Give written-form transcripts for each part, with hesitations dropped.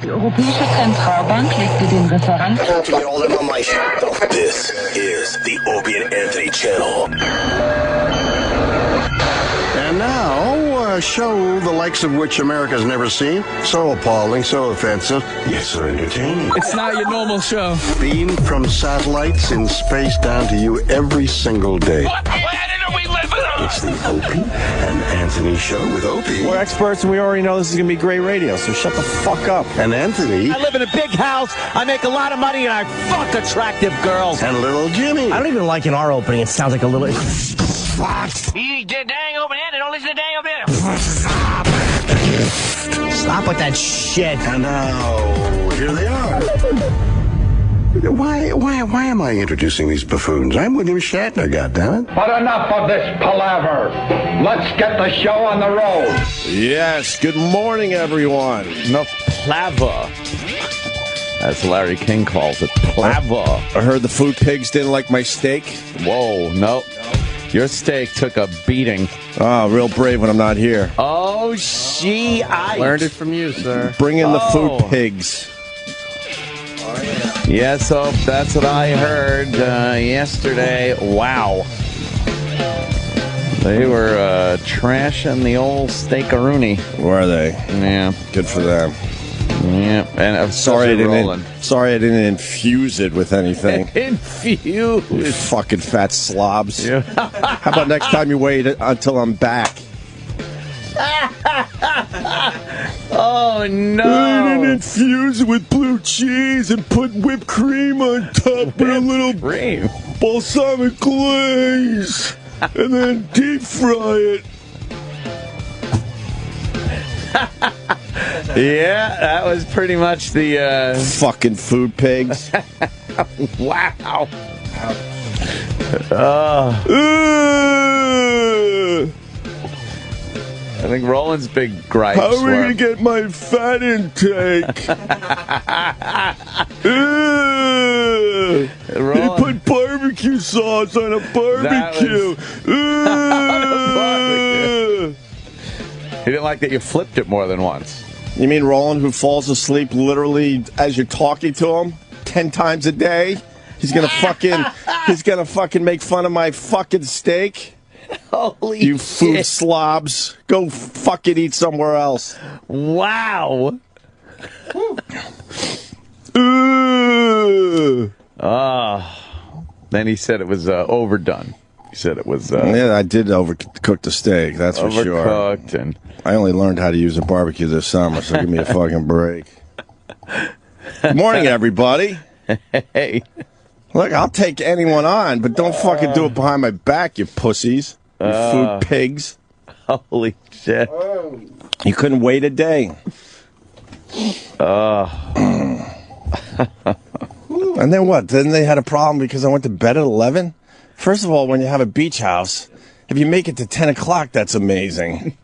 Die Europäische Zentralbank legte den Referenten. This is the Opie and Anthony channel. And now, a show the likes of which America's never seen. So appalling, so offensive, yet so entertaining. It's not your normal show. Beamed from satellites in space down to you every single day. What planet are we living on? It's the Opie and Anthony show with Opie. We're experts and we already know this is going to be great radio, so shut the fuck up. And Anthony. I live in a big house, I make a lot of money, and I fuck attractive girls. And little Jimmy. I don't even like in our opening, it sounds like a little... You dang open hand and don't listen to dang open hand. Stop with that shit. And now, here they are. Why am I introducing these buffoons? I'm William Shatner, goddammit. But enough of this palaver. Let's get the show on the road. Yes, good morning, everyone. No plava. As Larry King calls it, plava. I heard the food pigs didn't like my steak. Whoa, no. Your steak took a beating. Oh, real brave when I'm not here. Oh, I learned it from you, sir. Bring in the food pigs. Yes, Hope, that's what I heard yesterday. Wow. They were trashing the old steak-a-rooney. Were they? Yeah. Good for them. Yeah, and I'm sorry I didn't infuse it with anything. Infuse? You fucking fat slobs. Yeah. How about next time you wait until I'm back? Oh, no. I didn't infuse it with blue cheese and put whipped cream on top with a little balsamic glaze and then deep fry it. Yeah, that was pretty much the... Fucking food pigs. Wow. I think Roland's big gripes How are we were... going to get my fat intake? They put barbecue sauce on a barbecue. He didn't like that you flipped it more than once. You mean Roland, who falls asleep literally as you're talking to him 10 times a day? He's gonna fucking make fun of my fucking steak? Holy you shit. Food slobs. Go fucking eat somewhere else. Wow. Then he said it was overdone. He said it was... yeah, I did overcook the steak, that's for sure. Overcooked and... I only learned how to use a barbecue this summer, so give me a fucking break. Good morning, everybody. Hey. Look, I'll take anyone on, but don't fucking do it behind my back, you pussies. You food pigs. Holy shit. You couldn't wait a day. And then what? Then they had a problem because I went to bed at 11? First of all, when you have a beach house, if you make it to 10 o'clock, that's amazing.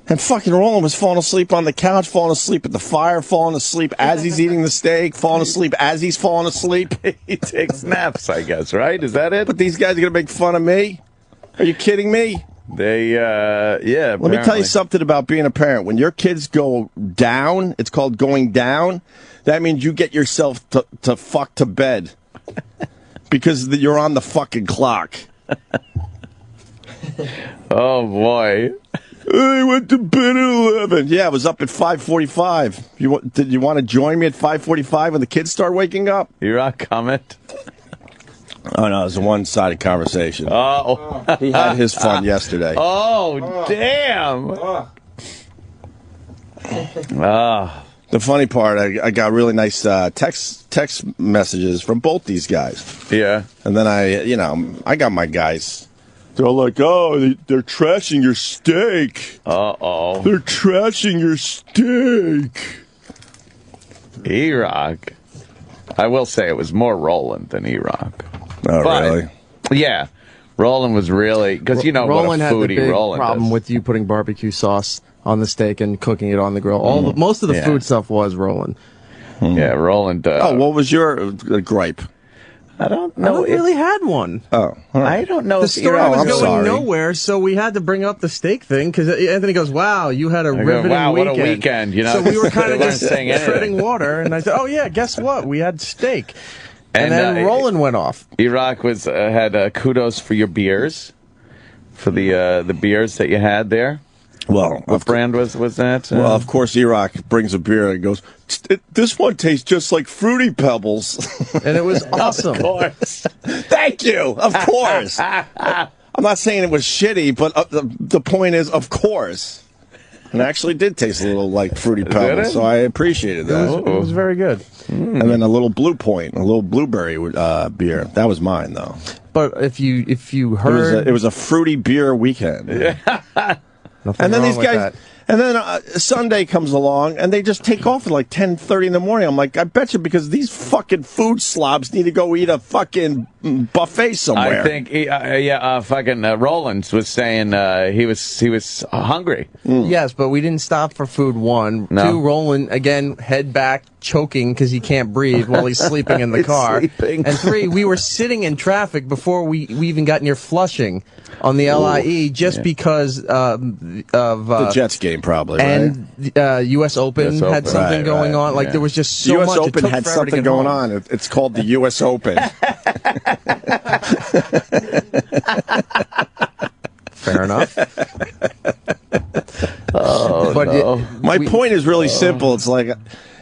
And fucking Roland was falling asleep on the couch, falling asleep at the fire, falling asleep as he's eating the steak, falling asleep as he's falling asleep. He takes naps, I guess, right? Is that it? But these guys are going to make fun of me? Are you kidding me? They, yeah. Let me tell you something about being a parent. When your kids go down, it's called going down. That means you get yourself to fuck to bed. Because you're on the fucking clock. Oh, boy. I went to bed at 11. Yeah, I was up at 5:45. Did you want to join me at 5:45 when the kids start waking up? Erock comment? Oh, no, it was a one-sided conversation. Oh. He had his fun yesterday. Oh, damn. The funny part, I got really nice text messages from both these guys. Yeah. And then I got my guys. They're like, oh, they're trashing your steak. Uh-oh. They're trashing your steak. Erock. I will say it was more Roland than Erock. Oh, really? Yeah. Roland was really... Because you know Roland what a foodie had the big Roland problem is. with you putting barbecue sauce on the steak and cooking it on the grill. Most of the food stuff was Roland. Yeah, Roland... what was your gripe? I don't I know. don't really had one. Oh, all right. I don't know. The if story Erock was I'm going sorry. nowhere, so we had to bring up the steak thing because Anthony goes, "Wow, you had a riveting wow, what a weekend." weekend, you know? So we were kind They of weren't just saying anything. treading water, and I said, "Oh yeah, guess what? We had steak." And then Roland went off. Erock was had kudos for your beers, for the beers that you had there. Well, What brand was that? Well, of course, Erock brings a beer and goes, "This one tastes just like Fruity Pebbles." And it was awesome. Of course. Thank you. Of course. I'm not saying it was shitty, but the point is, of course. And it actually did taste a little like Fruity Pebbles, so I appreciated that. It was very good. And then a little Blue Point, a little blueberry beer. That was mine, though. But if you heard, It was a fruity beer weekend. nothing And then wrong these with guys, that. and then Sunday comes along, and they just take off at like 10:30 in the morning. I'm like, I bet you because these fucking food slobs need to go eat a fucking buffet somewhere. I think fucking Rollins was saying he was hungry. Yes, but we didn't stop for food. One, No. two. Roland again, head back, choking because he can't breathe while he's sleeping in the He's car. sleeping. And three, we were sitting in traffic before we even got near Flushing on the LIE just because of the Jets game, probably. and U.S. Open US had Open. something Right, going right, on. Like yeah. there was just The so U.S. much. It Open took had forever to something get going home. on. It's called the U.S. Open. Fair enough. But no. My point is really simple. It's like,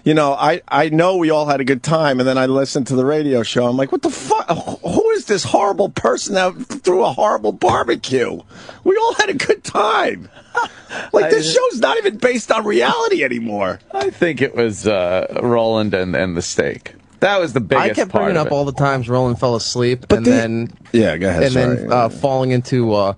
I know we all had a good time, and then I listened to the radio show. I'm like, what the fuck? Who is this horrible person that threw a horrible barbecue? We all had a good time. Like, this show's not even based on reality anymore. I think it was Roland and the steak. That was the biggest I kept part bringing of up it. all the times Roland fell asleep, But and they- then Yeah, go ahead. and sorry. then falling into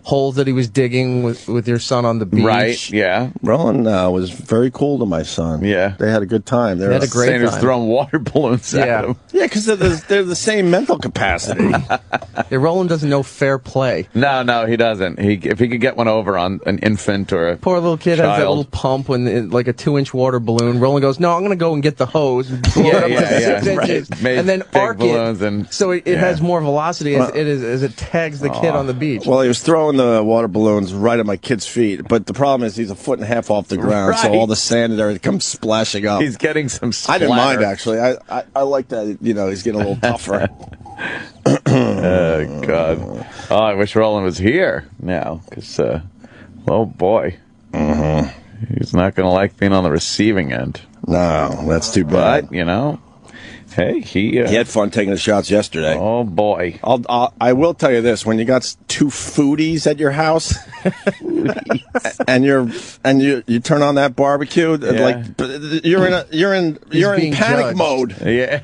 holes that he was digging with your son on the beach. Right, yeah. Roland was very cool to my son. Yeah. They had a good time. They had a great Saying he was time. throwing water balloons at Yeah. him. Yeah, because they're the same mental capacity. Yeah, Roland doesn't know fair play. No, he doesn't. If he could get one over on an infant or a Poor little kid has that child. little pump like a 2-inch water balloon. Roland goes, "No, I'm going to go and get the hose, and blow it up to 6 inches, Right. Made and then big arc balloons it, and- so it yeah. has more velocity as it tags the kid on the beach." Well, he was throwing the water balloons right at my kid's feet, but the problem is he's a foot and a half off the ground, so Right. all the sand in there comes splashing up. He's getting some splatter. I didn't mind, actually. I like that, he's getting a little tougher. Oh, God. Oh, I wish Roland was here now, because, oh, boy. He's not going to like being on the receiving end. No, that's too bad. But, hey, he He had fun taking the shots yesterday. oh, boy. I will tell you this: when you got two foodies at your house, and you turn on that barbecue, like you're in being panic judged. mode. Yeah,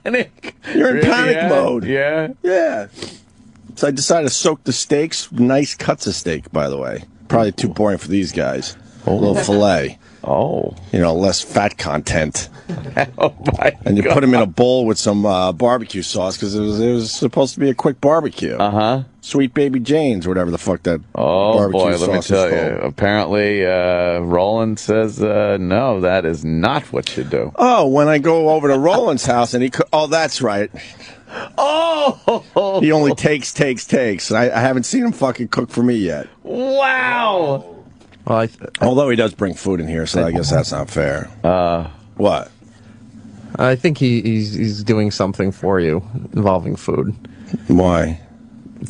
panic. You're in panic Yeah, mode. Yeah. Yeah. So I decided to soak the steaks. Nice cuts of steak, by the way. Probably too boring for these guys. A little filet. Oh. Less fat content. Oh, my And you God. put them in a bowl with some barbecue sauce because it was supposed to be a quick barbecue. Uh-huh. Sweet Baby Jane's, whatever the fuck that Oh, barbecue boy, sauce let me is tell called. you. Apparently, Roland says, no, that is not what you do. Oh, when I go over to Roland's house and oh, that's right. Oh! He only takes. And I haven't seen him fucking cook for me yet. Wow! Well, Although he does bring food in here, so I guess that's not fair. What? I think he's doing something for you involving food Why?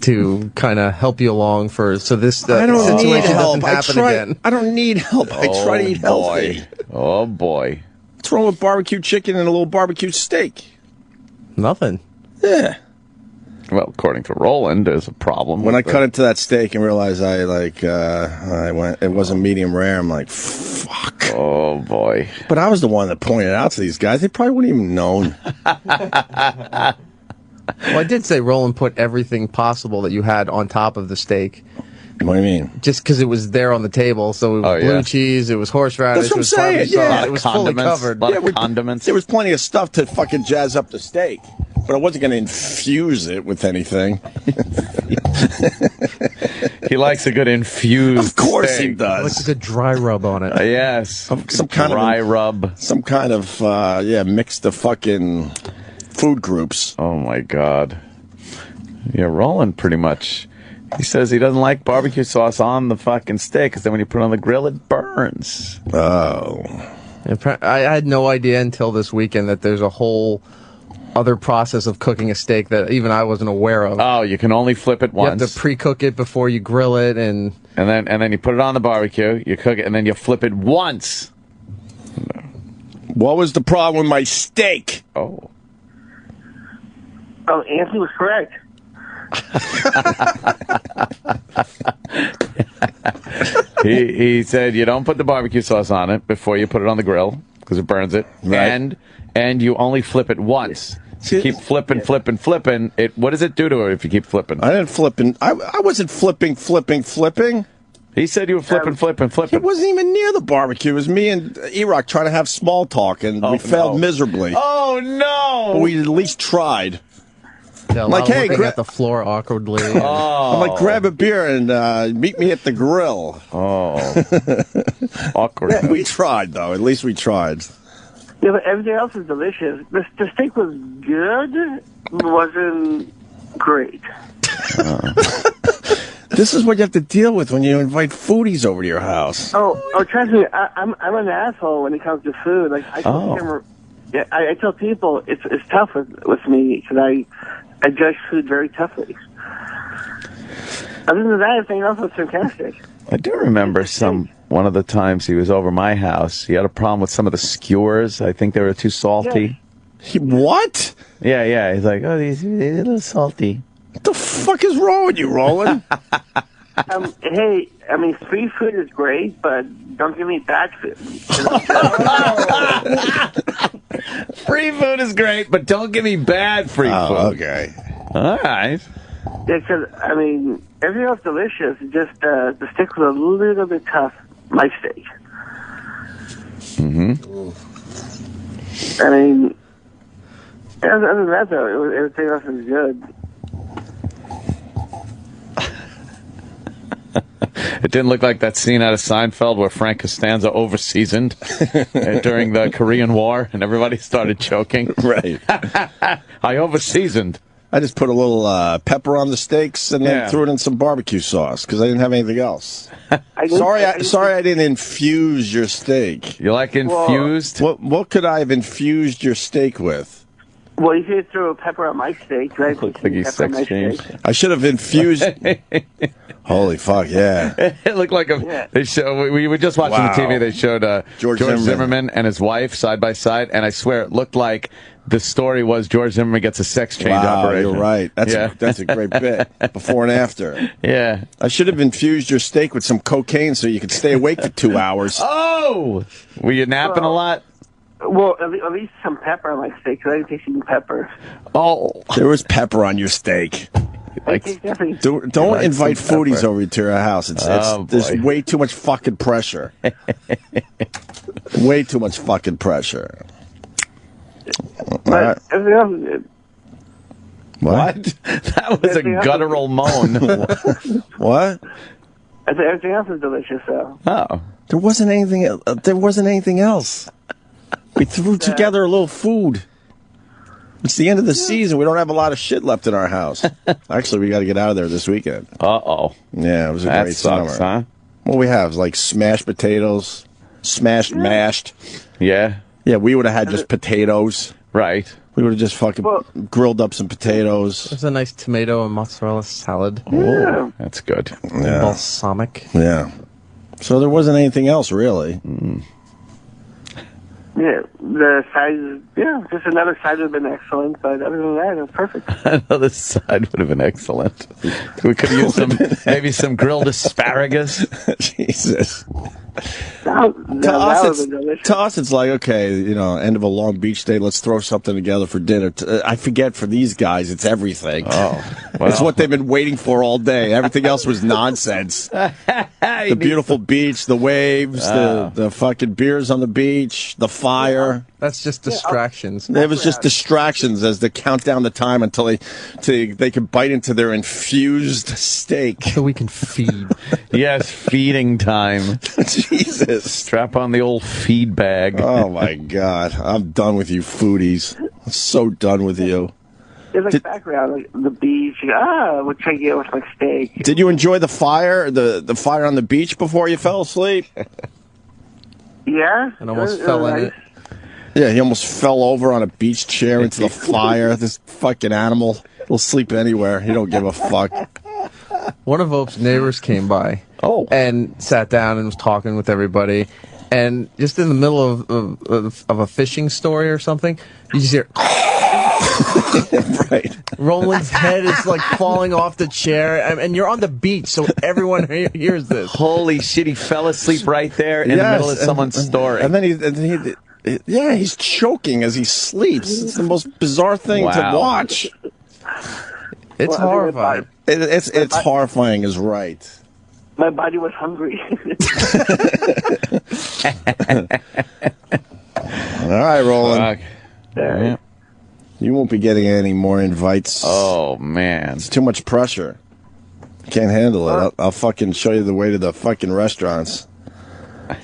to kind of help you along so this I don't need situation help. doesn't happen again. I don't need help. I try to eat healthy. Oh, boy. What's wrong with barbecue chicken and a little barbecue steak? Nothing. Yeah. Well, according to Roland, there's a problem. When with I cut into that steak and realized it wasn't medium rare, I'm like, fuck. Oh, boy. But I was the one that pointed it out to these guys. They probably wouldn't even known. Well, I did say Roland put everything possible that you had on top of the steak, What do you mean? just because it was there on the table. So it was blue cheese, it was horseradish, That's what it was I'm saying, Parmesan, yeah. it was fully covered. A lot of condiments. There was plenty of stuff to fucking jazz up the steak, but I wasn't going to infuse it with anything. He likes a good infused Of course he steak. does. Like a good dry rub on it. Yes. Some kind of dry rub. Some kind of, mix the fucking food groups. Oh, my God. Yeah, Roland pretty much. He says he doesn't like barbecue sauce on the fucking steak because then when you put it on the grill, it burns. Oh. I had no idea until this weekend that there's a whole other process of cooking a steak that even I wasn't aware of. Oh, you can only flip it once. You have to pre-cook it before you grill it, and then you put it on the barbecue, you cook it, and then you flip it once. What was the problem with my steak? Oh. Oh, Anthony was correct. He said you don't put the barbecue sauce on it before you put it on the grill because it burns it, right. and you only flip it once. So you keep flipping. What does it do to it if you keep flipping? I didn't flipping. I wasn't flipping. He said you were flipping. It wasn't even near the barbecue. It was me and Erock trying to have small talk, and we failed miserably. Oh, no! But we at least tried. Yeah, like, hey, looking at the floor awkwardly. I'm like, grab a beer and meet me at the grill. Oh. Awkward. Yeah, we tried, though. At least we tried. Yeah, but everything else is delicious. The steak was good, wasn't great. This is what you have to deal with when you invite foodies over to your house. Oh, trust me, I'm an asshole when it comes to food. Like I tell people it's tough with me because I judge food very toughly. Other than that, everything else was fantastic. I do remember one of the times he was over my house. He had a problem with some of the skewers. I think they were too salty. Yeah. What? Yeah. He's like, oh, these are a little salty. What the fuck is wrong with you, Roland? Hey, I mean, free food is great, but don't give me bad food. Free food is great, but don't give me bad free food. Okay. All right. Yeah, because, I mean, everything else delicious. Just the steak was a little bit tough. My steak. Mm-hmm. I mean, other than that, though, everything else is good. It didn't look like that scene out of Seinfeld where Frank Costanza overseasoned during the Korean War and everybody started choking. Right. I overseasoned. I just put a little pepper on the steaks and then threw it in some barbecue sauce because I didn't have anything else. Sorry, I didn't infuse your steak. You like infused? What could I have infused your steak with? Well, you could throw pepper on my steak. Right? Looks like he's sex changed. I should have infused. Holy fuck, yeah. It looked like they show. We were just watching the TV. They showed George Zimmerman and his wife side by side, and I swear it looked like the story was George Zimmerman gets a sex change operation. You're right. That's a great bit. Before and after. Yeah. I should have infused your steak with some cocaine so you could stay awake for 2 hours. Oh! Were you napping a lot? Well, at least some pepper on my steak, because I didn't taste any pepper. Oh. There was pepper on your steak. Don't invite foodies over to your house. There's way too much fucking pressure. Way too much fucking pressure. But everything else is good. What? That was a guttural moan. What? I said everything else is delicious, though. Oh. There wasn't anything else. We threw together a little food. It's the end of the season. We don't have a lot of shit left in our house. Actually, we got to get out of there this weekend. Uh-oh. Yeah, it was a great summer. Huh? What we have, like smashed potatoes, mashed. Yeah? Yeah, we would have had just potatoes. Right. We would have just fucking grilled up some potatoes. There's a nice tomato and mozzarella salad. Oh, that's good. Yeah. Balsamic. Yeah. So there wasn't anything else, really. Mm. Yeah, the size, just another side would have been excellent, but other than that, it was perfect. Another side would have been excellent. We could use maybe some grilled asparagus. Jesus. To us, it's like, okay, end of a long beach day, let's throw something together for dinner. I forget, for these guys, it's everything. Oh, well. It's what they've been waiting for all day. Everything else was nonsense. The beautiful beach, the waves, the fucking beers on the beach, the fire. That's just distractions. It was just distractions as they count down the time until they can bite into their infused steak. So we can feed. Yes, feeding time. Jesus. Strap on the old feed bag. Oh, my God. I'm done with you foodies. I'm so done with you. There's like background, like the beach. We'll check it with like steak. Did you enjoy the fire? The fire on the beach before you fell asleep? Yeah. And almost fell in it. Yeah, he almost fell over on a beach chair into the fire. This fucking animal will sleep anywhere. He don't give a fuck. One of Ope's neighbors came by and sat down and was talking with everybody. And just in the middle of a fishing story or something, you just hear... Right. Roland's head is like falling off the chair, and you're on the beach, so everyone hears this. Holy shit, he fell asleep right there in the middle of someone's story. And then he's choking as he sleeps. It's the most bizarre thing to watch. It's horrifying. It's horrifying is right. My body was hungry. All right, Roland. Yeah. You won't be getting any more invites. Oh, man. It's too much pressure. Can't handle it. I'll fucking show you the way to the fucking restaurants.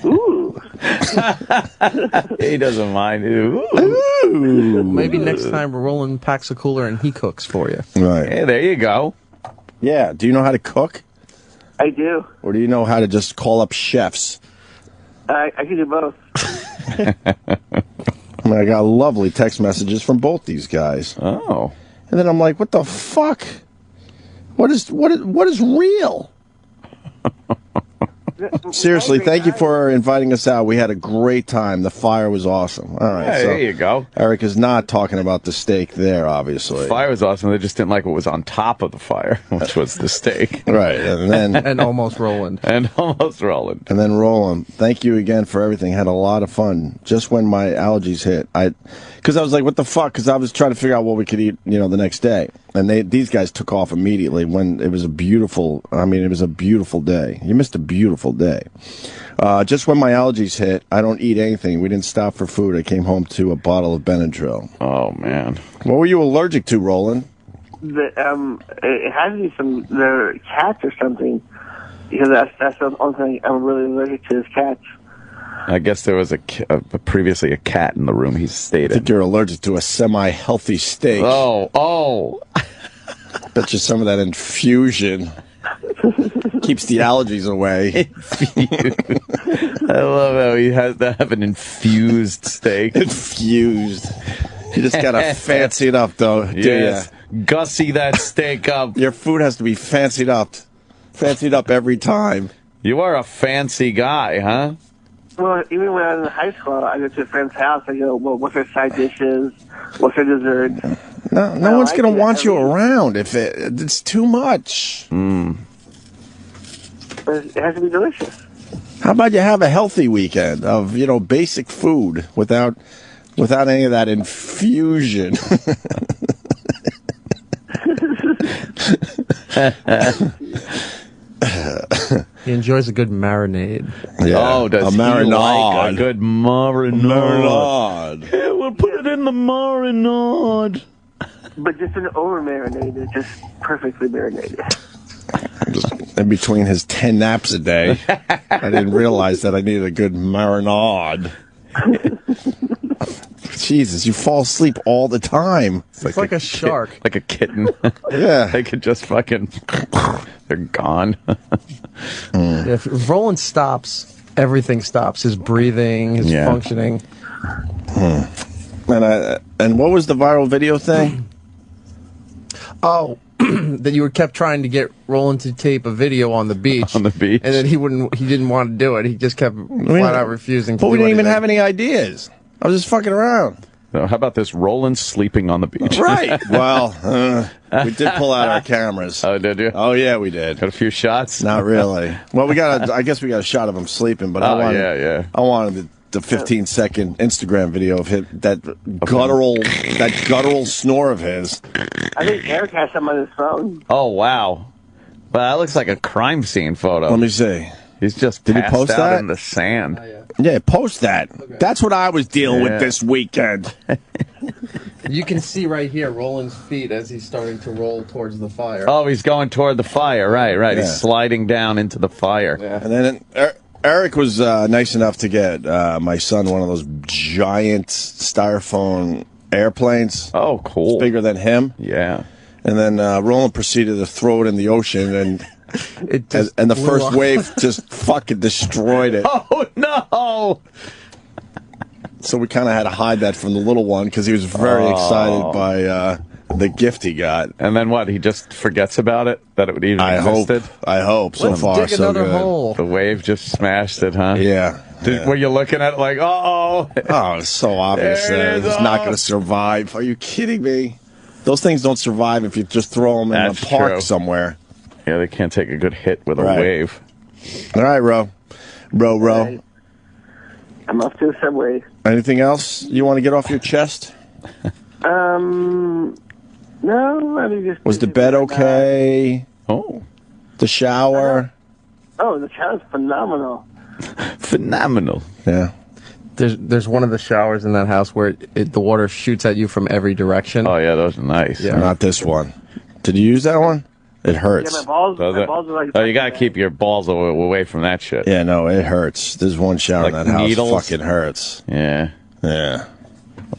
Ooh. He doesn't mind. Ooh. Maybe next time Roland packs a cooler and he cooks for you. Right. Hey, there you go. Yeah. Do you know how to cook? I do. Or do you know how to just call up chefs? I can do both. I mean, I got lovely text messages from both these guys. Oh. And then I'm like, what the fuck? What is real? Seriously, thank you for inviting us out. We had a great time. The fire was awesome. All right. Hey, so there you go. Eric is not talking about the steak there, obviously. The fire was awesome. They just didn't like what was on top of the fire, which was the steak. Right. And then and almost Roland. And almost Roland. And then Roland, thank you again for everything. Had a lot of fun. Just when my allergies hit, because I was like, what the fuck? Because I was trying to figure out what we could eat, the next day. And these guys took off immediately when it was a beautiful day. You missed a beautiful day. Just when my allergies hit, I don't eat anything. We didn't stop for food. I came home to a bottle of Benadryl. Oh, man. What were you allergic to, Roland? It had to be the cats or something. Because that's the only thing I'm really allergic to is cats. I guess there was previously a cat in the room he stayed in. I think you're allergic to a semi-healthy steak. Oh. Bet you some of that infusion keeps the allergies away. I love how he has to have an infused steak. Infused. You just gotta fancy it up, though. Yes. Gussy that steak up. Your food has to be fancied up. Fancied up every time. You are a fancy guy, huh? Well, even when I was in high school, I go to a friend's house. I go, well, what's their side dishes? What's their dessert? No one's going to want you around if it's too much. But it has to be delicious. How about you have a healthy weekend of, basic food without any of that infusion? He enjoys a good marinade. Yeah. Oh, does a marinade. He like a good marinade? Marinade. Yeah, we'll put it in the marinade. But just an over-marinated, just perfectly marinated. In between his 10 naps a day, I didn't realize that I needed a good marinade. Jesus, you fall asleep all the time. It's like a shark. Like a kitten. Yeah. They could just fucking... They're gone. If Roland stops, everything stops. His breathing, his functioning. And what was the viral video thing? Oh, that you kept trying to get Roland to tape a video on the beach. On the beach. And then he didn't want to do it. He just kept flat out refusing to do it. But we didn't even have any ideas. I was just fucking around. How about this? Roland sleeping on the beach. Right. Well, we did pull out our cameras. Oh, did you? Oh, yeah, we did. Got a few shots? Not really. Well, I guess we got a shot of him sleeping, but I wanted the 15-second Instagram video of him, that guttural snore of his. I think Eric has some on his phone. Oh, wow. Well, that looks like a crime scene photo. Let me see. He's just Did he passed post out that? in the sand. Yeah, post that. Okay. That's what I was dealing with this weekend. You can see right here Roland's feet as he's starting to roll towards the fire. Oh, he's going toward the fire. Right. Yeah. He's sliding down into the fire. Yeah. And then Eric was nice enough to get my son one of those giant styrofoam airplanes. Oh, cool. It's bigger than him. Yeah. And then Roland proceeded to throw it in the ocean, and the first off. wave just fucking destroyed it. Oh, no! So we kind of had to hide that from the little one because he was very excited by the gift he got. And then what? He just forgets about it? That it would even existed? I hope. So Let's far, dig so another good. hole. The wave just smashed it, huh? Yeah. Were you looking at it like, uh-oh? Oh, it's so obvious There it that is. it's not going to survive. Are you kidding me? Those things don't survive if you just throw them in That's a park true. somewhere. Yeah, they can't take a good hit with a wave. All right, Ro. Right. I'm off to the subway. Anything else you want to get off your chest? No, I mean just. Was the bed okay? Oh. The shower? Oh, the shower's phenomenal. Phenomenal. Yeah. There's one of the showers in that house where the water shoots at you from every direction. Oh, yeah, those are nice. Yeah. Not this one. Did you use that one? It hurts. Yeah, my balls are like. Oh, you got to keep your balls away from that shit. Yeah, no, it hurts. There's one shower in Like that house. needles? Fucking hurts. Yeah. Yeah.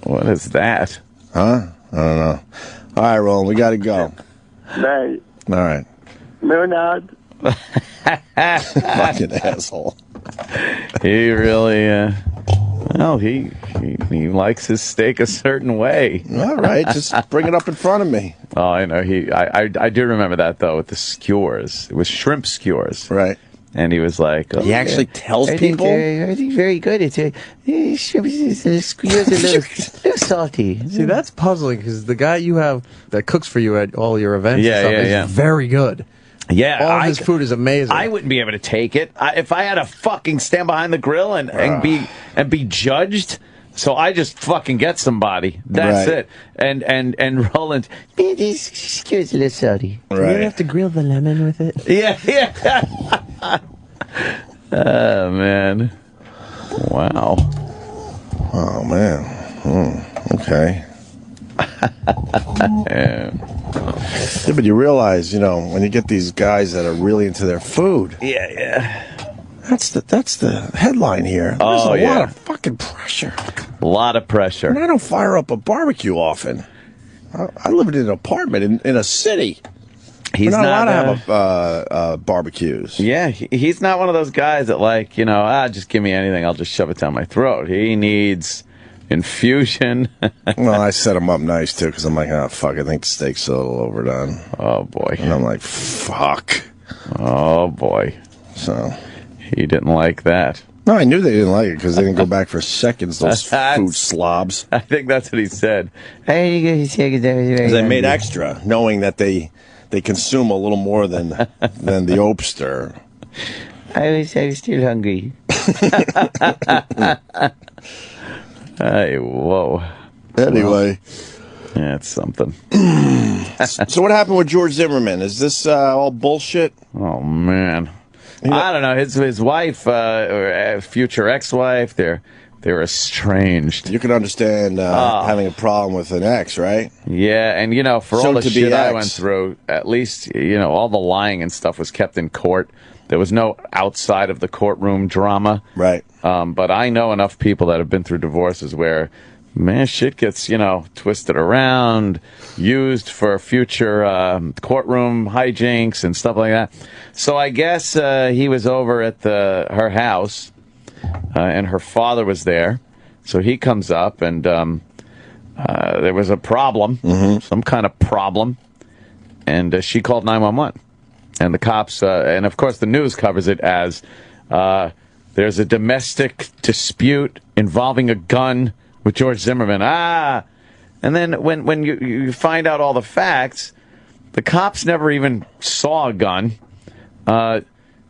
What is that? Huh? I don't know. All right, Roland, we got to go. Right. All right. Marinade. Fucking asshole. He really, well, he likes his steak a certain way. All right, just bring it up in front of me. Oh, I know. I do remember that, though, with the skewers. It was shrimp skewers. Right. And he was like... He actually tells people? I think very good. It's skewers a little salty. See, that's puzzling because the guy you have that cooks for you at all your events is very good. Yeah, all his food is amazing. I wouldn't be able to take it if I had to fucking stand behind the grill and be judged. So I just fucking get somebody. That's it. And Roland, Man, this skewers a little salty. Right. You don't have to grill the lemon with it. yeah. Oh man, wow. Oh, man. Okay. Yeah. Yeah, but you realize, when you get these guys that are really into their food, Yeah. that's the headline here. There's a lot of fucking pressure. A lot of pressure. And I don't fire up a barbecue often. I live in an apartment in a city. He's We're not allowed not to have barbecues. Yeah, he's not one of those guys that just give me anything, I'll just shove it down my throat. He needs infusion. Well, I set him up nice, too, because I'm like, oh, fuck, I think the steak's a little overdone. Oh, boy. And I'm like, fuck. Oh, boy. So he didn't like that. No, I knew they didn't like it because they didn't go back for seconds, those food slobs. I think that's what he said. Because they made extra, knowing that they consume a little more than the Opster. I was still hungry. Hey, whoa. Anyway. Yeah, it's something. So what happened with George Zimmerman? Is this all bullshit? Oh, man. I don't know. His wife, or future ex-wife, they're estranged. You can understand having a problem with an ex, right? Yeah, and for all the shit I went through, at least, all the lying and stuff was kept in court. There was no outside of the courtroom drama. Right. But I know enough people that have been through divorces where, man, shit gets, twisted around, used for future courtroom hijinks and stuff like that. So I guess he was over at her house, and her father was there. So he comes up, and there was a problem, some kind of problem, and she called 911. And the cops, and of course the news covers it as there's a domestic dispute involving a gun with George Zimmerman. And then when you find out all the facts, the cops never even saw a gun.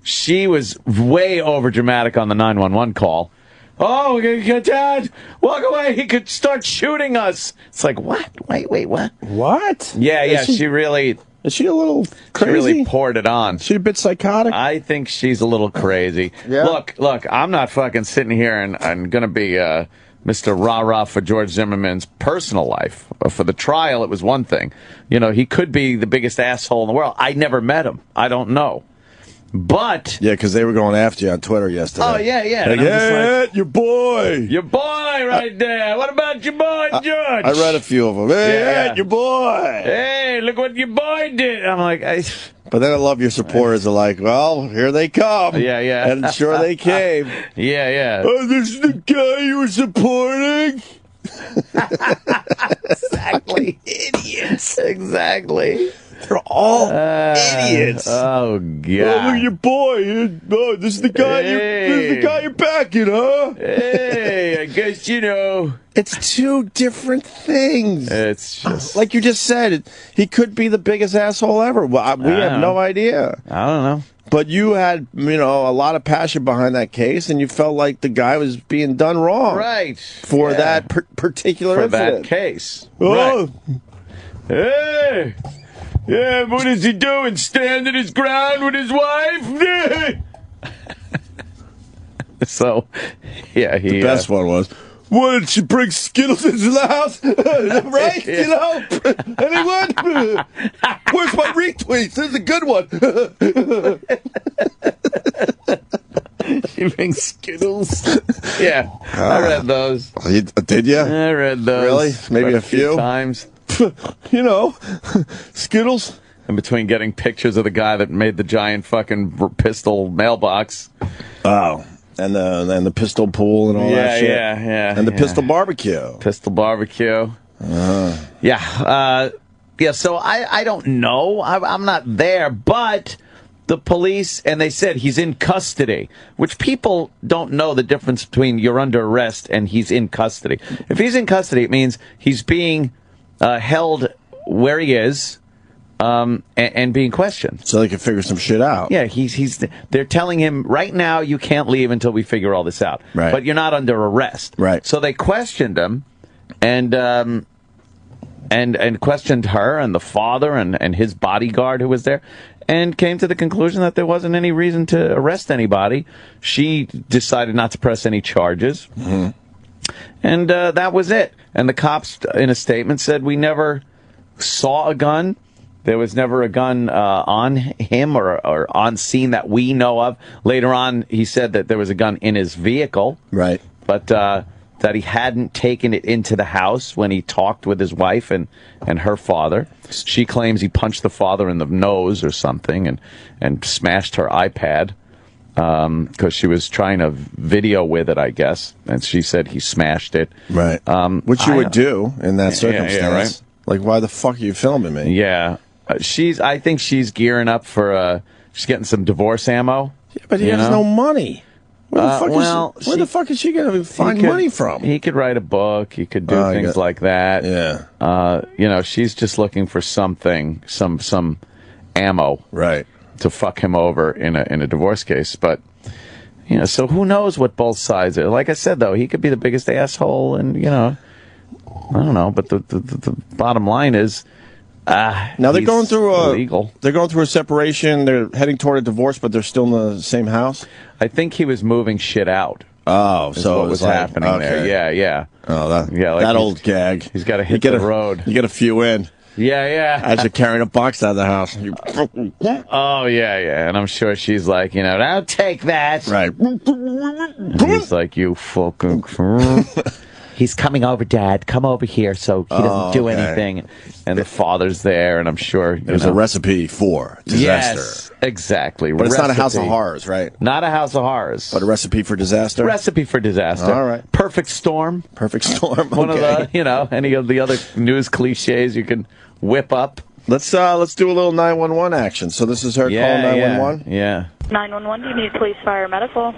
She was way over dramatic on the 911 call. Oh, Dad, walk away. He could start shooting us. It's like, what? Wait, what? What? Yeah, she really... Is she a little crazy? She really poured it on. She a bit psychotic? I think she's a little crazy. Yeah. Look, I'm not fucking sitting here and going to be Mr. Rah-Rah for George Zimmerman's personal life. For the trial, it was one thing. He could be the biggest asshole in the world. I never met him. I don't know. But Yeah, because they were going after you on Twitter yesterday. oh yeah, yeah. Like, And I'm just hey, like, your boy. your boy right there. What about your boy George? I read a few of them. Hey, Yeah. your boy. Hey, look what your boy did. I'm like, But then I love your supporters are like, well, here they come. Yeah, yeah. And sure they came. yeah. Oh, this is the guy you were supporting? Exactly. Idiots. Exactly. They're all idiots. Oh, Oh, God. look at your boy. Oh, this is the guy you're backing, huh? Hey, I guess, you know. It's two different things. It's just. Like you just said, he could be the biggest asshole ever. Well, we have no idea. I don't know. But you had, a lot of passion behind that case, and you felt like the guy was being done wrong. Right. For that particular For incident. that case. Oh. Right. Hey. Yeah, what is he doing? Standing his ground with his wife? So, yeah, he... The best one was, why didn't you bring Skittles into the house? Right? Yeah. Anyone? Where's my retweets? This is a good one. You bring Skittles? Yeah, I read those. Did you? I read those. Really? Maybe a few? times. Skittles. In between getting pictures of the guy that made the giant fucking pistol mailbox. Oh, and the pistol pool and all that shit. Yeah. And the pistol barbecue. Pistol barbecue. Yeah. So I don't know. I'm not there, but the police, and they said he's in custody, which people don't know the difference between you're under arrest and he's in custody. If he's in custody, it means he's being held where he is and being questioned. So they can figure some shit out. Yeah, they're telling him right now you can't leave until we figure all this out. Right. But you're not under arrest. Right. So they questioned him and questioned her and the father and his bodyguard who was there, and came to the conclusion that there wasn't any reason to arrest anybody. She decided not to press any charges. Mm-hmm. And that was it. And the cops, in a statement, said, we never saw a gun. There was never a gun on him or on scene that we know of. Later on, he said that there was a gun in his vehicle. Right. But that he hadn't taken it into the house when he talked with his wife and her father. She claims he punched the father in the nose or something and smashed her iPad. Because she was trying to video with it, I guess, and she said he smashed it. Right. Which you would do in that circumstance. Yeah, right. Like, why the fuck are you filming me? Yeah. I think she's gearing up for, she's getting some divorce ammo. Yeah, but he has no money. Where the fuck is she going to find money from? He could write a book. He could do things like that. Yeah. She's just looking for something, some ammo. Right. To fuck him over in a divorce case. But, so who knows what both sides are. Like I said, though, he could be the biggest asshole, and, I don't know. But the bottom line is, now they're going through illegal. They're going through a separation. They're heading toward a divorce, but they're still in the same house. I think he was moving shit out. Oh, so what was happening there? Yeah. Oh, like that old gag. He's got to hit the road. You get a few in. Yeah. As you're carrying a box out of the house. Oh, yeah. And I'm sure she's like, I'll take that. Right. And he's like, you fucking... He's coming over, Dad. Come over here so he doesn't do anything. And the father's there, and I'm sure... There's a recipe for disaster. Yes, exactly. But it's not a house of horrors, right? Not a house of horrors. But a recipe for disaster? Recipe for disaster. All right. Perfect storm. Perfect storm, One of the, any of the other news cliches you can whip up. Let's do a little 911 action. So this is her calling 911? Yeah. 911, do you need police, fire, medical?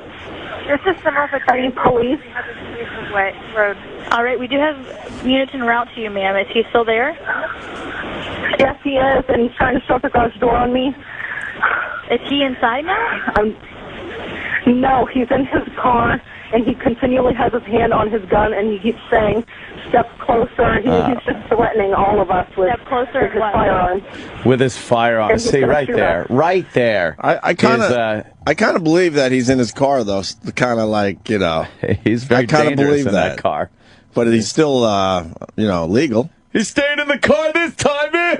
Your system of attorney police. Wait, road. All right, we do have units en route to you, ma'am. Is he still there? Yes, he is, and he's trying to shut the garage door on me. Is he inside now? No, he's in his car, and he continually has his hand on his gun, and he keeps saying, step closer. He's just threatening all of us with his firearm. With his firearm. See, right there. Right there. I kind of believe that he's in his car, though. Kind of like, He's very dangerous in that car. But he's still, legal. He's staying in the car this time, man.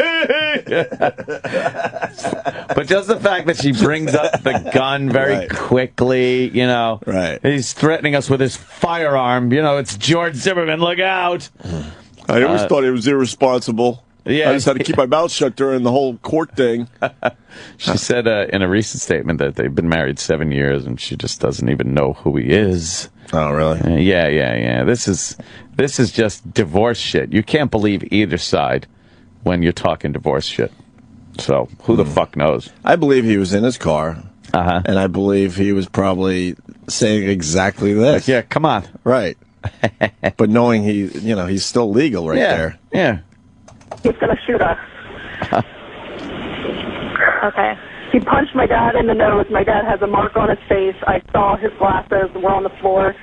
But just the fact that she brings up the gun very quickly, you know. Right. He's threatening us with his firearm. You know, it's George Zimmerman. Look out. I always thought he was irresponsible. Yeah. I just had to keep my mouth shut during the whole court thing. She said in a recent statement that they've been married 7 years and she just doesn't even know who he is. Oh, really? Yeah. This is just divorce shit. You can't believe either side when you're talking divorce shit. So who the fuck knows? I believe he was in his car, and I believe he was probably saying exactly this. Like, yeah, come on. Right. But knowing he's still legal there. Yeah. He's going to shoot us. Okay. He punched my dad in the nose. My dad has a mark on his face. I saw his glasses were on the floor.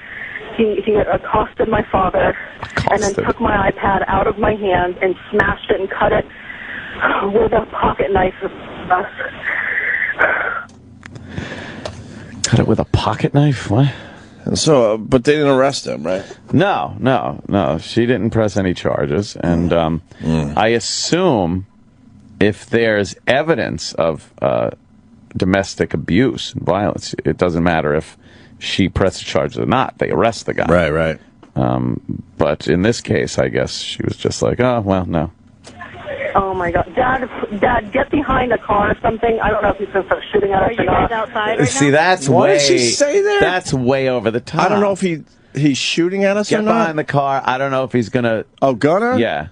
He accosted my father and then took my iPad out of my hand and smashed it and cut it with a pocket knife. Cut it with a pocket knife? What? So, but they didn't arrest him, right? No. She didn't press any charges. And I assume if there's evidence of domestic abuse and violence, it doesn't matter if she presses charges or not. They arrest the guy. Right. But in this case, I guess she was just like, oh, well, no. Oh, my God. Dad, get behind a car or something. I don't know if he's going to start shooting at us or not. Are you guys outside right now? See, that's what way... did she say there? That's way over the top. I don't know if he's shooting at us or not. Get behind the car. I don't know if he's going to... Oh, gonna? Yeah.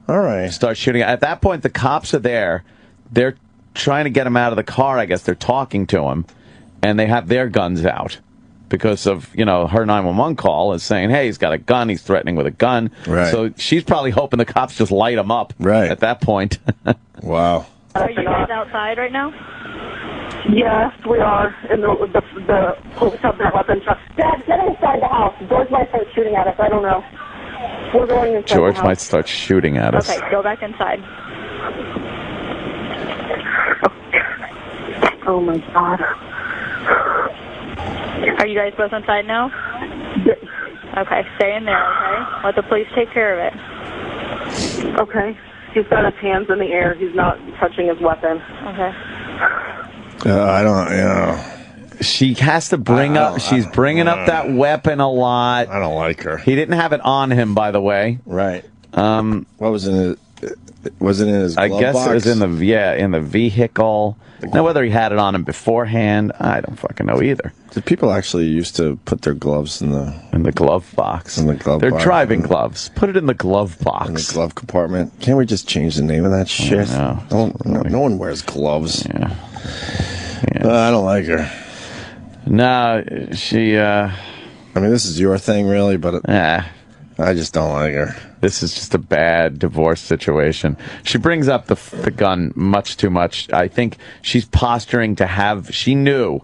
All right. Start shooting. At that point, the cops are there. They're trying to get him out of the car, I guess. They're talking to him. And they have their guns out. Because of, her 911 call is saying, hey, he's got a gun, he's threatening with a gun. Right. So she's probably hoping the cops just light him up at that point. Wow. Are you guys outside right now? Yes, we are. And the police have their weapons. Dad, get inside the house. George might start shooting at us. I don't know. We're going inside George the house. might start shooting at us. Okay, go back inside. Oh, my God. Are you guys both inside now? Yes. Okay, stay in there, okay? Let the police take care of it. Okay. He's got his hands in the air. He's not touching his weapon. Okay. I don't, She has to bring up, she's bringing up that weapon a lot. I don't like her. He didn't have it on him, by the way. Right. What was in it? Was it in his glove I guess box? it was in the vehicle. Now, whether he had it on him beforehand, I don't fucking know either. Did people actually used to put their gloves in the glove box? In the glove They're box. driving gloves. Put it in the glove box. In the glove compartment. Can't we just change the name of that shit? No one wears gloves. Yeah. I don't like her. No, she... I mean, this is your thing, really, but... I just don't like her. This is just a bad divorce situation. She brings up the gun much too much. I think she's posturing to have... She knows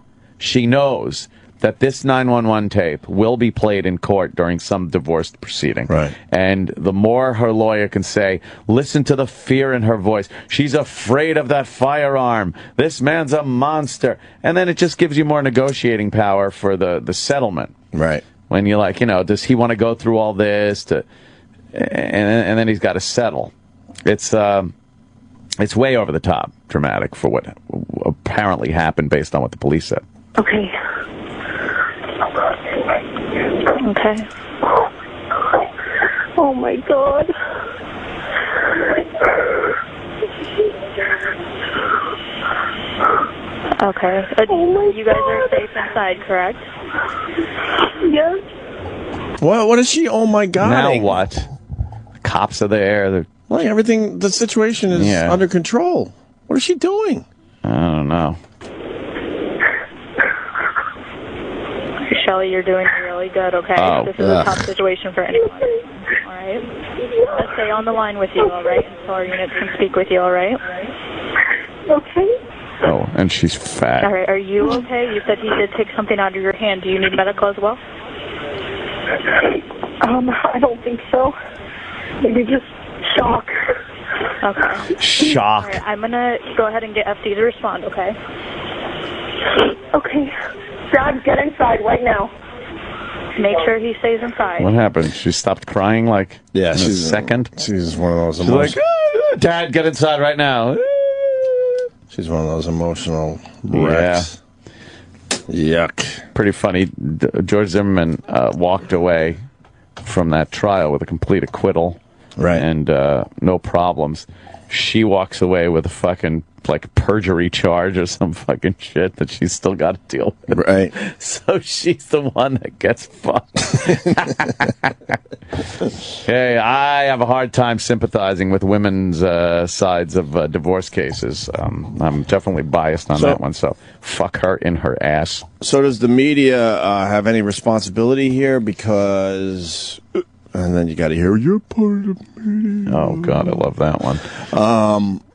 that this 911 tape will be played in court during some divorce proceeding. Right. And the more her lawyer can say, listen to the fear in her voice. She's afraid of that firearm. This man's a monster. And then it just gives you more negotiating power for the settlement. Right. When you're like, does he want to go through all this and then he's got to settle. It's way over the top dramatic for what apparently happened based on what the police said. Okay. Okay. Oh, my God. Okay. You guys are safe inside, correct? Yes. What is she? Oh, my God. Now what? The cops are there. Everything, the situation is under control. What is she doing? I don't know. Shelly, you're doing really good, okay? This is a tough situation for anyone. All right? Let's stay on the line with you, all right? So our units can speak with you, all right? Okay. Oh, and she's fat. All right, are you okay? You said he did take something out of your hand. Do you need medical as well? I don't think so. Maybe just shock. Okay. Shock. All right, I'm going to go ahead and get FD to respond, okay? Okay. Dad, get inside right now. Make sure he stays inside. What happened? She stopped crying in a second? She's one of those She's like, Dad, get inside right now. She's one of those emotional wrecks. Yeah. Yuck. Pretty funny. George Zimmerman walked away from that trial with a complete acquittal. Right. And no problems. She walks away with a fucking, like, perjury charge or some fucking shit that she's still got to deal with. Right. So she's the one that gets fucked. Hey, I have a hard time sympathizing with women's sides of divorce cases. I'm definitely biased on that one, so fuck her in her ass. So does the media have any responsibility here? Because... And then you got to hear, you're part of the media. Oh, God, I love that one.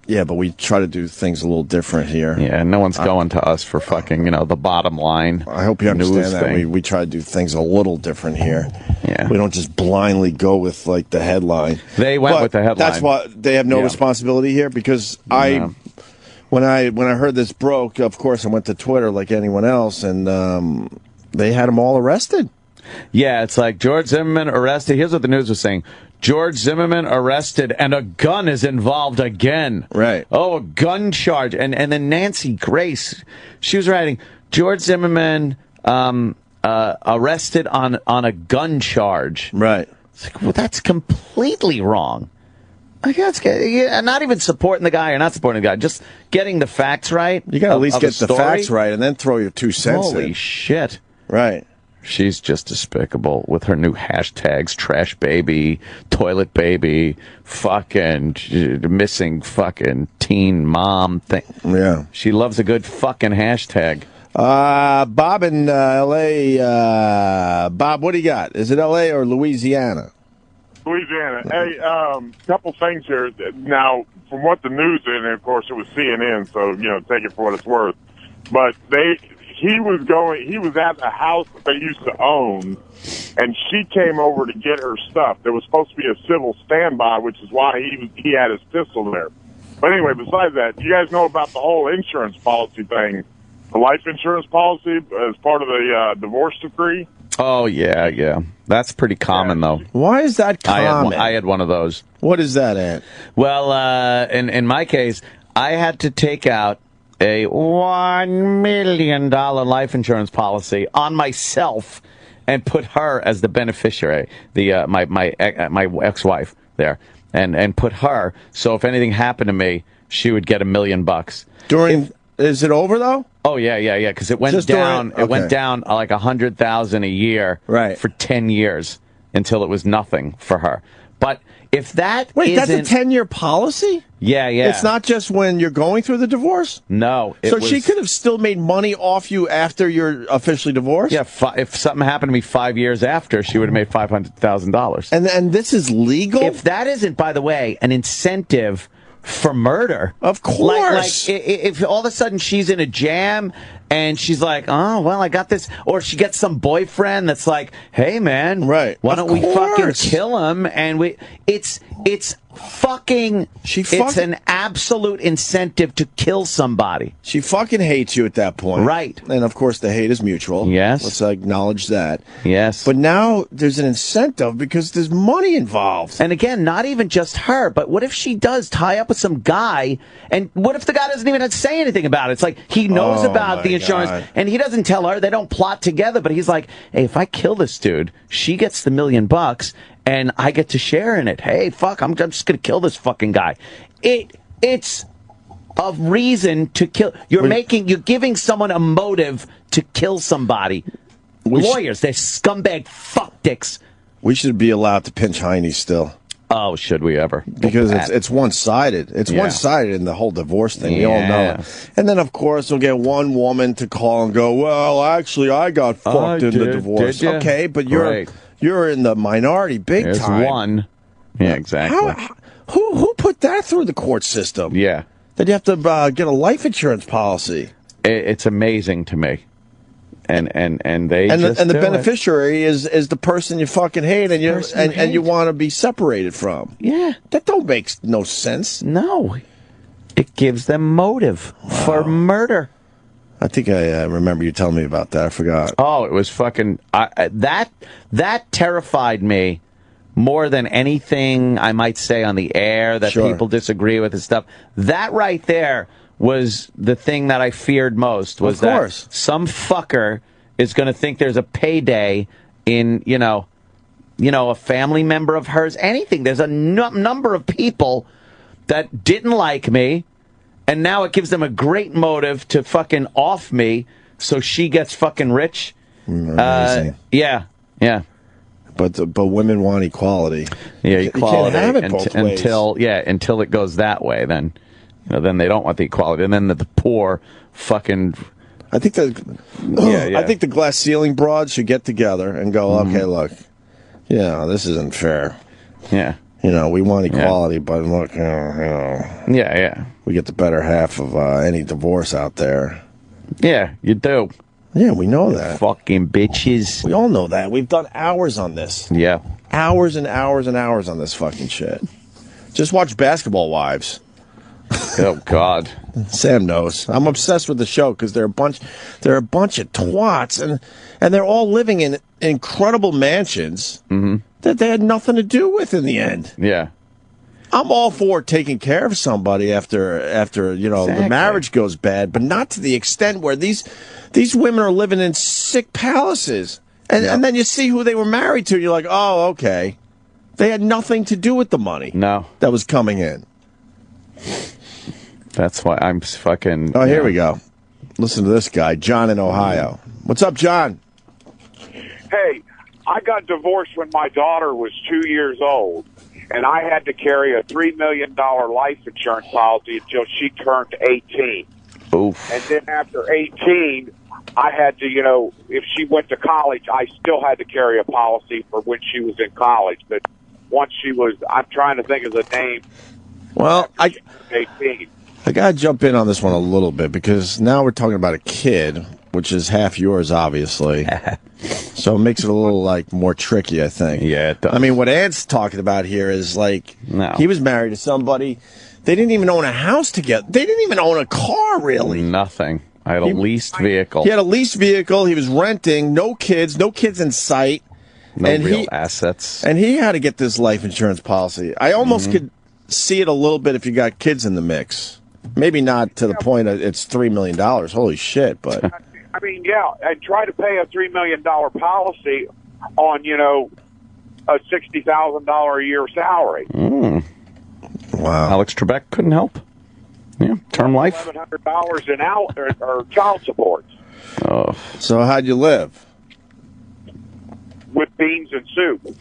Yeah, but we try to do things a little different here. Yeah, no one's going to us for fucking, the bottom line. I hope you understand that. We try to do things a little different here. Yeah. We don't just blindly go with, like, the headline. They went with the headline. That's why they have no responsibility here, because when I heard this broke, of course, I went to Twitter like anyone else, and they had them all arrested. Yeah, it's like George Zimmerman arrested. Here's what the news was saying. George Zimmerman arrested and a gun is involved again. Right. Oh, a gun charge. And then Nancy Grace, she was writing, George Zimmerman arrested on a gun charge. Right. It's like, well, that's completely wrong. I guess not even supporting the guy or not supporting the guy, just getting the facts right. You got to at least get the facts right and then throw your 2 cents in. Holy shit. Right. She's just despicable with her new hashtags, trash baby, toilet baby, fucking missing fucking teen mom thing. Yeah. She loves a good fucking hashtag. Bob in L.A. Bob, what do you got? Is it L.A. or Louisiana? Louisiana. Hey, couple things here. Now, from what the news is, and of course it was CNN, so, take it for what it's worth. But he was at a house that they used to own, and she came over to get her stuff. There was supposed to be a civil standby, which is why he had his pistol there. But anyway, besides that, you guys know about the whole insurance policy thing, the life insurance policy as part of the divorce decree? Oh, yeah. That's pretty common, though. Why is that common? I had one of those. What is that, Ant? Well, in my case, I had to take out a $1 million life insurance policy on myself and put her as the beneficiary, my ex-wife there, and put her, so if anything happened to me, she would get $1 million. Is it over though? Oh yeah, because it went down. It went down like $100,000 a year, right, for 10 years until it was nothing for her. But if that that's a 10-year policy? Yeah. It's not just when you're going through the divorce? No. She could have still made money off you after you're officially divorced? Yeah, if something happened to me 5 years after, she would have made $500,000. And this is legal? If that isn't, by the way, an incentive for murder. Of course. Like if all of a sudden she's in a jam and she's like, oh, well, I got this. Or she gets some boyfriend that's like, hey, man, right? Why don't we fucking kill him? And it's fucking, it's an absolute incentive to kill somebody. She fucking hates you at that point. Right. And, of course, the hate is mutual. Yes. Let's acknowledge that. Yes. But now there's an incentive because there's money involved. And, again, not even just her, but what if she does tie up with some guy, and what if the guy doesn't even have to say anything about it? It's like he knows about the insurance, and he doesn't tell her. They don't plot together, but he's like, hey, if I kill this dude, she gets the $1 million, and I get to share in it. Hey, fuck, I'm just going to kill this fucking guy. It's a reason to kill. You're giving someone a motive to kill somebody. Lawyers, they're scumbag fuck dicks. We should be allowed to pinch heinies still. Oh, should we ever? Because it's one-sided. It's one-sided in the whole divorce thing. We all know it. And then, of course, we'll get one woman to call and go, well, actually, I got fucked in the divorce. Okay, but you're in the minority big There's time. One. Yeah, exactly. Who put that through the court system? Yeah. That you have to get a life insurance policy. It's amazing to me. And the beneficiary is the person you fucking hate and you want to be separated from. Yeah. That don't make no sense. No. It gives them motive for murder. I think I remember you telling me about that. I forgot. Oh, it was fucking... that terrified me more than anything I might say on the air that Sure. people disagree with and stuff. That right there was the thing that I feared most. Was Of course. that some fucker is going to think there's a payday in, a family member of hers, anything. There's a number of people that didn't like me, and now it gives them a great motive to fucking off me so she gets fucking rich. Amazing. Yeah. But women want equality. Yeah, You equality. can't have it both ways. Until it goes that way, then they don't want the equality, and then the poor fucking. I think I think the glass ceiling broads should get together and go, okay, look, this isn't fair. Yeah. We want equality, but look, Yeah. we get the better half of any divorce out there. Yeah, you do. Yeah, we know that. Fucking bitches. We all know that. We've done hours on this. Yeah. Hours and hours and hours on this fucking shit. Just watch Basketball Wives. Oh God. Sam knows. I'm obsessed with the show because they're a bunch of twats, and they're all living in incredible mansions that they had nothing to do with in the end. Yeah. I'm all for taking care of somebody after the marriage goes bad, but not to the extent where these women are living in sick palaces. And then you see who they were married to, and you're like, oh, okay. They had nothing to do with the money that was coming in. That's why I'm fucking... Oh, here we go. Listen to this guy, John in Ohio. What's up, John? Hey, I got divorced when my daughter was 2 years old, and I had to carry a $3 million life insurance policy until she turned 18. Oof. And then after 18, I had to, if she went to college, I still had to carry a policy for when she was in college. But once she was, I'm trying to think of the name. Well, I 18. I got to jump in on this one a little bit because now we're talking about a kid, which is half yours, obviously. So it makes it a little, more tricky, I think. Yeah, it does. I mean, what Ant's talking about here is, he was married to somebody. They didn't even own a house together. They didn't even own a car, really. Nothing. I had a leased vehicle. He had a leased vehicle. He was renting. No kids in sight. No real assets. And he had to get this life insurance policy. I almost could see it a little bit if you got kids in the mix. Maybe not to the point of it's $3 million. Holy shit, but... I mean, yeah, and try to pay a $3 million policy on, a $60,000 a year salary. Wow. Alex Trebek couldn't help. Yeah, term life. $1,100 an hour or child support. Oh. So how'd you live? With beans and soup.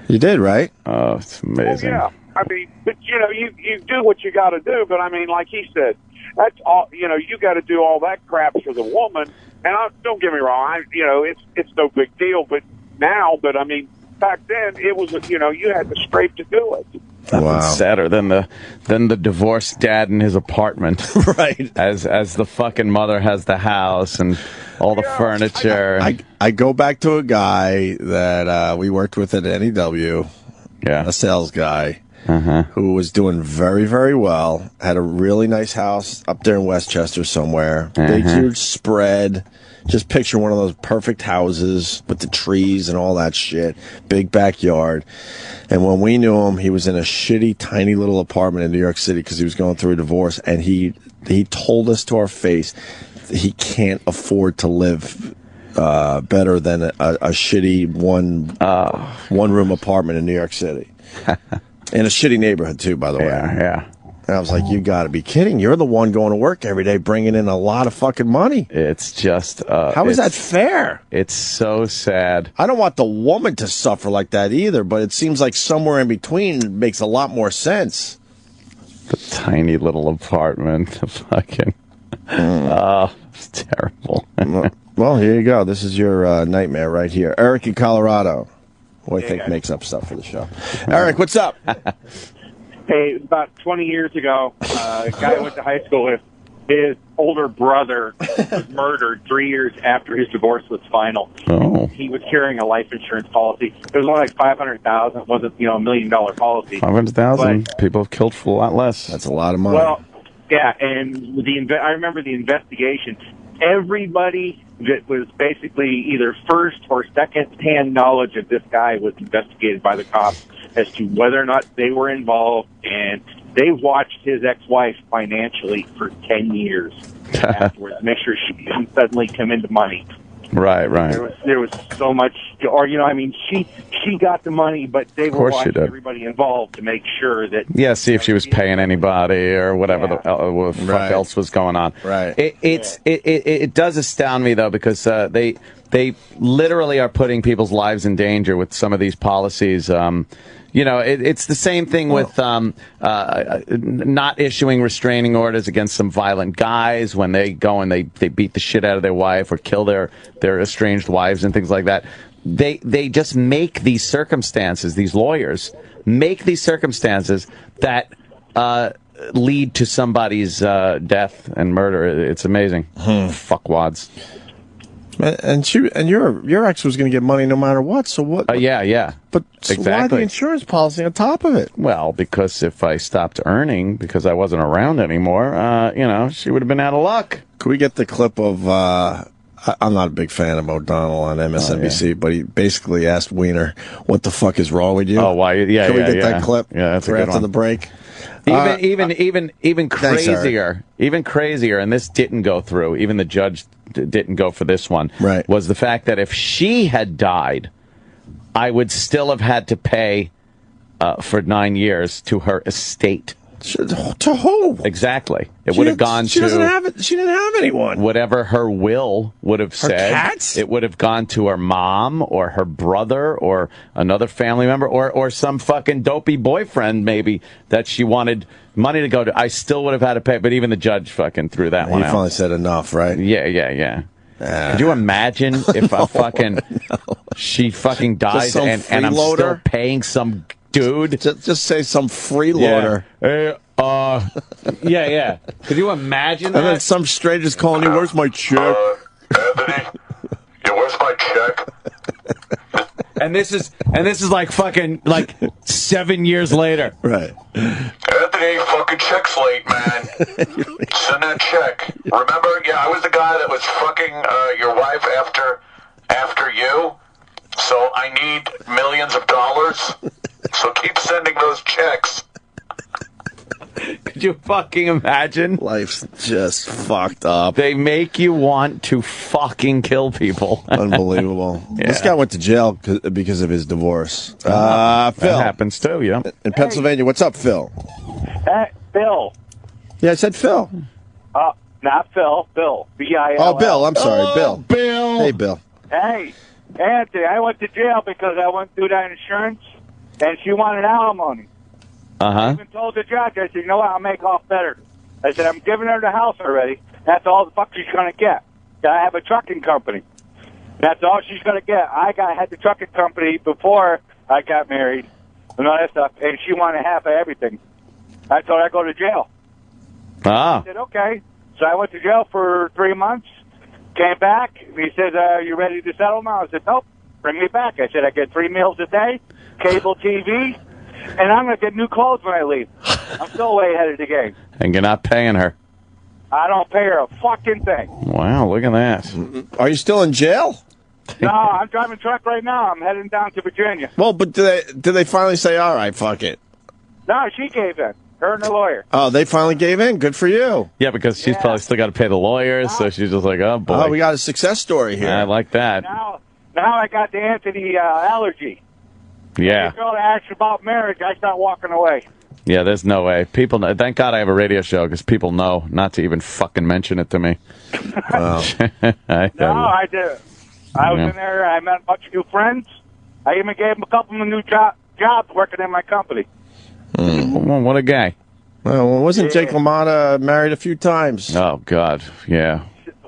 You did, right? Oh, it's amazing. Well, yeah. I mean, but, you do what you got to do. But, I mean, like he said, that's all, you got to do all that crap for the woman. And don't get me wrong, it's no big deal. But I mean, back then, it was, you had to scrape to do it. Wow. Sadder than the divorced dad in his apartment. Right. As the fucking mother has the house and all the furniture. I go back to a guy that we worked with at NEW. Yeah. A sales guy. Who was doing very, very well. Had a really nice house up there in Westchester somewhere. Big, huge spread. Just picture one of those perfect houses with the trees and all that shit. Big backyard. And when we knew him, he was in a shitty, tiny little apartment in New York City because he was going through a divorce. And he told us to our face he can't afford to live better than a shitty one-room apartment in New York City. In a shitty neighborhood, too, by the way. Yeah. And I was like, you got to be kidding. You're the one going to work every day bringing in a lot of fucking money. It's just... how is that fair? It's so sad. I don't want the woman to suffer like that either, but it seems like somewhere in between makes a lot more sense. The tiny little apartment. Fucking... Oh, it's terrible. Well, here you go. This is your nightmare right here. Eric in Colorado. Who I think makes up stuff for the show. Eric, what's up? Hey, about 20 years ago, a guy I went to high school with, his older brother was murdered 3 years after his divorce was final. Oh. He was carrying a life insurance policy. It was only like $500,000. It wasn't, $1 million policy. $500,000. People have killed for a lot less. That's a lot of money. Well, yeah, and I remember the investigation. Everybody that was basically either first or second-hand knowledge of this guy was investigated by the cops. as to whether or not they were involved, and they watched his ex-wife financially for 10 years afterwards, make sure she didn't suddenly come into money. Right. There was so much, or she got the money, but they were watching everybody involved to make sure that. Yeah, see if she was paying anybody or whatever the fuck else was going on. Right. It does astound me though, because they literally are putting people's lives in danger with some of these policies. It's the same thing with not issuing restraining orders against some violent guys when they go and they beat the shit out of their wife or kill their estranged wives and things like that. They just make these circumstances, these lawyers make these circumstances that lead to somebody's death and murder. It's amazing. Fuckwads. And your ex was going to get money no matter what. So what? Yeah. But exactly. Why the insurance policy on top of it? Well, because if I stopped earning because I wasn't around anymore, she would have been out of luck. Could we get the clip of? I'm not a big fan of O'Donnell on MSNBC, but he basically asked Wiener, "What the fuck is wrong with you?" Oh, why? Yeah, Can we get that clip? Yeah, that's a good after one. the break. Even crazier, and this didn't go through. Even the judge didn't go for this one. Right. Was the fact that if she had died, I would still have had to pay for 9 years to her estate. To who? Exactly. It would have gone she to. Doesn't have it. She didn't have anyone. Whatever her will would have said. Her cats? It would have gone to her mom or her brother or another family member or some fucking dopey boyfriend maybe that she wanted money to go to. I still would have had to pay, but even the judge fucking threw that one out. He finally said enough, right? Yeah. Could you imagine if she fucking dies and I'm still paying some dude? Just say some freeloader. Yeah. Could you imagine that? And then some stranger's calling you, "Where's my check?" Anthony, where's my check? And this is like fucking 7 years later. Right. Anthony, fucking check's late, man. Send that check. Remember, I was the guy that was fucking your wife after you. So I need millions of dollars. So keep sending those checks. Could you fucking imagine? Life's just fucked up. They make you want to fucking kill people. Unbelievable. Yeah. This guy went to jail because of his divorce. Phil. That happens too, yeah. In Pennsylvania. What's up, Phil? Hey, Bill. Yeah, I said Phil. Not Phil. Bill. B-I-L-L. Oh, Bill. I'm sorry. Bill. Hey, Bill. Hey, Anthony, I went to jail because I went through that insurance, and she wanted alimony. I even told the judge, I said, "You know what, I'll make off better." I said, "I'm giving her the house already. That's all the fuck she's going to get. I have a trucking company. That's all she's going to get. I had the trucking company before I got married and all that stuff, and she wanted half of everything. I told her I'd go to jail." I said, "Okay." So I went to jail for 3 months, came back, and he said, "You ready to settle now?" I said, "Nope, bring me back." I said, "I get 3 meals a day, cable TV, and I'm going to get new clothes when I leave." I'm still way ahead of the game. And you're not paying her. I don't pay her a fucking thing. Wow, look at that. Are you still in jail? No, I'm driving truck right now. I'm heading down to Virginia. Well, but did they finally say, "All right, fuck it"? No, she gave in. Her and the lawyer. Oh, they finally gave in. Good for you. Yeah, because she's probably still got to pay the lawyers, so she's just like, "Oh boy." Oh, we got a success story here. I like that. Now I got the Anthony allergy. Yeah. If the girl asks about marriage, I start walking away. Yeah, there's no way. People know. Thank God I have a radio show because people know not to even fucking mention it to me. Wow. I did. I was in there. I met a bunch of new friends. I even gave them a couple of new jobs working in my company. Well, what a guy. Well, wasn't Jake LaMotta married a few times? Oh, God. Yeah.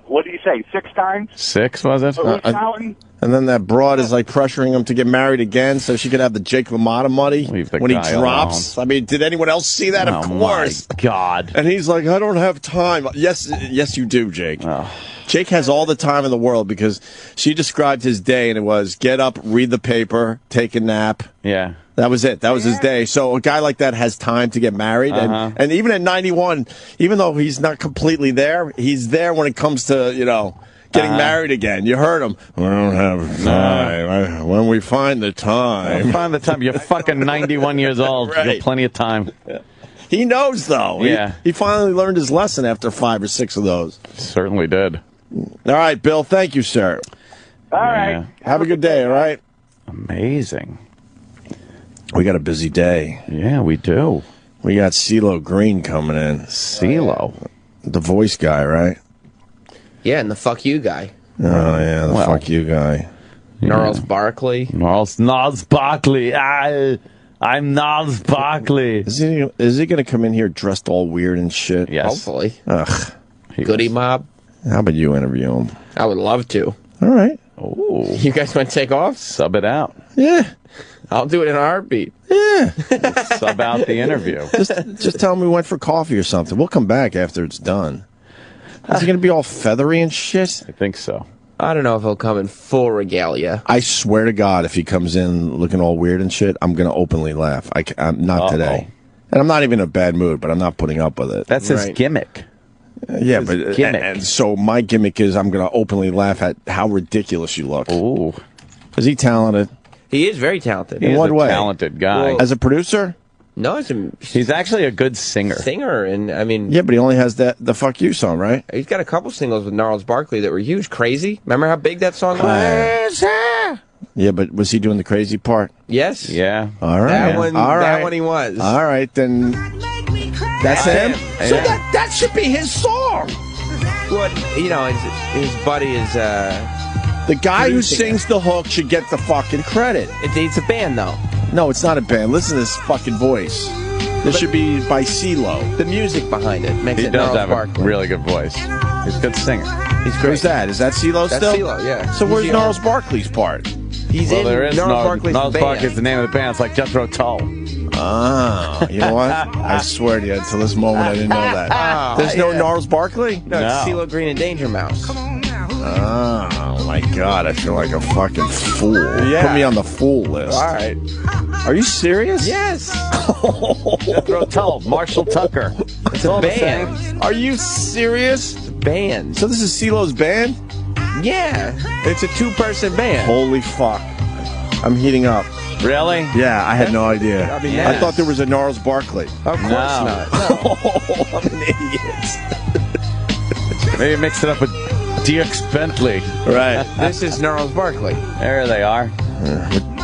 What do you say, 6 times? 6, was it? Who's counting? And then that broad is like pressuring him to get married again so she could have the Jake LaMotta money when he drops. Alone. I mean, did anyone else see that? Of course. My God. And he's like, "I don't have time." Yes, you do, Jake. Oh. Jake has all the time in the world because she described his day and it was get up, read the paper, take a nap. Yeah. That was it. That was his day. So a guy like that has time to get married. And even at 91, even though he's not completely there, he's there when it comes to, getting married again. You heard him. We don't have time. When we find the time. Find the time. You're fucking 91 years old. Right. You got plenty of time. He knows, though. Yeah. He finally learned his lesson after 5 or 6 of those. Certainly did. All right, Bill. Thank you, sir. All right. Yeah. Have a good day, all right? Amazing. We got a busy day. Yeah, we do. We got CeeLo Green coming in. CeeLo. The voice guy, right? Yeah, and the fuck you guy. Oh, yeah, the fuck you guy. Gnarls Barkley. Gnarls Barkley. I'm Gnarls Barkley. Is he going to come in here dressed all weird and shit? Yes. Hopefully. Ugh. Goody Mob. How about you interview him? I would love to. All right. Oh. You guys want to take off? Sub it out. Yeah. I'll do it in a heartbeat. Yeah. Sub out the interview. Just tell him we went for coffee or something. We'll come back after it's done. Is he going to be all feathery and shit? I think so. I don't know if he'll come in full regalia. I swear to God, if he comes in looking all weird and shit, I'm going to openly laugh. I'm not today. And I'm not even in a bad mood, but I'm not putting up with it. That's his gimmick. Yeah, but gimmick. And so my gimmick is I'm going to openly laugh at how ridiculous you look. Ooh. Is he talented? He is very talented. In what way? Talented guy. As a producer? No, he's actually a good singer. And I mean, Yeah, but he only has the Fuck You song, right? he's got a couple singles with Gnarls Barkley that were huge. Crazy. Remember how big that song was? Yeah, but was he doing the crazy part? Yes. Yeah. All right. That one. All right. That one he was. All right, then. That's him? So Yeah. that should be his song. What his buddy is. The guy who producing sings the hook should get the fucking credit. It's a band though. No, it's not a band. Listen to this fucking voice. This should be by CeeLo. The music behind it makes He it does Gnarls have Barkley. a really good voice. He's a good singer. He's great. Who's that? Is that CeeLo That's still? CeeLo, yeah. So He's where's the Gnarls Barkley's part? He's Well, in there is Gnarls Barkley's Gnarls band. Barkley is the name of the band. It's like Jethro Tull. Ah, you know what? I swear to you, until this moment, I didn't know that. There's no Gnarls Barkley? No, it's CeeLo Green and Danger Mouse. Oh, my God. I feel like a fucking fool. Yeah. Put me on the fool list. All right. Are you serious? Yes. Jethro Tull, Marshall Tucker. It's a band. Are you serious? It's a band. So this is CeeLo's band? Yeah. It's a two-person band. Holy fuck. I'm heating up. Really? Yeah, I had no idea. I mean, I thought there was a Gnarls Barkley. Of course not. I'm an idiot. Maybe mix it up with Dierks Bentley. Right. This is Gnarls Barkley. There they are.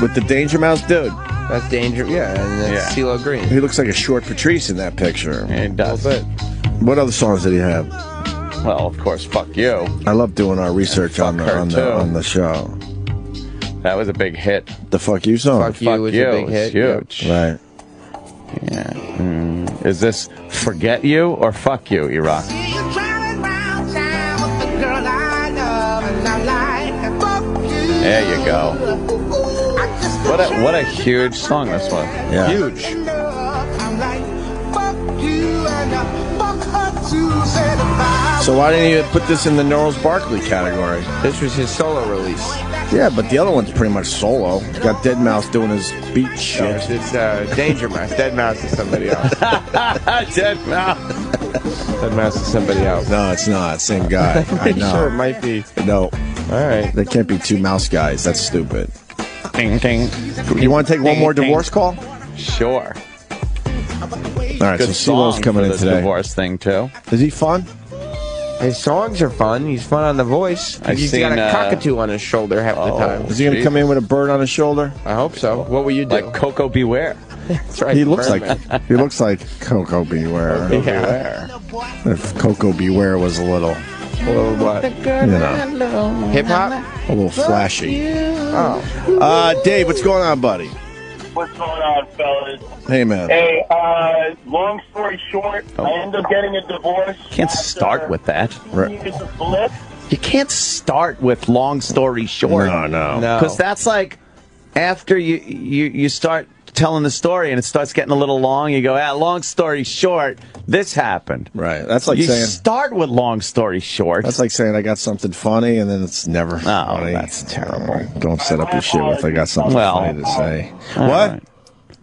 With the Danger Mouse dude. That's Danger. Yeah, and that's CeeLo Green. He looks like a short Patrice in that picture. Yeah, he does. A little bit. What other songs did he have? Well, of course, Fuck You. I love doing our research on the show. That was a big hit. The Fuck You song. Fuck You was a big hit. Huge. Right. Yeah. Is this Forget You or Fuck You, Erock? There you go. What a huge song this was. Yeah. Huge. So why didn't you put this in the Gnarls Barkley category? This was his solo release. Yeah, but the other one's pretty much solo. You got Dead Mouse doing his beat shit. It's Danger Mouse. Dead Mouse is somebody else. Dead Mouse. Dead Mouse is somebody else. No, it's not. Same guy. I know. Sure, it might be. No. All right. There can't be two mouse guys. That's stupid. Ding, ding. You want to take one more Ding, divorce call? Sure. All right, Good so CeeLo's song coming for in this today. divorce thing, too. Is he fun? His songs are fun. He's fun on The Voice. He's got a cockatoo on his shoulder half the time. Is he going to come in with a bird on his shoulder? I hope so. What will you do? Like Coco Beware. That's right. He looks Birdman. like Coco Beware. Yeah. If Coco Beware was a little what? Hip hop? A little flashy. Oh. Dave, what's going on, buddy? What's going on, fellas? Hey, man. Hey, long story short, I ended up getting a divorce. Can't start with that. Years of bliss. You can't start with long story short. No. Because that's like after you start telling the story and it starts getting a little long, you go, long story short, this happened. Right. That's like you saying... start with long story short. That's like saying I got something funny and then it's never funny. That's terrible. Don't set up your shit with I got something funny to say. What? Right.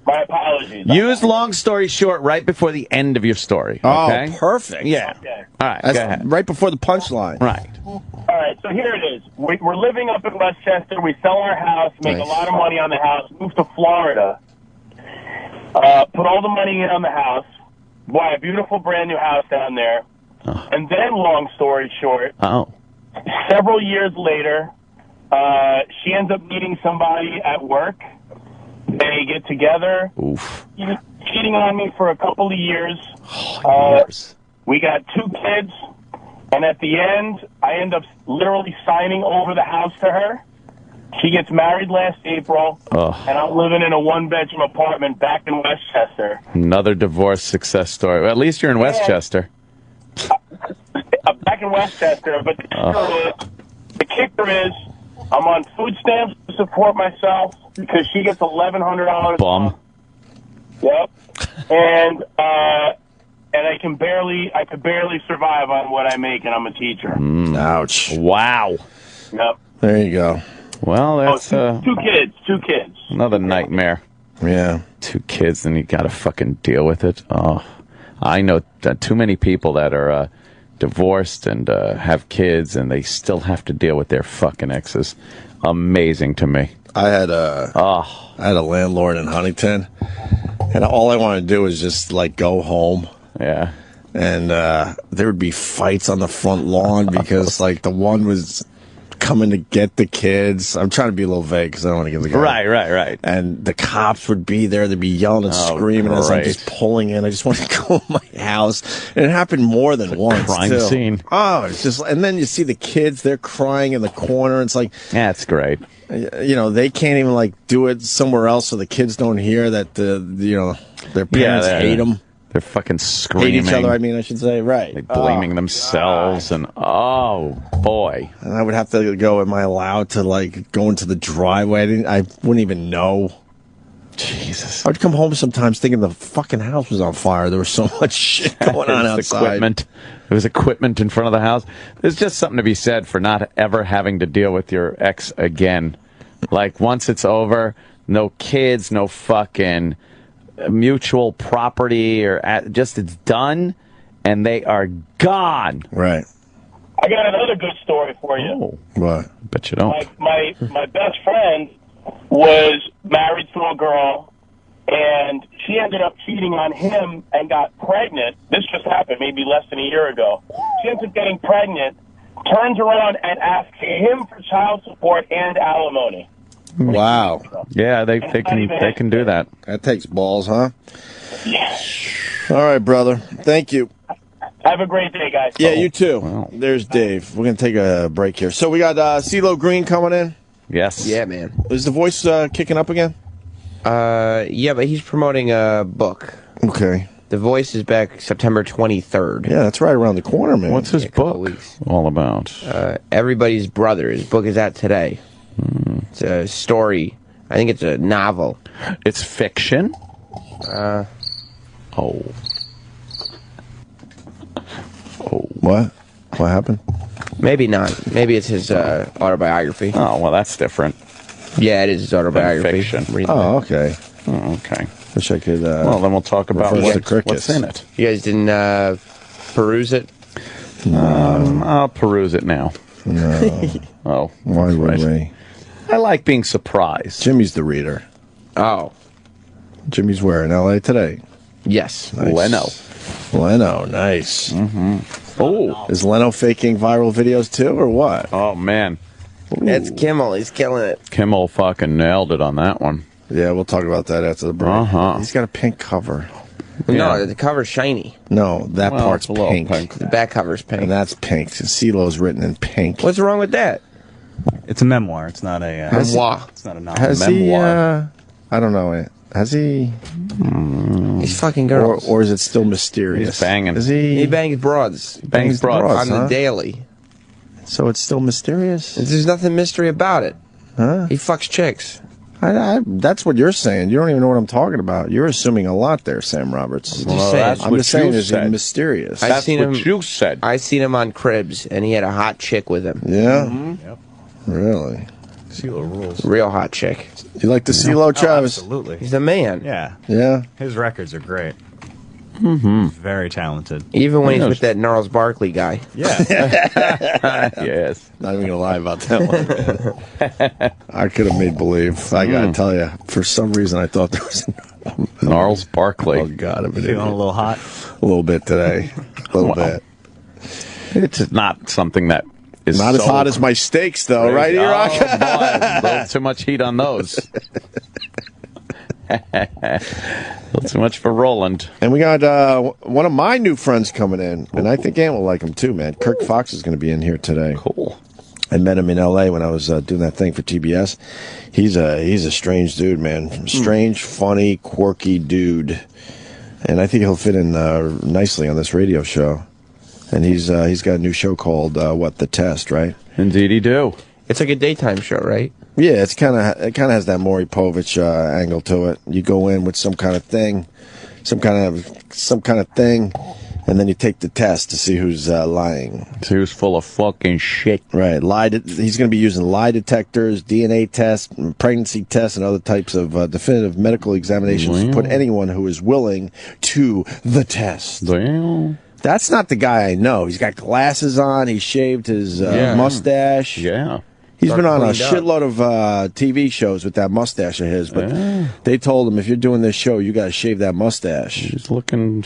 My apologies. Use long story short right before the end of your story. Okay? Oh, perfect. Yeah. Okay. All right, That's go ahead. right before the punchline. Right. All right, so here it is. We're living up in Westchester. We sell our house, make a lot of money on the house, move to Florida, put all the money in on the house, buy a beautiful brand new house down there, and then, long story short, several years later, she ends up meeting somebody at work. They get together. Oof. He was cheating on me for a couple of years. We got 2 kids. And at the end, I end up literally signing over the house to her. She gets married last April, and I'm living in a 1-bedroom apartment back in Westchester. Another divorce success story. Well, at least you're in Westchester. Back in Westchester, but the kicker is I'm on food stamps to support myself because she gets $1,100. Bum. Yep. And I could barely survive on what I make, and I'm a teacher. Ouch. Wow. Yep. There you go. Well, that's two kids. Another nightmare. Yeah. 2 kids, and you got to fucking deal with it. Oh, I know too many people that are divorced and have kids, and they still have to deal with their fucking exes. Amazing to me. I had a landlord in Huntington, and all I wanted to do was just like go home. Yeah. And there would be fights on the front lawn because like the one was coming to get the kids. I'm trying to be a little vague because I don't want to give the guy. Right. And the cops would be there. They'd be yelling and screaming as I'm just pulling in. I just want to go in my house. And it happened more than once. Crime scene. Oh, it's just, and then you see the kids, they're crying in the corner. It's like, yeah, it's great. You know, they can't even like do it somewhere else so the kids don't hear that their parents hate them. They're fucking screaming. Hate each other, I should say. Right. Like blaming themselves. And, oh, boy. And I would have to go, am I allowed to, like, go into the driveway? I wouldn't even know. Jesus. I would come home sometimes thinking the fucking house was on fire. There was so much shit going on outside. There was equipment in front of the house. There's just something to be said for not ever having to deal with your ex again. Like, once it's over, no kids, no fucking mutual property, or just it's done, and they are gone. Right. I got another good story for you. Oh, what? Bet you don't. My best friend was married to a girl, and she ended up cheating on him and got pregnant. This just happened maybe less than a year ago. She ends up getting pregnant, turns around and asks him for child support and alimony. Wow. Yeah, they can do that. That takes balls, huh? Yeah. All right, brother. Thank you. Have a great day, guys. Yeah, you too. Wow. There's Dave. We're going to take a break here. So we got CeeLo Green coming in. Yes. Yeah, man. Is the voice kicking up again? Yeah, but he's promoting a book. Okay. The Voice is back September 23rd. Yeah, that's right around the corner, man. What's his book all about? Everybody's Brother. His book is out today. It's a story. I think it's a novel. It's fiction? What? What happened? Maybe not. Maybe it's his autobiography. Oh, well, that's different. Yeah, it is his autobiography. Fiction. Oh, okay. Oh, okay. Wish I could. Well, then we'll talk about what's in it. You guys didn't peruse it? I'll peruse it now. No. Oh. Why would we? I like being surprised. Jimmy's the reader. Oh. Jimmy's where? In L.A. today? Yes. Nice. Leno, nice. Mm-hmm. Oh. Is Leno faking viral videos too, or what? Oh, man. That's Kimmel. He's killing it. Kimmel fucking nailed it on that one. Yeah, we'll talk about that after the break. Uh-huh. He's got a pink cover. No, the cover's shiny. No, that part's pink. The back cover's pink. And that's pink. CeeLo's written in pink. What's wrong with that? It's a memoir. It's not a memoir. It's not a novel. Has memoir. He, I don't know. Has he? He's fucking girls. Or is it still mysterious? He's banging. Is he? He bangs broads. Bangs broads on the daily. So it's still mysterious? There's nothing mystery about it. Huh? He fucks chicks. That's what you're saying. You don't even know what I'm talking about. You're assuming a lot there, Sam Roberts. I'm just saying, is he mysterious? That's what you said. I seen him on Cribs, and he had a hot chick with him. Yeah? Mm-hmm. Yep. Really? CeeLo rules. Real hot chick. You like the CeeLo, Travis? Absolutely. He's the man. Yeah. Yeah? His records are great. Mm-hmm. Very talented. Even when he's with that Gnarls Barkley guy. Yeah. Yes. Not even gonna lie about that one, man. I could have made believe. I gotta tell you, for some reason, I thought there was Gnarls Barkley. Oh God, I'm Feeling a little hot. A little bit today. A little bit. It's not something that is Not as so hot as my steaks, though, right, crazy. Erock? Oh, boy. A little too much heat on those. A little too much for Roland. And we got one of my new friends coming in, and I think Ann will like him too, man. Kirk Fox is going to be in here today. Cool. I met him in L.A. when I was doing that thing for TBS. He's a strange dude, man. Strange, funny, quirky dude. And I think he'll fit in nicely on this radio show. And he's got a new show called The Test, right? Indeed, he do. It's like a daytime show, right? Yeah, it kind of has that Maury Povich angle to it. You go in with some kind of thing, and then you take the test to see who's lying. See who's full of fucking shit. Right. He's going to be using lie detectors, DNA tests, pregnancy tests, and other types of definitive medical examinations to put anyone who is willing to the test. Well, that's not the guy I know. He's got glasses on. He shaved his mustache. Yeah. He's been on a shitload of TV shows with that mustache of his, but they told him, if you're doing this show, you got to shave that mustache. He's looking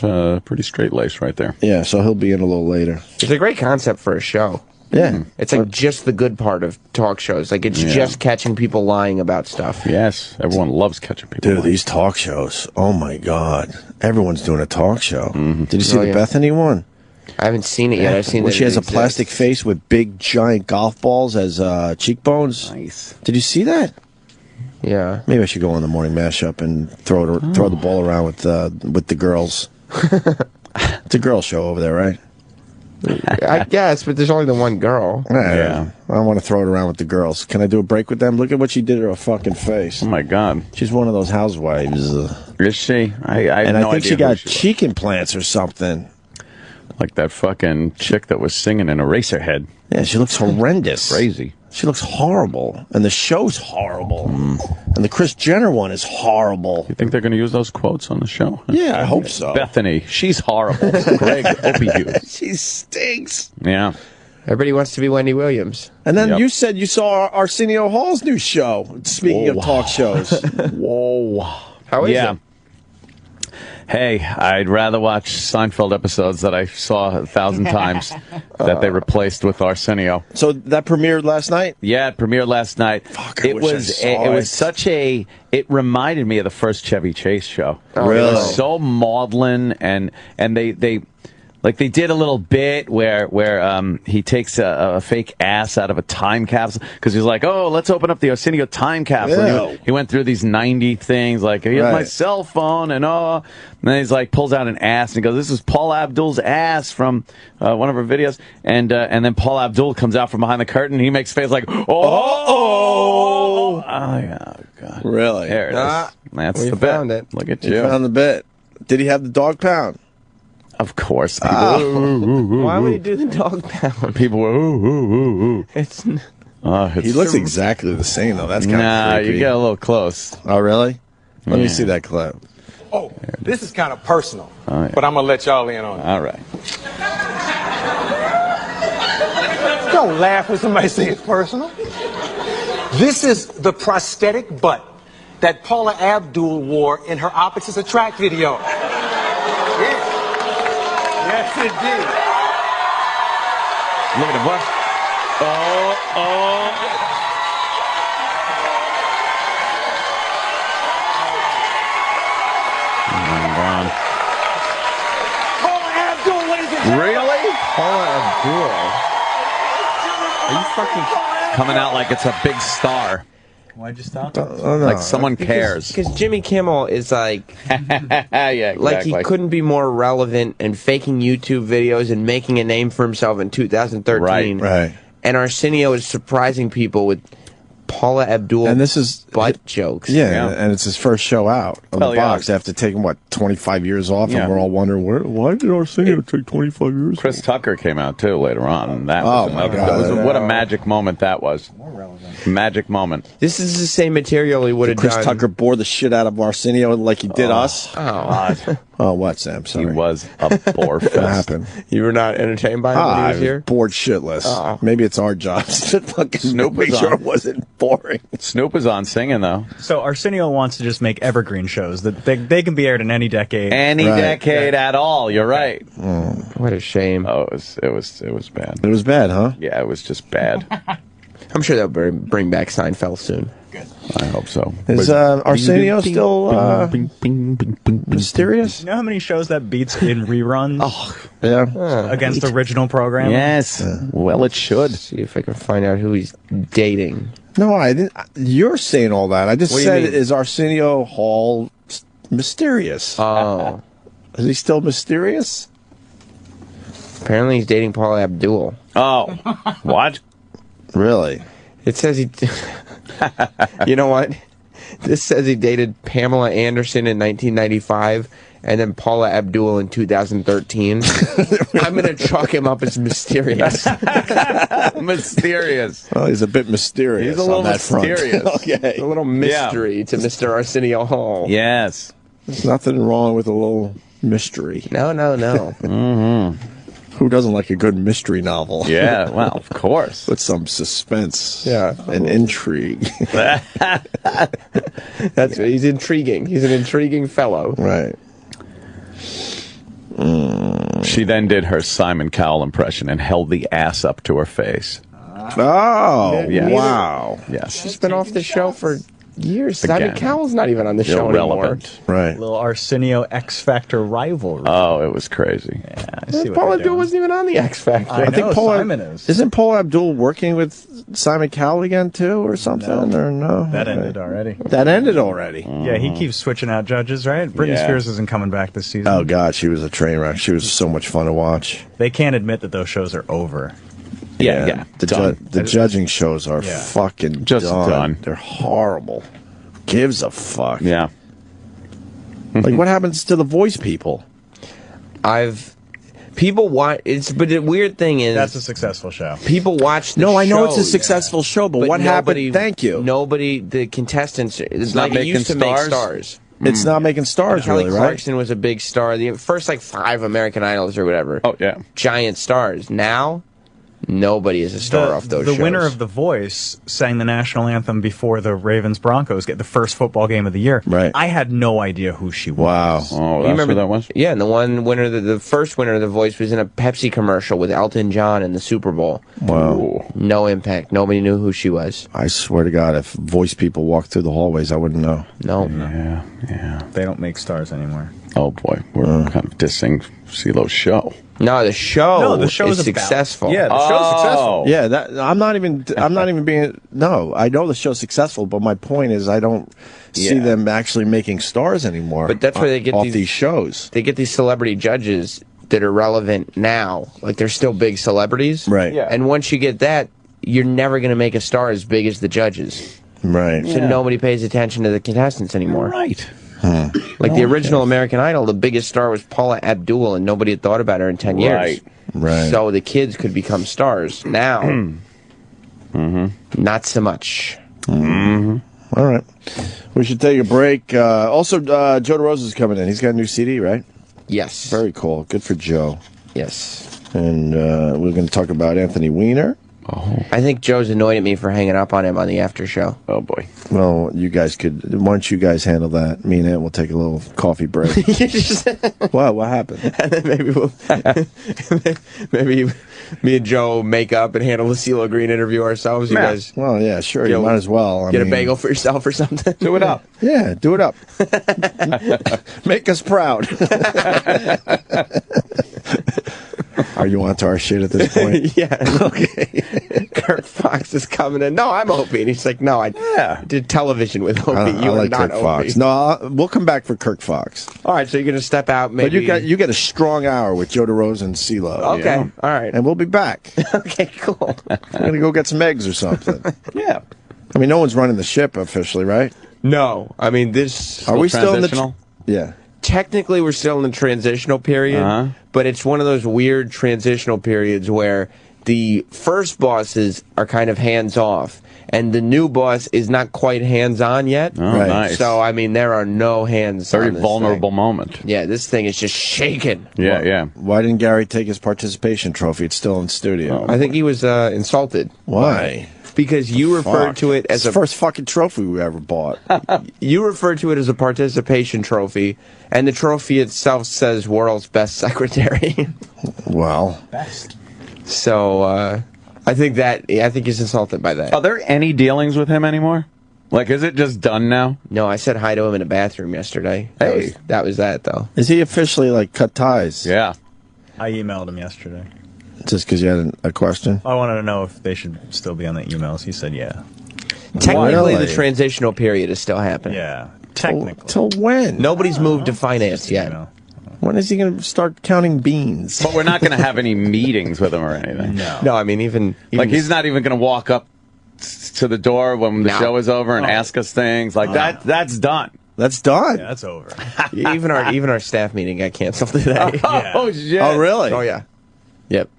pretty straight-laced right there. Yeah, so he'll be in a little later. It's a great concept for a show. Yeah. It's like just the good part of talk shows. Like, it's just catching people lying about stuff. Yes, everyone loves catching people Dude, lying. these talk shows, oh my God. Everyone's doing a talk show. Did you see the yeah. Bethany one? I haven't seen it yet. I've seen where that she has a exists. plastic face with big, giant golf balls as cheekbones. Nice. Did you see that? Yeah. Maybe I should go on the morning mashup and throw the ball around with the girls. It's a girl show over there, right? I guess, but there's only the one girl. Yeah. I want to throw it around with the girls. Can I do a break with them? Look at what she did to her fucking face. Oh my God. She's one of those housewives. Is she? I have and no I think idea she got who was. cheek implants or something. Like that fucking chick that was singing in Eraserhead. Yeah, she looks horrendous. Crazy. She looks horrible. And the show's horrible. And the Kris Jenner one is horrible. You think they're going to use those quotes on the show? Yeah, I hope so. Bethany, she's horrible. Greg, Opie Hughes. She stinks. Yeah. Everybody wants to be Wendy Williams. And then you said you saw Arsenio Hall's new show. Speaking of talk shows. Whoa. How is it? Hey, I'd rather watch Seinfeld episodes that I saw 1,000 times that they replaced with Arsenio. So that premiered last night? Yeah, it premiered last night. Fuck, I wish I saw it was such a. It reminded me of the first Chevy Chase show. Really? It was so maudlin, and they like they did a little bit where he takes a fake ass out of a time capsule because he's like, oh, let's open up the Arsenio time capsule. Yeah. He went through these 90 things like, here's my cell phone and then he's like pulls out an ass and he goes, this is Paul Abdul's ass from one of our videos, and then Paul Abdul comes out from behind the curtain and he makes a face like, oh yeah, God. Really? There it is. That's we the bit. found it. Look at You you. found the bit. Did he have the dog pound? Of course. Why would he do the dog pound? People were, ooh. It's He looks exactly the same, though. That's kind of creepy. You get a little close. Oh, really? Let me see that clip. Oh, this is kind of personal, Oh, yeah. but I'm going to let y'all in on it. All right. Don't laugh when somebody says it's personal. This is the prosthetic butt that Paula Abdul wore in her Opposites Attract video. Yes, it did. Look at him, what? Paula Abdul, ladies and gentlemen. Really? Paula Abdul. Are you fucking coming out like it's a big star? Why'd you stop? Like someone cares. Because Jimmy Kimmel is like, Yeah, exactly. like he couldn't be more relevant and faking YouTube videos and making a name for himself in 2013. Right. And Arsenio is surprising people with Paula Abdul And this is butt jokes. Yeah, and it's his first show out of the box after taking, 25 years off, and we're all wondering, why did Arsenio take 25 years Chris Tucker came out, too, later on. And that was my God. what a magic moment that was. Magic moment. This is the same material he would have done. Chris Tucker bore the shit out of Arsenio like he did us. Oh. Oh, what, Sam? Sorry. He was a bore fest. What happened? You were not entertained by him when he was here? Bored shitless. Maybe it's our jobs to fucking make sure it wasn't boring. Snoop is on singing, though. So Arsenio wants to just make evergreen shows that they can be aired in any decade. Any decade at all. You're right. What a shame. Oh, it was bad. It was bad, huh? Yeah, it was just bad. I'm sure they'll bring back Seinfeld soon. I hope so. Is Arsenio still mysterious? You know how many shows that beats in reruns? Yeah. Against original program? Yes. Well, it should. See if I can find out who he's dating. No, I didn't. You're saying all that. I just What do you said, mean? is Arsenio Hall mysterious? Oh. Is he still mysterious? Apparently he's dating Paula Abdul. Oh. What? Really? It says he... You know what? This says he dated Pamela Anderson in 1995 and then Paula Abdul in 2013. I'm going to chalk him up as mysterious. Mysterious. Well, he's a bit mysterious. He's a little on that mysterious. Front. Okay. A little mystery to Mr. Arsenio Hall. Yes. There's nothing wrong with a little mystery. No. Mm-hmm. Who doesn't like a good mystery novel? Yeah, well, of course. With some suspense. Yeah. And intrigue. He's intriguing. He's an intriguing fellow. Right. She then did her Simon Cowell impression and held the ass up to her face. Oh, Yes. wow. Yes. She's been off the show for years. Again. Simon Cowell's not even on the show anymore. Irrelevant. Right. Little Arsenio X Factor rivalry. Oh, it was crazy. Yeah, I see what Paula they're Abdul doing. wasn't even on the X Factor. I know, Simon is. Isn't Paula Abdul working with Simon Cowell again, too, or something? Or no? That ended already. That ended already. Yeah, he keeps switching out judges, right? Britney Yeah. Spears isn't coming back this season. Oh, God, she was a train wreck. She was so much fun to watch. They can't admit that those shows are over. Yeah. The judging shows are fucking Just done. done. They're horrible. Gives a fuck. Yeah. Like, what happens to the voice people? People watch. But the weird thing is, That's a successful show. people watch. The No, I know it's a shows, successful show, but what happened? Thank you. Nobody, the contestants, it's not like it making used to make stars? stars. It's not making stars, Kelly really, right? Clarkson was a big star. The first 5 American Idols or whatever. Oh, yeah. Giant stars. Now, nobody is a star off those shows. The winner of The Voice sang the national anthem before the Ravens-Broncos get the first football game of the year. Right. I had no idea who she was. Wow. Oh, You that's remember what that was? Yeah, and the one winner, the first winner of The Voice was in a Pepsi commercial with Elton John in the Super Bowl. Wow. No impact. Nobody knew who she was. I swear to God, if voice people walked through the hallways, I wouldn't know. No. Yeah. They don't make stars anymore. Oh, boy. We're kind of dissing CeeLo's show. No, the show. No, the show's is about- successful. Yeah, the show's successful. Yeah, I'm not even being. No, I know the show's successful, but my point is, I don't see them actually making stars anymore. But that's where they get off these shows. They get these celebrity judges that are relevant now. Like they're still big celebrities, Right. Yeah. And once you get that, you're never going to make a star as big as the judges. Right. So nobody pays attention to the contestants anymore. Right. Like the original American Idol, the biggest star was Paula Abdul, and nobody had thought about her in 10 years. Right. So the kids could become stars. Now, not so much. All right. We should take a break. Also, Joe DeRosa's coming in. He's got a new CD, right? Yes. Very cool. Good for Joe. Yes. And we're going to talk about Anthony Wiener. Oh. I think Joe's annoyed at me for hanging up on him on the after show. Oh, boy. Well, you guys could. Why don't you guys handle that? Me and Ant will take a little coffee break. What happened? And then maybe me and Joe make up and handle the CeeLo Green interview ourselves. You guys, well, yeah, sure. You might as well. I get mean, a bagel for yourself or something. Do it up. Yeah, do it up. Make us proud. Are you onto our shit at this point? Yeah. Okay. Kirk Fox is coming in. No, I'm Opie. And he's like, no, I did television with Opie. I You are like not Kirk Fox. Opie. No, we'll come back for Kirk Fox. All right, so you're going to step out maybe. But you get a strong hour with Joe DeRosa and CeeLo. Okay, you know? all right. And we'll be back. Okay, cool. I'm going to go get some eggs or something. Yeah. And I mean, no one's running the ship officially, right? No, I mean this. Are we still in the? transitional? Yeah. Technically, we're still in the transitional period, but it's one of those weird transitional periods where the first bosses are kind of hands off, and the new boss is not quite hands on yet. Oh, nice. So, I mean, there are no hands. Very on this vulnerable thing. moment. Yeah, this thing is just shaking. Yeah, yeah. Why didn't Gary take his participation trophy? It's still in studio. I think he was insulted. Why? Because you referred to it as the first fucking trophy we ever bought. You referred to it as a participation trophy, and the trophy itself says world's best secretary. Well, best. So I think he's insulted by that. Are there any dealings with him anymore? Like, is it just done now? No, I said hi to him in the bathroom yesterday. Hey, that was that though. Is he officially like cut ties? Yeah. I emailed him yesterday. Just because you had a question? I wanted to know if they should still be on the emails. He said, yeah. Technically, the transitional period is still happening. Yeah, technically. Till when? Nobody's moved to finance yet. When is he going to start counting beans? But we're not going to have any meetings with him or anything. No, I mean, even like he's not even going to walk up to the door when the show is over and ask us things like that. That's done. That's done. Yeah, that's over. even our staff meeting got canceled today. Oh shit! Oh really? Oh yeah. Yep.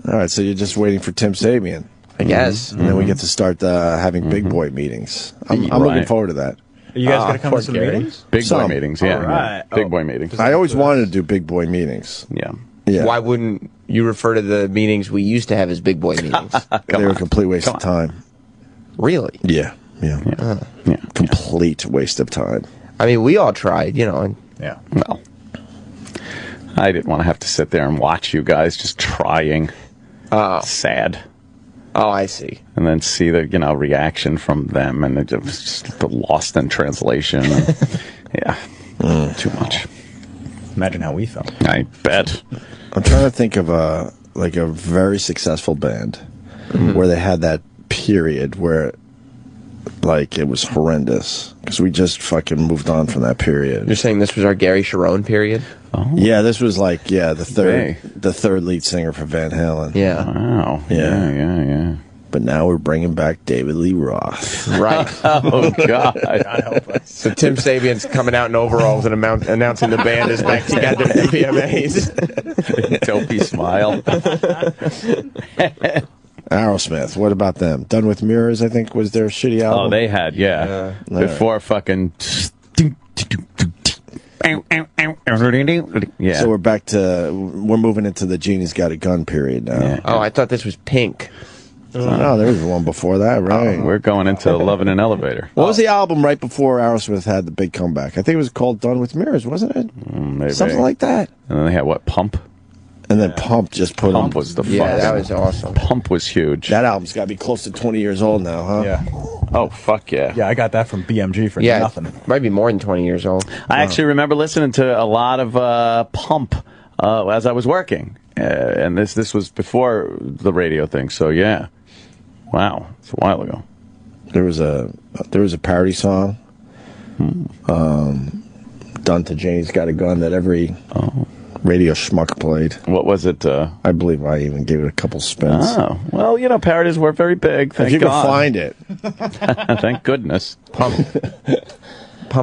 All right, so you're just waiting for Tim Sabian, I guess, and then we get to start having big boy meetings. I'm looking forward to that. Are you guys going to come to some meetings? Big boy meetings, yeah. All right. Big boy meetings. I always wanted to do big boy meetings. Yeah. Yeah. Why wouldn't you refer to the meetings we used to have as big boy meetings? They were a complete waste of time. Really? Yeah. Yeah. Complete waste of time. I mean, we all tried, you know. And yeah. Well, I didn't want to have to sit there and watch you guys just trying. Sad. Oh, I see. And then see the reaction from them, and it was just lost in translation. Yeah, too much. Imagine how we felt. I bet. I'm trying to think of a very successful band where they had that period where like it was horrendous because we just fucking moved on from that period. You're saying this was our Gary Sharon period? Oh. Yeah, this was like the third lead singer for Van Halen. Yeah. Wow. Yeah. But now we're bringing back David Lee Roth. Right. Oh God. God help us. So Tim Sabian's coming out in overalls and announcing the band is back together at the VMAs. Dopey smile. Aerosmith, what about them? Done with Mirrors, I think, was their shitty album. Oh, they had, before fucking. Yeah. So we're moving into the Genie's Got a Gun period now. Yeah. Oh, I thought this was Pink. No, there was one before that, right? We're going into Love in an Elevator. What was the album right before Aerosmith had the big comeback? I think it was called Done with Mirrors, wasn't it? Maybe. Something like that. And then they had what, Pump? And then Pump just put Pump was the Yeah, that was awesome. Pump was huge. That album's got to be close to 20 years old now, huh? Yeah. Oh, fuck yeah. Yeah, I got that from BMG for Yeah, nothing. might be more than 20 years old. I actually remember listening to a lot of Pump as I was working. And this was before the radio thing, so yeah. Wow, it's a while ago. There was a parody song done to Janie's Got a Gun that every radio schmuck played. What was it? I believe I even gave it a couple spins. Oh, well, parodies were very big. Thank if you God. can find it. Thank goodness. Pump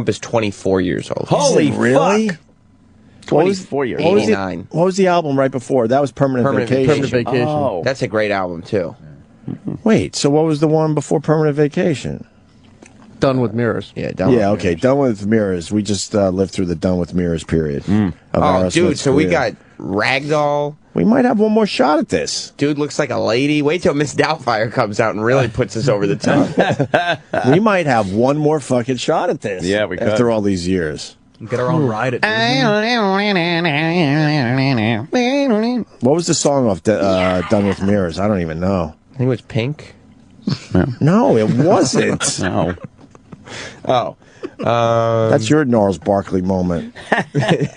is 24 years old. Holy really? fuck. 24 years. 89. What was the album right before? That was Permanent Vacation. Permanent Vacation. Oh. That's a great album, too. Wait, so what was the one before Permanent Vacation? Done with Mirrors. Yeah, Done with okay. Mirrors. Done with Mirrors. We just lived through the Done with Mirrors period. Of Oh, Aerosmith's dude, so we career. got Ragdoll. We might have one more shot at this. Dude looks like a lady. Wait till Miss Doubtfire comes out and really puts us over the top. We might have one more fucking shot at this. Yeah, we could. After all these years. Get our own ride at Disney. What was the song off Done with Mirrors? I don't even know. I think it was Pink. No, it wasn't. No. Oh. That's your Gnarls Barkley moment. They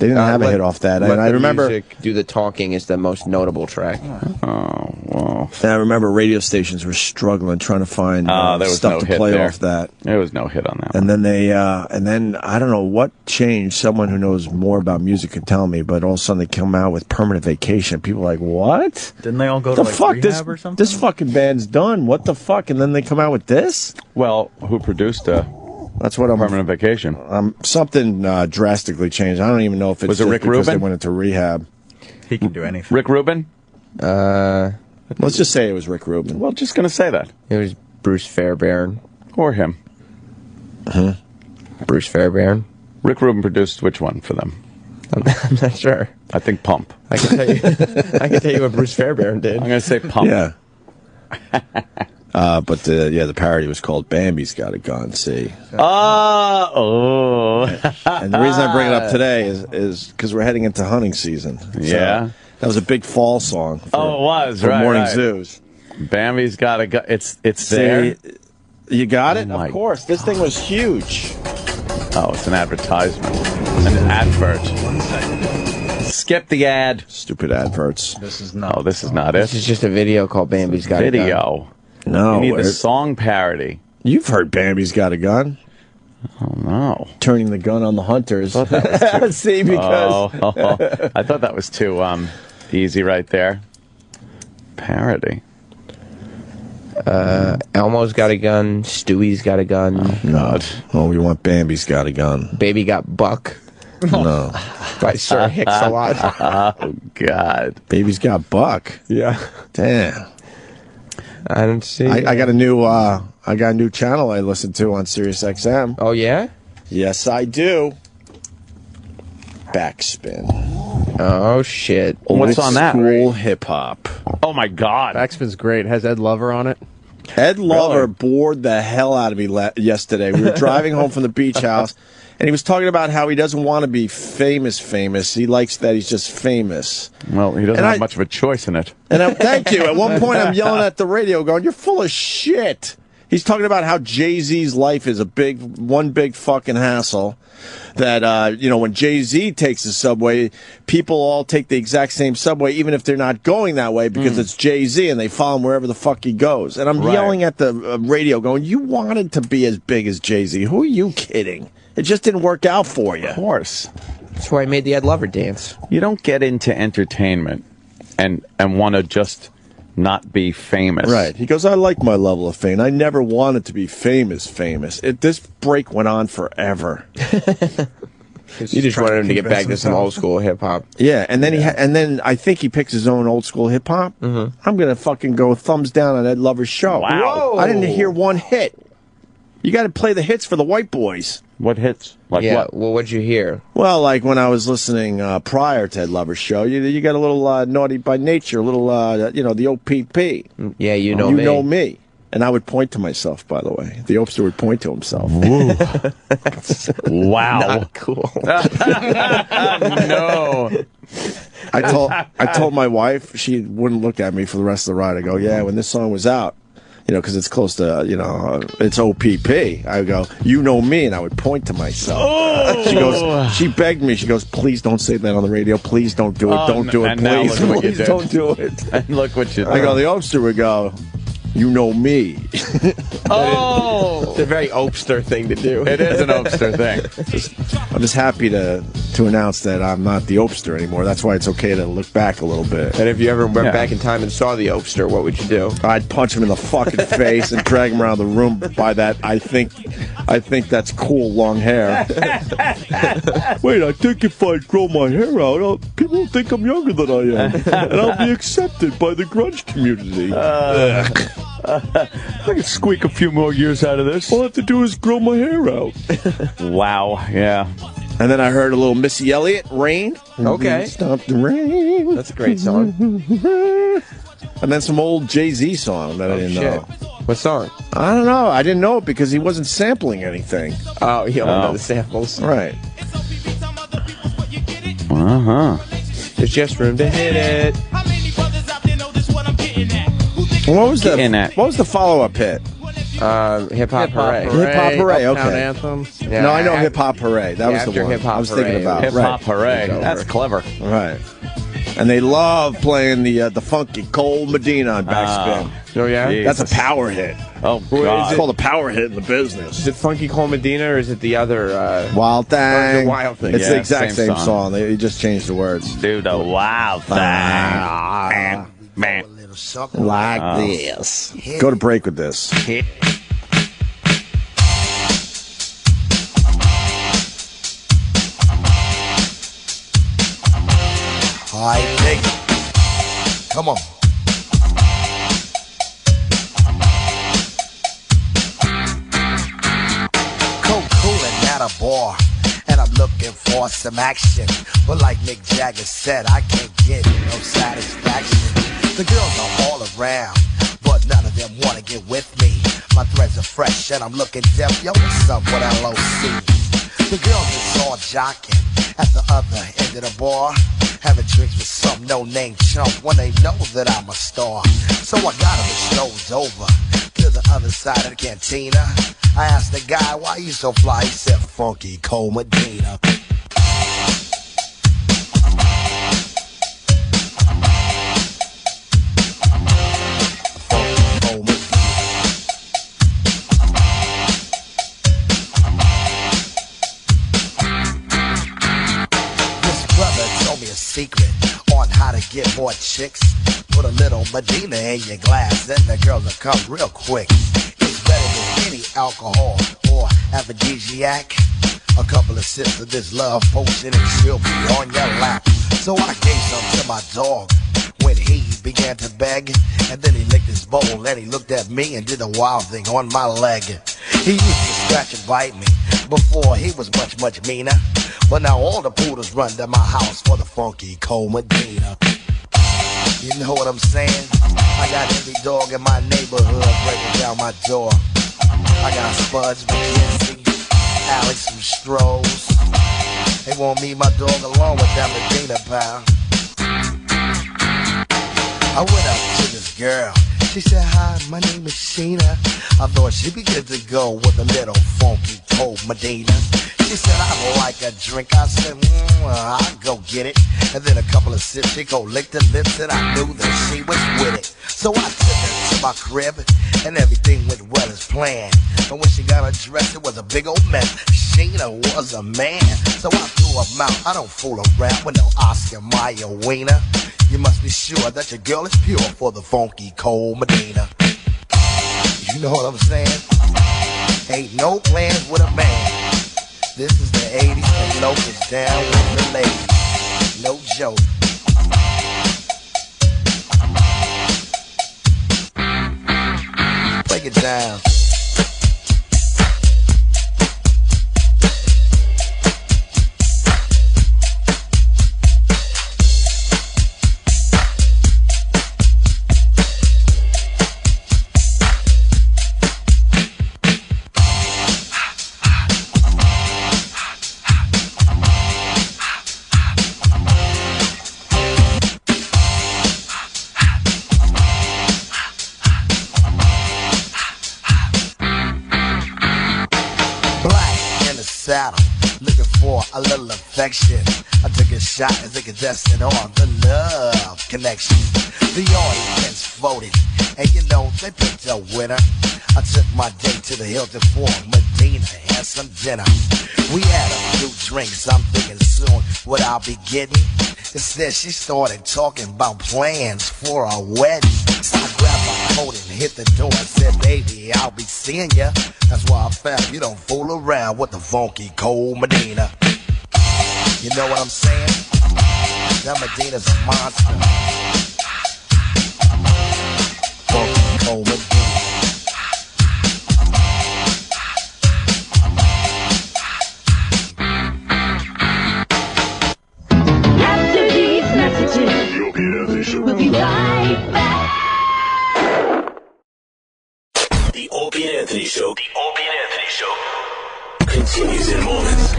didn't have a hit off that. And I remember. Music, Do the Talking is the most notable track. Oh, Oh. And I remember radio stations were struggling trying to find there was stuff no to hit play there. off that. There was no hit on that. And then then I don't know what changed. Someone who knows more about music could tell me, but all of a sudden they come out with Permanent Vacation. People are like, what? Didn't they all go the to like fuck? rehab or something? This fucking band's done. What the fuck? And then they come out with this? Well, who produced That's what I'm. Permanent Vacation? Something drastically changed. I don't even know if it's Was it just Rick because Rubin? they went into rehab. He can do anything. Rick Rubin? Let's just say it was Rick Rubin. Well, just going to say that. It was Bruce Fairbairn. Or him. Bruce Fairbairn. Rick Rubin produced which one for them? I'm not sure. I think Pump. I can tell you. I can tell you what Bruce Fairbairn did. I'm going to say Pump. Yeah. But the parody was called Bambi's Got a Gun, see? Oh. And the reason I bring it up today is because we're heading into hunting season. So Yeah. That was a big fall song. For, Oh, it was, for right, Morning right. Zoos. Bambi's got a gun. It's See, there. you got it? my Of course. This thing was huge. Oh, it's an advertisement. An advert. Skip the ad. Stupid adverts. This is not. Oh, this is not This it. is just a video called Bambi's Got a Gun. Video. No. You need the it- song parody. You've heard Bambi's Got a Gun. Oh, no. Turning the gun on the hunters. I thought that was See, because... I thought that was too easy right there. Parody. Elmo's got a gun. Stewie's got a gun. No. Oh, we want Bambi's Got a Gun. Baby got Buck. No. By Sir Hicks a lot. Oh, God. Baby's Got Buck. Yeah. Damn. I don't see. I got a new channel I listen to on Sirius XM. Oh yeah? Yes, I do. Backspin. Oh shit. What's on that? School hip hop. Oh, my God. Backspin's great. Has Ed Lover on it? Ed Lover bored the hell out of me yesterday. We were driving home from the beach house, and he was talking about how he doesn't want to be famous. He likes that he's just famous. Well, he doesn't have much of a choice in it. And thank you. At one point, I'm yelling at the radio, going, "You're full of shit." He's talking about how Jay-Z's life is one big fucking hassle. That, when Jay-Z takes the subway, people all take the exact same subway, even if they're not going that way, because it's Jay-Z and they follow him wherever the fuck he goes. And I'm yelling at the radio going, you wanted to be as big as Jay-Z. Who are you kidding? It just didn't work out for you. Of course. That's why I made the Ed Lover dance. You don't get into entertainment and want to just not be famous. Right. He goes, I like my level of fame. I never wanted to be famous. This break went on forever. You just wanted him to get back to some old school hip hop. Yeah, and then and then I think he picks his own old school hip hop. I'm gonna fucking go thumbs down on Ed Lover's show. Wow. I didn't hear one hit. You got to play the hits for the white boys. What hits? Like yeah, what? well, what'd you hear? Well, like when I was listening prior to Ed Lover's show, you got a little Naughty by Nature, a little, the OPP. Yeah, you know You know me. And I would point to myself, by the way. The Opster would point to himself. Wow. Not cool. No. I told my wife, she wouldn't look at me for the rest of the ride. I go, yeah, when this song was out, because it's close to, it's OPP. I go, you know me, and I would point to myself. Oh. She begged me. She goes, please don't say that on the radio. Please don't do it. Don't do it. And now Please, look what you please did. don't do it. And look what you did. I go, the Opster would go, you know me. Oh. It's a very Opster thing to do. It is an Opster thing. I'm just happy to announce that I'm not the Opster anymore. That's why it's okay to look back a little bit. And if you ever went back in time and saw the Opster, what would you do? I'd punch him in the fucking face and drag him around the room by that. I think that's cool long hair. Wait, I think if I grow my hair out, people will think I'm younger than I am, and I'll be accepted by the grunge community. I can squeak a few more years out of this. All I have to do is grow my hair out. Wow, yeah. And then I heard a little Missy Elliott, Rain. Okay. Stop the rain. That's a great song. And then some old Jay-Z song that I didn't know. What song? I don't know. I didn't know it because he wasn't sampling anything. Oh, you don't know the samples. Right. Uh-huh. There's just room to hit it. What was the follow-up hit? Hip Hop Hooray. Hip Hop Hooray, Uptown okay. Anthem. Yeah, No, I know Hip Hop Hooray. That was the after one Hip Hop I was thinking Hooray, about. Hip Hop Hooray. That's clever. Right. And they love playing the funky Cold Medina on backspin. Oh, yeah? Jesus. That's a power hit. Oh, God. It's called a power hit in the business. Is it Funky Cold Medina or is it the other? Wild Thing. The Wild Thing. It's the exact same song. They just changed the words. Do the Wild Thing. Like this. Go to break with this. Alright, nigga. Come on. Coolin' at a bar, and I'm looking for some action. But like Mick Jagger said, I can't get no satisfaction. The girls are all around, but none of them wanna get with me. My threads are fresh, and I'm looking deaf. Yo, what's up with LOC? The girls is all jocking at the other end of the bar, having drinks with some no-name chump when they know that I'm a star. So I got them strolled over to the other side of the cantina. I asked the guy, why you so fly? He said, Funky Cold Medina. Secret on how to get more chicks. Put a little Medina in your glass, then the girls will come real quick. It's better than any alcohol or aphrodisiac. A couple of sips of this love potion and she'll be on your lap. So I gave some to my dog when he began to beg, and then he licked his bowl and he looked at me and did a wild thing on my leg. He used to scratch and bite me before he was much meaner, but now all the poodles run to my house for the Funky Cold Medina. You know what I'm saying? I got every dog in my neighborhood breaking down my door. I got Spuds, McKenzie, Alex from Strohs. They want me, my dog, along with that Medina pal. I went up to this girl. She said, hi, my name is Sheena. I thought she'd be good to go with a little Funky Cold Medina. She said, I like a drink. I said, I'll go get it. And then a couple of sips, she go lick the lips, and I knew that she was with it. So I took her to my crib, and everything went well as planned. And when she got undressed, it was a big old mess. Sheena was a man, so I threw her mouth. I don't fool around with no Oscar Mayer wiener. You must be sure that your girl is pure for the Funky Cold Medina. You know what I'm saying? Ain't no plans with a man. This is the 80s and Locust down with the ladies. No joke. Break it down. Saddle, looking for a little affection. I took a shot as a contestant on the Love Connection. The audience voted, and you know they picked a winner. I took my date to the Hilton for Medina and some dinner. We had a few drinks, I'm thinking soon what I'll be getting. Instead she started talking about plans for a wedding. So I grabbed my coat and hit the door and said, baby, I'll be seeing ya. That's why I found you don't fool around with the Funky Cold Medina. You know what I'm saying? That Medina's a monster. Funky Cold Medina. After these messages, we'll be right back. The Opie and Anthony Show. The Opie and Anthony Show continues in moments.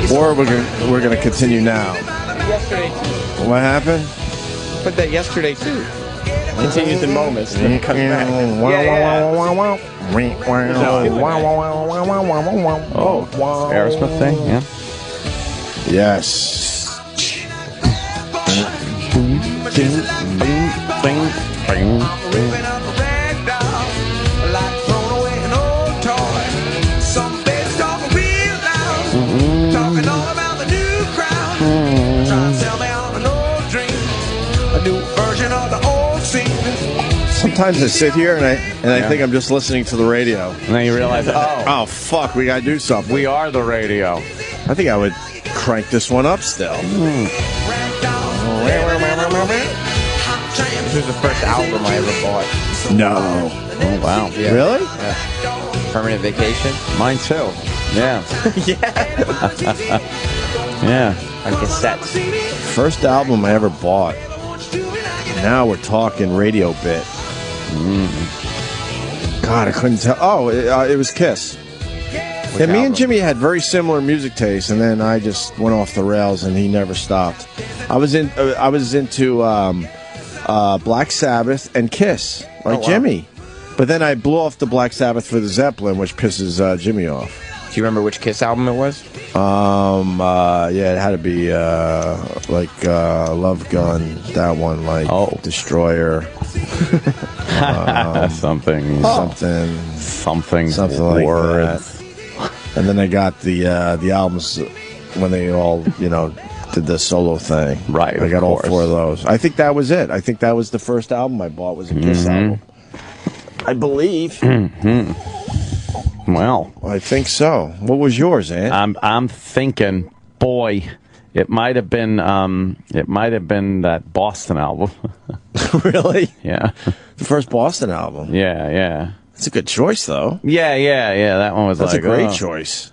Or we're gonna continue now. Yesterday too. What happened? Put that yesterday too. Continues in moments. And then comes back. Oh, Aerosmith thing, yeah. Yes. Sometimes I sit here and I think I'm just listening to the radio. And then you realize, oh fuck, we gotta do something. We are the radio. I think I would crank this one up still. This was the first album I ever bought. No. Oh, wow. Yeah. Really? Yeah. Permanent Vacation. Mine too. Yeah. Yeah. Yeah. On cassette. First album I ever bought. Now we're talking radio bit. God, I couldn't tell. Oh, it was Kiss. Yeah, me and Jimmy had very similar music tastes, and then I just went off the rails, and he never stopped. I was into Black Sabbath and Kiss, like Jimmy. But then I blew off the Black Sabbath for the Zeppelin, which pisses Jimmy off. Do you remember which Kiss album it was? Yeah, it had to be Love Gun, that one, like Destroyer. Something like words. that. And then I got the albums when they all, did the solo thing. Right. I got all 4 of those. I think that was it. I think that was the first album I bought, was a Kiss album. I believe. Well, I think so. What was yours, Ant? I'm thinking, boy, it might have been that Boston album. Really? Yeah. The first Boston album. Yeah. It's a good choice, though. Yeah. That one was That's like a great choice.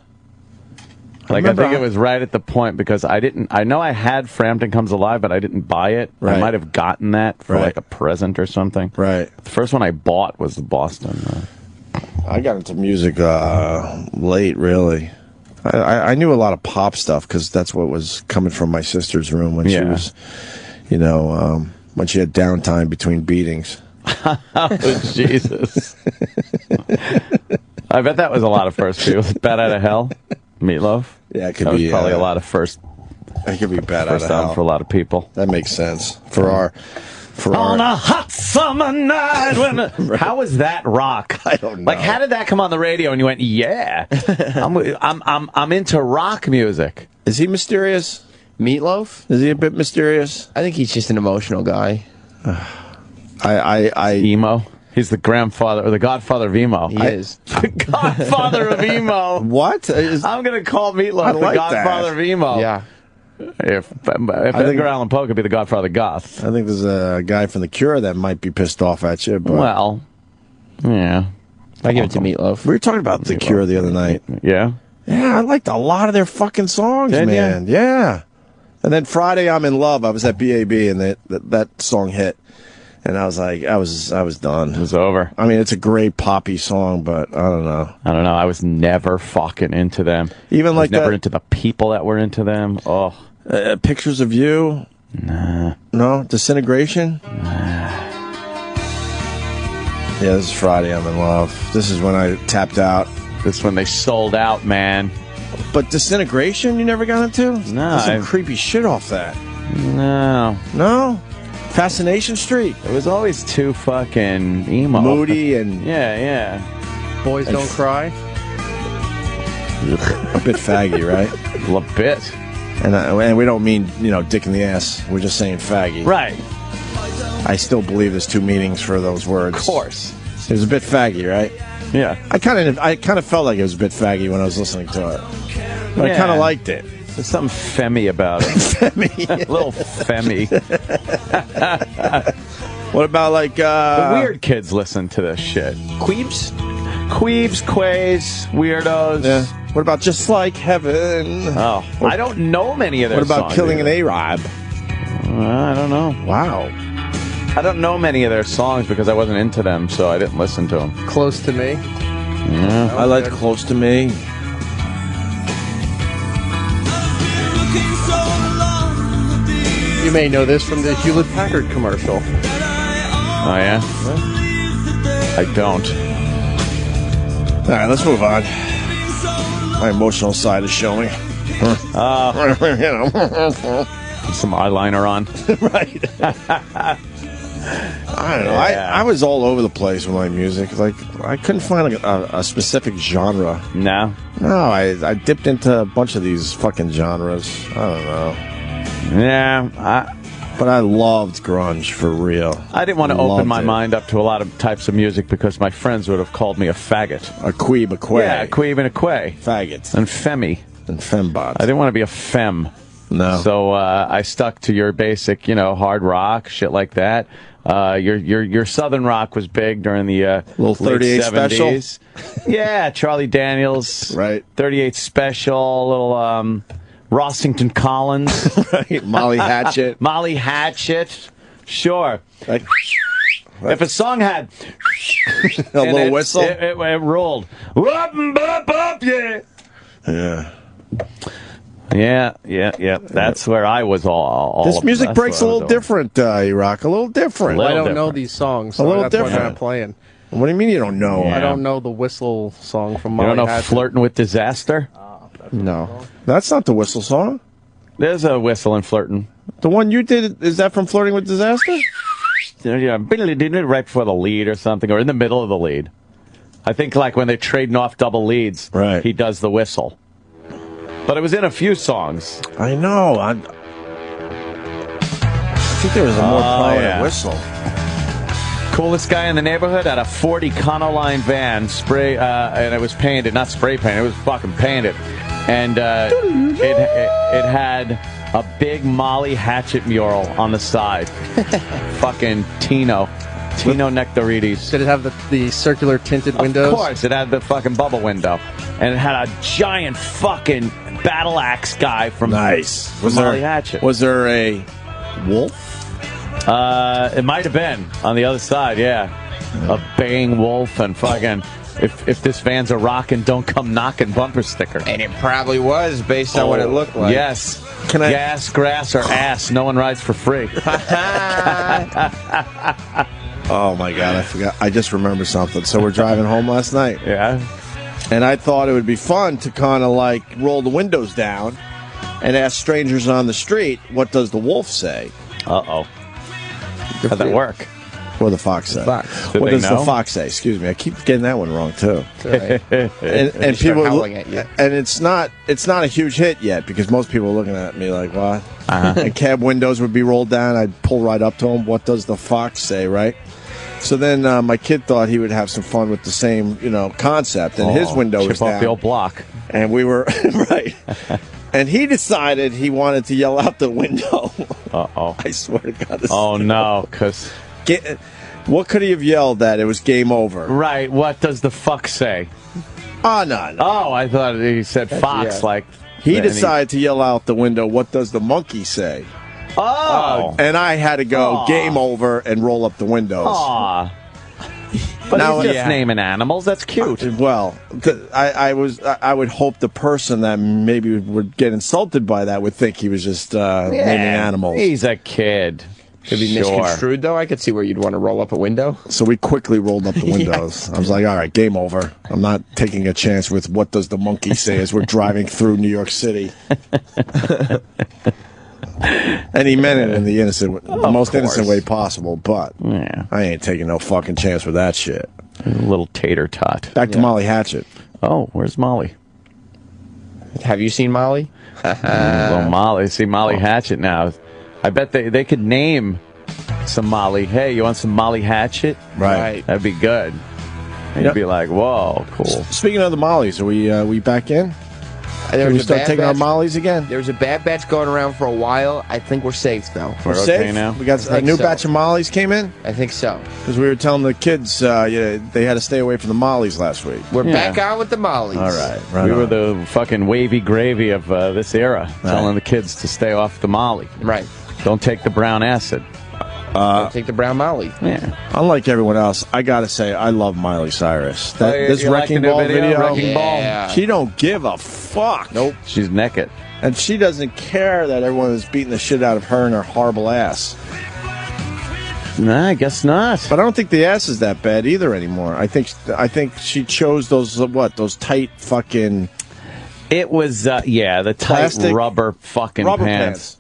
I think it was right at the point because I know I had Frampton Comes Alive, but I didn't buy it. Right. I might have gotten that for like a present or something. Right. The first one I bought was the Boston. I got into music late, really. I knew a lot of pop stuff because that's what was coming from my sister's room when she was, when she had downtime between beatings. Oh, Jesus. I bet that was a lot of first people. Bat Out of Hell, Meatloaf. Yeah, it could that be was probably a lot of first. It could be Bat Out of Hell for a lot of people. That makes sense for our. On a hot summer night when how was that rock? I don't know. Like, how did that come on the radio and you went, yeah, I'm into rock music? Is he mysterious? Meatloaf? Is he a bit mysterious? I think he's just an emotional guy. Emo. He's the grandfather or the godfather of emo. He is the godfather of emo. What? I'm gonna call Meatloaf the godfather of emo. Yeah. If Edgar Allan Poe could be the godfather of goth. I think there's a guy from The Cure that might be pissed off at you. But well, yeah. I give it to Meatloaf. We were talking about The Cure the other night. Yeah? Yeah, I liked a lot of their fucking songs, man. Yeah. And then Friday I'm in Love. I was at BAB and that song hit. And I was like, I was done. It was over. I mean, it's a great poppy song, but I don't know. I was never fucking into them. Even like never into the people that were into them. Oh, Pictures of You. Nah. No, Disintegration. Nah. Yeah, this is Friday. I'm in Love. This is when I tapped out. This is when they sold out, man. But Disintegration, you never got into? No. There's some creepy shit off that. No. No. Fascination Street. It was always too fucking emo. Moody and... Yeah. Boys Don't Cry. A bit faggy, right? A bit. And we don't mean, dick in the ass. We're just saying faggy. Right. I still believe there's 2 meanings for those words. Of course. It was a bit faggy, right? Yeah. I kind of felt like it was a bit faggy when I was listening to it. But I kind of liked it. There's something femmy about it. Femmy. A little femmy. What about like the weird kids listen to this shit? Queebs, quays, weirdos. Yeah. What about Just Like Heaven? Oh, I don't know many of their songs. What about Killing an A-Rab? I don't know. Wow. I don't know many of their songs because I wasn't into them, so I didn't listen to them. Close to Me. Yeah. I liked Close to Me. You may know this from the Hewlett-Packard commercial. Oh, yeah? I don't. All right, let's move on. My emotional side is showing. Some eyeliner on. Right. I don't know. I was all over the place with my music. Like, I couldn't find a specific genre. No? No, I dipped into a bunch of these fucking genres. I don't know. Yeah. But I loved grunge, for real. I didn't want to open my mind up to a lot of types of music because my friends would have called me a faggot. A queeb, a quay. Yeah, a queeb and a quay. Faggot. And femmy. And fembot. I didn't want to be a femme. No. So I stuck to your basic, hard rock, shit like that. Your southern rock was big during the little 38 late 70s. special. Yeah, Charlie Daniels. Right. 38 special, little Rossington Collins. Right. Molly Hatchet. Molly Hatchet. Sure. Like, if a song had a little whistle, it rolled. Up and up, yeah. Yeah. That's where I was all this music breaks a little different, Erock. A little different. I don't know these songs, so a little that's different. why I'm not playing. What do you mean you don't know? I don't know the whistle song from Molly You don't know Hatchet. Flirting with Disaster? No. That's not the whistle song. There's a whistle in Flirting. The one you did, is that from Flirting with Disaster? Yeah, right before the lead or something, or in the middle of the lead. I think like when they're trading off double leads, right. He does the whistle. But it was in a few songs. I know. I think there was a more prominent whistle. Coolest guy in the neighborhood had a 40 Econoline van, and it was painted, not spray painted, it was fucking painted. And it had a big Molly Hatchet mural on the side. Fucking Tino Nectarides. Did it have the circular tinted windows? Of course, it had the fucking bubble window. And it had a giant fucking battle axe guy from Molly Hatchet. Was there a wolf? It might have been on the other side, yeah. A baying wolf and fucking if this van's a rockin', don't come knocking bumper sticker. And it probably was based on what it looked like. Yes. Gas, grass, or ass. No one rides for free. Oh my God, I forgot. I just remembered something. So we're driving home last night. Yeah. And I thought it would be fun to kind of like roll the windows down and ask strangers on the street, what does the wolf say? Uh-oh. How'd that work? What the fox say? What does the fox say? Excuse me. I keep getting that one wrong too. Right. and people howling at you. And it's not a huge hit yet because most people are looking at me like, what? And cab windows would be rolled down. I'd pull right up to them. What does the fox say? Right. So then my kid thought he would have some fun with the same, concept, and his window was chip off down. the old block. And we were right. And he decided he wanted to yell out the window. Uh-oh. I swear to God. Oh, no, because... What could he have yelled at? It was game over. Right. What does the fuck say? Oh, no. Oh, I thought he said fox, like... He decided to yell out the window, what does the monkey say? Oh. And I had to go game over and roll up the windows. Aw. But now, he's just naming animals. That's cute. Well, I would hope the person that maybe would get insulted by that would think he was just naming animals. He's a kid. Could be misconstrued, though. I could see where you'd want to roll up a window. So we quickly rolled up the windows. I was like, all right, game over. I'm not taking a chance with what does the monkey say as we're driving through New York City. And he meant it in the most innocent way possible, but I ain't taking no fucking chance with that shit. A little tater tot. Back to Molly Hatchet. Oh, where's Molly? Have you seen Molly? Well, Molly. See Molly Hatchet now. I bet they could name some Molly. Hey, you want some Molly Hatchet? Right. That'd be good. And you'd be like, whoa, cool. Speaking of the Mollies, are we back in? There Can we was a start bad taking our batch. Mollies again? There was a bad batch going around for a while. I think we're safe, though. We're safe now? We got a new batch of Mollies came in? I think so. Because we were telling the kids they had to stay away from the Mollies last week. We're back on with the Mollies. All right. We were the fucking wavy gravy of this era, telling the kids to stay off the Molly. Right. Don't take the brown acid. Don't take the brown Molly. Yeah. Unlike everyone else, I gotta say I love Miley Cyrus. This you like Wrecking the new Ball video? Wrecking Ball? She don't give a fuck. Nope. She's naked. And she doesn't care that everyone is beating the shit out of her and her horrible ass. Nah, I guess not. But I don't think the ass is that bad either anymore. I think she chose those tight fucking. It was the tight plastic rubber fucking pants.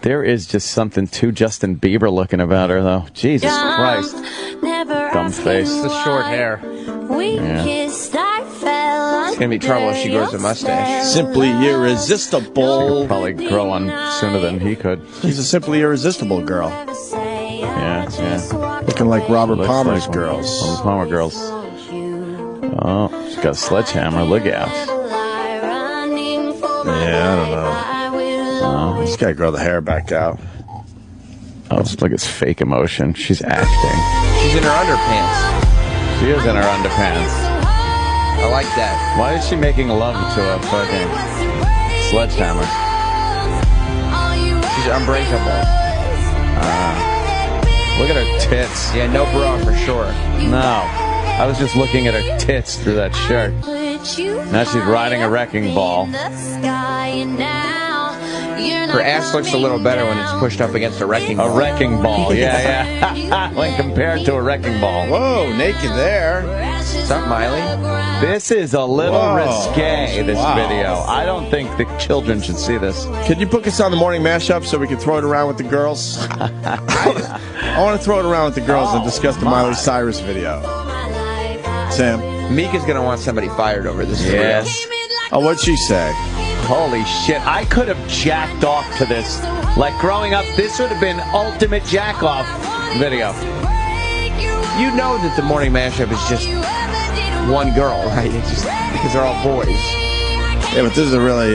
There is just something too Justin Bieber looking about her, though. Jesus Christ. Dumb face. The short hair. Yeah. It's gonna be trouble if she grows a mustache. Simply irresistible. She could probably grow one sooner than he could. She's a simply irresistible girl. Yeah. Looking like Robert Looks Palmer's like girls. Robert Palmer girls. Oh, she's got a sledgehammer. Look out. Yeah, I don't know. Just gotta grow the hair back out. Oh, look, it's fake emotion. She's acting. She's in her underpants. She is in her underpants. I like that. Why is she making love to a fucking sledgehammer? She's unbreakable. Look at her tits. Yeah, no bra for sure. No. I was just looking at her tits through that shirt. Now she's riding a wrecking ball. Her ass looks a little better when it's pushed up against a wrecking ball. A wrecking ball, yeah. When compared to a wrecking ball. Whoa, naked there. What's up, Miley? This is a little risque, this video. I don't think the children should see this. Could you put this on the morning mashup so we can throw it around with the girls? I want to throw it around with the girls and discuss the Miley Cyrus video. Sam? Mika's going to want somebody fired over this video. Yes. Oh, what'd she say? Holy shit, I could have jacked off to this. Like growing up, this would have been ultimate jack off video. You know that the morning mashup is just one girl, right? It's just because they're all boys. Yeah, but this is a really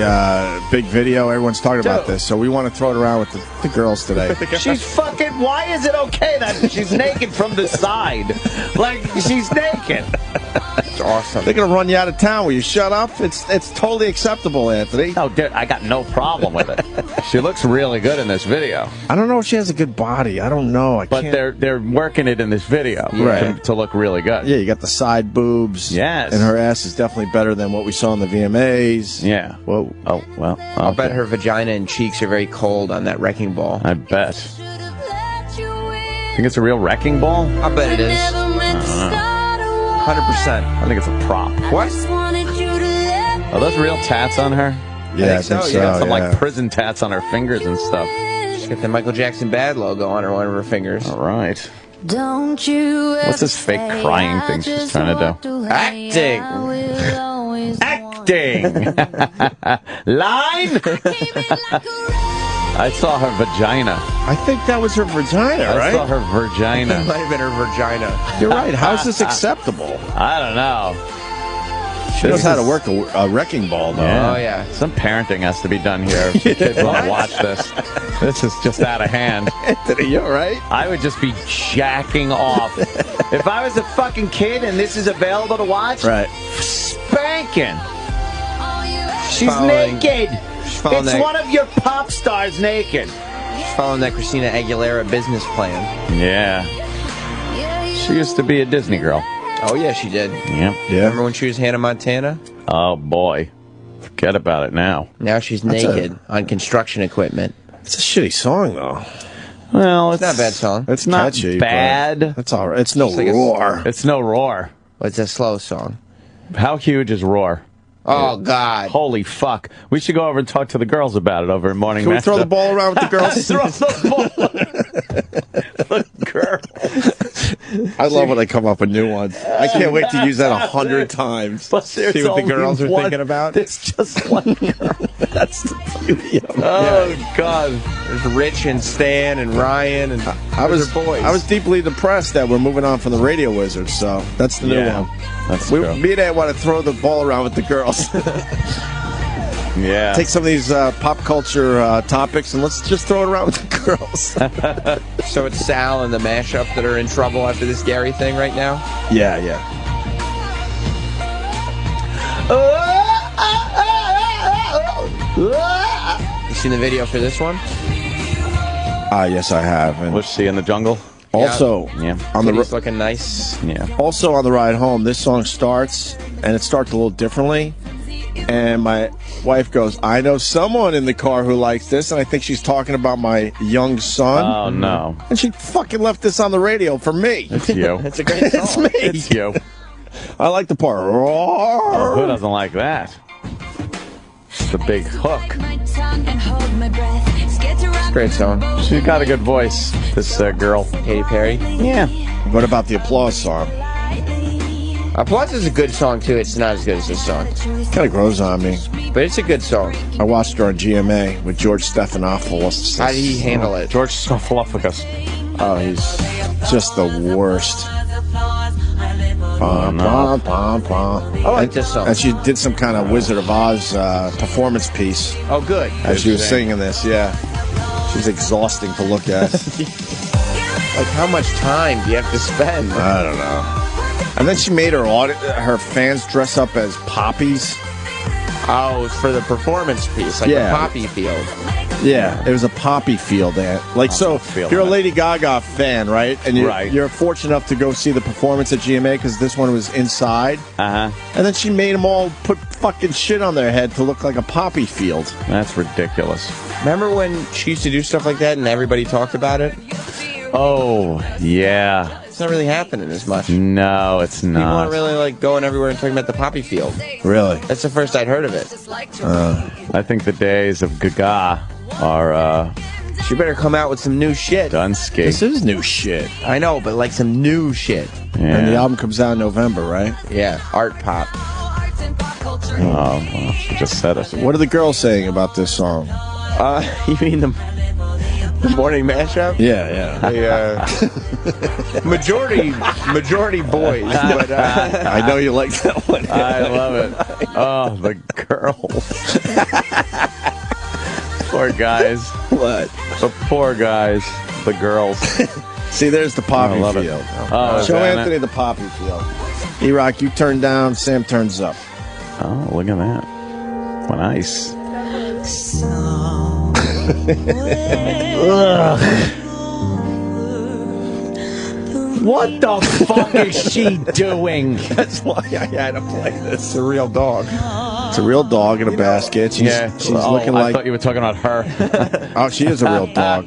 big video. Everyone's talking about this, so we want to throw it around with the girls today. She's fucking... Why is it okay that she's naked from the side? Like, she's naked. That's awesome. They're going to run you out of town. Will you shut up? It's totally acceptable, Anthony. Oh, dude, I got no problem with it. She looks really good in this video. I don't know if she has a good body. I don't know. But they're working it in this video to look really good. Yeah, you got the side boobs. Yes. And her ass is definitely better than what we saw in the VMAs. Yeah. Whoa. Oh, well. I'll bet her vagina and cheeks are very cold on that wrecking ball. I bet. Think it's a real wrecking ball? I bet it is. 100%. I think it's a prop. What? Are those real tats on her? Yeah, I think so. She got some like prison tats on her fingers and stuff. She's got the Michael Jackson Bad logo on one of her fingers. All right. What's this fake crying thing she's trying to do? Acting. Line. I saw her vagina. I think that was her vagina, right? I saw her vagina. It might have been her vagina. You're right. How is this acceptable? I don't know. She knows how to work a wrecking ball, though. Yeah. Oh, yeah. Some parenting has to be done here. If the kids want to watch this. This is just out of hand. Anthony, you all right? I would just be jacking off. If I was a fucking kid and this is available to watch, spanking. She's naked. It's one of your pop stars naked. She's following that Christina Aguilera business plan. Yeah. She used to be a Disney girl. Oh, yeah, she did. Yeah. Remember when she was Hannah Montana? Oh, boy. Forget about it now. Now she's naked on construction equipment. It's a shitty song, though. Well, it's not a bad song. It's not catchy, bad. That's all right. It's no roar. It's no roar. It's a slow song. How huge is Roar? Oh, God. Holy fuck. We should go over and talk to the girls about it over in Morning Can we Master. throw the ball around with the girls? Throw the ball. The girls. I love when they come up with new ones. I can't wait to use that 100 times. But see what the girls are thinking about. There's just one girl. That's the beauty of it. Oh, God. There's Rich and Stan and Ryan and boys. I was deeply depressed that we're moving on from the Radio Wizards, so that's the new one. That's true. Me and Ed want to throw the ball around with the girls. Yeah. Take some of these pop culture topics and let's just throw it around with the girls. So it's Sal and the mashup that are in trouble after this Gary thing right now? Yeah. You seen the video for this one? Yes, I have. And was she in the jungle? Also, on the looking nice. Yeah. Also on the ride home, this song starts, and it starts a little differently. And my wife goes, I know someone in the car who likes this, and I think she's talking about my young son. Oh, no. And she fucking left this on the radio for me. It's you. It's a great song. It's me. It's you. I like the part. Oh, who doesn't like that? The big hook. It's a great song. She's got a good voice, this girl. Katy Perry? Yeah. What about the Applause song? Applause is a good song, too. It's not as good as this song. Kind of grows on me. But it's a good song. I watched her on GMA with George Stephanopoulos. How did he handle it? George Stephanopoulos. Oh, he's just the worst. Oh, no. I like this song. And she did some kind of Wizard of Oz performance piece. Oh, good. As she was singing this, yeah. She's exhausting to look at. Like, how much time do you have to spend? I don't know. And then she made her fans dress up as poppies. Oh, it's for the performance piece, like the poppy field. Yeah, it was a poppy field. Like, so you're a Lady Gaga fan, right? And you're fortunate enough to go see the performance at GMA because this one was inside. Uh-huh. And then she made them all put fucking shit on their head to look like a poppy field. That's ridiculous. Remember when she used to do stuff like that and everybody talked about it? Oh, yeah. It's not really happening as much. No, it's not. People aren't really like going everywhere and talking about the poppy field. Really? That's the first I'd heard of it. I think the days of Gaga are she better come out with some new shit. Dunsky. This is new shit. I know, but like some new shit. Yeah. And the album comes out in November, right? Yeah, art pop. Oh, well, she just said it. What are the girls saying about this song? You mean the morning mashup? Yeah. The, majority boys. But, I know you like that one. I love it. Oh, the girls. Poor guys. What? The poor guys. The girls. See, there's the poppy I love it. field. Oh, Show Anthony the poppy field. Erock, you turn down, Sam turns up. Oh, look at that. Nice. What the fuck is she doing? That's why I had to play this. It's a real dog. It's a real dog in a basket. She's looking like... I thought you were talking about her. Oh, she is a real dog.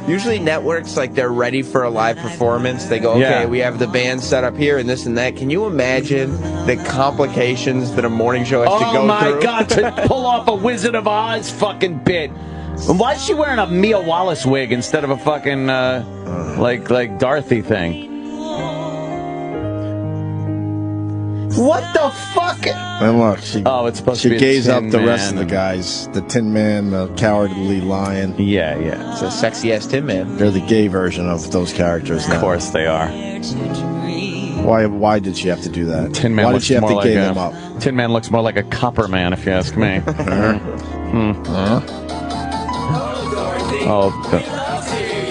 Usually networks, like, they're ready for a live performance. They go, okay, we have the band set up here and this and that. Can you imagine the complications that a morning show has to go through? Oh, my God, to pull off a Wizard of Oz fucking bit. And why is she wearing a Mia Wallace wig instead of a fucking, like Dorothy thing? What the fuck? And look, she, it's supposed to be gaze a up Tin the rest of Man. the guys. The Tin Man, the Cowardly Lion. Yeah. It's a sexy-ass Tin Man. They're the gay version of those characters now. Of course they are. Why did she have to do that? Tin Man Why did looks she have more to like gay them up? Tin Man looks more like a copper man, if you ask me.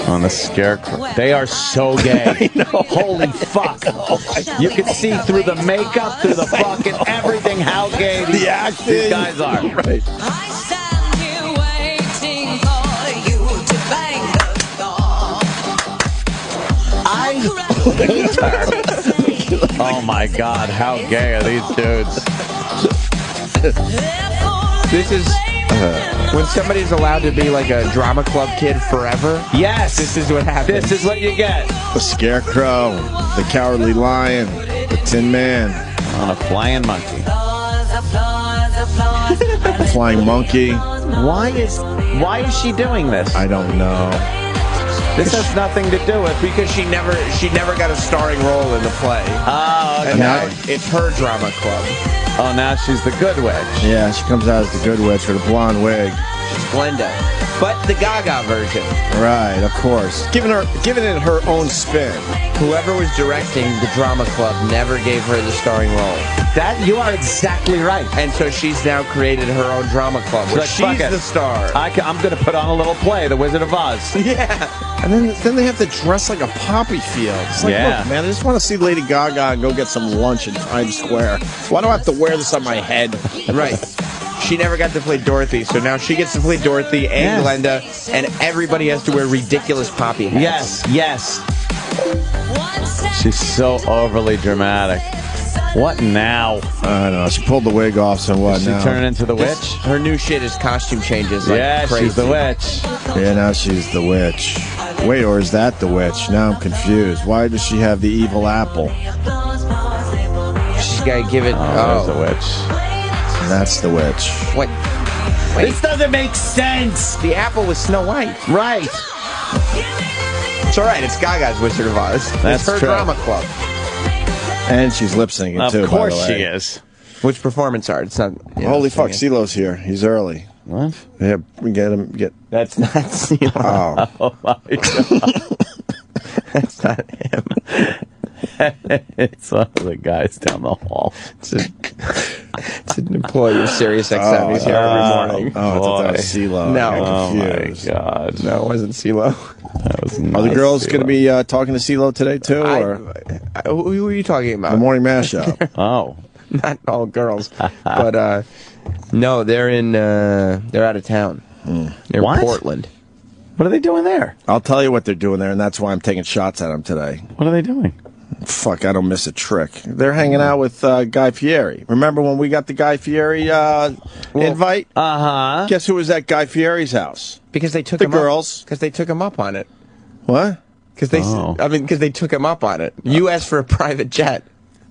On the scarecrow. They are so gay. Holy fuck. You can see through the makeup, through the fucking everything, how gay these guys are. Right. I hate her. Oh my God, how gay are these dudes? This is when somebody's allowed to be like a drama club kid forever. Yes. This is what happens. This is what you get. The Scarecrow, the Cowardly Lion, the Tin Man. On a flying monkey. The Flying Monkey. Why is she doing this? I don't know. This has nothing to do with because she never got a starring role in the play. Oh, okay. And now it's her drama club. Oh, now she's the good witch. Yeah, she comes out as the good witch with a blonde wig. She's Glenda. But the Gaga version. Right, of course. Giving it her own spin. Whoever was directing the drama club never gave her the starring role. That you are exactly right. And so she's now created her own drama club where she's the star. I'm going to put on a little play, The Wizard of Oz. Yeah. And then they have to dress like a poppy field. It's like, look, man, I just want to see Lady Gaga and go get some lunch in Times Square. Why do I have to wear this on my head? Right. She never got to play Dorothy, so now she gets to play Dorothy and Glenda, and everybody has to wear ridiculous poppy hats. Yes. She's so overly dramatic. What now? I don't know. She pulled the wig off, so what Did she now? turn into the witch? Her new shit is costume changes. Like Yeah, crazy. she's the witch. Yeah, now she's the witch. Wait, or is that the witch? Now I'm confused. Why does she have the evil apple? She's got to give it. There's the witch. That's the witch. What? This doesn't make sense. The apple was Snow White. Right. It's all right. It's Gaga's Wizard of Oz. That's it's her true. drama club. And she's lip syncing Of too. course by the way. she is. Which performance art? It's not. Holy fuck, CeeLo's here. He's early. What? Yeah, we get him. That's not CeeLo. Oh. Oh my god. That's not him. It's one of the guys down the hall. It's an employee of Sirius XM. He's here every morning. Oh, I thought that was CeeLo. No. I got Oh my confused. god. No, it wasn't CeeLo. That was Are not the girls CeeLo. going to be talking to CeeLo today too, or Who are you talking about? the morning mashup? Oh. Not all girls, but no, they're out of town. They're What? in Portland. What are they doing there? I'll tell you what they're doing there, and that's why I'm taking shots at them today. What are they doing? Fuck, I don't miss a trick. They're hanging out with Guy Fieri. Remember when we got the Guy Fieri invite? Uh-huh. Guess who was at Guy Fieri's house? Because they took The him girls. Because they took him up on it. What? Because they, Oh. because they took him up on it. You asked for a private jet.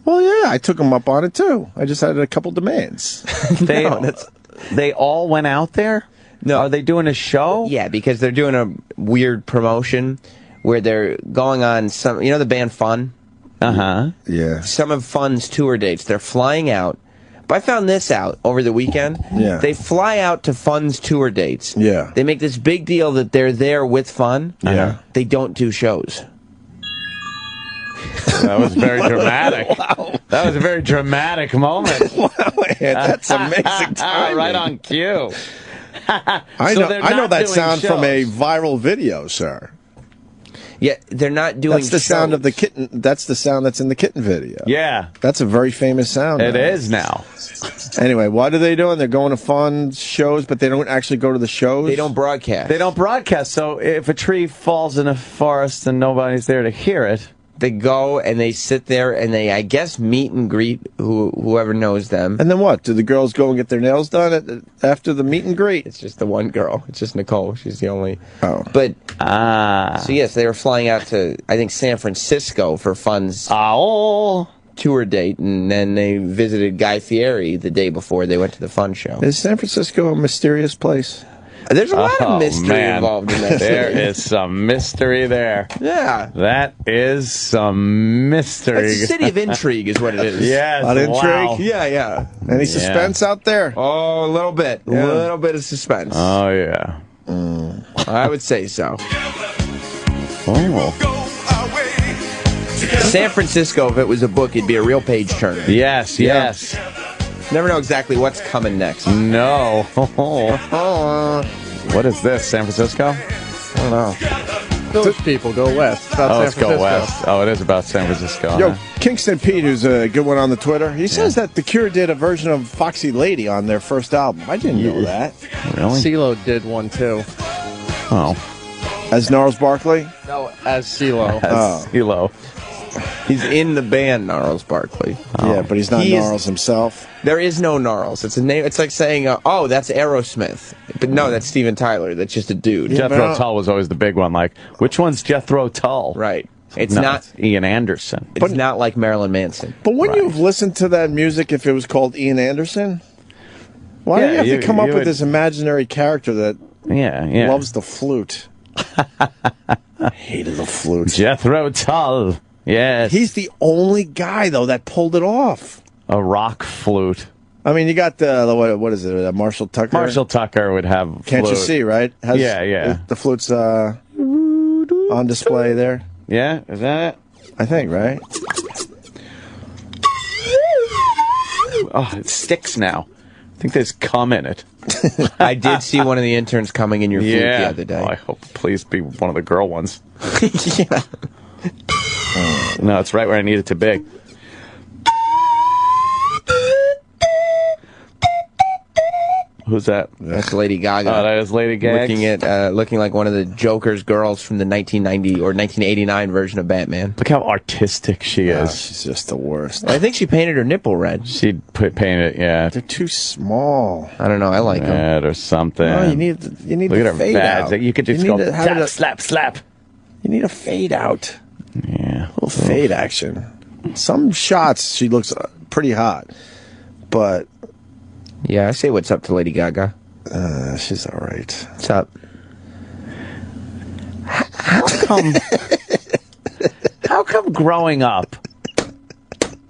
Well, yeah, I took them up on it too. I just had a couple demands. They No, that's- they all went out there? No. Are they doing a show? Yeah, because they're doing a weird promotion where they're going on some. You know the band Fun. Uh-huh. Yeah. Some of Fun's tour dates. They're flying out. But I found this out over the weekend. Yeah. They fly out to Fun's tour dates. Yeah. They make this big deal that they're there with Fun. Yeah. They don't do shows. That was very dramatic. That was a very dramatic moment. That's amazing timing. Right on cue. I So know. they're I know not that doing sound from a shows. viral video, sir. Yeah, they're not doing. That's the sound of the kitten. That's the sound that's in the kitten video. Yeah. That's a very famous sound. It now. is now. Anyway, what are they doing? They're going to fun shows, but they don't actually go to the shows. They don't broadcast. They don't broadcast, so if a tree falls in a forest and nobody's there to hear it... They go and they sit there and they, I guess, meet and greet whoever knows them. And then what? Do the girls go and get their nails done after the meet and greet? It's just the one girl. It's just Nicole. She's the only. Oh. But Ah. so yes, they were flying out to I think San Francisco for Fun's tour date, and then they visited Guy Fieri the day before they went to the Fun show. Is San Francisco a mysterious place? There's a lot Oh, of mystery man. involved in that. There city. is some mystery there. Yeah. That is some mystery. It's a city of intrigue, is what it is. Yes, A lot of wow. intrigue? Yeah, yeah. Any suspense out there? Oh, a little bit. Yeah. A little bit of suspense. Oh, yeah. I would say so. Oh. San Francisco, if it was a book, it'd be a real page turner. Yes, Yeah. yes. Never know exactly what's coming next. No. What is this, San Francisco? I don't know. Village people go west. It's about Oh, San let's go Francisco. west. Oh, it is about San Francisco. Yo, huh? Kingston Pete, who's a good one on the Twitter, he says that The Cure did a version of Foxy Lady on their first album. I didn't know that. Really? CeeLo did one too. Oh. As Gnarls Barkley? No, as CeeLo. Oh. CeeLo. He's in the band Gnarls Barkley. Yeah, but he's not He is- Gnarls himself. There is no Gnarls. It's a name. It's like saying, "Oh, that's Aerosmith," but no, that's Steven Tyler. That's just a dude. Jethro Tull was always the big one. Like, which one's Jethro Tull? Right. It's No, not. it's Ian Anderson. It's not like Marilyn Manson. But wouldn't you have listened to that music if it was called Ian Anderson? Why do Yeah, you have you- to come up you with would- this imaginary character that Yeah. loves the flute? I hated the flute. Jethro Tull. Yes. He's the only guy, though, that pulled it off. a rock flute. I mean, you got the what is it? Marshall Tucker. Marshall Tucker would have. Can't you flute. see? Right? Yeah. The flute's on display there. Yeah, is that it? I think, right? Oh, it sticks now. I think there's cum in it. I did see one of the interns coming in your flute Yeah. the other day. Oh, I hope please be one of the girl ones. Yeah. No, it's right where I need it to be. Who's that? That's Lady Gaga. Oh, that is Lady Gaga. Looking like one of the Joker's girls from the 1990 or 1989 version of Batman. Look how artistic she is. She's just the worst. I think she painted her nipple red. She painted it, yeah. They're too small. I don't know. I like them. Red or something. No, you need Look at her fade pads. out. You could just You go need to have it slap. You need a fade out. Yeah. A little fade action. Some shots she looks pretty hot, but yeah, I say what's up to Lady Gaga. She's all right. What's up? How come growing up,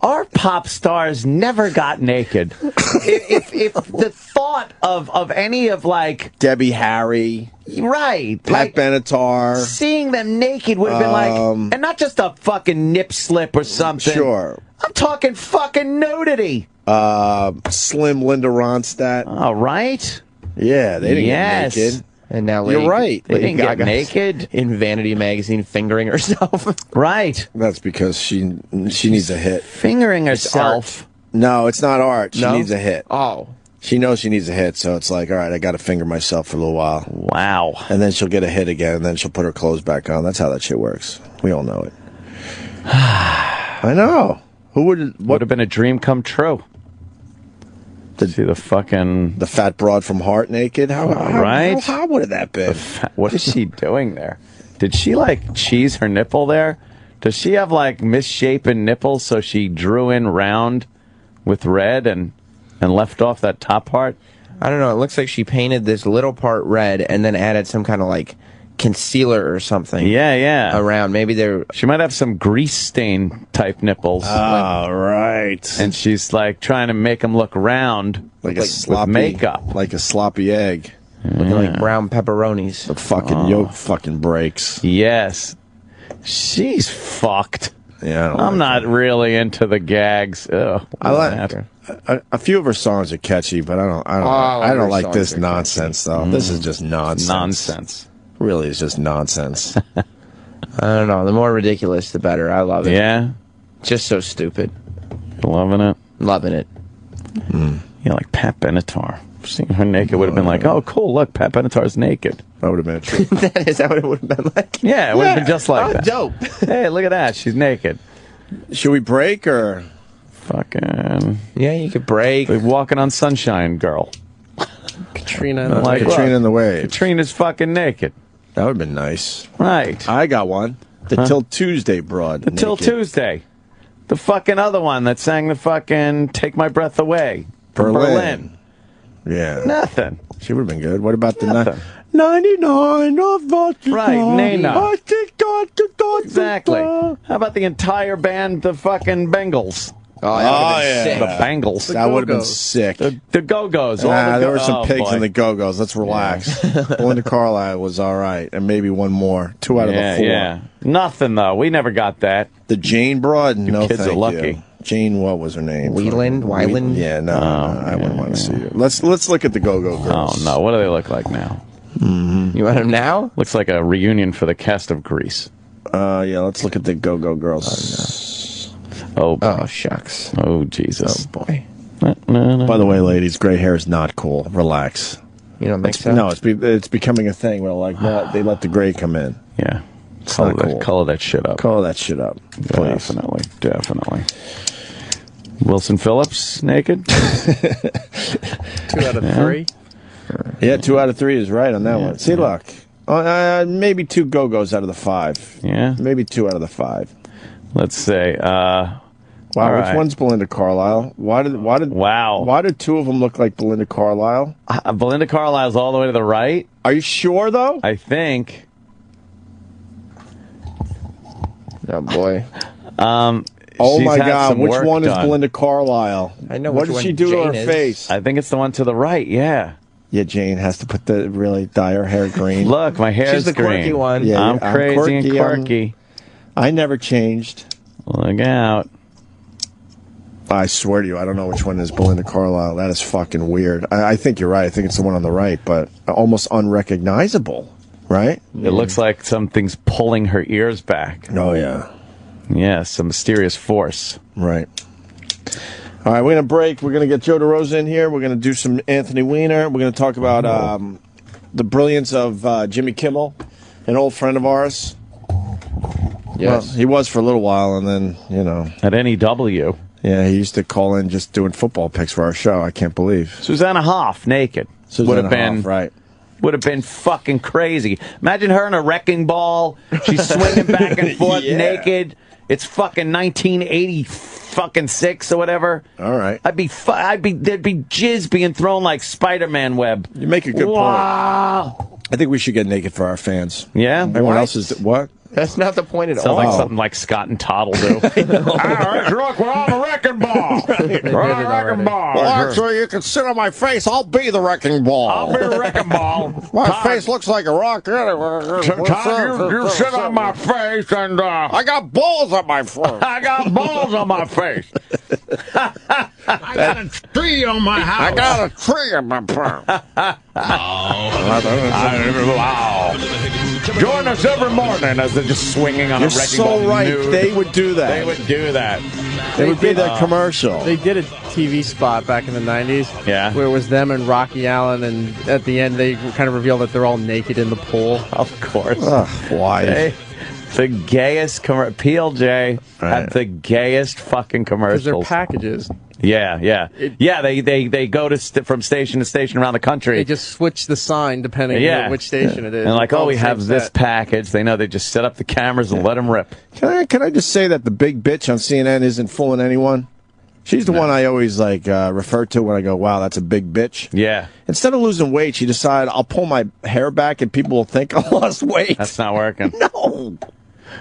our pop stars never got naked? if the thought of any of like Debbie Harry, right, Pat like, Benatar, seeing them naked would have been like, and not just a fucking nip slip or something. Sure. I'm talking fucking nudity. Slim Linda Ronstadt. All right. Yeah, they didn't Yes. get naked. And now You're right. They didn't get Gaga's naked. in Vanity magazine fingering herself. Right. That's because she needs a hit. Fingering herself. No, it's not art. She No? needs a hit. Oh. She knows she needs a hit, so it's like, all right, I got to finger myself for a little while. Wow. And then she'll get a hit again, and then she'll put her clothes back on. That's how that shit works. We all know it. I know. Who would have been a dream come true? To see the fat broad from Heart naked? How would have that been? What is she doing there? Did she like cheese her nipple there? Does she have like misshapen nipples so she drew in round with red and left off that top part? I don't know. It looks like she painted this little part red and then added some kind of like concealer or something. Yeah. Around. Maybe she might have some grease stain type nipples. Oh, right. And she's like trying to make them look round like a sloppy with makeup. Like a sloppy egg. Looking like brown pepperonis. The fucking yolk fucking breaks. Yes. She's fucked. Yeah, I'm not really into the gags. Ugh, I like a few of her songs are catchy, but I don't like this nonsense though. This is just nonsense. Nonsense. Really, it's just nonsense. I don't know. The more ridiculous, the better. I love it. Yeah. Just so stupid. Loving it. Loving it. Yeah, like Pat Benatar. Seeing her naked would have been like, oh, cool, look, Pat Benatar's naked. That would have been true. Is that what it would have been like? Yeah, it would have been just like that. Dope. Hey, look at that. She's naked. Should we break or? Fucking. Yeah, you could break. Like Walking on Sunshine girl. Katrina and the Katrina and the Waves. Katrina's fucking naked. That would have been nice. Right. I got one. The Till Tuesday broad. The Till Tuesday. The fucking other one that sang the fucking Take My Breath Away. Berlin. Yeah. Nothing. She would have been good. What about the 99 of vodka. Right, Nana. Exactly. Exactly. How about the entire band, the fucking Bengals? Oh, yeah. The Bengals. That would have been sick. The Go-Go's. There were some pigs in the Go-Go's. Let's relax. Belinda Carlisle was all right. And maybe one more. 2 out of the 4. Yeah. Nothing, though. We never got that. The Jane Broad? No, kids thank are lucky. you. Jane, what was her name? Weiland? Yeah, no, I wouldn't want to see her. Let's look at the Go-Go Girls. Oh, no. What do they look like now? You want them now? Looks like a reunion for the cast of Grease. Yeah, let's look at the Go-Go Girls. Oh, shucks. Oh, Jesus. Oh, boy. By the way, ladies, gray hair is not cool. Relax. You don't think so? No, it's becoming a thing where like they let the gray come in. Yeah. It's not cool. Color that shit up. Color that shit up. Please. Definitely. Wilson Phillips, naked? 2 out of 3? Yeah, 2 out of 3 is right on that one. See, look. Maybe 2 Go-Go's out of the 5. Yeah? Maybe 2 out of the 5. Let's say, wow, which one's Belinda Carlisle? Why did 2 of them look like Belinda Carlisle? Belinda Carlisle's all the way to the right. Are you sure, though? I think. Oh, boy. Oh, my God. Which one is done. Belinda Carlisle? I know what which did she one do Jane to her is. face? I think it's the one to the right, yeah. Yeah, Jane has to dye her hair green. Look, my hair's She's the green. quirky one. Yeah, I'm crazy and quirky. I never changed. Look out. I swear to you, I don't know which one is Belinda Carlisle. That is fucking weird. I think you're right. I think it's the one on the right, but almost unrecognizable, right? It looks like something's pulling her ears back. Oh, yeah. Yeah, some mysterious force. Right. All right, we're going to break. We're going to get Joe DeRosa in here. We're going to do some Anthony Weiner. We're going to talk about the brilliance of Jimmy Kimmel, an old friend of ours. Yes. Well, he was for a little while, and then, you know. At NEW. Yeah, he used to call in just doing football picks for our show. I can't believe. Susanna Hoff, naked. Would have been right. Would have been fucking crazy. Imagine her in a wrecking ball. She's swinging back and forth naked. It's fucking 1986 or whatever. All right. there'd be jizz being thrown like Spider-Man web. You make a good point. I think we should get naked for our fans. Yeah. Everyone else is what? That's not the point at Sounds all. like something like Scott and Todd will do. All right, look, we're on the wrecking ball. We're on the wrecking ball. Well, actually, you can sit on my face. I'll be the wrecking ball. I'll be the wrecking ball. My face looks like a rock anyway. Todd, you sit on my face and... I got balls on my face. I got balls on my face. I got a tree on my house. I got a tree on my face. Wow. Join us every morning as they're just swinging on a wrecking ball. You're so right. Nude. They would do that. They would do that. It would be their commercial. They did a TV spot back in the 90s. Yeah. Where it was them and Rocky Allen, and at the end they kind of revealed that they're all naked in the pool. Of course. Why? The gayest PLJ had the gayest fucking Because they're commercials. packages. Yeah. They go to from station to station around the country. They just switch the sign depending on which station it is. And like, It's all we the have same this set. package. They know they just set up the cameras and let them rip. Can I just say that the big bitch on CNN isn't fooling anyone? She's the one I always refer to when I go, wow, that's a big bitch. Yeah. Instead of losing weight, she decided I'll pull my hair back and people will think I lost weight. That's not working. No.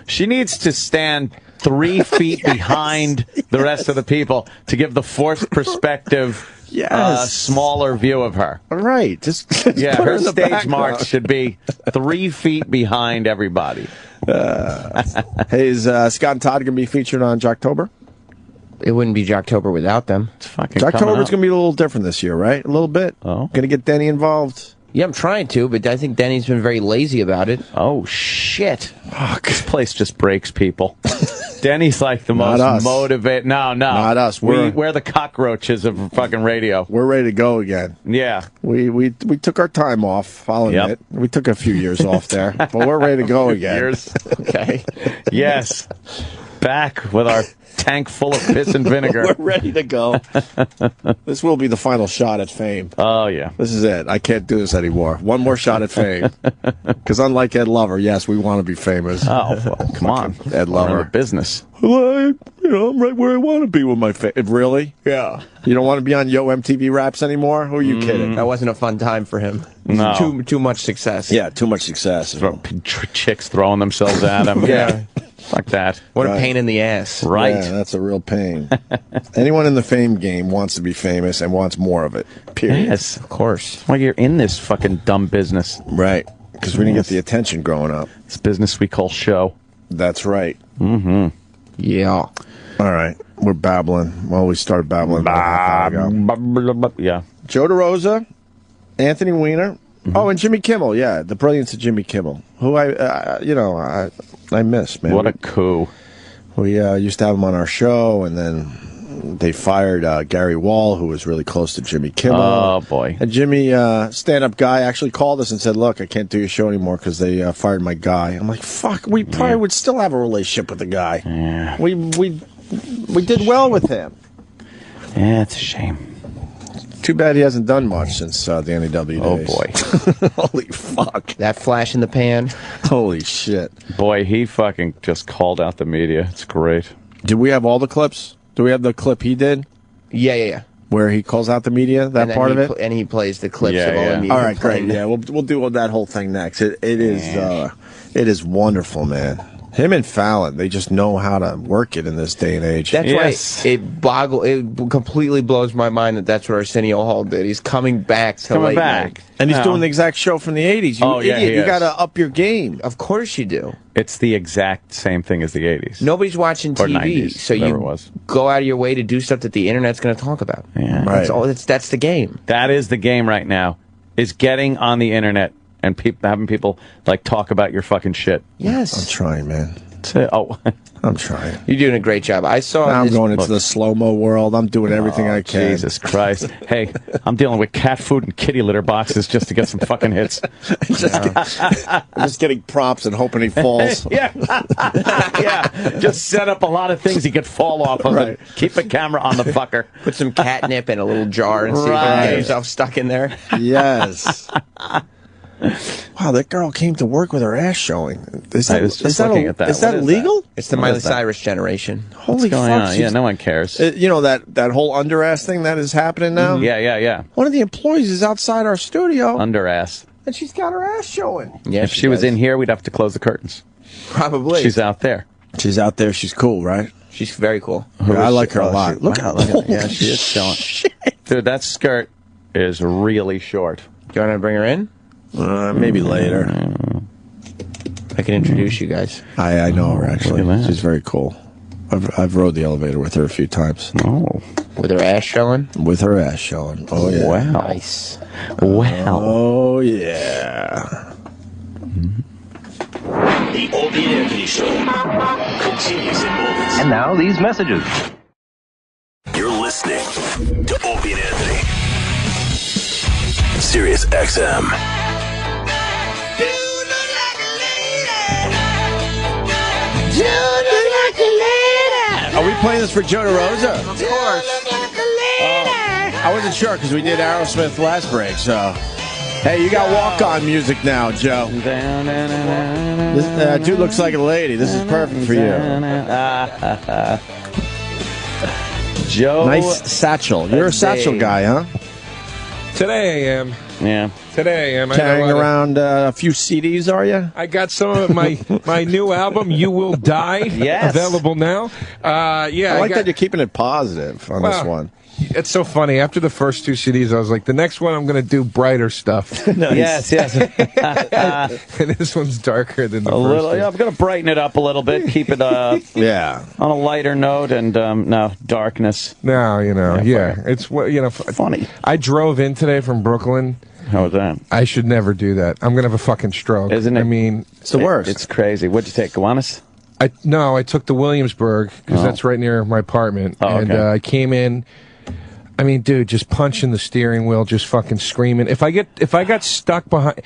She needs to stand 3 feet behind the rest of the people to give the forced perspective, smaller view of her. All right. Just her put her in the stage background. mark should be 3 feet behind everybody. Hey, is Scott and Todd going to be featured on Jocktober? It wouldn't be Jocktober without them. It's fucking Jocktober's going to be a little different this year, right? A little bit. Oh. Going to get Denny involved. Yeah, I'm trying to, but I think Denny's been very lazy about it. Oh, shit. This place just breaks people. Denny's like the Not most us. motivated. No. Not us. We're the cockroaches of fucking radio. We're ready to go again. Yeah. We took our time off, I'll admit. We took a few years off there, but we're ready to go again. Years. Okay. Yes. Back with our tank full of piss and vinegar. We're ready to go. This will be the final shot at fame. Oh, yeah. This is it. I can't do this anymore. One more shot at fame. Because unlike Ed Lover, yes, we want to be famous. Oh, well, come on. Ed We're in Lover. the business. Well, I'm right where I want to be with my fame. Really? Yeah. You don't want to be on Yo MTV Raps anymore? Who are you kidding? That wasn't a fun time for him. No. Too much success. Yeah, too much success. Chicks throwing themselves at him. Yeah. Fuck that. What a pain in the ass. Right. Yeah, that's a real pain. Anyone in the fame game wants to be famous and wants more of it. Period. Yes, of course. Why you're in this fucking dumb business. Right. Because we didn't get the attention growing up. It's business we call show. That's right. Mm-hmm. Yeah. All right. We're babbling. Well, we started babbling about a half hour ago. Yeah. Joe DeRosa, Anthony Weiner. Oh, and Jimmy Kimmel. Yeah, the brilliance of Jimmy Kimmel, who I miss, man. What a coup. We used to have him on our show, and then they fired Gary Wall, who was really close to Jimmy Kimmel. Oh, boy. And Jimmy, stand-up guy, actually called us and said, look, I can't do your show anymore because they fired my guy. I'm like, fuck, we probably would still have a relationship with the guy. Yeah. We did well with him. Yeah, it's a shame. Too bad he hasn't done much since the NEW days. Oh, boy. Holy fuck. That flash in the pan. Holy shit. Boy, he fucking just called out the media. It's great. Do we have all the clips? Do we have the clip he did? Yeah. Where he calls out the media, that part of it? And he plays the clips Yeah, of all yeah. the media. All right, great. playing. Yeah, we'll do that whole thing next. It is wonderful, man. Him and Fallon, they just know how to work it in this day and age. That's Yes. right. It completely blows my mind that what Arsenio Hall did. He's coming back to Coming late back. night. And he's No. doing the exact show from the 80s. You Oh, yeah, idiot. he You is. got to up your game. Of course you do. It's the exact same thing as the 80s. Nobody's watching Or TV, 90s, so whatever you it was. go out of your way to do stuff that the internet's going to talk about. Yeah. Right. That's the game. That is the game right now, is getting on the internet and having people, like, talk about your fucking shit. Yes. I'm trying, man. Oh, I'm trying. You're doing a great job. I saw. Now I'm going into the slow-mo world. I'm doing everything I can. Jesus Christ. Hey, I'm dealing with cat food and kitty litter boxes just to get some fucking hits. I'm just getting props and hoping he falls. Yeah. Yeah. Just set up a lot of things he could fall off of and keep a camera on the fucker. Put some catnip in a little jar and see if you can get yourself stuck in there. Yes. Wow, that girl came to work with her ass showing. Is that, I was just looking at that. Is that legal? It's the Miley Cyrus generation. Holy What's going fuck. on? Yeah, no one cares. You know that whole under ass thing that is happening now? Yeah. One of the employees is outside our studio. Under ass. And she's got her ass showing. Yeah, if she was in here, we'd have to close the curtains. Probably. She's out there. She's out there. She's cool, right? She's very cool. Yeah, I like her a lot. Look at yeah, she is chilling. Dude, that skirt is really short. Do you want to bring her in? Maybe later. I can introduce you guys. I know her, actually. She's very cool. I've rode the elevator with her a few times. Oh. With her ass showing? With her ass showing. Oh, yeah. Wow. Nice. Wow. Oh, yeah. The Opie and Anthony Show continues in moments. And now these messages. You're listening to Opie and Anthony. Sirius XM. Are we playing this for Joe DeRosa? Of course. I wasn't sure because we did Aerosmith last break, so. Hey, you got walk-on music now, Joe. This dude looks like a lady. This is perfect for you. Joe. Nice satchel. You're a satchel guy, huh? Today I am. Yeah. Today I am. Carrying around a few CDs, are you? I got some of my new album, You Will Die, available now. Yeah, I like that you're keeping it positive on this one. It's so funny. After the first two CDs, I was like, the next one I'm going to do brighter stuff. Yes. And this one's darker than the first little. one. Yeah, I'm going to brighten it up a little bit, keep it on a lighter note, and no darkness. No, it's funny. I drove in today from Brooklyn. How was that? I should never do that. I'm going to have a fucking stroke. Isn't it? I mean, it's the worst. It's crazy. What'd you take, Gowanus? I took the Williamsburg because that's right near my apartment. And I came in. I mean, dude, just punching the steering wheel, just fucking screaming. If I got stuck behind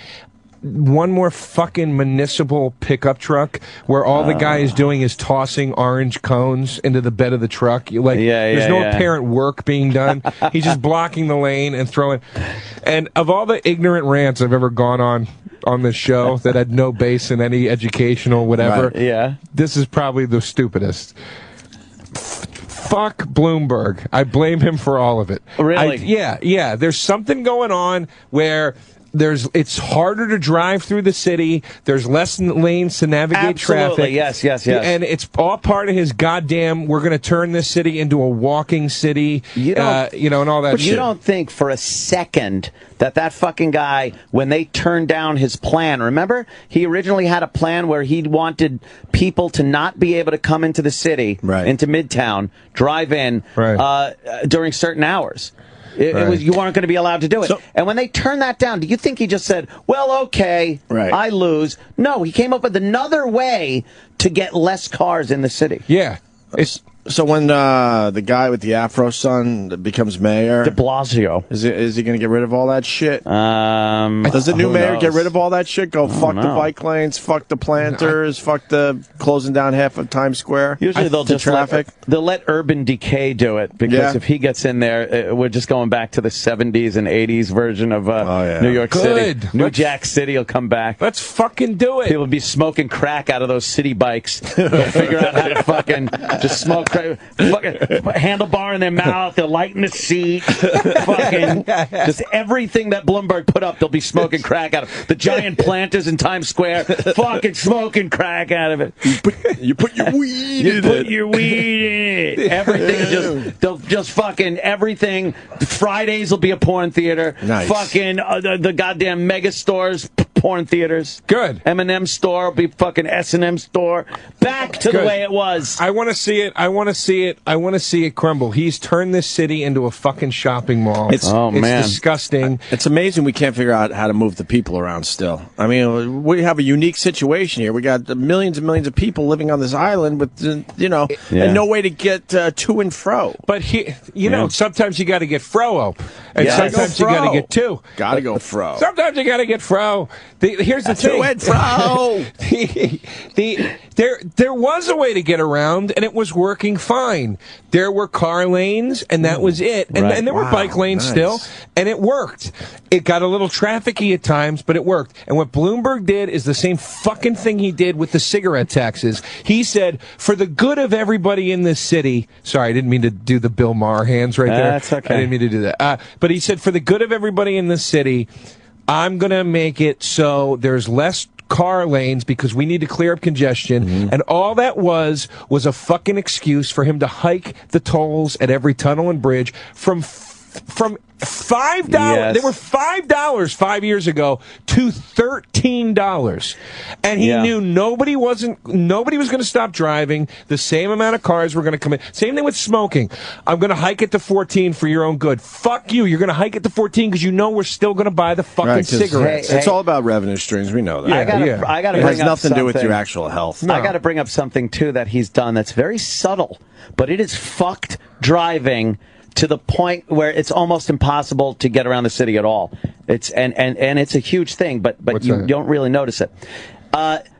one more fucking municipal pickup truck where all the guy is doing is tossing orange cones into the bed of the truck, there's no apparent work being done. He's just blocking the lane and throwing. And of all the ignorant rants I've ever gone on this show that had no base in any educational whatever, this is probably the stupidest. Fuck Bloomberg. I blame him for all of it. Really? Yeah. There's something going on where it's harder to drive through the city. There's less lanes to navigate traffic. Yes. And it's all part of his goddamn, we're going to turn this city into a walking city, and all that But shit. you don't think for a second that fucking guy, when they turned down his plan, remember? He originally had a plan where he wanted people to not be able to come into the city, into Midtown, drive in during certain hours. It was you weren't going to be allowed to do it. And when they turned that down, do you think he just said, well, okay, I lose? No, he came up with another way to get less cars in the city. Yeah. So when the guy with the Afro son becomes mayor, De Blasio, is he going to get rid of all that shit? Does the new mayor get rid of all that shit? Go fuck the bike lanes, fuck the planters, fuck the closing down half of Times Square. Usually they'll just they'll let Urban Decay do it because if he gets in there, we're just going back to the 70s and 80s version of New York City. New Jack City will come back. Let's fucking do it. People will be smoking crack out of those city bikes. They'll figure out how to fucking just smoke crack. Fucking handlebar in their mouth, they'll lighten the seat, fucking just everything that Bloomberg put up, they'll be smoking crack out of. The giant planters in Times Square, fucking smoking crack out of it. You put your weed in it. You put your weed in it. Everything they'll just fucking everything. Fridays will be a porn theater. Nice. Fucking the goddamn mega stores, porn theaters. Good. M&M store will be fucking S&M store. Back to the way it was. I want to see it. I want to see it. I want to see it crumble. He's turned this city into a fucking shopping mall. It's disgusting. It's amazing we can't figure out how to move the people around still. I mean, we have a unique situation here. We got millions and millions of people living on this island with, and no way to get to and fro. But sometimes you got to get fro up, and sometimes you got to get to. Got to go fro. Sometimes you got to get fro. Here's the thing. To and fro. There was a way to get around, and it was working fine. There were car lanes, and that was it. And there were bike lanes still, and it worked. It got a little trafficky at times, but it worked. And what Bloomberg did is the same fucking thing he did with the cigarette taxes. He said, for the good of everybody in this city, sorry, I didn't mean to do the Bill Maher hands right there. That's okay. I didn't mean to do that. But he said, for the good of everybody in this city, I'm going to make it so there's less car lanes because we need to clear up congestion. And all that was a fucking excuse for him to hike the tolls at every tunnel and bridge from $5. Yes. They were $5 5 years ago to $13, and he knew nobody was going to stop driving. The same amount of cars were going to come in. Same thing with smoking. I'm going to hike it to 14 for your own good. Fuck you. You're going to hike it to 14 because you know we're still going to buy the fucking cigarettes. It's all about revenue streams. We know that. I gotta it bring has up nothing to do with something. your actual health. I got to bring up something too that he's done that's very subtle, but it is fucked driving to the point where it's almost impossible to get around the city at all. It's and it's a huge thing, but you don't really notice it.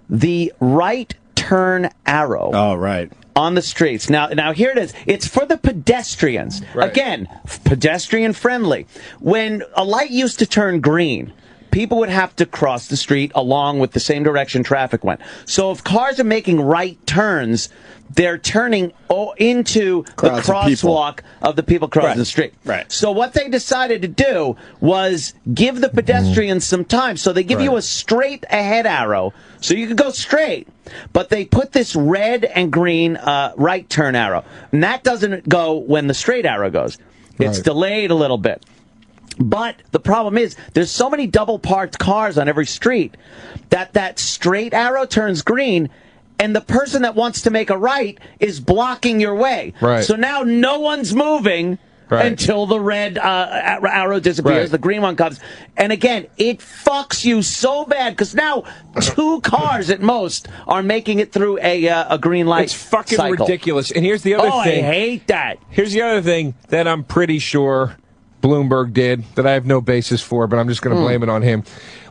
The right turn arrow. Oh, right. On the streets. Now here it is. It's for the pedestrians. Right. Again, pedestrian friendly. When a light used to turn green, people would have to cross the street along with the same direction traffic went. So if cars are making right turns, they're turning into the crosswalk of the people crossing the street. Right. So what they decided to do was give the pedestrians some time. So they give you a straight ahead arrow, so you can go straight. But they put this red and green right turn arrow. And that doesn't go when the straight arrow goes. It's delayed a little bit. But the problem is, there's so many double-parked cars on every street that straight arrow turns green, and the person that wants to make a right is blocking your way. Right. So now no one's moving until the red arrow disappears, the green one comes. And again, it fucks you so bad, because now 2 cars at most are making it through a green light. It's fucking cycle. ridiculous. And here's the other thing. I hate that. Here's the other thing that I'm pretty sure Bloomberg did that I have no basis for, but I'm just going to blame it on him.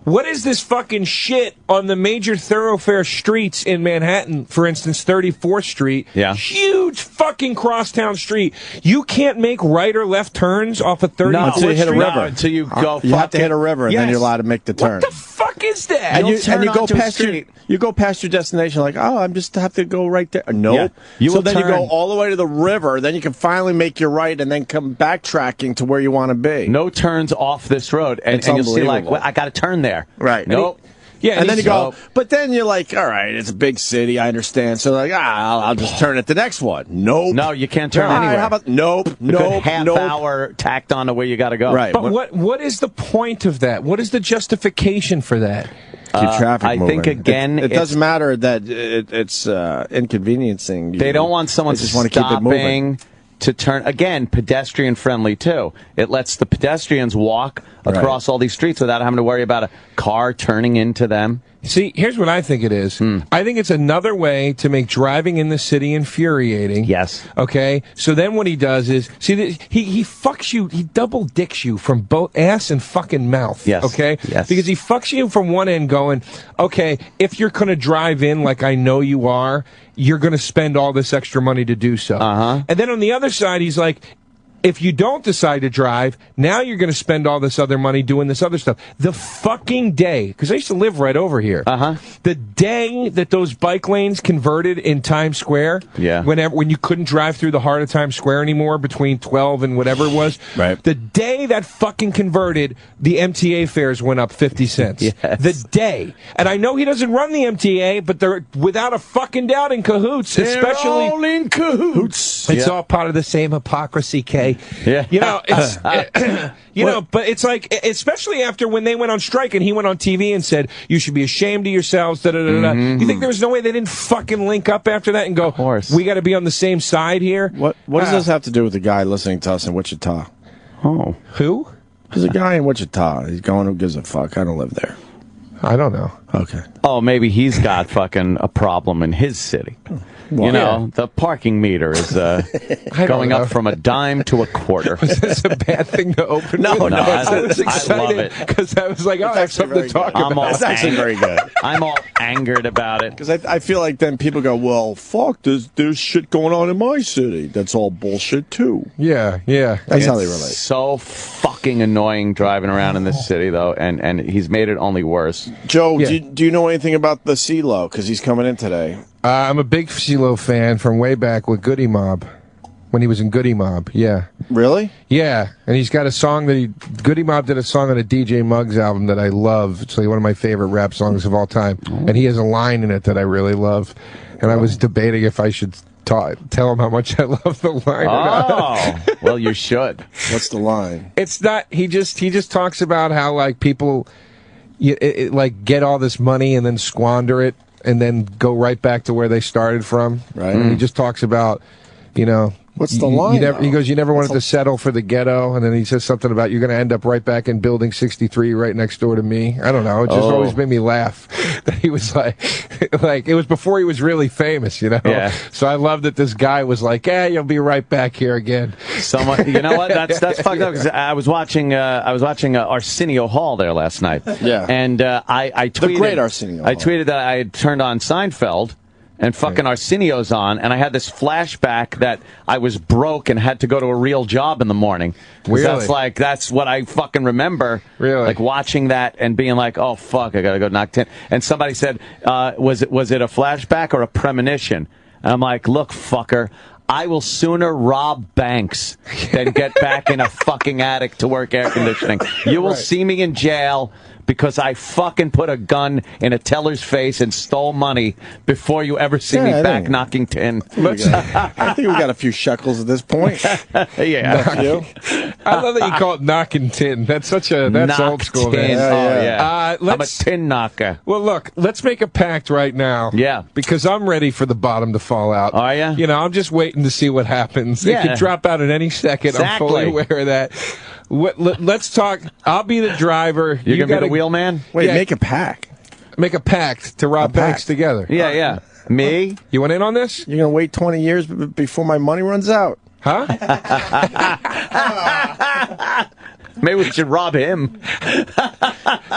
What is this fucking shit on the major thoroughfare streets in Manhattan? For instance, 34th Street. Yeah. Huge fucking crosstown street. You can't make right or left turns off of 34th No, until you hit a Street? river. No, until you go You have to hit a river, and then you're allowed to make the turn. What the fuck is that? And you turn go onto a past street. you go past your destination like, oh, I'm just have to go right there. Nope. Yeah. You so will then you turn. go all the way to the river, then you can finally make your right and then come backtracking to where you want to be. No turns off this road, and you'll see like, well, I got to turn there. Right. Nope. Yeah, and then you go, so- but then you're like, all right, it's a big city, I understand. So like, I'll just turn at the next one. Nope. No, you can't turn All right, anywhere. how about nope, A good nope, half nope. hour tacked on to where you got to go. Right. But what is the point of that? What is the justification for that? Keep traffic I moving. think, again, it it's- doesn't matter that it's inconveniencing. They don't want someone They just want to keep it moving. stopping to turn. Again, pedestrian friendly too. It lets the pedestrians walk across all these streets without having to worry about a car turning into them. See, here's what I think it is. I think it's another way to make driving in the city infuriating. Yes. Okay? So then what he does is, see, he fucks you, he double dicks you from both ass and fucking mouth. Yes. Okay? Yes. Because he fucks you from one end going, okay, if you're going to drive in like I know you are, you're going to spend all this extra money to do so. Uh-huh. And then on the other side, he's like, if you don't decide to drive, now you're going to spend all this other money doing this other stuff. The fucking day, because I used to live right over here. The day that those bike lanes converted in Times Square, when you couldn't drive through the heart of Times Square anymore between 12 and whatever it was, the day that fucking converted, the MTA fares went up 50 cents. The day. And I know he doesn't run the MTA, but they're without a fucking doubt in cahoots, They're especially all in cahoots. It's all part of the same hypocrisy, Kay. gay. Yeah. You know, it's but it's like, especially after when they went on strike and he went on TV and said, you should be ashamed of yourselves, da-da-da-da. You think there was no way they didn't fucking link up after that and go, we got to be on the same side here? What does this have to do with the guy listening to us in Wichita? Oh. Who? There's a guy in Wichita. He's going, who gives a fuck? I don't live there. I don't know. Okay. Oh, maybe he's got fucking a problem in his city. You know, the parking meter is going up from a dime to a quarter. Was this a bad thing to open No, with? no, I was I love excited it. because I was like, oh, I have something to talk about. It's actually very good. I'm all angered about it. Because I feel like then people go, well, fuck, there's shit going on in my city. That's all bullshit, too. Yeah, yeah. That's how they It's relate. so fucking annoying driving around in this city, though, and he's made it only worse. Joe, do you know anything about the CeeLo? Because he's coming in today. I'm a big CeeLo fan from way back with Goody Mob, when he was in Goody Mob. Yeah. Really? Yeah, and he's got a song that Goody Mob did a song on a DJ Muggs album that I love. It's like one of my favorite rap songs of all time, and he has a line in it that I really love. And I was debating if I should tell him how much I love the line. Or not. Well, you should. What's the line? It's not. He just talks about how like people, like get all this money and then squander it and then go right back to where they started from. Right. And he just talks about, what's the line? He goes, you never wanted to settle for the ghetto, and then he says something about you're going to end up right back in Building 63, right next door to me. I don't know. It just always made me laugh that he was like it was before he was really famous, Yeah. So I love that this guy was like, you'll be right back here again. Someone, you know what? That's fucked up. Because I was watching Arsenio Hall there last night. Yeah. And I tweeted the great Arsenio I Hall. tweeted that I had turned on Seinfeld. And fucking Arsenio's on, and I had this flashback that I was broke and had to go to a real job in the morning. Really? That's what I fucking remember. Really? Like watching that and being like, oh fuck, I gotta go knock 10. And somebody said, was it a flashback or a premonition? And I'm like, look, fucker, I will sooner rob banks than get back in a fucking attic to work air conditioning. You will see me in jail because I fucking put a gun in a teller's face and stole money before you ever see me back knocking tin. I think we got a few shekels at this point. Yeah. You? I love that you call it knocking tin. That's Knock old school. tin. Man. I'm a tin knocker. Well, look, let's make a pact right now. Yeah. Because I'm ready for the bottom to fall out. Are you? I'm just waiting to see what happens. Yeah. It could drop out at any second. I'm fully aware of that. Let's talk. I'll be the driver. You're going to be the wheelman? Wait, make a pact. Make a pact to rob banks together. Yeah, yeah. Me? You want in on this? You're going to wait 20 years before my money runs out. Huh? Maybe we should rob him.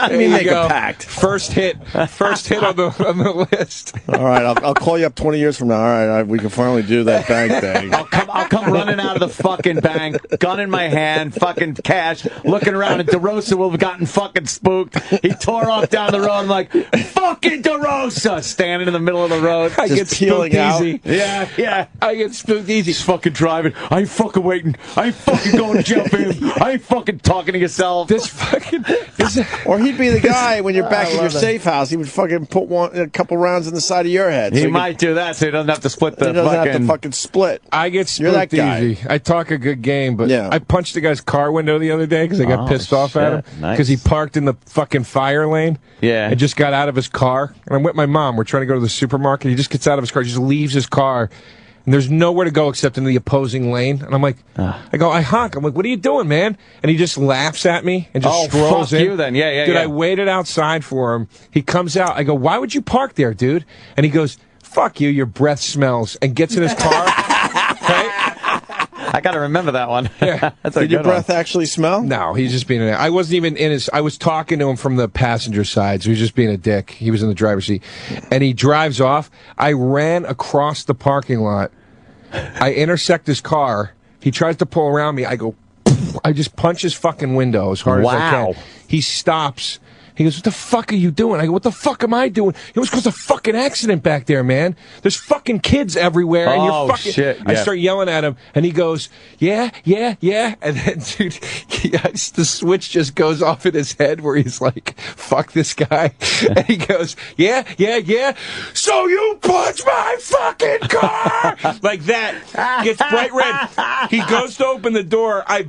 Make a pact. First hit on the list. All right, I'll call you up 20 years from now. All right, we can finally do that bank thing. I'll come running out of the fucking bank, gun in my hand, fucking cash, looking around, and DeRosa will have gotten fucking spooked. He tore off down the road. I'm like, fucking DeRosa, standing in the middle of the road. I get spooked easy. Yeah, yeah. I get spooked easy. He's fucking driving. I ain't fucking waiting. I ain't fucking going to jail for him. I ain't fucking talking to yourself. Or he'd be the guy when you're back in your safe house. He would fucking put a couple rounds in the side of your head. He might do that so he doesn't have to split the he doesn't have to fucking split. I get You're that spooked guy. easy. I talk a good game, but Yeah. I punched a guy's car window the other day because I got pissed off at him shit. Nice. because he parked in the fucking fire lane. Yeah. And just got out of his car. And I'm with my mom. We're trying to go to the supermarket. He just gets out of his car, just leaves his car. And there's nowhere to go except in the opposing lane. And I'm like, I honk. I'm like, what are you doing, man? And he just laughs at me and just strolls fuck in. you then. Yeah, Dude, yeah. I waited outside for him. He comes out. I go, why would you park there, dude? And he goes, fuck you, your breath smells. And gets in his car. I got to remember that one. Yeah. That's a Did your good one. breath actually smell? No, he's just being an I wasn't even in his I was talking to him from the passenger side, so he was just being a dick. He was in the driver's seat. And he drives off. I ran across the parking lot. I intersect his car. He tries to pull around me. I go, I just punch his fucking window as hard as I can. He stops He goes, what the fuck are you doing? I go, what the fuck am I doing? He goes, there's a fucking accident back there, man. There's fucking kids everywhere. And you're fucking... shit. Yeah. I start yelling at him, and he goes, yeah. And then, dude, the switch just goes off in his head where he's like, fuck this guy. And he goes, yeah. So you punched my fucking car! Like that. Gets bright red. He goes to open the door. I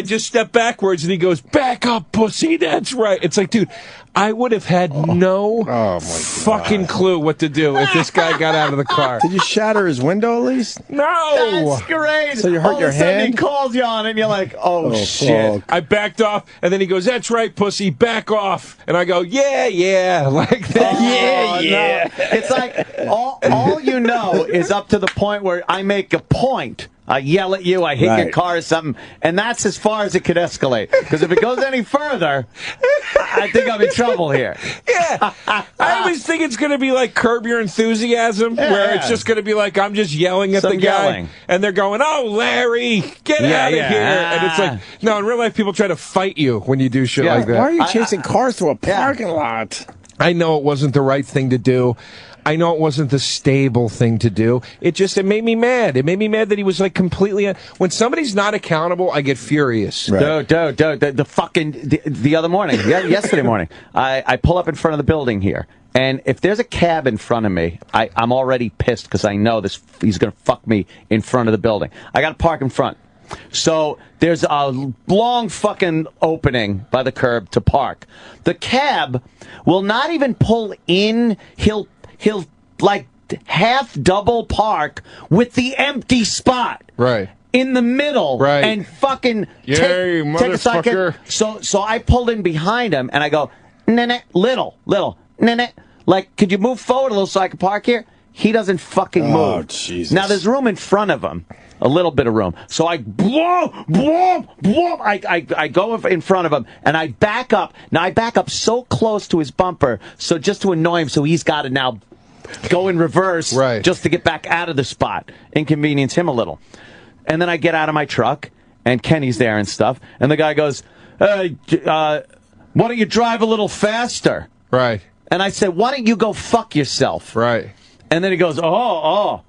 just step backwards, and he goes, back up, pussy. That's right. It's like, dude, I would have had no fucking clue what to do if this guy got out of the car. Did you shatter his window at least? No! That's great. So you hurt All your of a sudden hand? He calls you on it, and you're like, oh shit. I backed off, and then he goes, that's right, pussy, back off. And I go, yeah, like that. No. It's like, all you know is up to the point where I make a point. I yell at you, I hit your car or something, and that's as far as it could escalate. Because if it goes any further, I think I'm in trouble here. Yeah. I always think it's going to be like Curb Your Enthusiasm, where it's just going to be like, I'm just yelling at the guy, and they're going, oh, Larry, get out of here. And it's like, no, in real life, people try to fight you when you do shit like that. Why are you chasing cars through a parking lot? I know it wasn't the right thing to do. I know it wasn't the stable thing to do. It made me mad. It made me mad that he was like completely... When somebody's not accountable, I get furious. Dude, the other morning, yesterday morning, I pull up in front of the building here. And if there's a cab in front of me, I'm already pissed because I know he's going to fuck me in front of the building. I got to park in front. So there's a long fucking opening by the curb to park. The cab will not even pull in. He'll like half double park with the empty spot. Right. In the middle. Right. And fucking take a second. So I pulled in behind him and I go, little, like, could you move forward a little so I can park here? He doesn't fucking move. Oh, Jesus. Now there's room in front of him. A little bit of room. So I I go in front of him and I back up. Now I back up so close to his bumper, so just to annoy him, so he's got to now go in reverse just to get back out of the spot. Inconvenience him a little. And then I get out of my truck and Kenny's there and stuff. And the guy goes, why don't you drive a little faster? Right. And I said, why don't you go fuck yourself? Right. And then he goes, oh.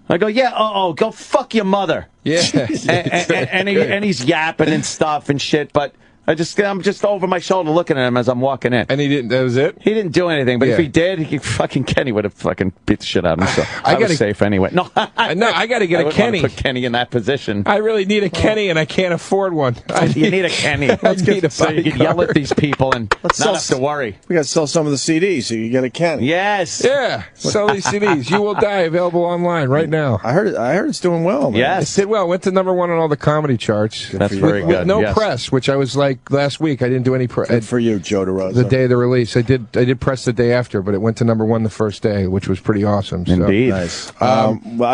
I go, yeah, go fuck your mother. Yeah. and he's yapping and stuff and shit, but I'm just over my shoulder looking at him as I'm walking in. And he didn't, that was it? He didn't do anything, but if he did, Kenny would have fucking beat the shit out of him, so I was safe anyway. No, I got to get a Kenny. Put Kenny in that position. I really need a Kenny, and I can't afford one. You need a Kenny. That's good. So you can yell at these people and not have to worry. We got to sell some of the CDs so you can get a Kenny. Yes. Yeah. Sell these CDs. You Will Die, available online right now. I heard it's doing well, man. Yes. It did well. Went to #1 on all the comedy charts. That's very good. With no press, which I was like last week. I didn't do any press. Good for you, Joe DeRosa. The day of the release. I did press the day after, but it went to #1 the first day, which was pretty awesome. So. Indeed. Nice.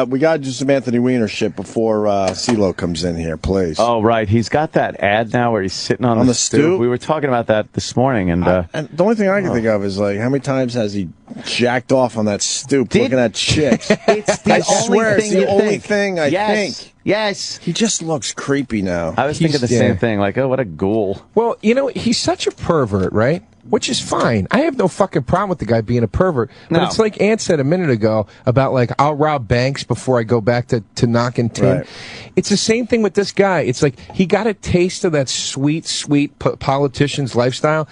We got to do some Anthony Weiner shit before CeeLo comes in here, please. Oh, right. He's got that ad now where he's sitting on the stoop. We were talking about that this morning. And the only thing I can think of is, like, how many times has he jacked off on that stoop looking at chicks? It's the only thing I think. Yes. He just looks creepy now. I was thinking the same thing. Like, oh, what a ghoul. Well, he's such a pervert, right? Which is fine. I have no fucking problem with the guy being a pervert. But it's like Ant said a minute ago about, like, I'll rob banks before I go back to knocking tin. Right. It's the same thing with this guy. It's like he got a taste of that sweet politician's lifestyle,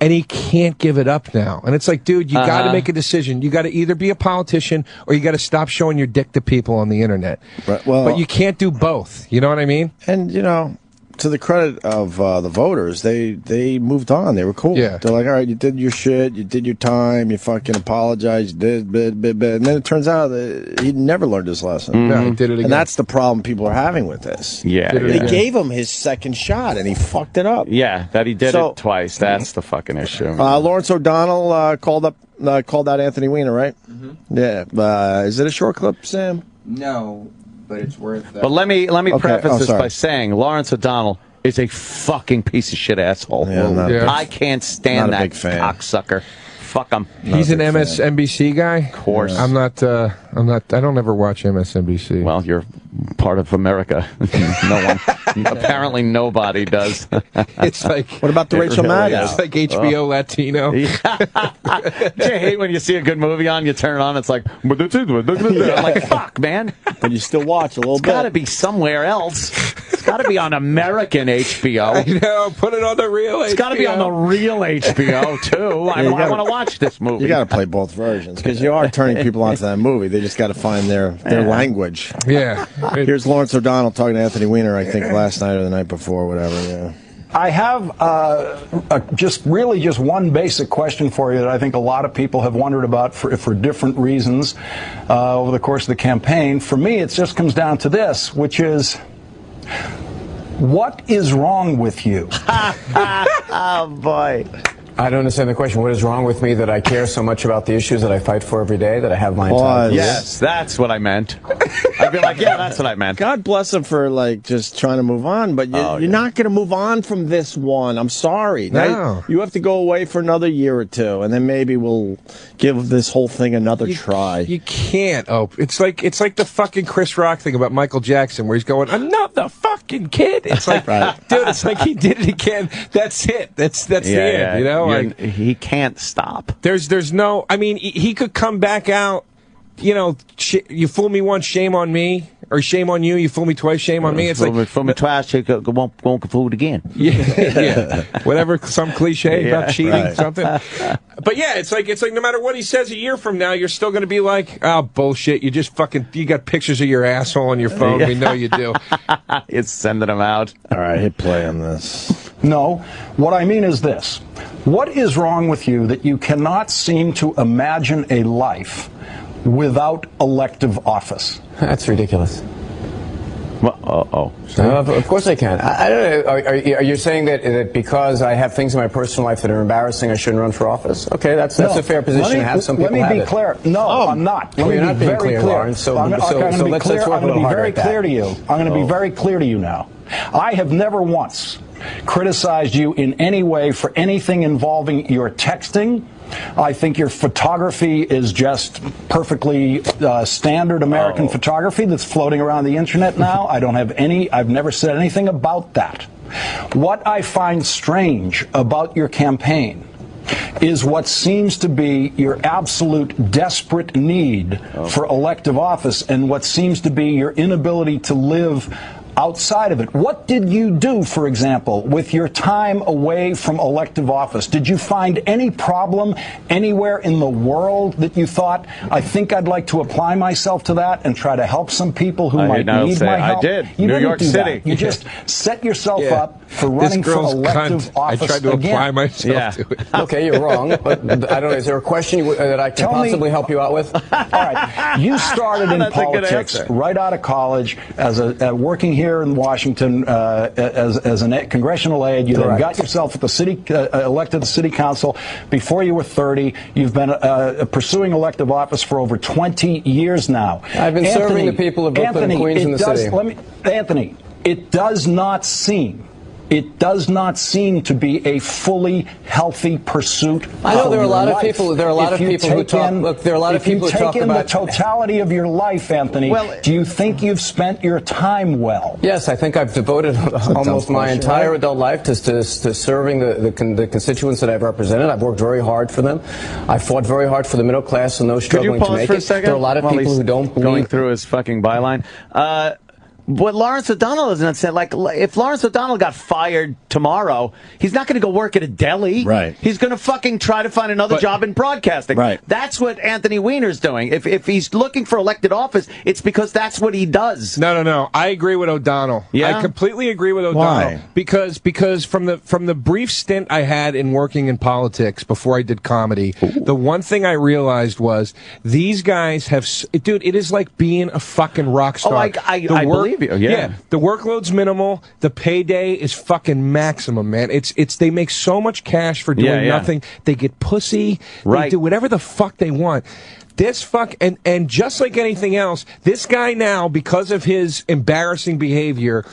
and he can't give it up now. And it's like, dude, you got to make a decision. You got to either be a politician or you got to stop showing your dick to people on the internet. Right. Well, but you can't do both. You know what I mean? And, to the credit of the voters, they moved on. They were cool. Yeah. They're like, all right, you did your shit, you did your time, you fucking apologized, and then it turns out that he never learned his lesson. Mm-hmm. No, he did it again. And that's the problem people are having with this. Yeah. They gave him his second shot, and he fucked it up. Yeah, that he did it twice. That's the fucking issue. Lawrence O'Donnell called out Anthony Weiner, right? Mm-hmm. Yeah. Is it a short clip, Sam? No. But it's worth that. But let me preface this by saying Lawrence O'Donnell is a fucking piece of shit asshole. Yeah, I can't stand that cocksucker. Fuck him. He's an MSNBC guy? Of course. I'm not, I don't ever watch MSNBC. Well, you're part of America. No one, apparently nobody does. It's like, what about the Rachel Maddow? It's like HBO Latino. Do you hate when you see a good movie on, you turn it on, it's like, I'm like, fuck, man. But you still watch a little bit. It's got to be somewhere else. It's got to be on American HBO. I know, put it on the real HBO. It's got to be on the real HBO, too. I want to watch this movie. You got to play both versions, because you are turning people onto that movie. They just got to find their language. Yeah. Here's Lawrence O'Donnell talking to Anthony Weiner, I think, last night or the night before, whatever, yeah. I have just one basic question for you that I think a lot of people have wondered about for different reasons over the course of the campaign. For me, it just comes down to this, which is, what is wrong with you? Oh, boy. I don't understand the question. What is wrong with me that I care so much about the issues that I fight for every day, that I have my entire career? Yes, that's what I meant. I'd be like, yeah, that's what I meant. God bless him for, like, just trying to move on, but you're not going to move on from this one. I'm sorry. No. Now, you have to go away for another year or two, and then maybe we'll give this whole thing another try. You can't, It's like the fucking Chris Rock thing about Michael Jackson, where he's going, another fucking kid. It's like, dude, it's like he did it again. That's it. That's the end, you know? Like, he can't stop. There's no, I mean, he could come back out, you know, you fool me once, shame on me, or shame on you, you fool me twice, shame on me. It's fool me twice, you won't get fooled again. Yeah. Whatever, some cliche about cheating, something. But yeah, it's like no matter what he says a year from now, you're still going to be like, oh, bullshit, you got pictures of your asshole on your phone. We know you do. It's sending them out. All right, hit play on this. No, what I mean is this. What is wrong with you that you cannot seem to imagine a life without elective office? That's ridiculous. Well, of course I can. I don't know. Are you saying that because I have things in my personal life that are embarrassing, I shouldn't run for office? Okay, that's a fair position to have. Some people have Let me be clear. No, I'm not. Let me be very clear. Lawrence, so I'm going to be very clear to you. I'm going to be very clear to you now. I have never once criticized you in any way for anything involving your texting. I think your photography is just perfectly standard American photography that's floating around the internet now. I've never said anything about that. What I find strange about your campaign is what seems to be your absolute desperate need for elective office, and what seems to be your inability to live outside of it. What did you do, for example, with your time away from elective office? Did you find any problem anywhere in the world that you thought, I think I'd like to apply myself to that and try to help some people who might need my help? I did. You New didn't York do City. That. You just set yourself up for running for elective office I tried to apply myself to it. Okay, you're wrong. But I don't know. Is there a question that I can possibly help you out with? All right. You started in politics right out of college as working here in Washington as a congressional aide. You then got yourself at the city, elected to the city council before you were 30. You've been pursuing elective office for over 20 years now. I've been serving the people of Brooklyn and Queens in the city. Anthony, it does not seem to be a fully healthy pursuit. I know there are a lot of life. people. There are a lot of people who talk. Look, there are a lot of people who talk about the totality of your life, Anthony. Well, do you think you've spent your time well? Yes, I think I've devoted almost my entire adult life to serving the constituents that I've represented. I've worked very hard for them. I fought very hard for the middle class and those struggling to make it. There are a lot of people who don't believe. Going through his fucking byline. What Lawrence O'Donnell doesn't say, like, if Lawrence O'Donnell got fired tomorrow, he's not going to go work at a deli. Right. He's going to fucking try to find another job in broadcasting. Right. That's what Anthony Weiner's doing. If he's looking for elected office, it's because that's what he does. No. I agree with O'Donnell. Yeah? I completely agree with O'Donnell. Why? Because from the brief stint I had in working in politics before I did comedy, the one thing I realized was these guys have, dude, it is like being a fucking rock star. Oh, I believe you. Yeah. The workload's minimal. The payday is fucking maximum, man. It's they make so much cash for doing nothing. They get pussy. They do whatever the fuck they want. and just like anything else, this guy now, because of his embarrassing behavior,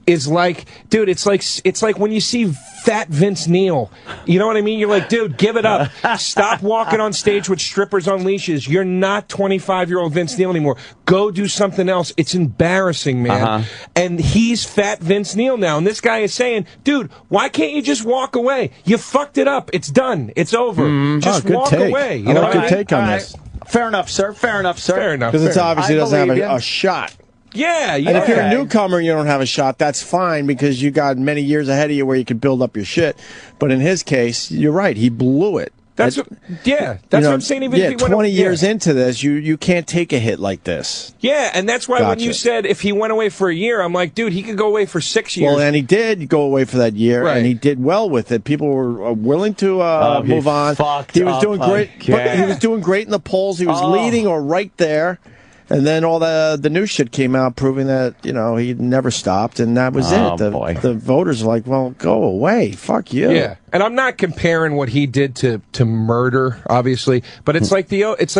is like, dude, it's like when you see fat Vince Neil. You know what I mean? You're like, dude, give it up. Stop walking on stage with strippers on leashes. You're not 25-year-old Vince Neil anymore. Go do something else. It's embarrassing, man. And he's fat Vince Neil now. And this guy is saying, dude, why can't you just walk away? You fucked it up. It's done. It's over. Just walk away. You know what I mean? Good take on this. Fair enough, sir. Fair enough, sir. Fair enough. Because it's obvious he doesn't have a shot. Yeah. And if you're a newcomer and you don't have a shot, that's fine because you got many years ahead of you where you can build up your shit. But in his case, you're right. He blew it. That's what I'm saying. Even if he 20 years into this, you can't take a hit like this. Yeah, and that's why when you said if he went away for a year, I'm like, dude, he could go away for 6 years. Well, and he did go away for that year, and he did well with it. People were willing to move on. He was doing great. But he was doing great in the polls. He was leading or right there. And then all the new shit came out proving that, he never stopped, and that was it. The voters are like, well, go away. Fuck you. Yeah. And I'm not comparing what he did to murder, obviously, but it's like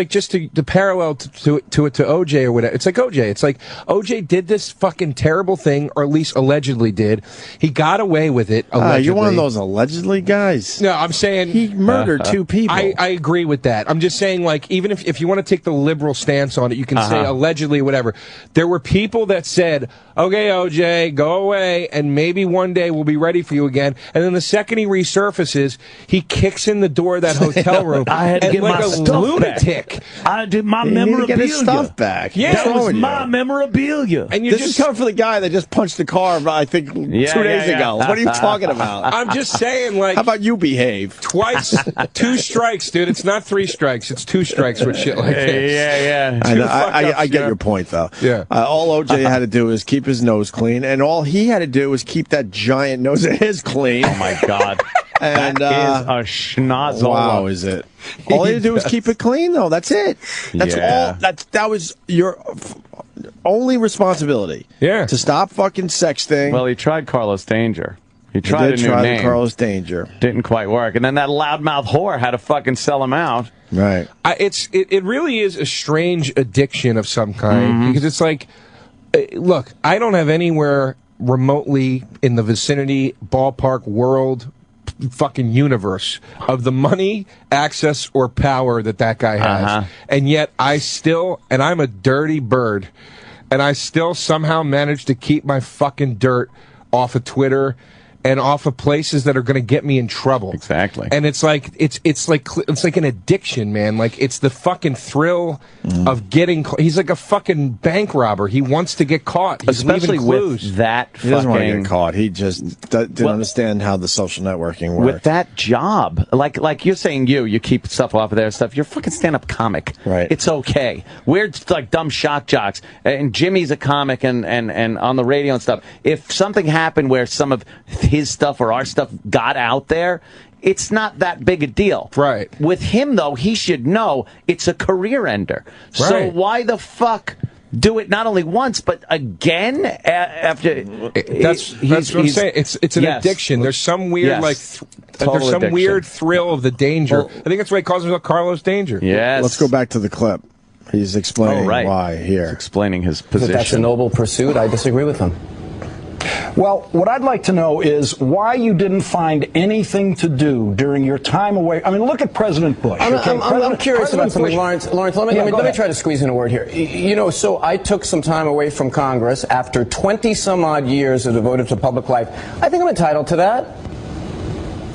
just the parallel to OJ or whatever. It's like OJ. It's like OJ did this fucking terrible thing, or at least allegedly did. He got away with it. Allegedly. You're one of those allegedly guys. No, I'm saying he murdered 2 people. I agree with that. I'm just saying, like, even if you want to take the liberal stance on it, you can say allegedly, whatever. There were people that said, "Okay, OJ, go away, and maybe one day we'll be ready for you again." And then the second he resurfaces, he kicks in the door of that hotel room. I had to get like my a stuff lunatic. back. I did my He memorabilia. to get his stuff back. Yeah, that was my memorabilia. And this is coming from the guy that just punched the car, I think, 2 days ago. What are you talking about? I'm just saying, like, how about you behave? Twice, 2 strikes, dude. It's not 3 strikes. It's 2 strikes with shit like this. Yeah. I get your point, though. Yeah. All OJ had to do is keep his nose clean, and all he had to do was keep that giant nose of his clean. Oh, my God. And that is a schnozzle. Wow, is it? All you do is keep it clean, though. That's it. That's all. That was your only responsibility. Yeah. To stop fucking sexting. Well, he tried Carlos Danger. He tried a new name. Carlos Danger. Didn't quite work. And then that loudmouth whore had to fucking sell him out. Right. It really is a strange addiction of some kind because it's like, look, I don't have anywhere remotely in the vicinity, ballpark, world, fucking universe of the money, access, or power that guy has. And yet I'm a dirty bird, and I still somehow manage to keep my fucking dirt off of Twitter and off of places that are going to get me in trouble. Exactly. And it's like an addiction, man. Like, it's the fucking thrill of getting. He's like a fucking bank robber. He wants to get caught. He's especially leaving clues. With that. He doesn't want to get caught. He just didn't understand how the social networking works. With that job, like you're saying, you keep stuff off of their stuff. You're a fucking stand-up comic. Right. It's okay. We're like dumb shock jocks, and Jimmy's a comic, and on the radio and stuff. If something happened where some of his stuff or our stuff got out there, it's not that big a deal. Right. With him, though, he should know it's a career ender. Right. So why the fuck do it not only once but again after? That's what I'm saying. It's an addiction. There's some weird there's some addiction. Weird thrill of the danger. I think that's why he calls himself Carlos Danger. Yes. Let's go back to the clip. He's explaining why here. He's explaining his position. That's a noble pursuit. I disagree with him. Well, what I'd like to know is why you didn't find anything to do during your time away. I mean, look at President Bush. I'm curious about something, Lawrence. Lawrence, let me try to squeeze in a word here. So I took some time away from Congress after 20-some-odd years of devoted to public life. I think I'm entitled to that.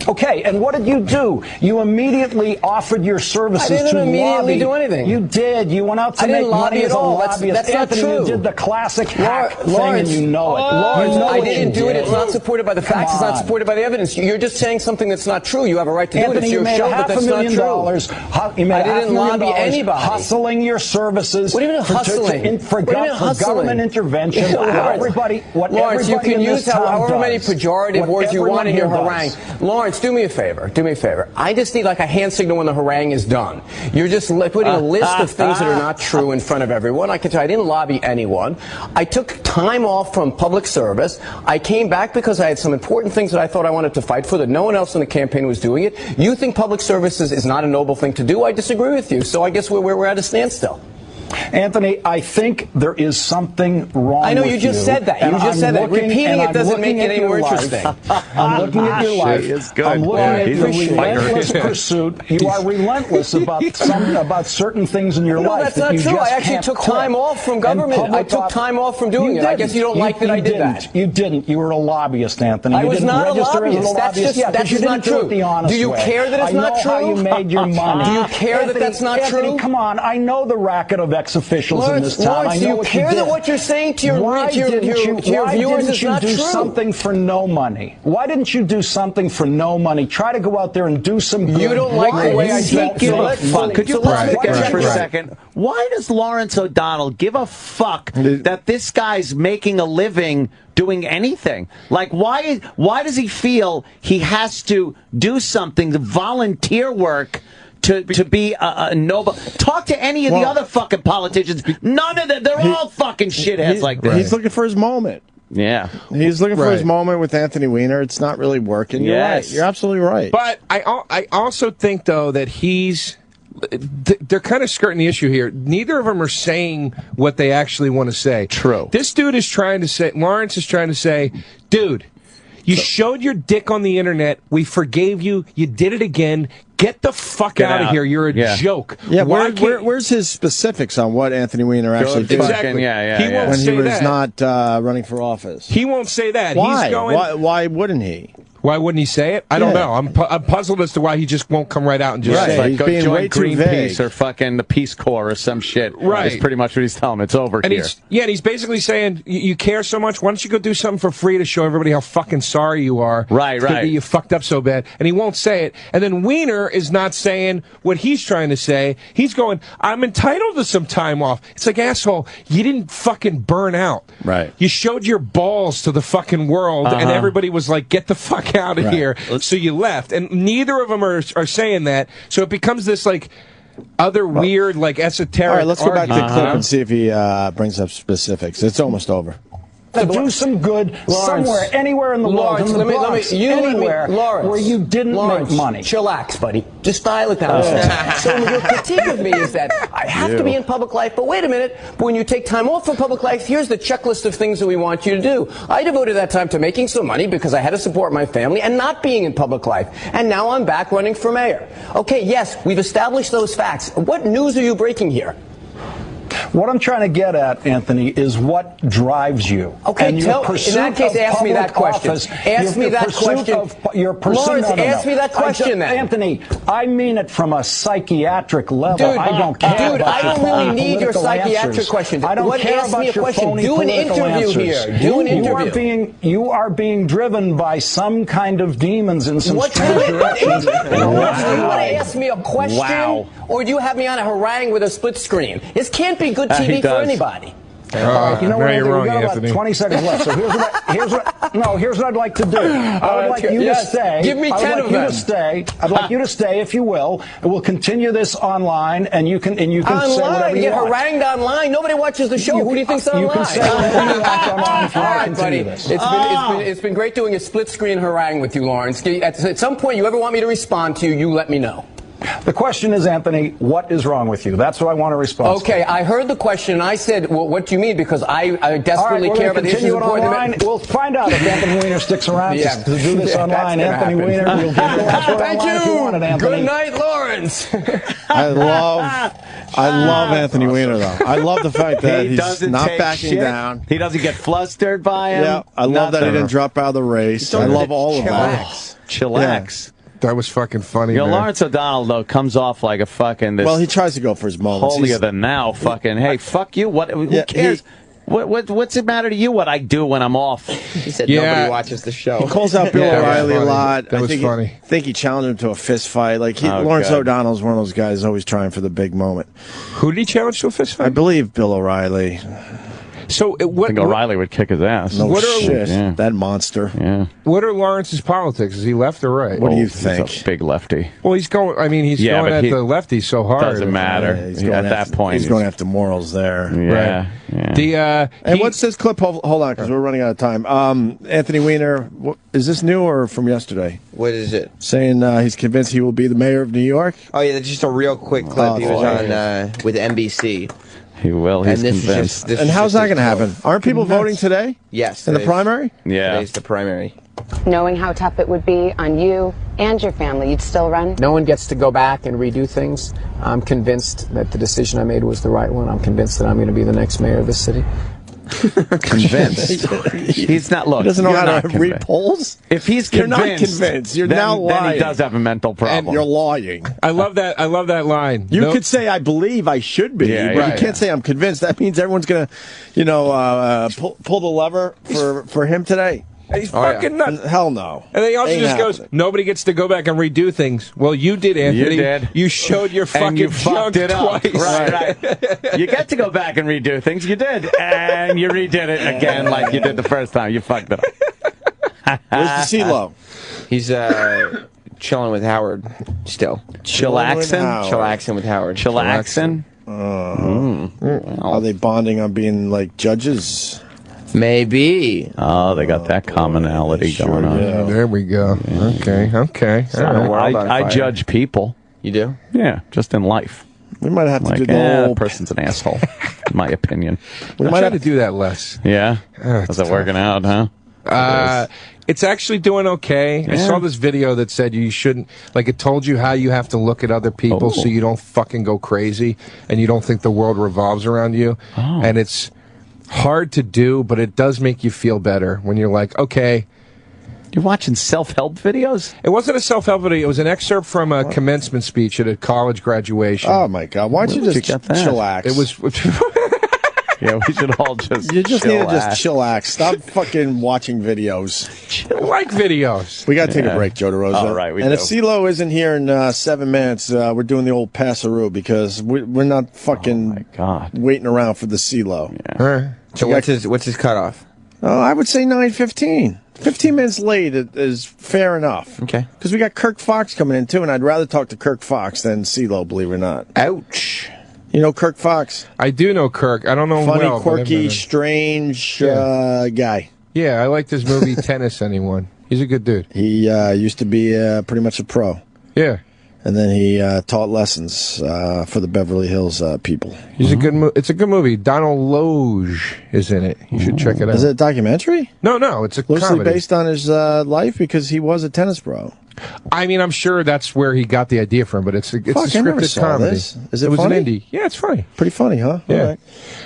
Okay, and what did you do? You immediately offered your services to lobby. I didn't immediately do anything. You did. You went out to make money as a lobbyist. That's not true. You did the classic hack thing, and you know it. Lawrence, I didn't do it. It's not supported by the facts. It's not supported by the evidence. You're just saying something that's not true. You have a right to do it. It's your show, but that's not true. You made I didn't lobby anybody. Hustling your services. What do you mean hustling? For government intervention. Lawrence, you can use however many pejorative words you want in your harangue. Lawrence, Lawrence, do me a favor. Do me a favor. I just need like a hand signal when the harangue is done. You're just putting a list of things that are not true in front of everyone. I can tell you, I didn't lobby anyone. I took time off from public service. I came back because I had some important things that I thought I wanted to fight for that no one else in the campaign was doing it. You think public services is not a noble thing to do? I disagree with you. So I guess we're at a standstill. Anthony, I think there is something wrong with you. I know you just said that. You just said that. Repeating it doesn't make it any more interesting. I'm looking at your life. It's good. I'm looking at the relentless pursuit. You are relentless about certain things in your life. No, that's not true. I actually took time off from government. I took time off from doing it. I guess you don't like that I did that. You didn't. You were a lobbyist, Anthony. I was not a lobbyist. That's just not true. Do you care that it's not true? I know how you made your money. Do you care that that's not true? Anthony, come on. I know the racket of ex-officials in this town. Lawrence, do you care that what you're saying to your viewers is not true? Why didn't you do something for no money? Why didn't you do something for no money? Try to go out there and do some good. You don't like the way I speak. Could you pause for a second? Why does Lawrence O'Donnell give a fuck that this guy's making a living doing anything? Like, why does he feel he has to do something, to volunteer work, to be a noble? Talk to any of the other fucking politicians. None of them. They're all fucking shitheads like this. He's looking for his moment. Yeah. He's looking for his moment with Anthony Weiner. It's not really working. You're right. You're absolutely right. But I also think, though, that they're kind of skirting the issue here. Neither of them are saying what they actually want to say. True. This dude is trying to say, Lawrence is trying to say, dude, you showed your dick on the internet. We forgave you. You did it again. Get the fuck out of here. You're a joke. Yeah, where's his specifics on what Anthony Weiner actually did? Exactly. He won't when say he was that. not running for office. He won't say that. Why? He's going, why wouldn't he? Why wouldn't he say it? I don't know. I'm puzzled as to why he just won't come right out and just say it. Like, He's go being way join too Greenpeace vague. or fucking the Peace Corps or some shit. Right. That's pretty much what he's telling him. It's over and here. And he's basically saying, you care so much, why don't you go do something for free to show everybody how fucking sorry you are. Right. That you fucked up so bad. And he won't say it. And then Weiner is not saying what he's trying to say. He's going, I'm entitled to some time off. It's like, asshole, you didn't fucking burn out. Right. You showed your balls to the fucking world, and everybody was like, get the fuck out of here. So you left. And neither of them are saying that. So it becomes this, like, other weird, like, esoteric All right, let's go back to the argument. clip and see if he brings up specifics. It's almost over. To do some good somewhere, anywhere in the world, in the Bronx, anywhere where you didn't make money. Chillax, buddy. Just dial it down. So your critique of me is that I have to be in public life, but wait a minute. When you take time off from public life, here's the checklist of things that we want you to do. I devoted that time to making some money because I had to support my family and not being in public life. And now I'm back running for mayor. Okay, yes, we've established those facts. What news are you breaking here? What I'm trying to get at, Anthony, is what drives you. Okay, in that case, ask me that question. Ask me that question. Lawrence, ask me that question then. Anthony, I mean it from a psychiatric level. Dude, I don't care Dude, I don't really need your psychiatric question. I don't care about your phony Do an interview here. Do an interview. You are being driven by some kind of demons in some strange directions. Do you want to ask me a question? Or do you have me on a harangue with a split screen? This can't be good TV for anybody. You know what, Anthony, we got about 20 seconds left. So here's what I'd like to do. I would like you to stay. Give me 10 of them. I'd like you to stay, if you will. We'll continue this online, and you can say whatever you get want. harangued online. Nobody watches the show. Who do you think's online? You can say whatever you want online if you want to continue this. It's been great doing a split screen harangue with you, Lawrence. At some point, you ever want me to respond to you, you let me know. The question is, Anthony, what is wrong with you? That's what I want to respond to. Okay, I heard the question, and I said, well, what do you mean? Because I desperately care about the issues online. We'll find out if Anthony Weiner sticks around to do this online. Anthony Weiner, we'll give you Thank you. If you want it, Anthony. Good night, Lawrence. I love Anthony Weiner, though. I love the fact that he's not backing down. He doesn't get flustered by him. Yeah, I love that he didn't drop out of the race. I love all of that. Chillax. That was fucking funny, man. Lawrence O'Donnell, though, comes off like a fucking... Well, he tries to go for his moments. Holier than thou, fucking, hey, fuck you. Who cares? What's it matter to you what I do when I'm off? He said nobody watches the show. He calls out Bill O'Reilly a lot. That was funny. I think he challenged him to a fist fight. Like Lawrence O'Donnell is one of those guys always trying for the big moment. Who did he challenge to a fist fight? I believe Bill O'Reilly. So I think O'Reilly would kick his ass. No shit. Yeah. That monster. Yeah. What are Lawrence's politics? Is he left or right? What do you He's think? a big lefty. Well, he's going. I mean, he's going at the lefties so hard. Doesn't matter. At that point, he's going after morals there. Yeah. Right. Yeah. And what's this clip? Hold on, because we're running out of time. Anthony Wiener, is this new or from yesterday? What is it? Saying he's convinced he will be the mayor of New York. Oh yeah, that's just a real quick clip. He was on with NBC. He will. He's convinced. And how's that going to happen? Aren't people voting today? Yes. In the primary? Yeah. Today's the primary. Knowing how tough it would be on you and your family, you'd still run? No one gets to go back and redo things. I'm convinced that the decision I made was the right one. I'm convinced that I'm going to be the next mayor of this city. Convinced. He's not. Look, He doesn't know you're how not to convinced. read polls? If he's You're not convinced, convinced. You're then, now lying. Then he does have a mental problem. And you're lying. I love that. I love that line. You could say, I believe I should be, Yeah, but yeah, you can't say I'm convinced. That means everyone's going to, pull the lever for him today. He's fucking nuts. Hell no. And then he also Ain't just goes, happening. nobody gets to go back and redo things. Well, you did, Anthony. You did. You showed your fucking and you junk fucked it up. twice. Right. You get to go back and redo things. You did. And you redid it again like you did the first time. You fucked it up. Where's the CeeLo? He's chilling with Howard still. Chillaxing with Howard. Chillaxing? Are they bonding on being like judges? Maybe. Oh, they got that commonality going on. Yeah, there we go. Okay. All right. I judge people. You do? Yeah, just in life. We might have to do the that whole... person's an asshole, in my opinion. We might have to do that less. Yeah? It's Is it working out, huh? It's actually doing okay. I saw this video that said you shouldn't, like it told you how you have to look at other people so you don't fucking go crazy and you don't think the world revolves around you. And it's hard to do, but it does make you feel better when you're like, okay. You're watching self-help videos? It wasn't a self-help video. It was an excerpt from a commencement speech at a college graduation. Oh, my God. Why don't you just chillax? It was... Yeah, we should all just You just need to just chillax. Stop fucking watching videos. I like videos. We got to take a break, Joe DeRosa. All right, if CeeLo isn't here in 7 minutes, we're doing the old pass-a-roo because we're not fucking waiting around for the CeeLo. Yeah. So what's his cutoff? Oh, I would say 9:15. 15 minutes late is fair enough. Okay. Because we got Kirk Fox coming in, too, and I'd rather talk to Kirk Fox than CeeLo, believe it or not. Ouch. You know Kirk Fox? I do know Kirk. I don't know him Funny, well. quirky, strange guy. Yeah, I liked his movie Tennis Anyone. He's a good dude. He used to be pretty much a pro. Yeah. And then he taught lessons for the Beverly Hills people. He's a good. It's a good movie. Donald Loge is in it. You should check it out. Is it a documentary? No, it's a loosely comedy. based on his life because he was a tennis pro. I mean, I'm sure that's where he got the idea from, but it's a scripted comedy. Is it was funny? an indie. Yeah, it's funny. Pretty funny, huh? Yeah. All right.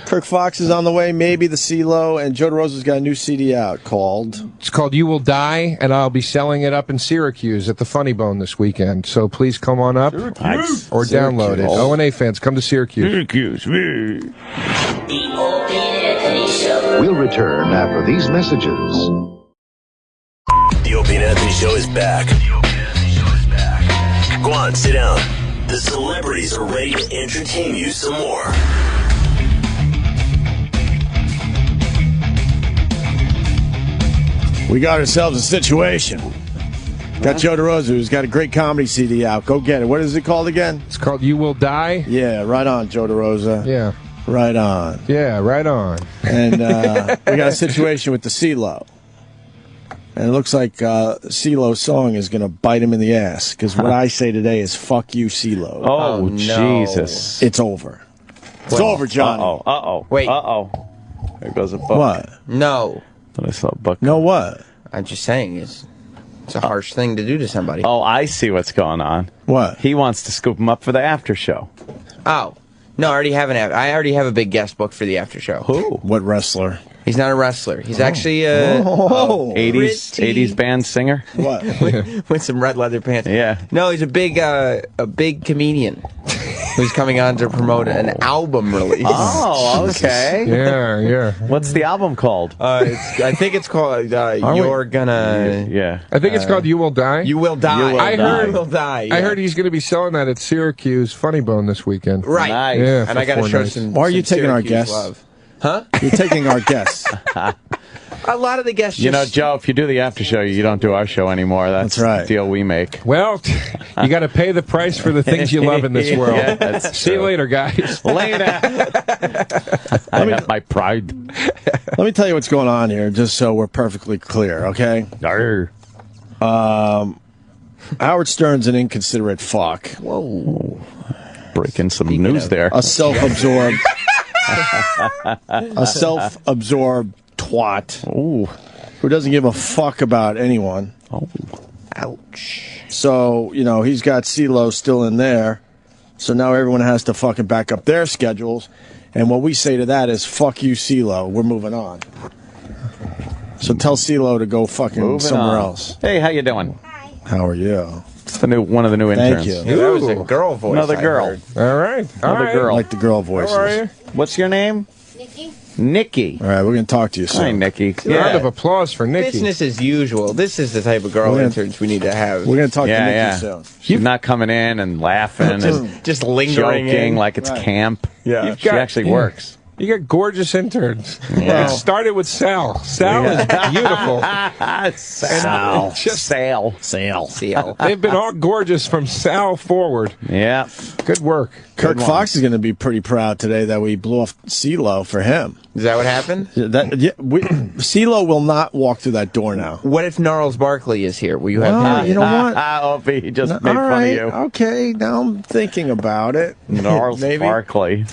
Kirk Fox is on the way. Maybe the CeeLo, and Joe DeRosa's got a new CD out called... It's called You Will Die, and I'll be selling it up in Syracuse at the Funny Bone this weekend. So please come on up or download it. O&A fans, come to Syracuse. Syracuse. We'll return after these messages. The Opie and Anthony Show is back. Go on, sit down. The celebrities are ready to entertain you some more. We got ourselves a situation. Got Joe DeRosa, who's got a great comedy CD out. Go get it. What is it called again? It's called You Will Die? Yeah, right on, Joe DeRosa. Yeah. Right on. Yeah, right on. And we got a situation with the CeeLo. And it looks like CeeLo's song is going to bite him in the ass. Because what I say today is, fuck you, CeeLo. Oh, no. Jesus. It's over. It's over, Johnny. Uh-oh. Wait. Uh-oh. There goes a buck. What? No. Thought I saw a buck. No what? I'm just saying it's a harsh thing to do to somebody. Oh, I see what's going on. What? He wants to scoop him up for the after show. Oh. No, I already have a big guest book for the after show. Who? What wrestler? He's not a wrestler. He's actually a 80s band singer. What? with some red leather pants. Yeah. No, he's a big comedian who's coming on to promote an album release. Oh, okay. Yeah. What's the album called? I think it's called You're Gonna... Yeah. I think it's called You Will Die. You Will Die. You Will Die. I heard he's going to be selling that at Syracuse Funny Bone this weekend. Right. Nice. Yeah, and I got to show some. Why are you some taking our Syracuse guests? love. Huh? You're taking our guests. A lot of the guests. You know, Joe, if you do the after show, you don't do our show anymore. That's right. The deal we make. Well, you got to pay the price for the things you love in this world. Yeah, See you later, guys. Later. I have my pride. Let me tell you what's going on here, just so we're perfectly clear, okay? Howard Stern's an inconsiderate fuck. Whoa. Breaking some news there. A self-absorbed... a self-absorbed twat. Who doesn't give a fuck about anyone. Ouch. So, you know, he's got CeeLo still in there. So now everyone has to fucking back up their schedules. And what we say to that is, fuck you, CeeLo. We're moving on. So tell CeeLo to go fucking somewhere else. Hey, how you doing? How are you? It's the new one of the new interns. Thank you. Yeah, that was a girl voice. Another girl. All right. Another girl. I like the girl voices. How are you? What's your name? Nikki. All right, we're going to talk to you soon. Hi, Nikki. Round of applause for Nikki. Business as usual. This is the type of girl interns we need to have. We're going to talk to Nikki soon. She's not coming in and laughing and just lingering joking in. like it's camp. Yeah. She actually works. You got gorgeous interns. Yeah. It started with Sal. Sal is beautiful. Sal. They've been all gorgeous from Sal forward. Yeah. Good work. Kirk Fox is going to be pretty proud today that we blew off CeeLo for him. Is that what happened? CeeLo will not walk through that door now. What if Gnarls Barkley is here? Will you have him? You know what? Opie, he just made fun of you. Okay, now I'm thinking about it. Gnarls Barkley.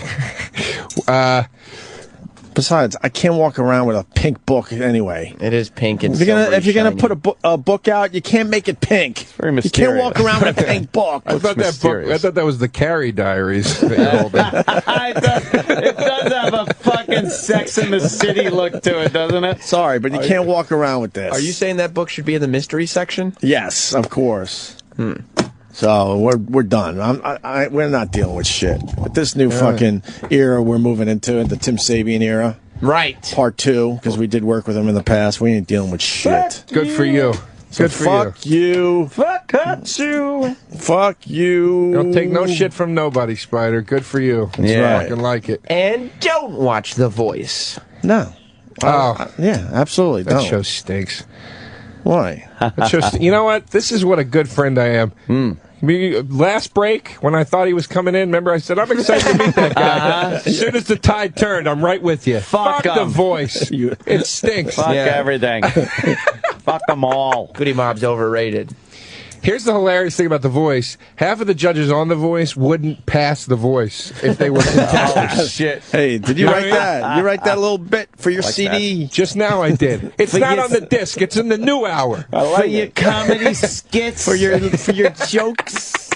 Besides, I can't walk around with a pink book anyway. It is pink and if you're gonna put a book out, you can't make it pink. It's very mysterious. You can't walk around with a pink book. I thought that was the Carrie Diaries. That you hold It does have a fucking Sex in the City look to it, doesn't it? Sorry, but you can't walk around with this. Are you saying that book should be in the mystery section? Yes, of course. So we're done. We're not dealing with shit. But this new fucking era we're moving into, the Tim Sabian era. Right. Part 2, because we did work with him in the past. We ain't dealing with shit. Good for you. So Good for fuck you. Fuck you. Fuck you. Don't take no shit from nobody, Spider. Good for you. That's Yeah. fucking like it. And don't watch The Voice. No. Yeah, absolutely. That don't. show stinks. Why? That show you know what? This is what a good friend I am. Last break, when I thought he was coming in, remember I said, I'm excited to meet that guy. As soon as the tide turned, I'm right with you. Fuck The Voice. It stinks. Fuck everything. Fuck them all. Goody Mob's overrated. Here's the hilarious thing about The Voice. Half of the judges on The Voice wouldn't pass The Voice if they were contestants. Oh, shit. Hey, did you write that? You write that little bit for your like CD? Just now I did. It's not on the disc. It's in the new hour. For your comedy skits. For your jokes.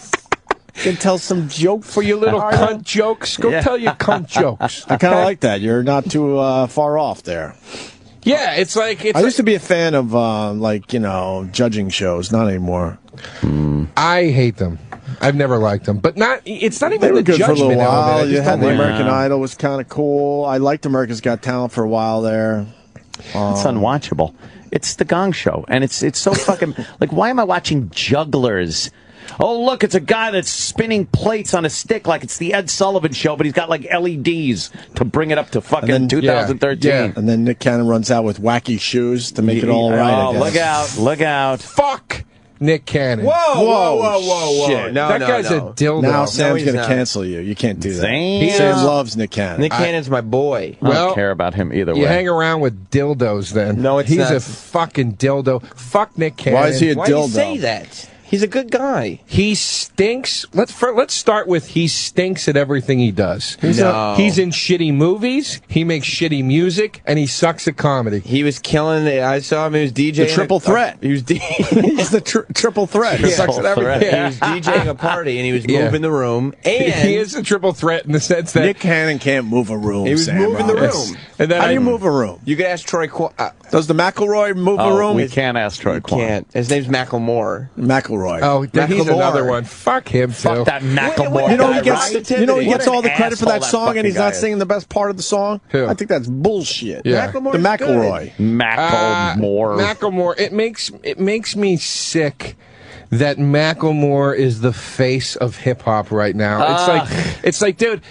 You can tell some jokes. For your little cunt jokes. Go tell your cunt jokes. I kind of like that. You're not too far off there. Yeah, it's like... I used to be a fan of, judging shows. Not anymore. I hate them. I've never liked them. But it's not They even were the good for a judgment little while. element. You had the like American Idol was kind of cool. I liked America's Got Talent for a while there. It's unwatchable. It's the Gong Show, and it's so fucking... like, why am I watching jugglers? Oh, look, it's a guy that's spinning plates on a stick like it's the Ed Sullivan Show, but he's got, like, LEDs to bring it up to fucking 2013. Yeah. And then Nick Cannon runs out with wacky shoes to make it all right. Oh, look out. Look out. Fuck Nick Cannon. Whoa. Shit. That guy's a dildo. Now Sam's he's going to not. cancel you. You can't do that. Damn. Sam loves Nick Cannon. Nick Cannon's my boy. I don't care about him either way. You hang around with dildos then. No, it's He's not. a fucking dildo. Fuck Nick Cannon. Why is he a Why do you dildo? say that? He's a good guy. He stinks. Let's start with he stinks at everything he does. He's in shitty movies. He makes shitty music, and he sucks at comedy. He was killing it. I saw him. He was DJing. The triple threat. He was He's the triple threat. He sucks at everything. He was DJing a party, and he was moving the room. And he is a triple threat in the sense that Nick Cannon can't move a room. he was Sam moving the Roberts. room. And then How do you move a room? You could ask Troy. Does the McElroy move a room? We can't ask Troy Quan. Can't. His name's Macklemore. McElroy. Oh, then he's Macklemore. another one. Fuck him too. Fuck that Macklemore. You know guy, he gets. right? You know he gets What all the an credit for that asshole song, and he's fucking not guy singing the best part of the song. Who? I think that's bullshit. Yeah. The McElroy. Macklemore. Macklemore. It makes me sick that Macklemore is the face of hip hop right now. It's like, dude,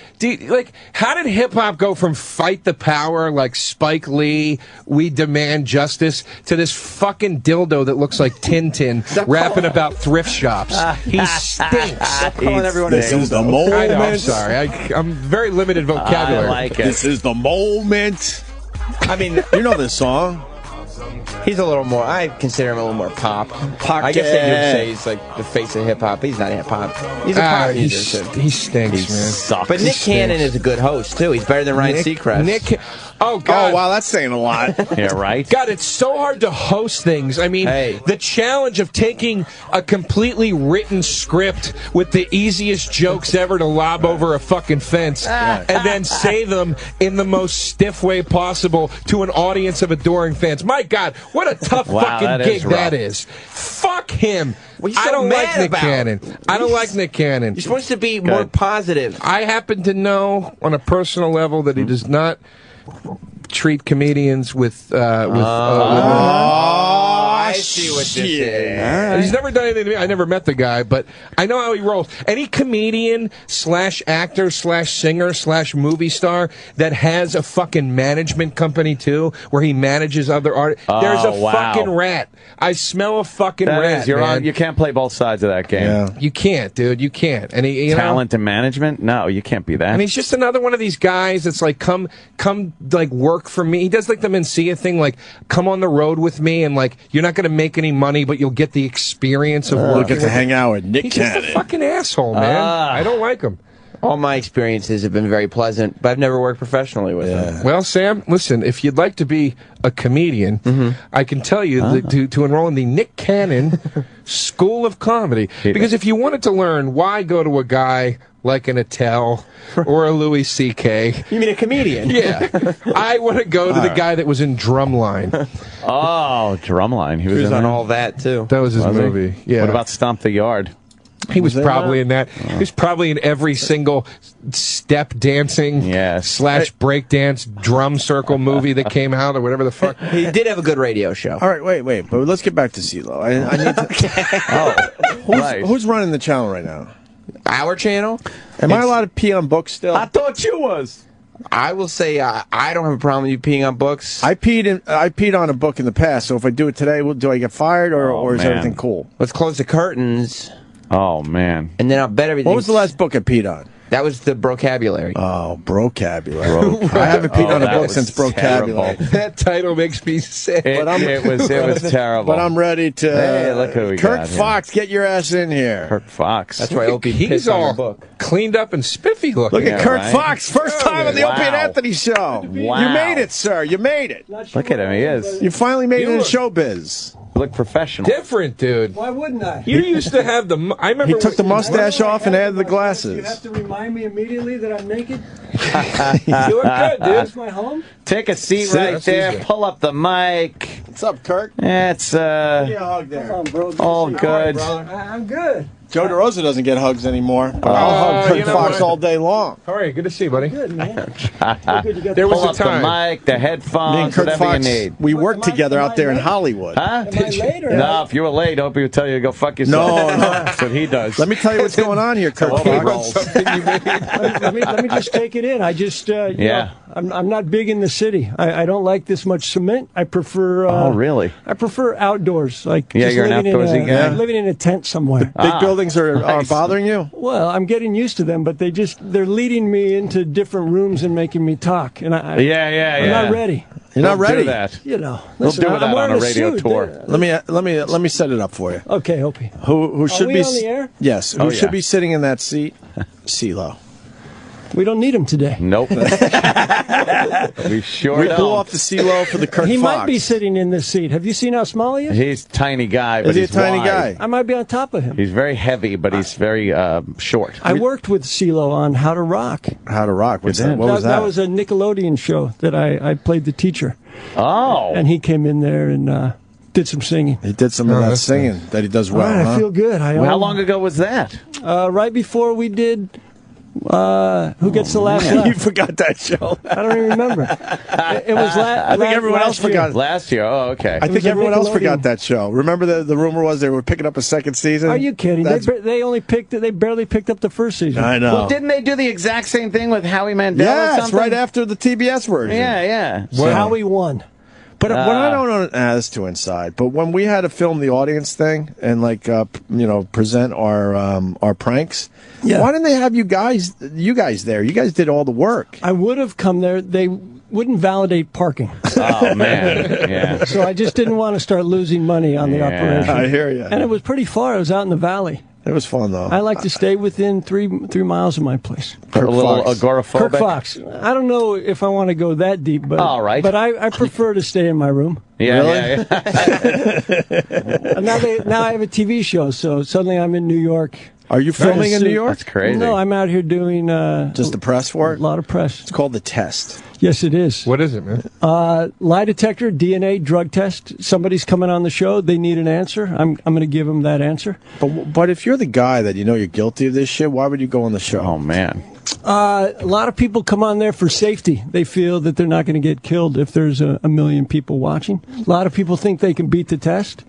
how did hip hop go from Fight the Power, like Spike Lee, We Demand Justice, to this fucking dildo that looks like Tintin rapping about thrift shops? He stinks. This is the moment. I know, I'm sorry. I'm very limited vocabulary. I like it. This is the moment. I mean, you know this song. He's a little more. I consider him a little more pop. I guess that you'd say he's like the face of hip hop. He's not hip hop. He's a pop musician. He stinks, He man. sucks. But Nick Cannon is a good host too. He's better than Ryan Seacrest. Oh, God. Oh, wow, that's saying a lot. Yeah, right? God, it's so hard to host things. I mean, the challenge of taking a completely written script with the easiest jokes ever to lob over a fucking fence and then say them in the most stiff way possible to an audience of adoring fans. My God, what a tough fucking gig that is. Fuck him. I don't like Nick Cannon. I don't like Nick Cannon. You're supposed to be more positive. I happen to know on a personal level that he does not treat comedians with I see what this is. He's never done anything to me. I never met the guy, but I know how he rolls. Any comedian / actor / singer / movie star that has a fucking management company too, where he manages other artists, there's a fucking rat. I smell a fucking rat. You can't play both sides of that game. Yeah. You can't, dude. You can't. And Talent and management? No, you can't be that. And he's just another one of these guys that's like, come, like, work for me. He does like the Mencia thing, like, come on the road with me, and like, you're not going to make any money, but you'll get the experience of working. You'll get to hang out with Nick Cannon. He's just a fucking asshole, man. I don't like him. All my experiences have been very pleasant, but I've never worked professionally with him. Well, Sam, listen, if you'd like to be a comedian, I can tell you that to enroll in the Nick Cannon School of Comedy. Because if you wanted to learn, why go to a guy like an Attell or a Louis C.K.? You mean a comedian? Yeah. I want to go to the guy that was in Drumline. Oh, Drumline. He was on all that, too. That was his movie. Yeah. What about Stomp the Yard? He was probably in that. He was probably in every single step dancing / break dance drum circle movie that came out or whatever the fuck. He did have a good radio show. All right, wait. But let's get back to CeeLo. I need to... Who's running the channel right now? Our channel? Am I allowed to pee on books still? I thought you was. I will say I don't have a problem with you peeing on books. I peed on a book in the past, so if I do it today, do I get fired or is everything cool? Let's close the curtains. Oh, man. And then I'll bet everything. What was the last book I peed on? That was the Brocabulary. Oh, Brocabulary. I haven't peed on a book since Brocabulary. That title makes me sick. It was terrible. But I'm ready to... Hey, look who we got Kirk Fox, get your ass in here. Kirk Fox. That's why Opie He's all all book. Cleaned up and spiffy looking. Look at Kirk Fox, first time on the Opie and Anthony show. Wow. You made it, sir. You made it. Look at him. He is. You finally made it in showbiz. Look professional. Different, dude. Why wouldn't I? You used to have the... I remember... He took the mustache off and added the glasses. You have to remind me immediately that I'm naked? You look good, dude. That's my home? Take a seat right there. Easy. Pull up the mic. What's up, Kirk? It's, Give me a hug there. Come on, bro. all good. I'm good. Joe DeRosa doesn't get hugs anymore. I'll hug Kirk Fox all day long. All right, good to see you, buddy. Good, man. There was Pull a up time. the mic, the headphones, Me and Kirk whatever Fox, you need. we worked together out there in Hollywood. Huh? Am I late or No, if you were late, Opie would tell you to go fuck yourself. No. That's what he does. Let me tell you what's going on here, Kirk Fox. let me just take it in. I just, you know, I'm not big in the city. I don't like this much cement. I prefer. Oh, really? I prefer outdoors. Like Yeah, just you're an living outdoorsy guy? living in a tent somewhere. Big buildings are bothering you? Well, I'm getting used to them, but they're leading me into different rooms and making me talk. And I'm not ready. You're not ready. Do that. You know, We'll listen, do that I'm on wearing a radio suit. tour. Let me set it up for you. Okay, Opie. Who should we be on the air? Yes. Who should be sitting in that seat? CeeLo. We don't need him today. Nope. We sure We don't. blew off the CeeLo for the Kirk He Fox. might be sitting in this seat. Have you seen how small he is? He's a tiny guy, but Is he a he's tiny wide. guy? I might be on top of him. He's very heavy, but he's very short. I worked with CeeLo on How to Rock. How to Rock? What's You that? did? What was that? That was a Nickelodeon show that I played the teacher. Oh. And he came in there and did some singing. He did some of that singing that he does well. All right, huh? I feel good. How long ago was that? Right before we did Who gets the last laugh? You forgot that show. I don't even remember. It was I think everyone else forgot. Last year. Oh, okay. I think everyone else forgot that show. Remember the rumor was they were picking up a second season? Are you kidding? They barely picked up the first season. I know. Well, didn't they do the exact same thing with Howie Mandel? Yes, or something? right after the TBS version. Yeah. So Howie won. But what I don't know, that's too inside. But when we had to film the audience thing and present our pranks, why didn't they have you guys there? You guys did all the work. I would have come there. They wouldn't validate parking. Oh man, yeah. So I just didn't want to start losing money on the operation. I hear you. And it was pretty far. I was out in the valley. It was fun though. I like to stay within 3 miles of my place. Kirk Fox. Agoraphobic. Kirk Fox. I don't know if I want to go that deep, but all right. But I prefer to stay in my room. Yeah, really? Now I have a TV show, so suddenly I'm in New York. Are you filming in New York? That's crazy. No, I'm out here doing just the press for it. A lot of press. It's called The Test. Yes, it is. What is it, man? Lie detector, DNA, drug test. Somebody's coming on the show. They need an answer. I'm going to give them that answer. But if you're the guy that you're guilty of this shit, why would you go on the show? Oh man. A lot of people come on there for safety. They feel that they're not going to get killed if there's a million people watching. A lot of people think they can beat the test.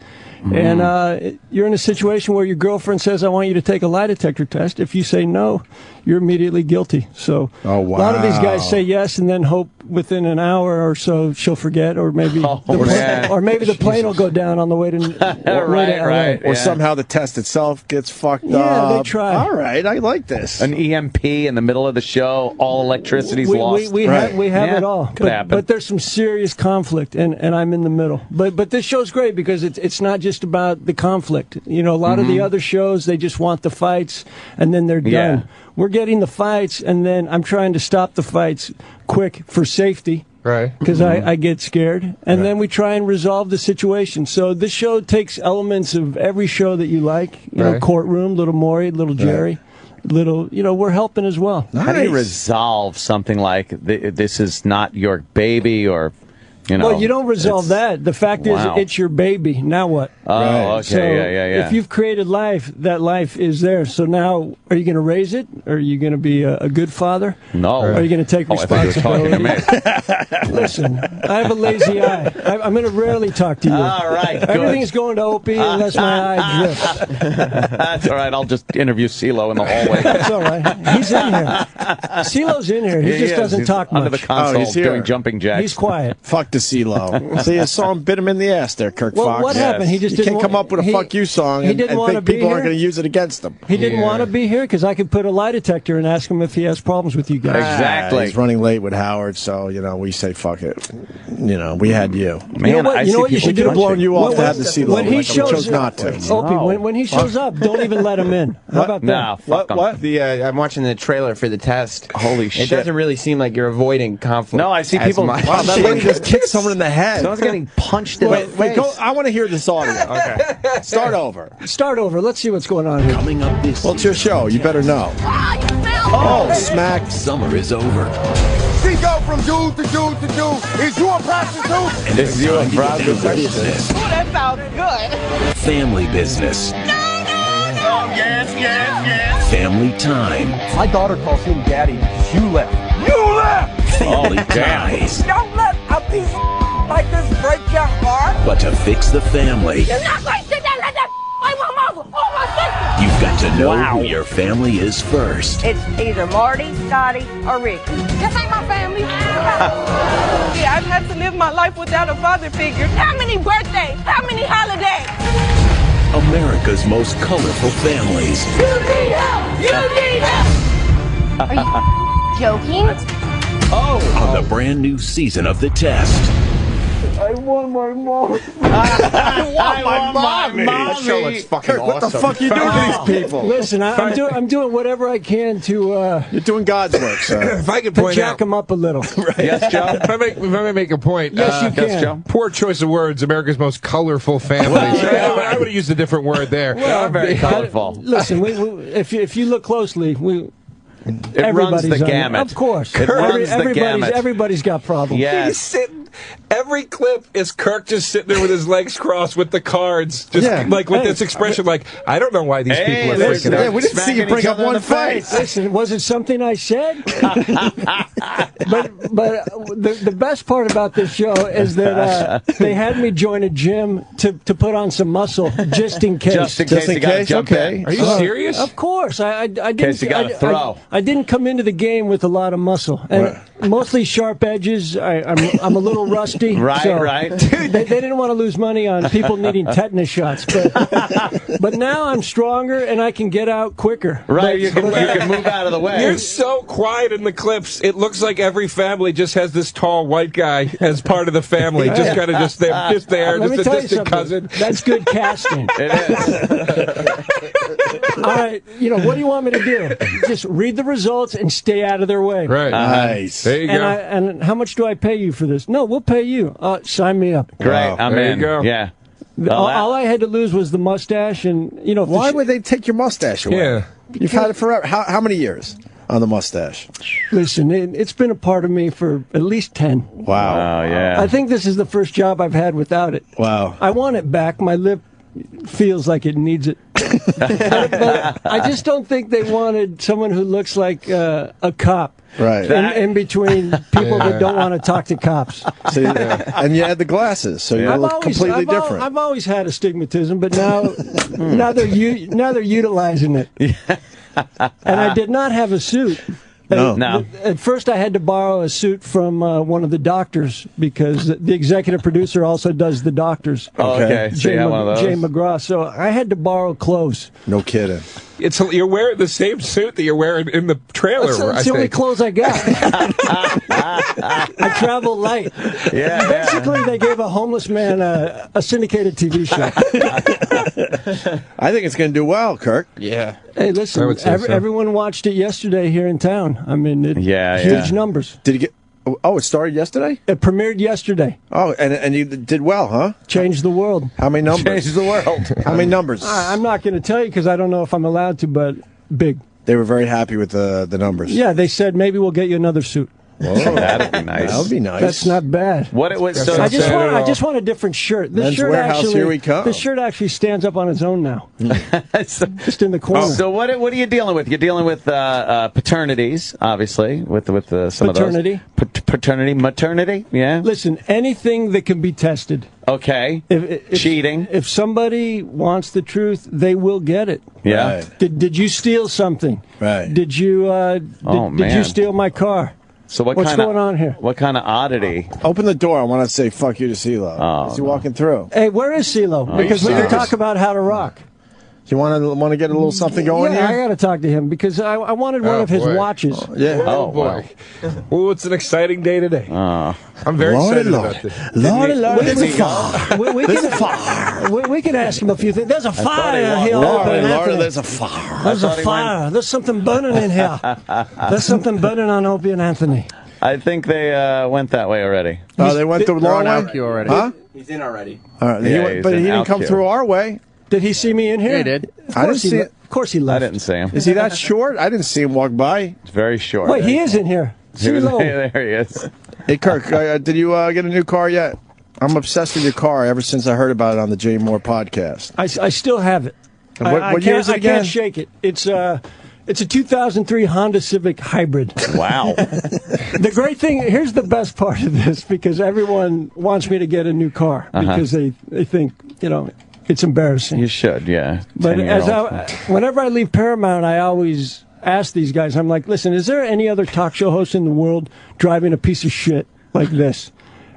And you're in a situation where your girlfriend says, I want you to take a lie detector test. If you say no, you're immediately guilty. So a lot of these guys say yes and then hope within an hour or so she'll forget, or maybe the plane will go down on the way to right. Or somehow the test itself gets fucked up. Yeah, they try. All right, I like this. An EMP in the middle of the show, all electricity's lost. We have it all. But there's some serious conflict, and I'm in the middle. But this show's great because it's not just about the conflict. A lot of the other shows, they just want the fights, and then they're done. Yeah. We're getting the fights, and then I'm trying to stop the fights quick for safety. Right. Because I get scared. And then we try and resolve the situation. So this show takes elements of every show that you like. Courtroom, Little Maury, Little Jerry. Little, we're helping as well. Nice. How do you resolve something like this is not your baby, or well, you don't resolve that. The fact is, it's your baby. Now what? Oh, okay, so yeah. If you've created life, that life is there. So now, are you going to raise it? Are you going to be a good father? No. Are you going to take responsibility? I thought you were talking to me. Listen, I have a lazy eye. I'm going to rarely talk to you. All right, good. Everything's going to Opie unless my eye drifts. That's all right. I'll just interview CeeLo in the hallway. That's all right. He's in here. CeeLo's in here. He just doesn't talk much. Under the console, he's here. doing jumping jacks. He's quiet. Fuck the CeeLo. See, a song bit him in the ass there, Kirk Fox. What happened? He just can't come up with a fuck you song and think people aren't going to use it against him. He didn't want to be here because I could put a lie detector and ask him if he has problems with you guys. Exactly. He's running late with Howard, so we say fuck it. We had you. Man, you know what you should do? We could have blown you off to have the CeeLo. When he chose not to. Opie, when he shows up, don't even let him in. How about that? No, What? I'm watching the trailer for the test. Holy shit! It doesn't really seem like you're avoiding conflict. No, I see people. Wow, that lady just kicked someone in the head. Someone's getting punched in the face. Wait, go. I want to hear this audio. Okay. Start over. Let's see what's going on here. Coming up this Well, it's your show. You better know. Oh, smack. Summer is over. She go from dude to dude to dude. Is you a prostitute? And This is you a prostitute. Business. Oh, that sounds good. Family business. Oh, yes. Family time. My daughter calls him daddy. You left. Family ties. Don't let a piece of like this break your heart. But to fix the family, You're not going to sit there and let that like my mother or my sister. you've got to know who your family is first. It's either Marty, Scotty, or Ricky. This ain't my family. Yeah, I've had to live my life without a father figure. How many birthdays? How many holidays? America's most colorful families. You need help! You need help! Are you joking? On the brand new season of The Test. I want my mom. I want my mommy. This show looks fucking awesome. What the fuck are you doing to these people? Listen, I'm doing whatever I can to. You're doing God's work, sir. If I could to point jack out, him up a little. Yes, Joe. if I may make a point, Yes, you can. Yes, Joe. poor choice of words. America's most colorful families. I would have used a different word there. They are very colorful. Listen, if you look closely, It runs the gamut. Of course. It runs the gamut. Everybody's got problems. Yes. He's sitting Every clip is Kirk just sitting there with his legs crossed with the cards, just like with this expression, like, I don't know why these people are freaking out. We didn't see you bring up one fight. Listen, was it something I said? but the best part about this show is that they had me join a gym to put on some muscle just in case. Just in case you got to jump in. Are you serious? Of course. I didn't. Case you got to throw. I didn't come into the game with a lot of muscle, and mostly sharp edges. I'm a little rusty. Right. They didn't want to lose money on people needing tetanus shots, but now I'm stronger and I can get out quicker. Right, you can move out of the way. You're so quiet in the clips. It looks like every family just has this tall white guy as part of the family, just kind of just there, just a distant cousin. That's good casting. It is. All right, what do you want me to do? Just read the results and stay out of their way. Right. Nice. There you go. And how much do I pay you for this? No, we'll pay you. Sign me up. Great. I'm there in. You go. Yeah. All I had to lose was the mustache, and why would they take your mustache away? Yeah. You've had it forever. How many years on the mustache? Listen, it's been a part of me for at least 10. Wow. Oh, yeah. I think this is the first job I've had without it. Wow. I want it back. My lip feels like it needs it. but I just don't think they wanted someone who looks like a cop. Right. In between people that don't want to talk to cops. So, and you had the glasses, so you look completely different. I've always had astigmatism, but now they're utilizing it. And I did not have a suit. No. At first, I had to borrow a suit from one of the doctors because the executive producer also does the doctors. Okay. So you have one of those? Jay McGraw. So I had to borrow clothes. No kidding. You're wearing the same suit that you're wearing in the trailer. That's the only clothes I got. I travel light. Yeah. Basically, they gave a homeless man a syndicated TV show. I think it's going to do well, Kirk. Yeah. Hey, listen, everyone watched it yesterday here in town. I mean, huge numbers. Did you get? Oh, it started yesterday? It premiered yesterday. Oh, and you did well, huh? Changed the world. How many numbers? Changed the world. How many numbers? I'm not going to tell you because I don't know if I'm allowed to, but big. They were very happy with the numbers. Yeah, they said maybe we'll get you another suit. Whoa. That'd be nice. That would be nice. That's not bad. What it was? I just want a different shirt. This shirt Warehouse, here we come. This shirt actually stands up on its own now. Just in the corner. So what are you dealing with? You're dealing with paternities, obviously, with some paternity. Of those. Paternity, maternity. Yeah. Listen, anything that can be tested. Okay. Cheating. If somebody wants the truth, they will get it. Yeah. Right. Did you steal something? Right. Did you? Did you steal my car? So what's going on here? What kind of oddity? Open the door. I want to say fuck you to CeeLo. Oh, is he walking through? Hey, where is CeeLo? Because we can talk about how to rock. You want to get a little something going here? Yeah, I got to talk to him because I wanted one of his watches. Oh boy. Well, it's an exciting day today. I'm very excited about this. There's a fire. There's a fire. We can ask him a few things. There's a fire here. Lord, there's a fire. There's a fire. There's something burning in here. There's something burning on Opie and Anthony. I think they went that way already. Oh, they went the long way? Already. Huh? He's in already. All right. But he didn't come through our way. Did he see me in here? Yeah, he did. I didn't see it. Of course he left. I didn't see him. Is he that short? I didn't see him walk by. It's very short. Wait, he is in here. There he is. Hey, Kirk, did you get a new car yet? I'm obsessed with your car ever since I heard about it on the Jay Moore podcast. I still have it. What year is it again? I can't shake it. It's a 2003 Honda Civic Hybrid. Wow. The great thing, here's the best part of this, because everyone wants me to get a new car because they think, it's embarrassing. You should, yeah. But whenever I leave Paramount, I always ask these guys, I'm like, listen, is there any other talk show host in the world driving a piece of shit like this?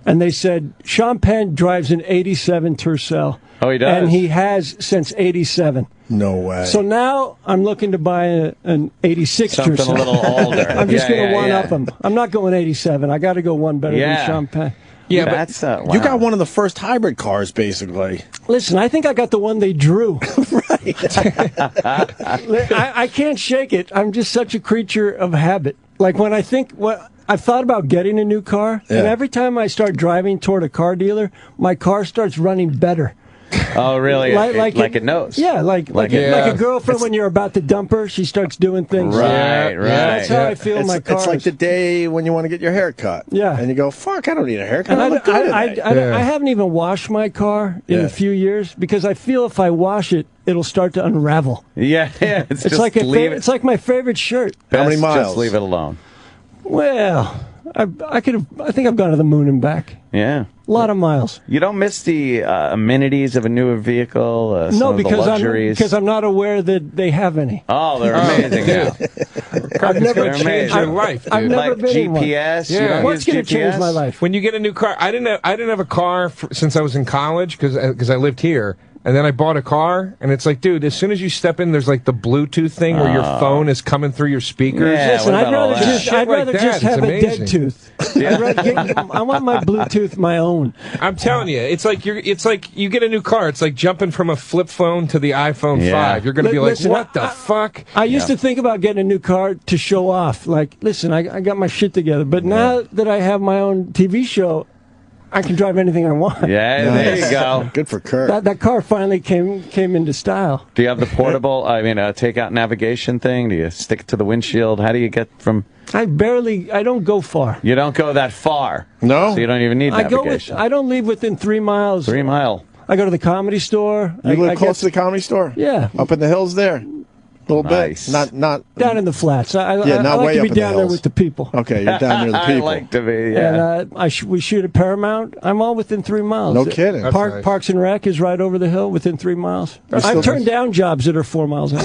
And they said, Sean Penn drives an 87 Tercel. Oh, he does? And he has since 87. No way. So now I'm looking to buy an 86 Something Tercel. a little older. I'm just going to one-up him. I'm not going 87. I got to go one better than Sean Penn. Yeah, that's wow. You got one of the first hybrid cars, basically. Listen, I think I got the one they drew. Right. I can't shake it. I'm just such a creature of habit. Like when I've thought about getting a new car, and every time I start driving toward a car dealer, my car starts running better. Oh, really? Like it knows. Yeah, like a girlfriend when you're about to dump her, she starts doing things. Right. That's how I feel in my car. It's like the day when you want to get your hair cut. Yeah. And you go, fuck, I don't need a haircut. And I I haven't even washed my car in a few years because I feel if I wash it, it'll start to unravel. Yeah. It's like it's like my favorite shirt. Best How many miles? Just leave it alone. Well, I think I've gone to the moon and back. Yeah. A lot of miles. You don't miss the amenities of a newer vehicle? No, because the luxuries? Because I'm not aware that they have any. Oh, they're amazing now. I've never changed your life, dude. I've never like been GPS? In one. Yeah. What's going to change my life? When you get a new car, I didn't have a car since I was in college because I lived here. And then I bought a car, and it's like, dude, as soon as you step in, there's like the Bluetooth thing where your phone is coming through your speakers. Yeah, listen, I'd rather just have a amazing. dead tooth. I want my Bluetooth my own. I'm telling you, it's like you get a new car. It's like jumping from a flip phone to the iPhone 5. You're going to be like, what the fuck? I used to think about getting a new car to show off. Like, listen, I got my shit together. But now that I have my own TV show, I can drive anything I want. Yeah, there you go. Good for Kirk. That car finally came into style. Do you have the portable, take-out navigation thing? Do you stick it to the windshield? How do you get from... I don't go far. You don't go that far? No. So you don't even need navigation? I don't leave within 3 miles. 3 mile. I go to the Comedy Store. You live close to the Comedy Store? Yeah. Up in the hills there? A little Nice. bit. Not down in the flats. I not like way to up be in the down there hills. with the people. Okay, you're down near the people. I like to be, yeah. And we shoot at Paramount. I'm all within 3 miles. No kidding. That's nice. Parks and Rec is right over the hill within 3 miles. I've turned down jobs that are 4 miles out.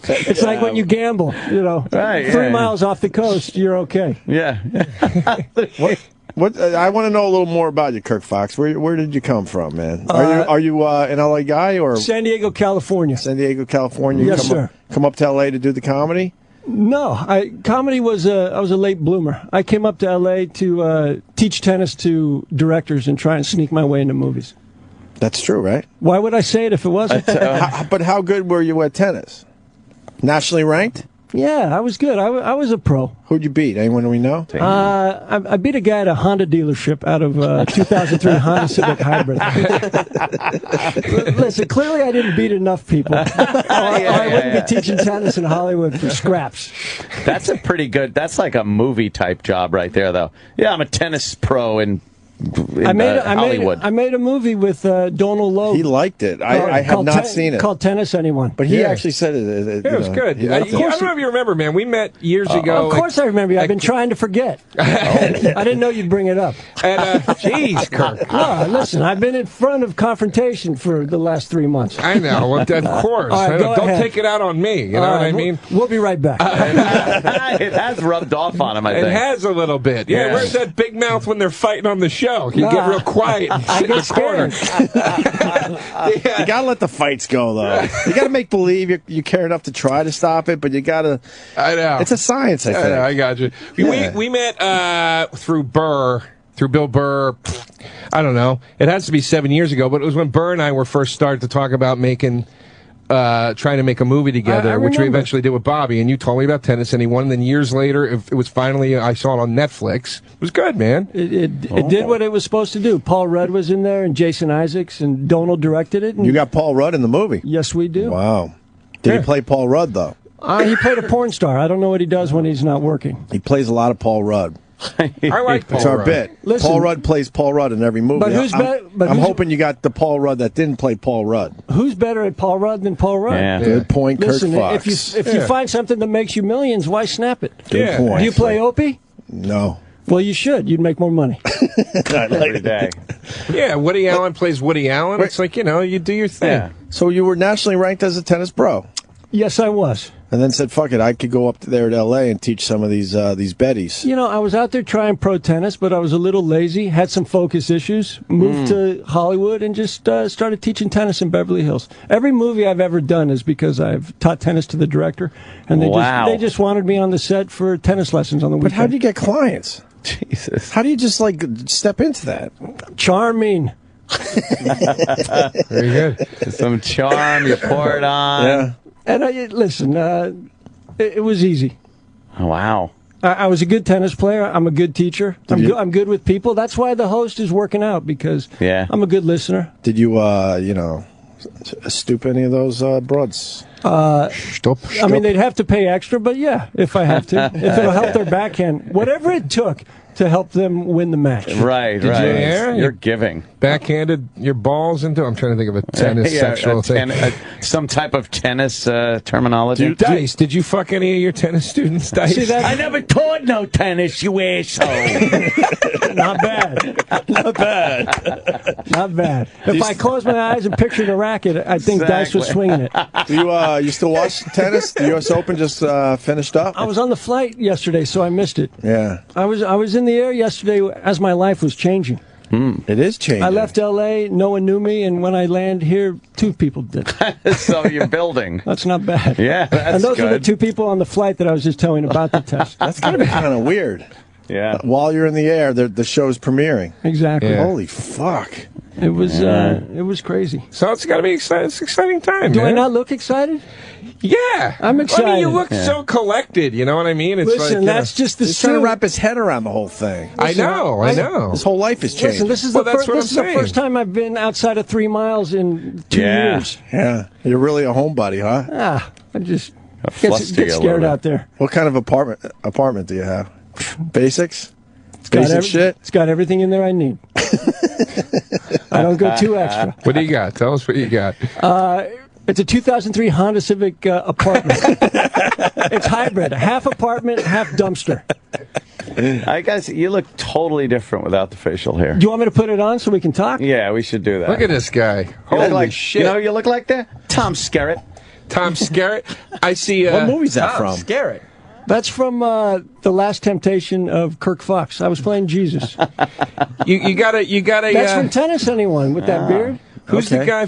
It's like when you gamble, Right, 3 miles off the coast, you're okay. Yeah. What I want to know a little more about you, Kirk Fox. Where did you come from, man? Are you an LA guy or San Diego, California? San Diego, California. Yes, sir. Come up to LA to do the comedy? No, comedy was I was a late bloomer. I came up to LA to teach tennis to directors and try and sneak my way into movies. That's true, right? Why would I say it if it wasn't? But how good were you at tennis? Nationally ranked? Yeah, I was good. I was a pro. Who'd you beat? Anyone we know? I beat a guy at a Honda dealership out of 2003 Honda Civic Hybrid. Listen, clearly I didn't beat enough people. I wouldn't be teaching tennis in Hollywood for scraps. That's a pretty good, that's like a movie type job right there, though. Yeah, I'm a tennis pro in Hollywood. I made a movie with Donald Logue. He liked it. I have not seen it. Called Tennis Anyone. But he actually said it. It was good. I don't know if you remember, man. We met years ago. Of course I remember you. I've been trying to forget. I didn't know you'd bring it up. And, jeez, Kirk. No, listen, I've been in front of confrontation for the last 3 months. I know. Well, of course. Right, don't take it out on me. You know what I mean? We'll be right back. It has rubbed off on him, I think. It has a little bit. Yeah, where's that big mouth when they're fighting on the show? You get real quiet and sit in the corner. You gotta let the fights go, though. You gotta make believe you care enough to try to stop it, but you gotta. I know. It's a science, I think. I got you. Yeah. We met through Bill Burr. I don't know. It has to be 7 years ago, but it was when Burr and I were first started to talk about trying to make a movie together, which we eventually did with Bobby, and you told me about Tennis Anyone, and then years later, it was finally, I saw it on Netflix. It was good, man. It did what it was supposed to do. Paul Rudd was in there, and Jason Isaacs, and Donald directed it. And you got Paul Rudd in the movie? Yes, we do. Wow. Did he play Paul Rudd, though? He played a porn star. I don't know what he does when he's not working. He plays a lot of Paul Rudd. I like Paul It's our Rudd. bit. Listen, Paul Rudd plays Paul Rudd in every movie. But I'm hoping you got the Paul Rudd that didn't play Paul Rudd. Who's better at Paul Rudd than Paul Rudd? Yeah. Good point, Listen, Kirk Fox. if you find something that makes you millions, why snap it? Good point. Do you play Opie? No. Well, you should. You'd make more money. Every day. Yeah, Woody Allen plays Woody Allen. It's like, you do your thing. Yeah. So you were nationally ranked as a tennis pro? Yes, I was. And then said, fuck it, I could go up there at L.A. and teach some of these betties. I was out there trying pro tennis, but I was a little lazy, had some focus issues, moved to Hollywood, and just started teaching tennis in Beverly Hills. Every movie I've ever done is because I've taught tennis to the director, and they just wanted me on the set for tennis lessons on the weekend. But how do you get clients? Jesus. How do you just, step into that? Charming. Very good. Some charm, you pour it on. Yeah. And listen, it was easy. Oh, wow. I was a good tennis player. I'm a good teacher. I'm good with people. That's why the host is working out, because I'm a good listener. Did you, stoop any of those broads? Stop. I mean, they'd have to pay extra, but yeah, if I have to. If it'll help their backhand. Whatever it took to help them win the match. Right, right. You're giving. Backhanded your balls into... I'm trying to think of a tennis sexual thing. Some type of tennis terminology. Dice, did you fuck any of your tennis students, Dice? See, I never taught no tennis, you asshole. Not bad. Not bad. Not bad. If I close my eyes and picture the racket, I think Dice was swinging it. Do you still watch tennis? The U.S. Open just finished up? I was on the flight yesterday, so I missed it. Yeah. I was in the air yesterday as my life was changing. It is changing. I left L.A., no one knew me, and when I land here, 2 people did. So you're building. That's not bad. Yeah, that's And those good. are the 2 people on the flight that I was just telling about the test. That's going to be kind of weird. Yeah. While you're in the air, the show's premiering. Exactly. Yeah. Holy fuck. It was crazy. So it's got to be exciting. It's an exciting time, Do man. I not look excited? Yeah. I'm excited. I mean, you look so collected, you know what I mean? It's Listen, that's just the He's trying to wrap his head around the whole thing. I know. His whole life has changed. Listen, this is the first time I've been outside of 3 miles in 2 years. Yeah. You're really a homebody, huh? I just get scared out there. What kind of apartment do you have? Basics? Basic shit? It's got everything in there I need. I don't go too extra. What do you got? Tell us what you got. It's a 2003 Honda Civic apartment. It's hybrid, half apartment, half dumpster. I guess you look totally different without the facial hair. Do you want me to put it on so we can talk? Yeah, we should do that. Look at this guy. Holy shit. You know who you look like there? Tom Skerritt. Tom Skerritt? I see... what movie's that from? Skerritt. That's from The Last Temptation of Kirk Fox. I was playing Jesus. You got a. That's from Tennis, anyone with that beard? Who's the guy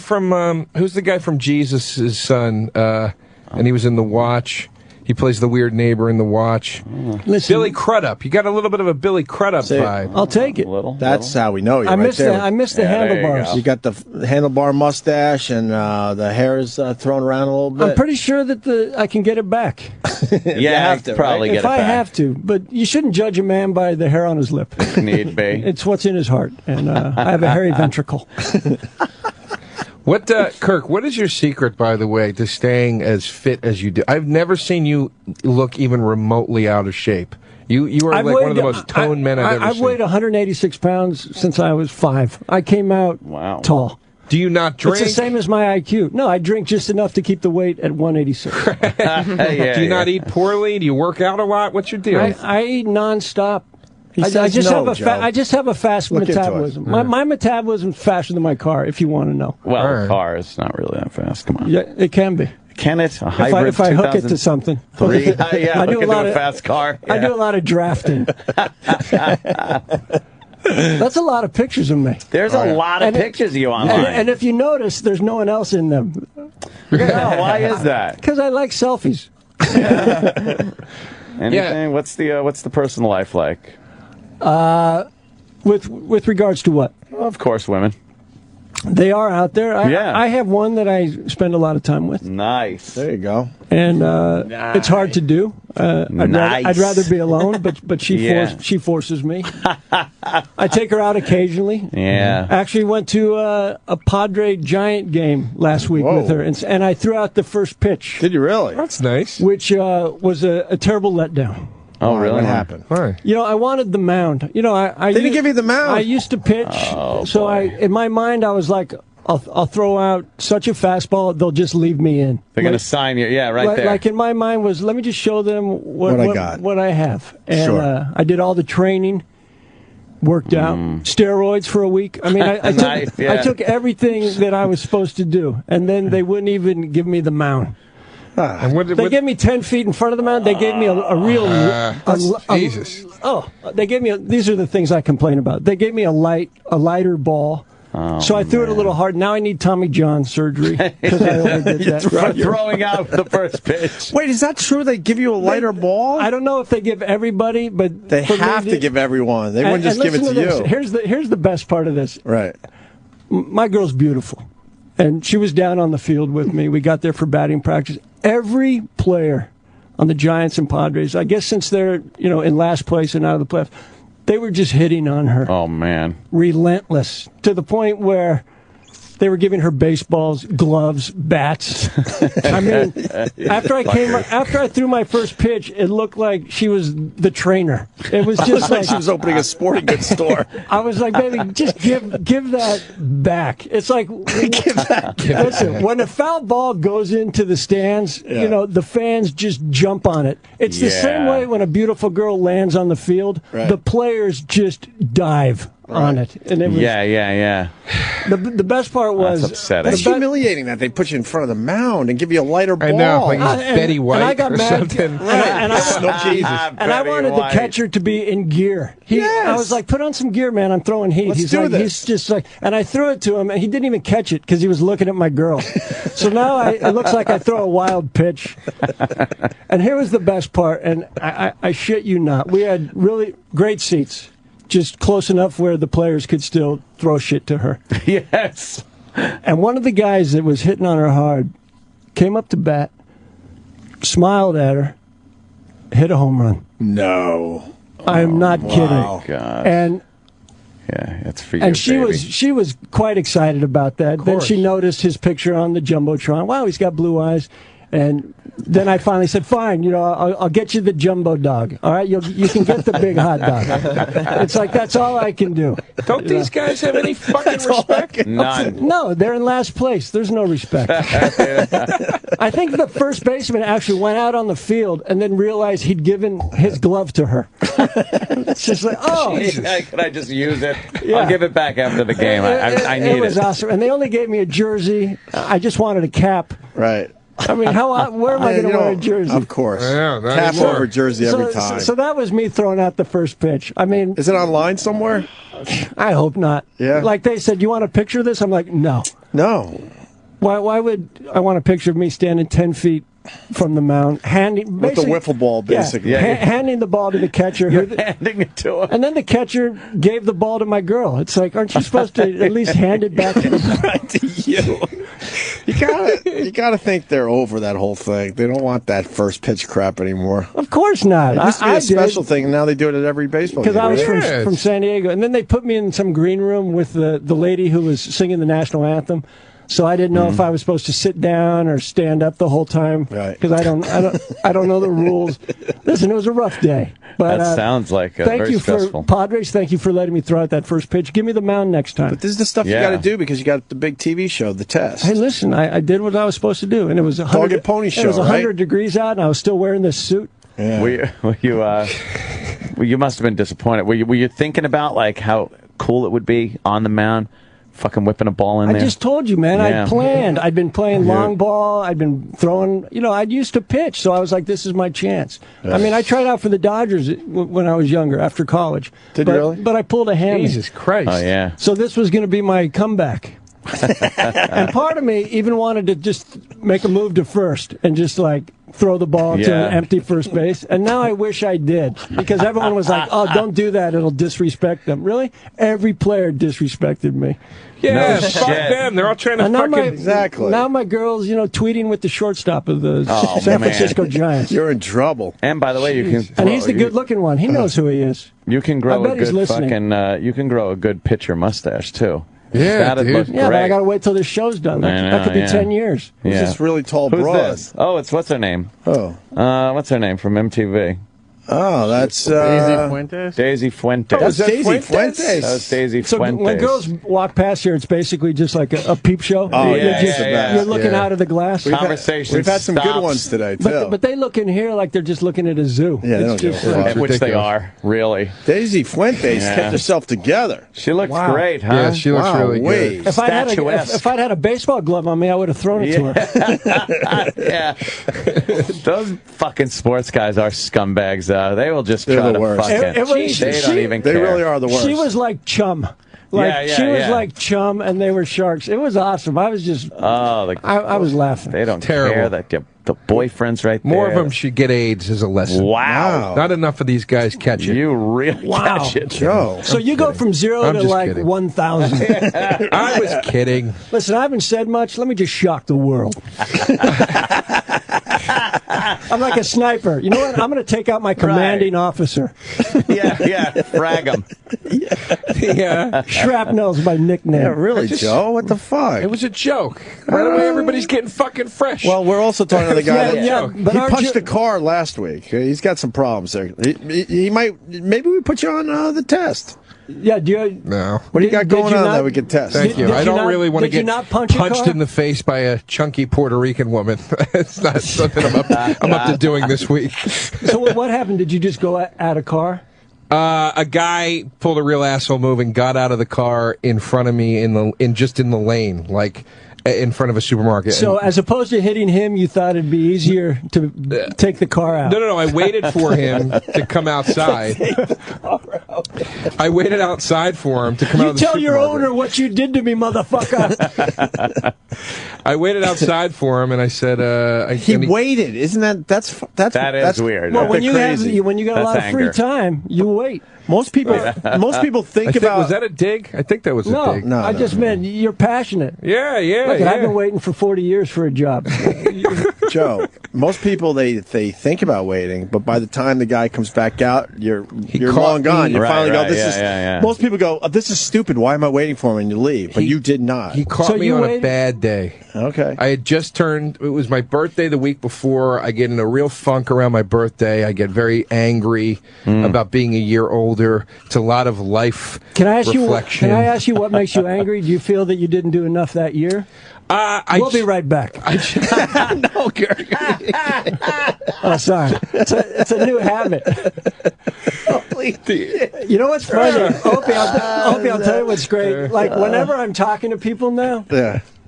from Jesus' son? And he was in The Watch. He plays the weird neighbor in The Watch. Listen, Billy Crudup. You got a little bit of a Billy Crudup vibe. I'll take it. That's how we know you. I missed the handlebars. You got the handlebar mustache and the hair is thrown around a little bit. I'm pretty sure that I can get it back. You have to probably get it back. If I have to, but you shouldn't judge a man by the hair on his lip. Need be. It's what's in his heart, and I have a hairy ventricle. What, Kirk, what is your secret, by the way, to staying as fit as you do? I've never seen you look even remotely out of shape. You are like one of the most toned men I've ever seen. I've weighed 186 pounds since I was 5. I came out tall. Do you not drink? It's the same as my IQ. No, I drink just enough to keep the weight at 186. Do you not eat poorly? Do you work out a lot? What's your deal? I eat nonstop. I just have a fast metabolism. My metabolism's faster than my car, if you want to know. Well, a car is not really that fast. Come on. Yeah, it can be. Can it? A hybrid if I hook it to something. I do a lot of fast car. I do a lot of drafting. That's a lot of pictures of me. There's a lot of pictures of you online. And if you notice, there's no one else in them. Why is that? Because I like selfies. Anything? What's the personal life like? With regards to what? Well, of course, women. They are out there. I have one that I spend a lot of time with. Nice. There you go. And it's hard to do. I'd rather be alone, but she forces me. I take her out occasionally. Yeah. Actually went to a Padre Giant game last week with her, and I threw out the first pitch. Did you really? That's nice. Which was a terrible letdown. Oh, really? What happened? Why? You know, I wanted the mound. You know, I They didn't give you the mound. I used to pitch, so in my mind I was like, I'll throw out such a fastball, they'll just leave me in. They're going to sign you. Yeah, right there. Like in my mind was, let me just show them what I got. What I have. And Sure. I did all the training, worked out, steroids for a week. I mean, I took everything that I was supposed to do, and then they wouldn't even give me the mound. They gave me 10 feet in front of the mound. They gave me a real... Jesus. They gave me... These are the things I complain about. They gave me a lighter ball. So I threw it a little hard. Now I need Tommy John surgery because I overdid that. For throwing out the first pitch. Wait, is that true? They give you a lighter ball? I don't know if they give everybody, but they have to give everyone. They wouldn't just give it to you. Here's the best part of this. Right. My girl's beautiful, and she was down on the field with me. We got there for batting practice. Every player on the Giants and Padres. I guess since they're, in last place and out of the playoffs, they were just hitting on her. Oh, man. Relentless. To the point where they were giving her baseballs, gloves, bats. I mean, after I threw my first pitch, it looked like she was the trainer. It was just like she was opening a sporting goods store. I was like, baby, just give that back. It's like, listen, when a foul ball goes into the stands, the fans just jump on it. It's the same way when a beautiful girl lands on the field. Right. The players just dive on it. And it was, The best part was... That's upsetting. That's humiliating that they put you in front of the mound and give you a lighter ball. I know, like Betty White and I got or mad, something. And I wanted the catcher to be in gear. I was like, put on some gear, man. I'm throwing heat. He's just like, and I threw it to him, and he didn't even catch it because he was looking at my girl. So now it looks like I throw a wild pitch. And here was the best part, and I shit you not. We had really great seats. Just close enough where the players could still throw shit to her. Yes. And one of the guys that was hitting on her hard came up to bat, smiled at her, hit a home run. No. I'm not kidding. Oh, God. And it's for you, and she baby. she was quite excited about that. Then she noticed his picture on the Jumbotron. Wow, he's got blue eyes. And then I finally said, fine, I'll get you the jumbo dog. All right, you can get the big hot dog. It's like, that's all I can do. Don't these guys have any fucking respect? None. No, they're in last place. There's no respect. I think the first baseman actually went out on the field and then realized he'd given his glove to her. It's just like, can I just use it? Yeah. I'll give it back after the game. I need it. It was awesome. And they only gave me a jersey. I just wanted a cap. Right. I mean, where am I going to wear a jersey? Of course. Cap over jersey every time. So that was me throwing out the first pitch. I mean... Is it online somewhere? I hope not. Yeah. Like they said, you want a picture of this? I'm like, no. No. Why would I want a picture of me standing 10 feet from the mound, with the wiffle ball, basically. Handing the ball to the catcher. You're handing it to him. And then the catcher gave the ball to my girl. It's like, aren't you supposed to at least hand it back to you? You gotta think they're over that whole thing. They don't want that first pitch crap anymore. Of course not. It used to be a special thing, and now they do it at every baseball game. Because I was from San Diego, and then they put me in some green room with the lady who was singing the national anthem. So I didn't know if I was supposed to sit down or stand up the whole time, because I don't know the rules. Listen, it was a rough day. But that sounds like very stressful. Padres, thank you for letting me throw out that first pitch. Give me the mound next time. But this is the stuff you got to do because you got the big TV show, The Test. Hey, listen, I did what I was supposed to do, and it was 100. Dog and Pony show. It was 100 degrees out, and I was still wearing this suit. Yeah. You must have been disappointed. Were you thinking about like how cool it would be on the mound? Fucking whipping a ball in there. I just told you, man. I planned. I'd been playing long ball. I'd been throwing. I'd used to pitch, so I was like, "This is my chance." I mean, I tried out for the Dodgers when I was younger, after college. Did you really? But I pulled a hammy. Jesus Christ! Oh yeah. So this was going to be my comeback. And part of me even wanted to just make a move to first and just like throw the ball to an empty first base. And now I wish I did, because everyone was like, "Oh, don't do that. It'll disrespect them." Really? Every player disrespected me. Yeah, fuck them. They're all trying to exactly. Now my girl's, tweeting with the shortstop of the San Francisco Giants. You're in trouble. And by the way, and he's the good-looking one. He knows who he is. You can grow a good fucking. You can grow a good pitcher mustache too. Yeah, dude. Yeah, but I gotta wait till this show's done. That could be 10 years. Who's this really tall broad? This? Oh, what's her name? Oh, what's her name from MTV? Oh, that's Daisy Fuentes. Daisy Fuentes. That's Daisy Fuentes. That was Daisy So Fuentes. when girls walk past here, it's basically just like a peep show. Oh, You're looking out of the glass. We've had some good ones today too. But they look in here like they're just looking at a zoo. Yeah, they don't give a fuck. Which they are, really. Daisy Fuentes kept herself together. She looks great, huh? Yeah, she looks really good. If I'd had a baseball glove on me, I would have thrown it to her. Yeah. Those fucking sports guys are scumbags, though. They will just try to fucking... They don't even care. They really are the worst. She was like chum. She was like chum, and they were sharks. It was awesome. I was just... I was laughing. They don't care that you The boyfriend's right there. More of them should get AIDS as a lesson. Wow. Not enough of these guys catch it. You really catch it, Joe. So you go from 0 to like 1,000. I was kidding. Listen, I haven't said much. Let me just shock the world. I'm like a sniper. You know what? I'm going to take out my commanding officer. Frag him. Yeah. Shrapnel's my nickname. Yeah, really, Joe? What the fuck? It was a joke. Right away, everybody's getting fucking fresh. Well, we're also talking to the guy but he aren't punched you- a car last week. He's got some problems there. He might. Maybe we put you on the test. Yeah, do you? No. What do you got going on not- that we can test? Thank you. Did I you don't not- really want to did you get not punch a punched car? in the face by a chunky Puerto Rican woman. It's not something I'm up to doing this week. So what happened? Did you just go at a car? A guy pulled a real asshole move and got out of the car in front of me in the lane, like in front of a supermarket. So as opposed to hitting him, you thought it'd be easier to take the car out. No. I waited for him to come outside. I waited outside for him to come out of the You tell your supermarket. owner what you did to me, motherfucker. I waited outside for him, and I said, He waited. Isn't that's That is weird. Well, when That's you crazy. got a lot of free anger. time, you wait. Most people think about. Was that a dig? I think that was a dig. No, I just meant you're passionate. Yeah. Look, I've been waiting for 40 years for a job. Joe, most people they think about waiting, but by the time the guy comes back out, you're long gone. You finally go. This is. Most people go, this is stupid. Why am I waiting for him? And you leave, but you did not. He caught me on a bad day. Okay. I had just turned. It was my birthday the week before. I get in a real funk around my birthday. I get very angry about being a year older. It's a lot of life Can I ask reflection. you? Can I ask you what makes you angry? Do you feel that you didn't do enough that year? We'll be right back. No, Kirk. Oh, sorry. It's a new habit. You know what's funny? Opie, I'll tell you what's great. Like, whenever I'm talking to people now,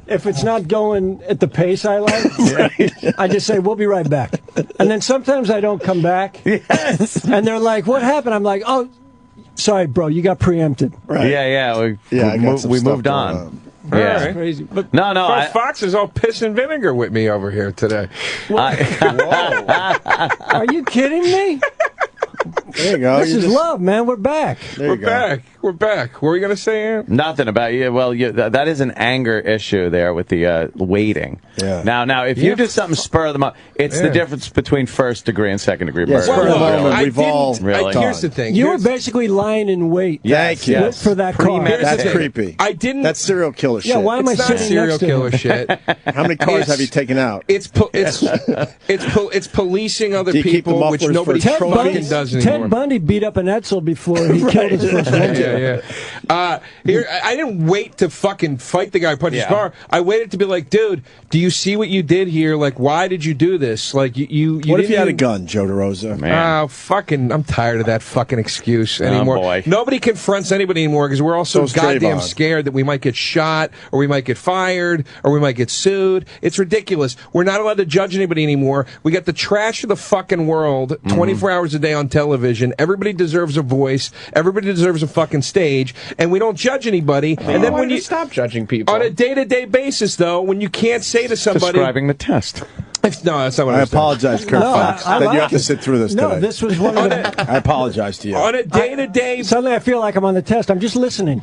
if it's not going at the pace I like, I just say, we'll be right back. And then sometimes I don't come back. Yes. And they're like, what happened? I'm like, oh, sorry, bro, you got preempted. Right. We moved on. Yeah. That's crazy. But Kirk Fox is all piss and vinegar with me over here today. Are you kidding me? There you go. This is love, man. We're back. We're back. What were you going to say, Aaron? Nothing about you. Well, that is an anger issue there with the waiting. Yeah. Now, if you do something spur of the moment, it's the difference between first degree and second degree murder. Spur of the moment. I We've all really. Here's the thing. You were basically lying in wait. Thank you. For that car. That's creepy. I didn't. That's serial killer shit. Yeah, why am I It's not sitting serial next to killer him? shit. How many cars have you taken out? It's policing other Do you keep the people, which mufflers nobody for fucking trophies? does anymore. Ted Bundy beat up an Etzel before he killed his first victim. Here, I didn't wait to fucking fight the guy who punched his car. I waited to be like, dude, do you see what you did here? Like, why did you do this? Like, you What if didn't you had a even- gun, Joe DeRosa? Fucking, I'm tired of that fucking excuse anymore. boy. Nobody confronts anybody anymore because we're all so So's goddamn Trayvon. scared that we might get shot or we might get fired or we might get sued. It's ridiculous. We're not allowed to judge anybody anymore. We got the trash of the fucking world 24 hours a day on television. Everybody deserves a voice. Everybody deserves a fucking stage. And we don't judge anybody. And then when you stop judging people on a day-to-day basis, though, when you can't say to somebody, Describing the test. no, that's not what I I was doing. apologize, Kirk Fox, I that like you have to it. sit through this No, today. this was one of the... I apologize to you. On a day-to-day Suddenly I feel like I'm on the test. I'm just listening.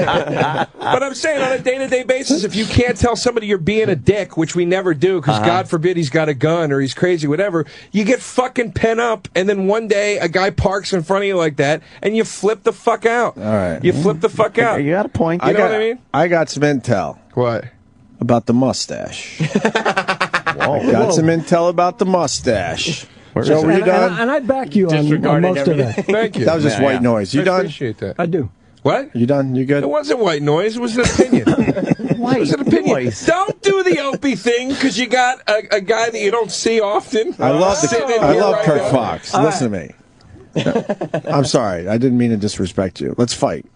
But I'm saying on a day-to-day basis, if you can't tell somebody you're being a dick, which we never do, because God forbid he's got a gun or he's crazy, whatever, you get fucking pent up, and then one day a guy parks in front of you like that, and you flip the fuck out. All right. You flip the fuck out. You got a point. You know what I mean? I got some intel. What? About the mustache. I got some intel about the mustache. So were you done? And I back you on most of that. Thank you. That was just white noise. You I done? appreciate that. I do. What? You done? You good? It wasn't white noise. It was an opinion. It was an opinion. Don't do the Opie thing because you got a guy that you don't see often. I love sitting in I here love right Kirk now. Fox. Listen to me. I'm sorry. I didn't mean to disrespect you. Let's fight.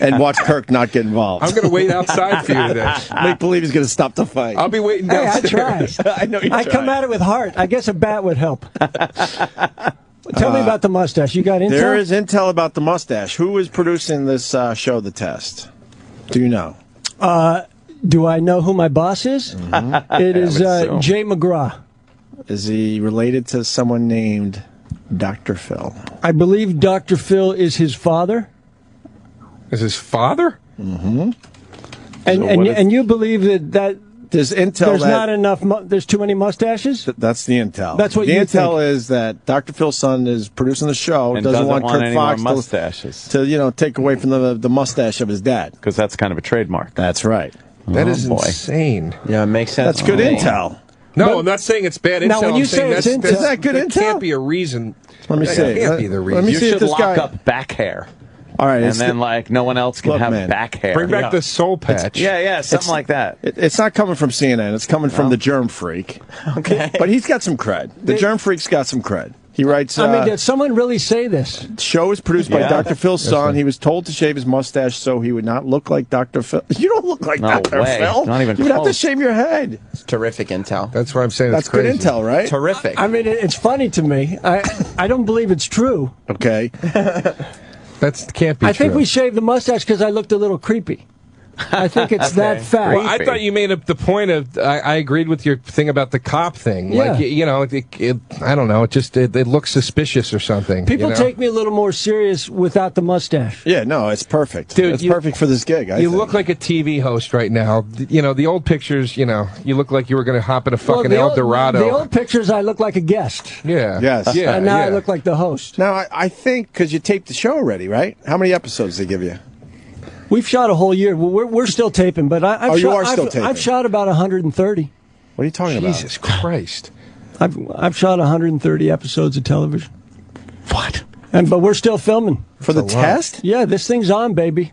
And watch Kirk not get involved. I'm going to wait outside for you today. Make believe he's going to stop the fight. I'll be waiting Hey, I downstairs. try. I know you I come at it with heart. I guess a bat would help. Tell me about the mustache. You got intel? There is intel about the mustache. Who is producing this show, The Test? Do you know? Do I know who my boss is? It is Jay McGraw. Is he related to someone named Dr. Phil? I believe Dr. Phil is his father. Is his father? Mm-hmm. And you believe that there's intel. There's not enough. There's too many mustaches. That's the intel. That's what the you intel think. is that Dr. Phil's son is producing the show. And doesn't want Kirk any Fox more mustaches to take away from the mustache of his dad. Because that's kind of a trademark. That's right. That is insane. Yeah, it makes sense. That's good intel. No, I'm not saying it's bad intel. Now, when you say it's intel, is that good that intel? Can't be a reason. Let me see. That can't be the reason. Let me You see if should this lock guy. up back hair. All right, And then, no one else can have back hair. Bring back the soul patch. Yeah, something like that. It's not coming from CNN. It's coming from the Germ Freak. Okay. But he's got some cred. The Germ Freak's got some cred. He writes. did someone really say this? The show is produced by Dr. Phil's son. right. He was told to shave his mustache so he would not look like Dr. Phil. You don't look like No Dr. way. Phil. Not even You would have to close. shave your head. It's terrific intel. That's what I'm saying. That's it's good crazy. intel, right? Terrific. I mean, it's funny to me. I don't believe it's true. Okay. That can't be I true. think we shaved the mustache because I looked a little creepy. I think it's that fact. Well, I thought you made up the point of. I agreed with your thing about the cop thing. Yeah. Like, I don't know. It looks suspicious or something. People take me a little more serious without the mustache. Yeah, no, it's perfect. Dude, it's perfect for this gig. I You think. look like a TV host right now. The old pictures. You look like you were going to hop in a fucking El Dorado. The old pictures, I look like a guest. Yeah. Yes. Yeah. And now yeah. I look like the host. Now, I think because you taped the show already, right? How many episodes did they give you? We've shot a whole year. Well, we're still taping, but I've you shot, are still taping. I've shot about 130. What are you talking Jesus Christ. I've shot 130 episodes of television. What? But we're still filming. For the test? Yeah, this thing's on, baby.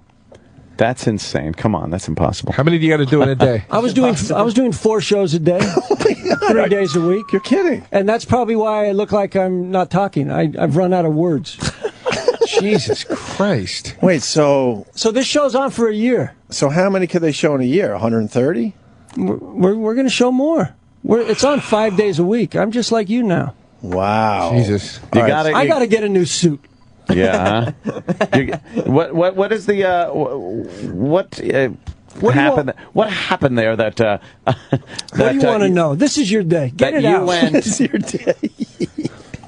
That's insane. Come on, that's impossible. How many do you got to do in a day? I was doing 4 shows a day, 3 days a week. You're kidding. And that's probably why I look like I'm not talking. I've run out of words. Jesus Christ. Wait, so this show's on for a year. So how many could they show in a year? 130? We're going to show more. It's on 5 days a week. I'm just like you now. Wow. Jesus. I got to get a new suit. Yeah. What is the what happened? What happened there? That what do you want to know? This is your day. Get it out. This is your day.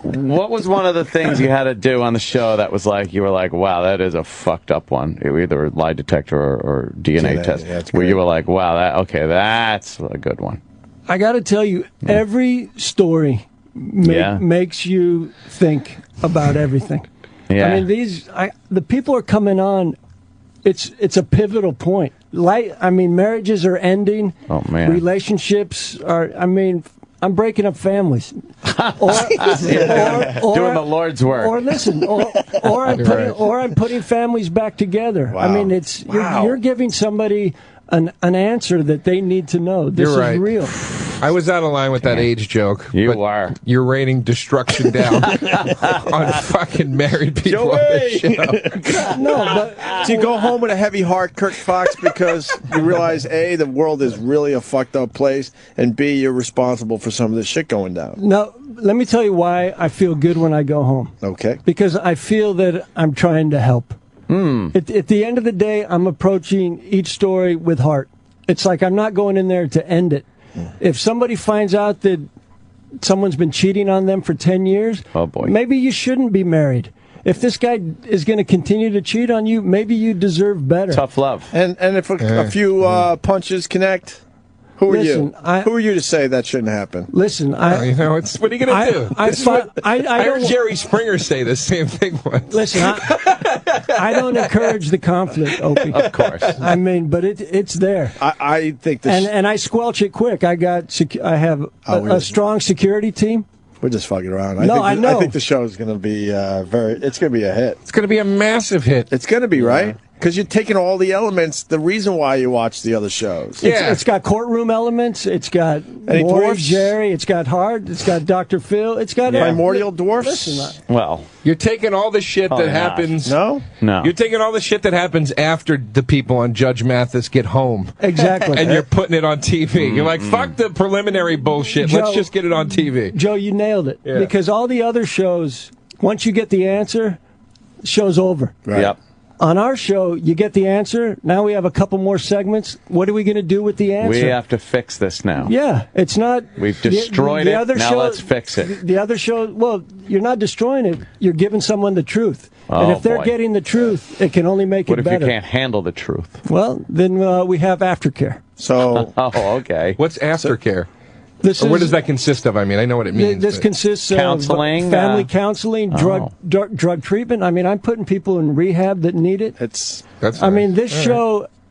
What was one of the things you had to do on the show that was like, you were like, wow, that is a fucked up one? Either a lie detector or DNA test. Yeah, where you were like, wow, that's a good one. I got to tell you, every story makes you think about everything. Yeah. I mean, the people are coming on. It's a pivotal point. Marriages are ending. Oh man. Relationships are. I'm breaking up families. Or doing the Lord's work. Or listen, or I'm putting families back together. Wow. I mean, you're giving somebody an answer that they need to know. This You're right. is real. I was out of line with that age joke. You are. You're raining destruction down on fucking married people on this show. No, but So you go home with a heavy heart, Kirk Fox, because you realize, A, the world is really a fucked up place, and B, you're responsible for some of this shit going down. no. Let me tell you why I feel good when I go home. Okay. Because I feel that I'm trying to help. At the end of the day, I'm approaching each story with heart. It's like I'm not going in there to end it. If somebody finds out that someone's been cheating on them for 10 years, oh boy, maybe you shouldn't be married. If this guy is going to continue to cheat on you, maybe you deserve better. Tough love. And if a few punches connect, who are you? Who are you to say that shouldn't happen? Listen, what are you going to do? I heard Jerry Springer say the same thing once. Listen, I don't encourage the conflict, Opie. Of course. I mean, but it's there. I think this... And I squelch it quick. I have a strong security team. We're just fucking around. I know. I think the show is going to be it's going to be a hit. It's going to be a massive hit. It's going to be, right? Because you're taking all the elements, the reason why you watch the other shows. It's got courtroom elements. It's got Maury, Jerry. It's got Hart. It's got Dr. Phil. It's got primordial dwarfs. Listen, well, you're taking all the shit that happens. No. You're taking all the shit that happens after the people on Judge Mathis get home. Exactly. And you're putting it on TV. You're like, fuck the preliminary bullshit. Joe, let's just get it on TV. Joe, you nailed it. Yeah. Because all the other shows, once you get the answer, show's over. Right. Yep. On our show, you get the answer. Now we have a couple more segments. What are we going to do with the answer? We have to fix this now. Yeah, it's not. We've destroyed it. Now let's fix it. The other show, well, you're not destroying it. You're giving someone the truth. Oh, and if they're boy. getting the truth, it can only make What it if better. you can't handle the truth? Well, then we have aftercare. So, oh, okay. What's aftercare? This Or what is- does that consist of? I mean, I know what it means. This but- consists Counseling, of family counseling, drug treatment. I mean, I'm putting people in rehab that need it. That's I mean, nice.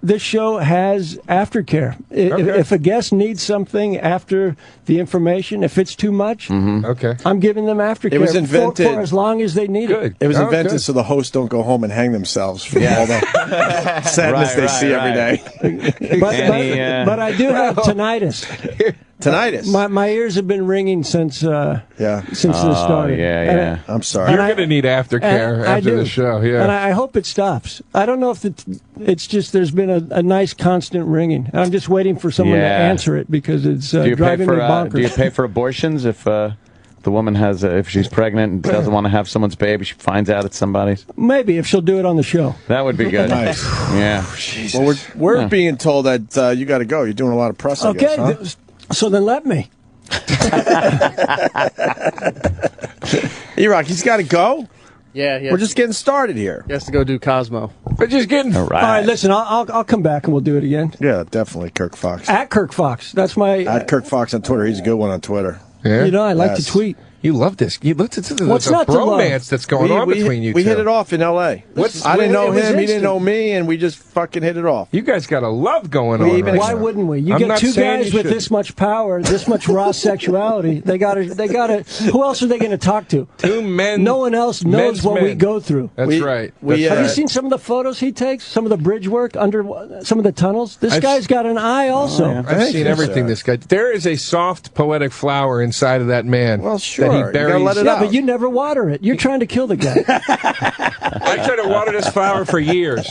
this show has aftercare. If a guest needs something after the information, if it's too much, Okay. I'm giving them aftercare. It was invented for as long as they need it. It was Oh, invented good. so the hosts don't go home and hang themselves from all the sadness they see every day. But I do have tinnitus. Tinnitus. My ears have been ringing since since this started. Yeah. I'm sorry. You're going to need aftercare and I after do. the show. Yeah. And I hope it stops. I don't know if it's just there's been a nice constant ringing. I'm just waiting for someone to answer it because it's driving me bonkers. Do you pay for abortions if the woman has if she's pregnant and doesn't want to have someone's baby, she finds out it's somebody's? Maybe if she'll do it on the show. That would be good. Nice. Yeah. Well, we're being told that you got to go. You're doing a lot of press. I guess, huh? So then let me. Erock, he's got to go. Yeah. We're just getting started here. He has to go do Cosmo. We're just getting. All right. All right, listen, I'll come back and we'll do it again. Yeah, definitely, Kirk Fox. At Kirk Fox. That's my. At Kirk Fox on Twitter. He's a good one on Twitter. Yeah. You know, I like to Yes. tweet. You love this. You looked at the What's not to love? bromance that's going on between you two. We hit it off in L.A. I didn't know it was him. He didn't instant. know me, and we just fucking hit it off. You guys got a love going We on. even right Why now. wouldn't we? You I'm get not two saying guys you with shouldn't. this much power, this much raw sexuality. They got to. Who else are they going to talk to? Two men. No one else knows men's what we men. go through. That's right. Have you seen some of the photos he takes? Some of the bridge work under some of the tunnels? This guy's got an eye also. I've seen everything. This guy. There is a soft, poetic flower inside of that man. Well, sure. That You he buries. gotta let it Yeah, out. but you never water it. You're trying to kill the guy. I tried to water this flower for years.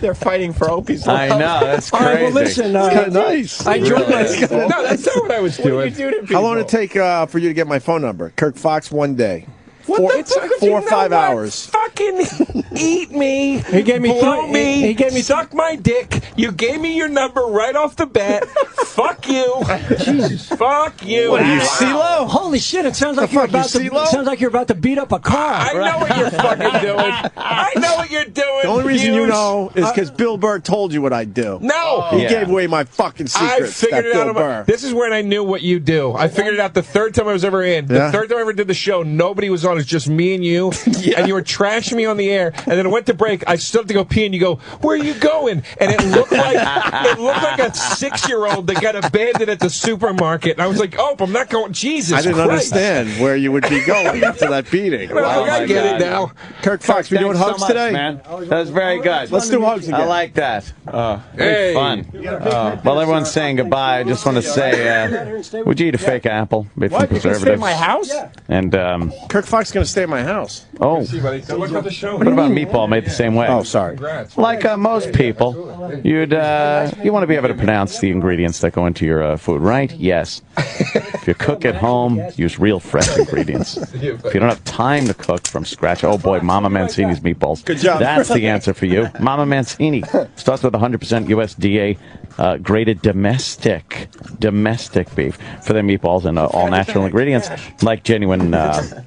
They're fighting for Opie's I life. know. That's All crazy. right, well, listen. It's kind of nice. I enjoyed my. No, that's not what I was doing. How long did it take for you to get my phone number? Kirk Fox, 1 day. It took 4 or 5 hours. Fucking eat me. He gave me blow three- me. he gave me suck my dick. You gave me your number right off the bat. Fuck you. Jesus. Fuck you. What are you, CeeLo? Holy shit! It sounds like The you're fuck, about you to. CeeLo? Sounds like you're about to beat up a car. I know what you're fucking doing. I know what you're doing. The only reason you Hughes. know is because Bill Burr told you what I do. No. He gave away my fucking I secrets. figured that it out. Bill Burr. This is when I knew what you do. I figured it out the third time I was ever in. The Yeah. third time I ever did the show, nobody was on. It was just me and you. And you were trashing me on the air. And then it went to break. I stood up to go pee, and you go, "Where are you going?" And it looked like a 6-year-old that got abandoned at the supermarket. And I was like, "Oh, I'm not going." Jesus I didn't Christ. understand where you would be going after that beating. Well, I get it now. Kirk Fox, we doing Thanks so hugs much, today? man. That was very good. Let's do hugs again. I like that. Hey. Fun. While everyone's saying goodbye, I just want to say, would you eat a fake apple made from What? You gonna stay at preservatives? my house? And Kirk Fox is going to stay at my house. oh, Look at the show. what about meatball made the same way? Oh, sorry. Like most people, you want to be able to pronounce the ingredients that go into your food, right? Yes. If you cook at home, use real fresh ingredients. If you don't have time to cook from scratch, oh boy, Mama Mancini's meatballs. Good job. That's the answer for you. Mama Mancini starts with 100% USDA graded domestic beef for their meatballs and all natural ingredients like genuine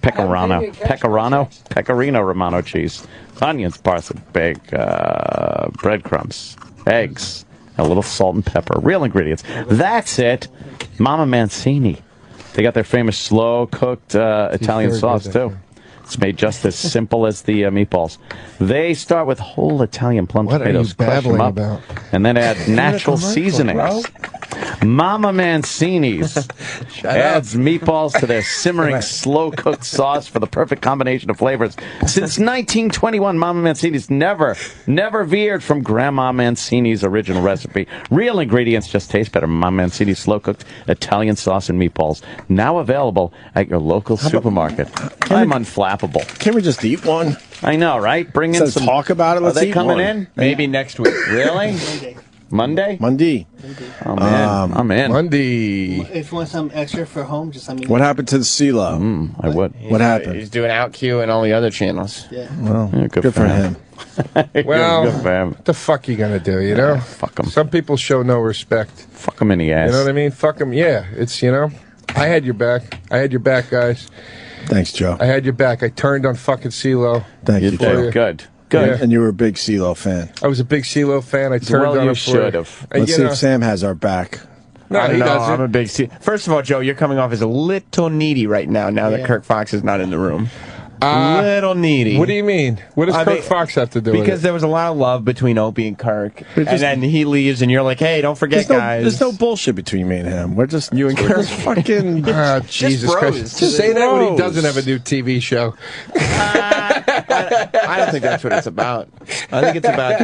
pecorino romano cheese, onions, parsley, bake, breadcrumbs, eggs, a little salt and pepper. Real ingredients. That's it. Mama Mancini. They got their famous slow-cooked Italian sauce, too. It's made just as simple as the meatballs. They start with whole Italian plum tomatoes, crush them up, and then add natural seasonings. Mama Mancini's adds meatballs to their simmering, slow-cooked sauce for the perfect combination of flavors. Since 1921, Mama Mancini's never veered from Grandma Mancini's original recipe. Real ingredients just taste better. Mama Mancini's slow-cooked Italian sauce and meatballs. Now available at your local supermarket. I'm unflappable. Can we just eat one? I know, right? Bring in some. Talk about it. Let's Are they eat coming one. in? Maybe next week. Really? Monday? Monday. Oh, man. I'm in. Monday. If you want some extra for home, just let me know. What happened to the CeeLo? I would. What happened? He's doing OutQ and all the other channels. Yeah. Well, Yeah, good for him. Well, Good for him. what the fuck you gonna do, you know? Fuck him. Some people show no respect. Fuck him in the ass. You know what I mean? Fuck him, yeah. It's, you know, I had your back. I had your back, guys. Thanks, Joe. I had your back. I turned on fucking CeeLo. Thank you, Joe. Good. Yeah. And you were a big CeeLo fan. I was a big CeeLo fan. I turned on him for should have. Let's see if Sam has our back. No, he doesn't. I'm a big First of all, Joe, you're coming off as a little needy right now that Kirk Fox is not in the room. Little needy. What do you mean? What does Kirk Fox have to do with it? Because there was a lot of love between Opie and Kirk. And then he leaves, and you're like, hey, don't forget, guys. There's no bullshit between me and him. We're just you and Kirk. Fucking Jesus Christ. Just say that when he doesn't have a new TV show. I don't think that's what it's about. I think it's about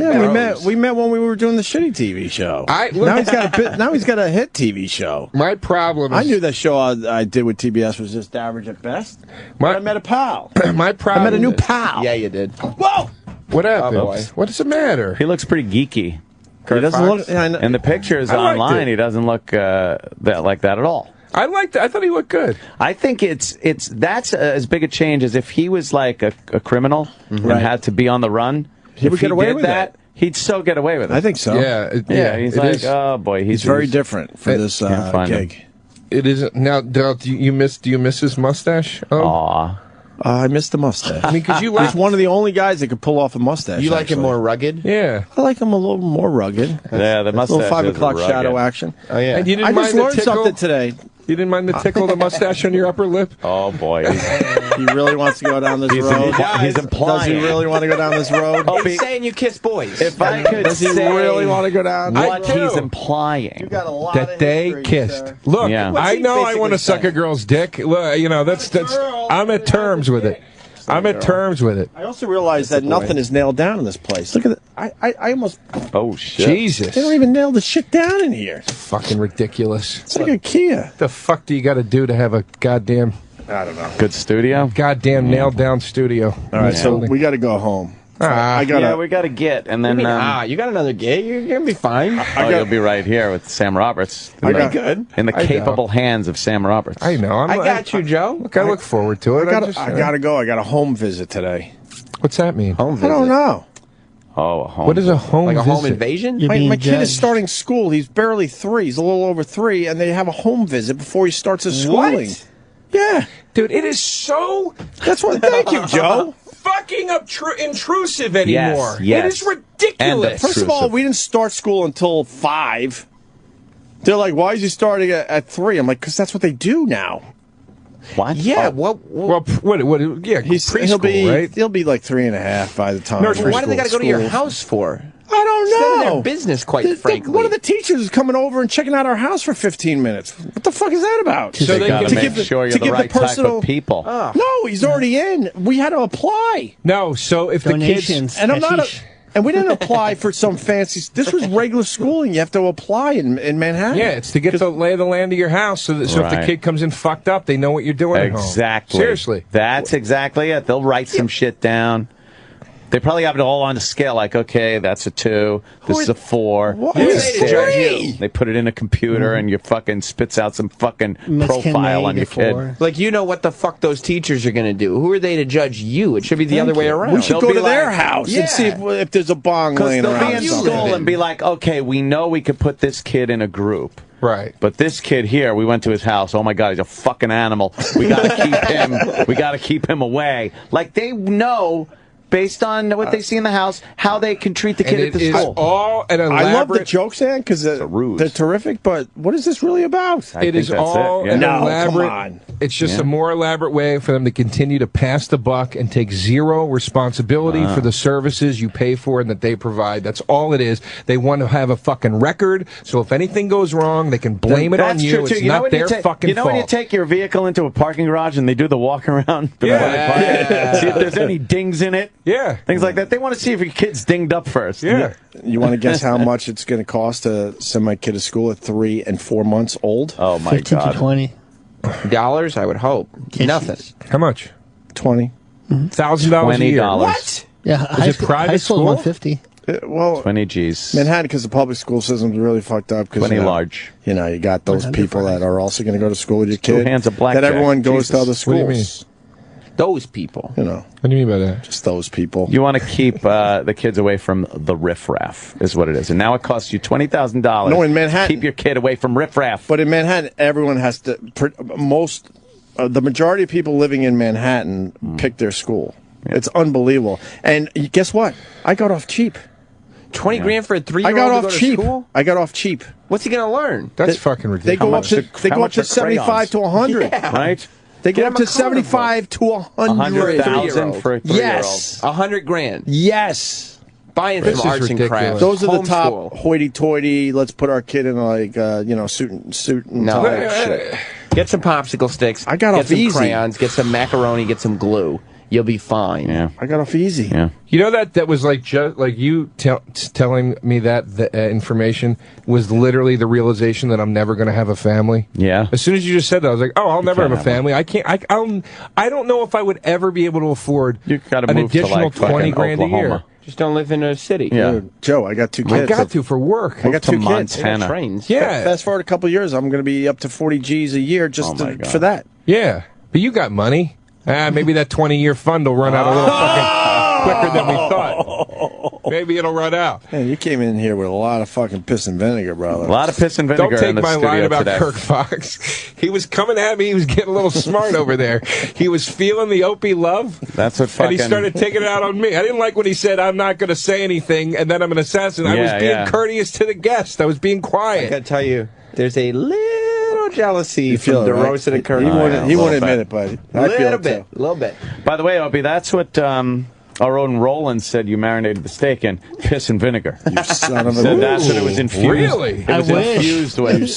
we met when we were doing the shitty TV show. Now he's got a hit TV show. My problem is I knew that show I did with TBS was just average at best. But I met a pal. My problem I met a new pal. Yeah, you did. Whoa! What happened? Oh, boy. What does it matter? He looks pretty geeky. He doesn't look. In the pictures online, he doesn't look like that at all. I liked it. I thought he looked good. I think that's as big a change as if he was like a criminal and had to be on the run. He would get away with that. He'd still get away with it. I think so. Yeah, he's like, oh boy, he's very different for this gig. It isn't now. Do you miss his mustache? Aw. I miss the mustache. I mean, because he's one of the only guys that could pull off a mustache. You like him more rugged? Yeah. I like him a little more rugged. Yeah, the mustache. A little 5 o'clock shadow action. Oh yeah. And you didn't I mind just learned the tickle? something today. You didn't mind the tickle of the mustache on your upper lip? Oh boy. He really wants to go down this road. He's implying. Does he really want to go down this road? He's saying you kiss boys. If I could Does he really want to go down? what he's implying. You got a lot That of they history, kissed. sir. Look, Yeah. I know I want to suck a girl's dick. Look, you know, that's I'm at terms with it. I'm at terms with it. I also realized that nothing is nailed down in this place. Look at it. I almost. Oh shit. Jesus. They don't even nail the shit down in here. Fucking ridiculous. It's like a Kia. What the fuck do you got to do to have a goddamn I don't know. Good studio. goddamn nailed down studio? All right, so we got to go home. I got. Yeah, we got to get, and then you got another gig. You're gonna be fine. you'll be right here with Sam Roberts. Good. In the capable hands of Sam Roberts. I know. I got you, Joe. Look, I look forward to it. I got to go. I got a home visit today. What's that mean? Home visit. I don't know. Oh, a home. What is a home Like a visit? home invasion? My kid is starting school. He's barely 3. He's a little over 3, and they have a home visit before he starts his schooling. What? Yeah, Dude, it is so that's what. Thank you, Joe. fucking intrusive anymore. Yes. It is ridiculous. First of all, we didn't start school until 5. They're like, "Why is he starting at 3?" I'm like, "Because that's what they do now." What? Yeah. Well, what? Yeah, preschool, right? He'll be like 3.5 by the time. Why do they got to go to your house for? I don't know. It's none of their business, quite frankly. One of the teachers is coming over and checking out our house for 15 minutes. What the fuck is that about? So they got to make sure you're the right type of people. No, he's already in. We had to apply. No, so if Donations. the kids... And I'm not. And we didn't apply for some fancy. This was regular schooling. You have to apply in Manhattan. Yeah, it's to get the lay of the land of your house, so if the kid comes in fucked up, they know what you're doing Exactly. at home. Seriously. That's exactly it. They'll write some shit down. They probably have it all on a scale, like, okay, that's a 2, this is a 4, this is a 6. They put it in a computer, and you fucking spits out some fucking profile on your kid. Like, you know what the fuck those teachers are going to do. Who are they to judge you? It should be the other way around. We should go to their house and see if there's a bong laying around. Because they'll be in school and be like, okay, we know we could put this kid in a group. Right. But this kid here, we went to his house. Oh my God, he's a fucking animal. We got to keep him. We got to keep him away. Like, they know, based on what they see in the house, how they can treat the kid at the school. All an elaborate... I love the jokes, Ann, because they're terrific, but what is this really about? It is all an elaborate... Come on. It's just a more elaborate way for them to continue to pass the buck and take zero responsibility for the services you pay for and that they provide. That's all it is. They want to have a fucking record, so if anything goes wrong, they can blame it on you. True, too. It's You not their fucking fault. You know when you take your vehicle into a parking garage and they do the walk around? See if there's any dings in it? Yeah. Things like that. They want to see if your kid's dinged up first. Yeah. You want to guess how much it's going to cost to send my kid to school at 3 and 4 months old? Oh, my 15 God. to 20. Dollars, I would hope. Nothing. How much? 20. $1,000 a year. What? Yeah, Is it private high school? school? 150. Well, 20 G's. Manhattan, because the public school system's really fucked up. 20 large. You know, you got those people that are also going to go to school with your kid. Hands of blackjack. That everyone goes to other What do you mean? schools. Those people. You know. What do you mean by that? Just those people. You want to keep the kids away from the riffraff, is what it is. And now it costs you $20,000. No, in Manhattan. Keep your kid away from riffraff. But in Manhattan, everyone has to. The majority of people living in Manhattan pick their school. Yeah. It's unbelievable. And guess what? I got off cheap. 20 grand for a 3-year-old I got to off go to cheap. school? I got off cheap. What's he going to learn? That's fucking ridiculous. They go up to 75 to 100. Yeah. Right? They go up to 75 to 100. 100,000 for a 3-year-old. Yes. 100 grand. Yes. Buying some arts and crafts. Those are the Homeschool. top hoity-toity. Let's put our kid in like suit and tie shit. Get some popsicle sticks. I got off some easy. crayons. Get some macaroni. Get some glue. You'll be fine. Yeah. I got off easy. Yeah. You know that was like just like you telling me that the information was literally the realization that I'm never going to have a family. Yeah. As soon as you just said that, I was like, oh, I'll never have a family. I can't. I don't know if I would ever be able to afford an additional 20 grand a year. Just don't live in a city. Yeah. Dude, Joe, I got 2 kids. I got to for work. I got 2 kids. Montana. Trains. Yeah. Fast forward a couple of years, I'm going to be up to 40 G's a year just for that. Yeah. But you got money. Maybe that 20-year fund will run out a little fucking quicker than we thought. Maybe it'll run out. Man, you came in here with a lot of fucking piss and vinegar, brother. A lot of piss and vinegar. Don't take in the my studio line about today. Kirk Fox. He was coming at me. He was getting a little smart over there. He was feeling the Opie love. That's what fucking... And he started taking it out on me. I didn't like when he said, I'm not going to say anything, and then I'm an assassin. I was being courteous to the guest. I was being quiet. I got to tell you, there's a little jealousy from DeRosa to Kirk. He won't admit it, but I feel it too. A little bit. By the way, Opie, that's what our own Roland said you marinated the steak in. Piss and vinegar. You son of a... Said that's what it was infused. Really? It was infused with.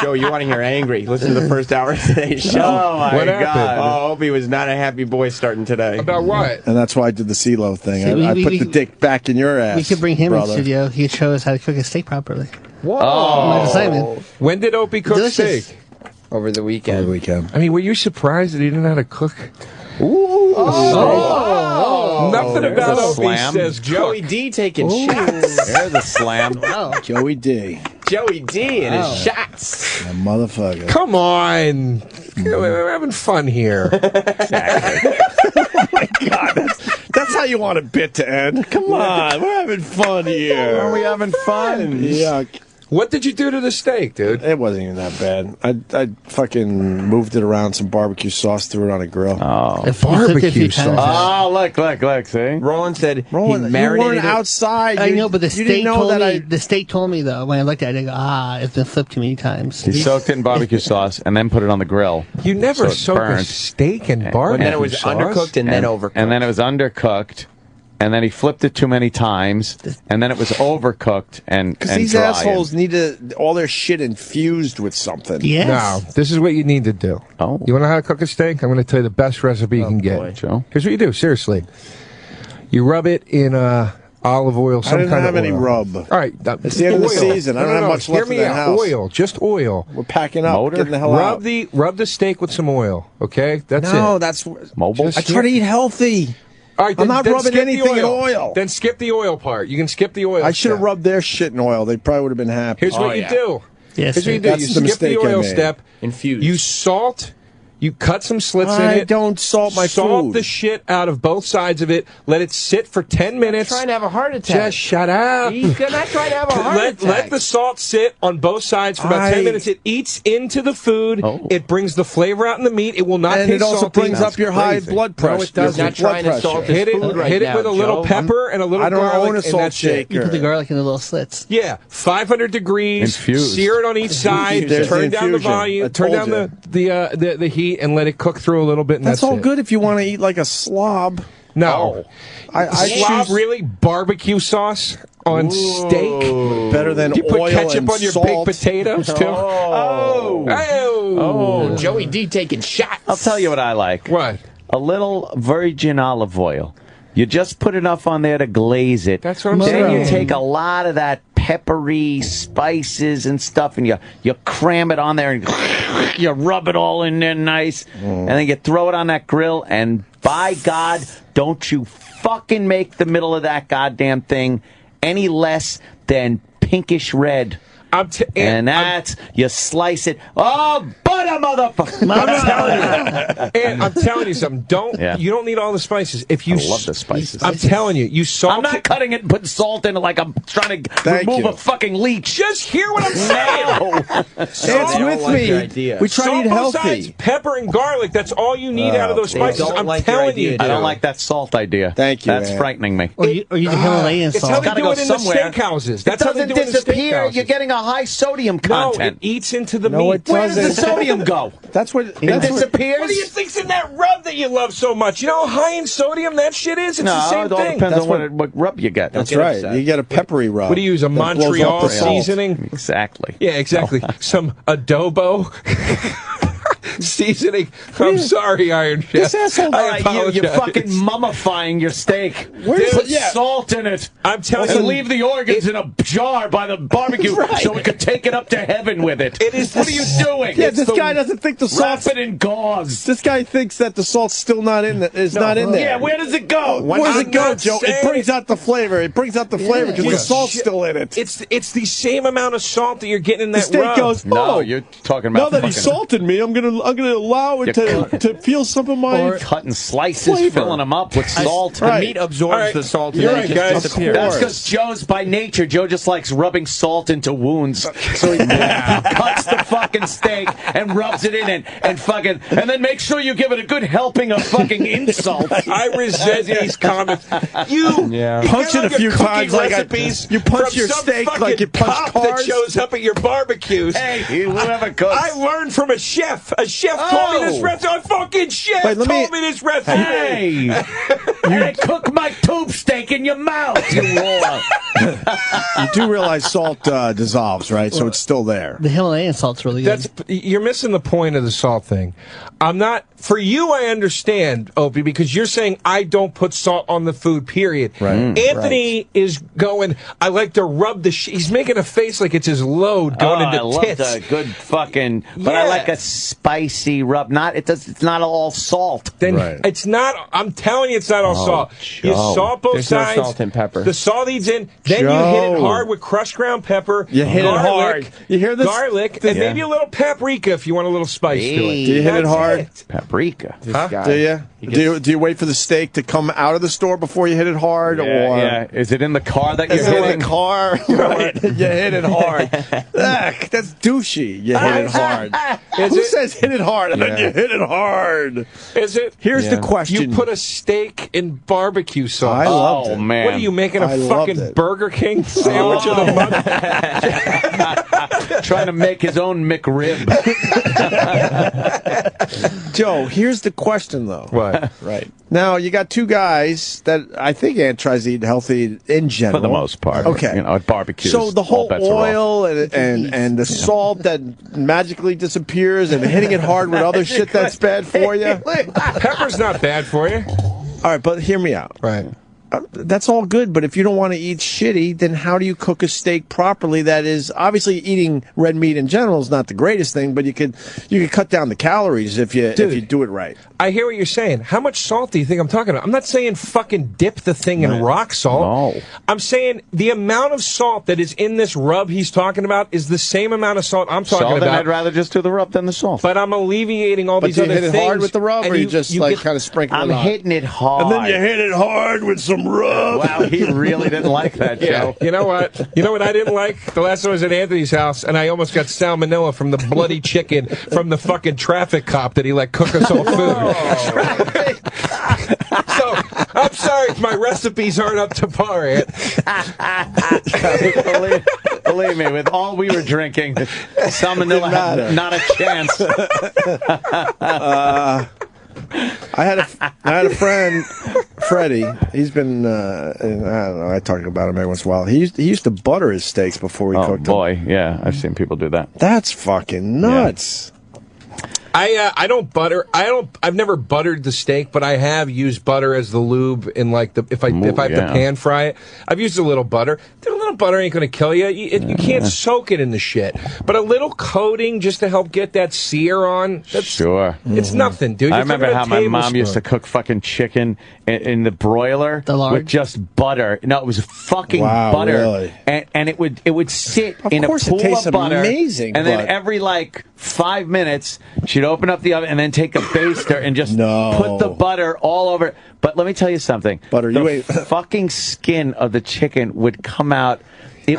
Joe, you want to hear angry. Listen to the first hour of today's show. Oh, my God. Oh, Opie was not a happy boy starting today. About what? And that's why I did the CeeLo thing. See, I put the dick back in your ass. We could bring him brother. in studio. He'd show us how to cook a steak properly. Whoa. My assignment. When did Opie cook Delicious. steak? Over the weekend. I mean, were you surprised that he didn't know how to cook? Ooh. Nothing about Opie slam. says Joey D taking shots. There's a slam. Wow. Joey D. Joey D and his shots. That motherfucker. Come on. We're having fun here. Oh, my God. That's how you want a bit to end. Come on. We're having fun here. Are we having fun? Yuck. What did you do to the steak, dude? It wasn't even that bad. I fucking moved it around, some barbecue sauce, threw it on a grill. Oh, barbecue sauce. Oh, look, see? Roland said Roland, he marinated you weren't outside. I know, but the steak told me. the The steak told me though. When I looked at it, I go, it's been flipped too many times. He soaked it in barbecue sauce and then put it on the grill. You never So it soak a burnt. steak in barbecue And then it was sauce? undercooked and then overcooked. And then it was undercooked. And then he flipped it too many times, and then it was overcooked and Because these dry. assholes need all their shit infused with something. Yes. No, this is what you need to do. Oh. You want to know how to cook a steak? I'm going to tell you the best recipe you can get. Joe. Here's what you do, seriously. You rub it in olive oil, some I didn't kind have of any oil. rub. All right. It's the end of the season. I don't have much left Hear in me the out. house. Oil, just oil. We're packing up. Motor? Getting the hell out. Rub the steak with some oil, okay? That's it. No, that's... Mobile? I try to eat healthy. All right, I'm not rubbing skip the anything in oil. Then skip the oil part. You can skip the oil. I should have step. rubbed their shit in oil. They probably would have been happy. Here's what you do. Yes, Here's what you do. that's You the skip the mistake I oil made. step. Infuse. You salt. You cut some slits in I it. don't salt my Salt food. the shit out of both sides of it. Let it sit for 10 minutes. Trying to have a heart attack. Just shut up. He's not trying to have a heart attack. Let the salt sit on both sides for about 10 minutes. It eats into the food. Oh. It brings the flavor out in the meat. It will not And taste it also salty. brings up your high blood pressure. No, it doesn't. He's not trying to salt his Hit it, food right hit it now, with a little Joe. pepper and a little I don't garlic, own a and salt that's it. shaker. You put the garlic in the little slits. Yeah, 500 degrees. Infused. Sear it on each side. There's Turn the down the infusion. I volume. Turn told down you. the heat and let it cook through a little bit. And That's that's all it. good if you want to eat like a slob. No, I slob choose really barbecue sauce on steak. better than You put oil ketchup and on your salt. baked potatoes too. Oh, Joey D taking shots. I'll tell you what I like. What? A little virgin olive oil. You just put enough on there to glaze it. That's what I'm then saying. you take a lot of that peppery spices and stuff, and you cram it on there, and you rub it all in there nice, and then you throw it on that grill, and by God, don't you fucking make the middle of that goddamn thing any less than pinkish red. And that's, you slice it. Oh, buddy! murder, motherfucker. I'm telling you something. You don't need all the spices. If you I love the spices. I'm telling you, you salt. I'm not cutting it and putting salt in it like I'm trying to remove a fucking leech. Just hear what I'm saying. It's with me. We try to eat healthy. Sides, pepper and garlic. That's all you need out of those spices. I'm telling you. I don't like that salt idea. Thank you. That's frightening me. Or you the Himalayan It's salt. how they do it in the steakhouses. That's how they do it in the disappear. steakhouses. You're getting a high sodium No, content. it eats into the No, meat. it Where does the sodium go? That's what It disappears. What do you think's in that rub that you love so much? You know how high in sodium that shit is? It's the same it all thing. depends on what rub you get. That's right. You get a peppery rub. What do you use? A that blows Montreal up the salt. seasoning? Exactly. Yeah, exactly. Some adobo seasoning. I'm sorry, Iron Chef. This asshole. I apologize. You're fucking mummifying your steak. Put salt in it. I'm telling and you. leave the organs in a jar by the barbecue so we could take it up to heaven with it. It is. What are you doing? Yeah, this guy doesn't think the salt's... Wrap it in gauze. This guy thinks that the salt's still not in there. Not in there. Yeah, where does it go? Where does it go, Joe? It brings out the flavor. It brings out the flavor because the salt's still in it. It's the same amount of salt that you're getting in The that steak rub. goes, No, you're talking about now that he salted me, I'm gonna allow it to feel some of my cutting slices, flavor. filling them up with salt. The meat absorbs the salt and You're then it right, just guys. disappears. That's because Joe's by nature. Joe just likes rubbing salt into wounds. So he cuts the fucking steak and rubs it in and then make sure you give it a good helping of fucking insult. I resent these comments. You punch it a few times like you punch your steak like you punch cars. That shows up at your barbecues. Hey, whoever cooks. I learned from a chef. A chef told me this recipe. A fucking chef told me this recipe. Hey, you cook my tube steak in your mouth, you whore. You do realize salt dissolves, right? So it's still there. The Himalayan salt's really good. You're missing the point of the salt thing. I'm not. For you, I understand, Opie, because you're saying I don't put salt on the food, period. Right. Anthony is going, I like to rub the he's making a face like it's his load going into tits. I love the good fucking, but I like a spicy rub. It's not all salt. Then it's not, I'm telling you, it's not all salt. Joe. You salt both There's sides. no salt and pepper. The salt eats in, then you hit it hard with crushed ground pepper. You hit it hard. You hear this? Garlic, and maybe a little paprika if you want a little spice to it. Do you hit it hard? Paprika. Do you? Do you wait for the steak to come out of the store before you hit it hard? Yeah. Is it in the car that you're hitting? In the car? Right. You hit it hard. That's douchey. You hit it hard. Who says hit it hard and then you hit it hard? Is it? Here's the question. You put a steak in barbecue sauce. I loved it. Man. What are you making, a fucking Burger King sandwich of the month? Trying to make his own McRib. Joe, here's the question, though. What? Right. Now, you got two guys that I think Ant tries to eat healthy in general. For the most part. Okay. At barbecues. So the whole oil and the salt that magically disappears and hitting it hard with other shit that's bad for you. Pepper's not bad for you. All right, but hear me out. Right. That's all good, but if you don't want to eat shitty, then how do you cook a steak properly? That is, obviously eating red meat in general is not the greatest thing, but you could cut down the calories if you do it right. I hear what you're saying. How much salt do you think I'm talking about? I'm not saying fucking dip the thing in rock salt. No. I'm saying the amount of salt that is in this rub he's talking about is the same amount of salt I'm talking about. I'd rather just do the rub than the salt. But I'm alleviating all these other things. But you hit it hard with the rub, or you just kind of sprinkle it on? I'm hitting it hard. And then you hit it hard with some rub. Wow, he really didn't like that, Joe. You know what? You know what I didn't like? The last time I was at Anthony's house, and I almost got salmonella from the bloody chicken from the fucking traffic cop that he let cook us all food. So, I'm sorry if my recipes aren't up to par, Ant. Believe me, with all we were drinking, salmonella had not a chance. I had a friend, Freddie. He's been I don't know. I talk about him every once in a while. He used to butter his steaks before he cooked them. Oh boy, yeah, I've seen people do that. That's fucking nuts. I don't butter. I've never buttered the steak, but I have used butter as the lube in if I have to pan fry it. I've used a little butter. Dude, little butter ain't going to kill you. You can't soak it in the shit. But a little coating just to help get that sear on. Sure. It's nothing, dude. I remember how my mom used to cook fucking chicken in the broiler with just butter. No, it was fucking butter. Really? And it would sit in a pool it tastes of butter. Amazing. And then every 5 minutes, she'd open up the oven and then take a baster and just put the butter all over it. But let me tell you something. The fucking skin of the chicken would come out. It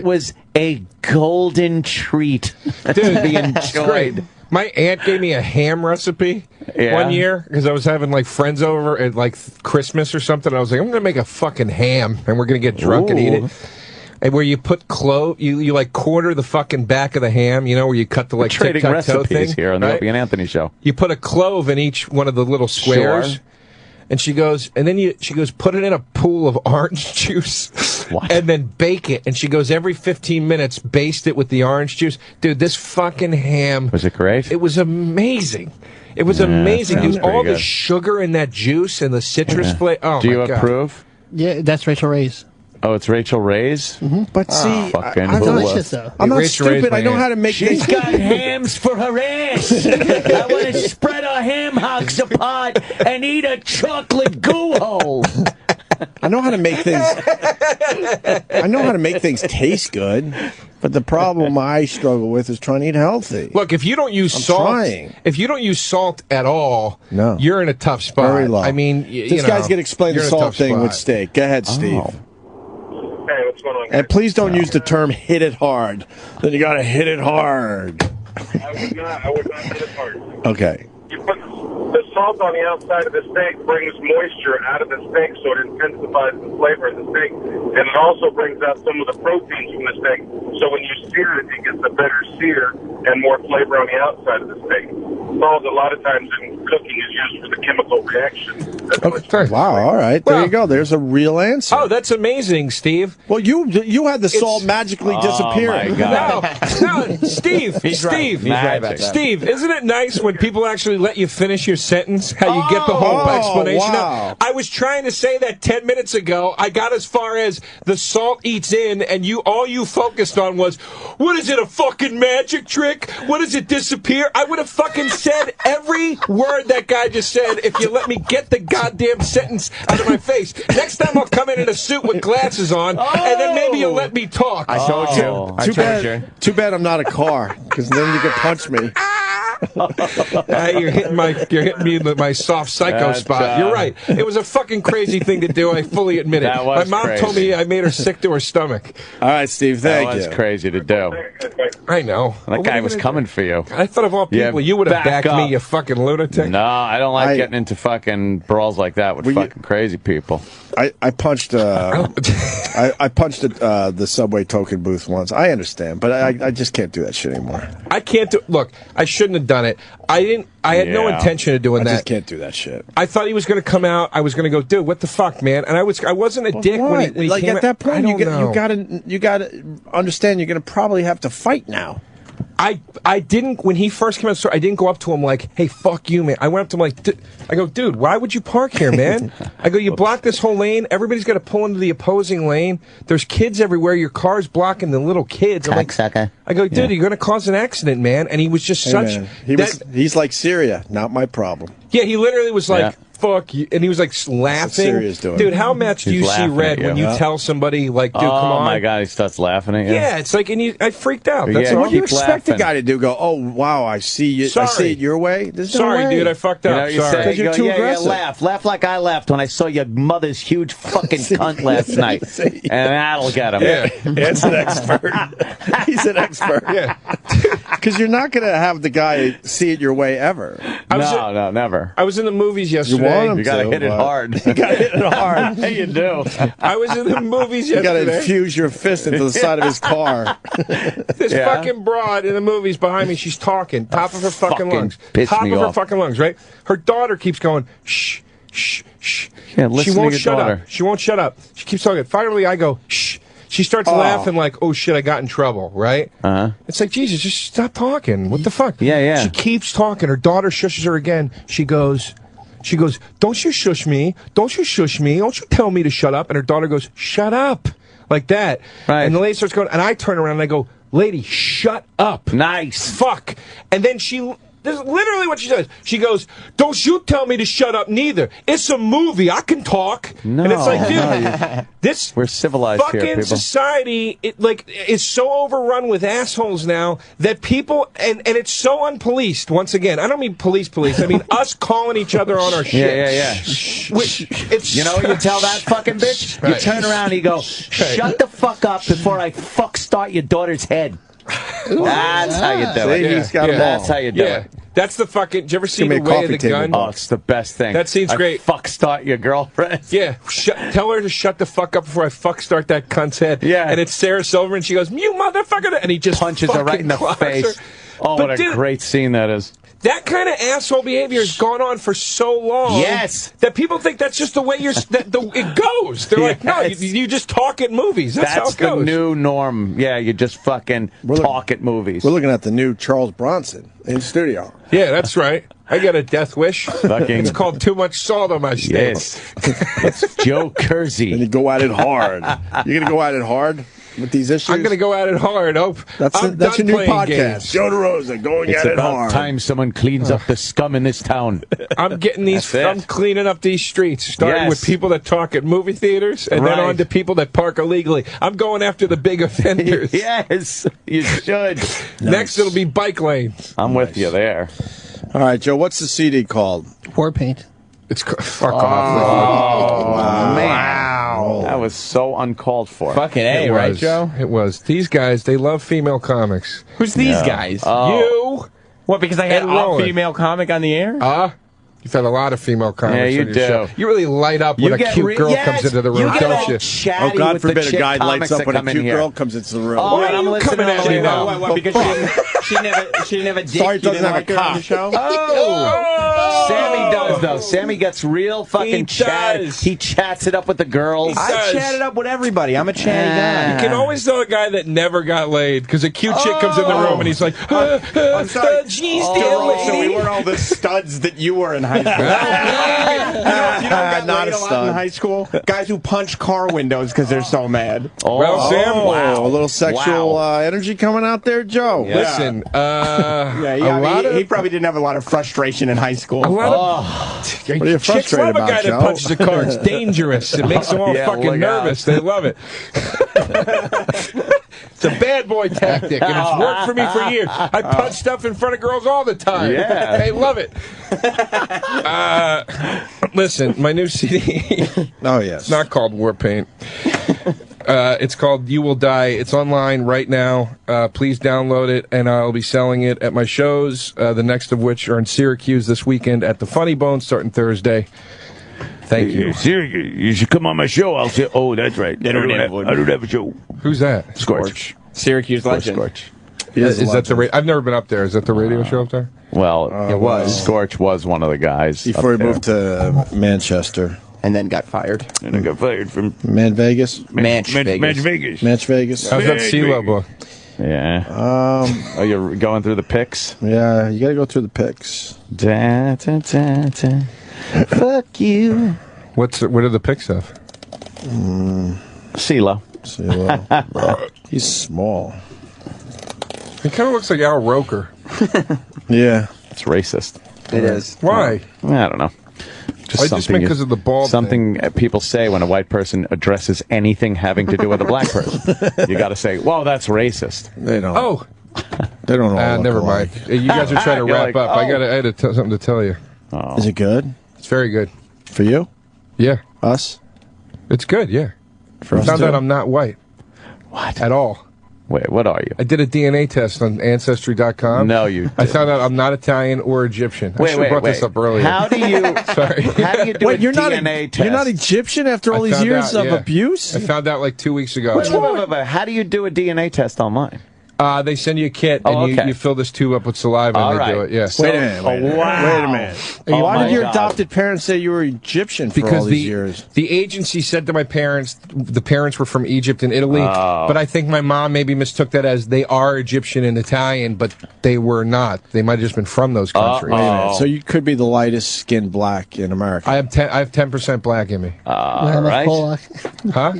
was a golden treat to be enjoyed. My aunt gave me a ham recipe one year because I was having friends over at Christmas or something. I was like, I'm going to make a fucking ham and we're going to get drunk and eat it. And where you put you quarter the fucking back of the ham, where you cut the trading tic-tac-toe recipes thing, here on the Opie and Anthony show. You put a clove in each one of the little squares. Sure. And she goes, put it in a pool of orange juice and then bake it. And she goes, every 15 minutes, baste it with the orange juice. Dude, this fucking ham. Was it great? It was amazing. It was amazing, dude. All the sugar in that juice and the citrus flavor. Oh, do you approve? Yeah, that's Rachel Ray's. Oh, it's Rachel Ray's? But see, I'm delicious, though. I'm not stupid. I know how to make She's got hams for her ass. I want to spread her ham hocks apart and eat a chocolate goo hole. I know how to make things. I know how to make things taste good, but the problem I struggle with is trying to eat healthy. Look, if you don't use salt, if you don't use salt at all, you're in a tough spot. Very low. I mean, this guy's going to explain the salt thing with steak. Go ahead, Steve. Hey, what's going on, guys? And please don't use the term "hit it hard." Then you got to hit it hard. I would not hit it hard. Okay. You put the salt on the outside of the steak brings moisture out of the steak, so it intensifies the flavor of the steak, and it also brings out some of the proteins from the steak. So when you sear it, it gets a better sear and more flavor on the outside of the steak. Salt, a lot of times in cooking, is used for the chemical reaction. Wow. All right. There you go. There's a real answer. Oh, that's amazing, Steve. Well, you had the salt magically disappear. My God. No, Steve. Steve, isn't it nice when people actually let you finish your sentence? How you get the whole explanation out? I was trying to say that 10 minutes ago. I got as far as the salt eats in, and all you focused on was, what is it, a fucking magic trick? What does it disappear? I would have fucking said every word that guy just said if you let me get the goddamn sentence out of my face. Next time I'll come in a suit with glasses on, and then maybe you'll let me talk. I told you. Too bad I'm not a car, because then you could punch me. You're hitting me in my soft psycho spot. You're right. It was a fucking crazy thing to do. I fully admit it. My mom told me I made her sick to her stomach. All right, Steve. Thank you. That was crazy to do. I know. That guy was coming for you. I thought of all people, you would have backed me, you fucking lunatic. No, I don't like getting into fucking brawls like that with fucking crazy people. I punched I punched the subway token booth once. I understand, but I just can't do that shit anymore. I can't do. Look, I shouldn't have done it. I had no intention of doing that. I just can't do that shit. I thought he was going to come out. I was going to go, dude, what the fuck, man? And I wasn't a dick when he came at that point. I don't know. You gotta understand. You're going to probably have to fight now. I didn't, when he first came out of the store, I didn't go up to him like, hey, fuck you, man. I went up to him like, I go, dude, why would you park here, man? I go, you blocked this whole lane. Everybody's got to pull into the opposing lane. There's kids everywhere. Your car's blocking the little kids. I'm like, I go, dude, you're going to cause an accident, man. And he was just he's like Syria, not my problem. Yeah, he literally was like, fuck you. And he was like laughing. Dude, how much do you see red when you tell somebody, like, dude, come on? Oh, my God, he starts laughing at you. Yeah, it's like, and I freaked out. That's what you expect the guy to do. Go, oh, wow, I see you. I see it your way. There's no way. Dude, I fucked up. Sorry. Because you're too aggressive. Laugh like I laughed when I saw your mother's huge fucking cunt last night. And that'll get him. Yeah, it's an expert. He's an expert. Yeah. Because you're not going to have the guy see it your way ever. No, never. I was in the movies yesterday. You got to hit it hard. You got to hit it hard. You do. I was in the movies yesterday. You got to infuse your fist into the side of his car. This fucking broad in the movies behind me, she's talking, top of her fucking lungs. Top of her fucking lungs, right? Her daughter keeps going, shh, shh, shh. Yeah, listen she won't to your shut daughter. up. She won't shut up. She keeps talking. Finally, I go, shh. She starts laughing like, oh, shit, I got in trouble, right? It's like, Jesus, just stop talking. What the fuck? Yeah. She keeps talking. Her daughter shushes her again. She goes, don't you shush me. Don't you shush me. Don't you tell me to shut up. And her daughter goes, shut up. like that. Right. And the lady starts going, and I turn around and I go, lady, shut up. Nice. Fuck. And then this is literally what she says. She goes, don't you tell me to shut up neither. It's a movie. I can talk. No. And it's like, dude, this we're civilized fucking here, people. society, is so overrun with assholes now that people, and it's so unpoliced, once again. I don't mean police. I mean us calling each other on our shit. Yeah. You know, you tell that fucking bitch, you turn around and you go, shut the fuck up before I start your daughter's head. That's how you do it. He's got them all. That's how you do it. That's the fucking. Did you ever see The Way of the Gun? Oh, it's the best thing. That scene's great. Start your girlfriend. Yeah, tell her to shut the fuck up before I start that cunt's head. Yeah, and it's Sarah Silverman. She goes, "You motherfucker!" And he just punches her right in the face. Her. Oh, what a great scene that is. That kind of asshole behavior has gone on for so long. Yes. That people think that's just the way it goes. They're like, no, you just talk at movies. That's how it goes. The new norm. Yeah, you just fucking talk at movies. We're looking at the new Charles Bronson in studio. Yeah, that's right. I got a death wish. It's called Too Much Salt on My Steak. Yes. It's Joe Kersey. And you go at it hard. You're going to go at it hard with these issues? I'm going to go at it hard. That's your new podcast. Games. Joe DeRosa going at it hard. It's about time someone cleans up the scum in this town. I'm getting I'm cleaning up these streets, starting with people that talk at movie theaters, and then on to people that park illegally. I'm going after the big offenders. Yes, you should. Next, it'll be bike lanes. I'm with you there. All right, Joe, what's the CD called? War Paint. It's fuck off. Oh, man. Wow. That was so uncalled for. Fucking A, right, Joe? It was. These guys, they love female comics. Who's these guys? You. What, because I had a female comic on the air? You've had a lot of female comics on your do. show. You really light up when a cute girl comes into the room, don't you? Oh, God forbid a guy lights up when a cute girl comes into the room. Why are you coming at me now? What, because she didn't have a dick? Sorry, You didn't doesn't have like a her on cock. the show? Oh! Sammy does, though. Sammy gets real fucking chatty. He chats it up with the girls. I chat it up with everybody. I'm a chatty guy. You can always tell a guy that never got laid, because a cute chick comes in the room and he's like, I'm sorry. Geez, So we weren't all the studs that you were in high school. You don't get not laid a a lot stud. in high school? Guys who punch car windows because they're so mad. Well, Sam, a little sexual energy coming out there, Joe. Yeah. Listen, he probably didn't have a lot of frustration in high school. A lot of what are you chicks frustrated love a about, guy Joe? that punches a car. It's dangerous. It makes them all fucking nervous. They love it. It's a bad boy tactic, and it's worked for me for years. I punch stuff in front of girls all the time. Yeah. They love it. Listen, my new CD. Oh, yes. It's not called War Paint. It's called You Will Die. It's online right now. Please download it, and I'll be selling it at my shows, the next of which are in Syracuse this weekend at the Funny Bone starting Thursday. Thank you. Syracuse, you should come on my show. I'll say, oh, that's right. I don't have a show. Who's that? Scorch. Syracuse legend. Scorch. Is that the I've never been up there. Is that the radio show up there? Well, it was. Scorch was one of the guys. Before he moved to Manchester. And then got fired. And I got fired from Man Vegas? Manch Vegas. Manch Vegas. How's that CeeLo book? Yeah. Oh, you're going through the picks? Yeah, you got to go through the picks. Da, da, da, da. Fuck you. What are the picks of? CeeLo. He's small. He kind of looks like Al Roker. Yeah. It's racist. It is. Why? I don't know. I just meant because of the bald something people say when a white person addresses anything having to do with a black person. You got to say, "Well, that's racist." They don't. Oh, they don't all look never alike. mind. You guys are trying to wrap up. I had something to tell you. Oh. Is it good It's very good. for you? Yeah, Us? it's good. Yeah, For I us found too? out I'm not white. What? At all? Wait, what are you? I did a DNA test on ancestry.com. No, you didn't. I found out I'm not Italian or Egyptian. I should have brought this up earlier. How do you? Sorry. How do you do a DNA test? You're not Egyptian after all I these found years out, of yeah. abuse? I found out like 2 weeks ago. Wait, how do you do a DNA test online? They send you a kit, and you fill this tube up with saliva, and they do it. Yes. Wait a minute. Wait a minute. Why did your adopted parents say you were Egyptian for all these years? The agency said to my parents, the parents were from Egypt and Italy, but I think my mom maybe mistook that as they are Egyptian and Italian, but they were not. They might have just been from those countries. Wait a minute. So you could be the lightest skinned black in America. I have 10% black in me. Right. Huh?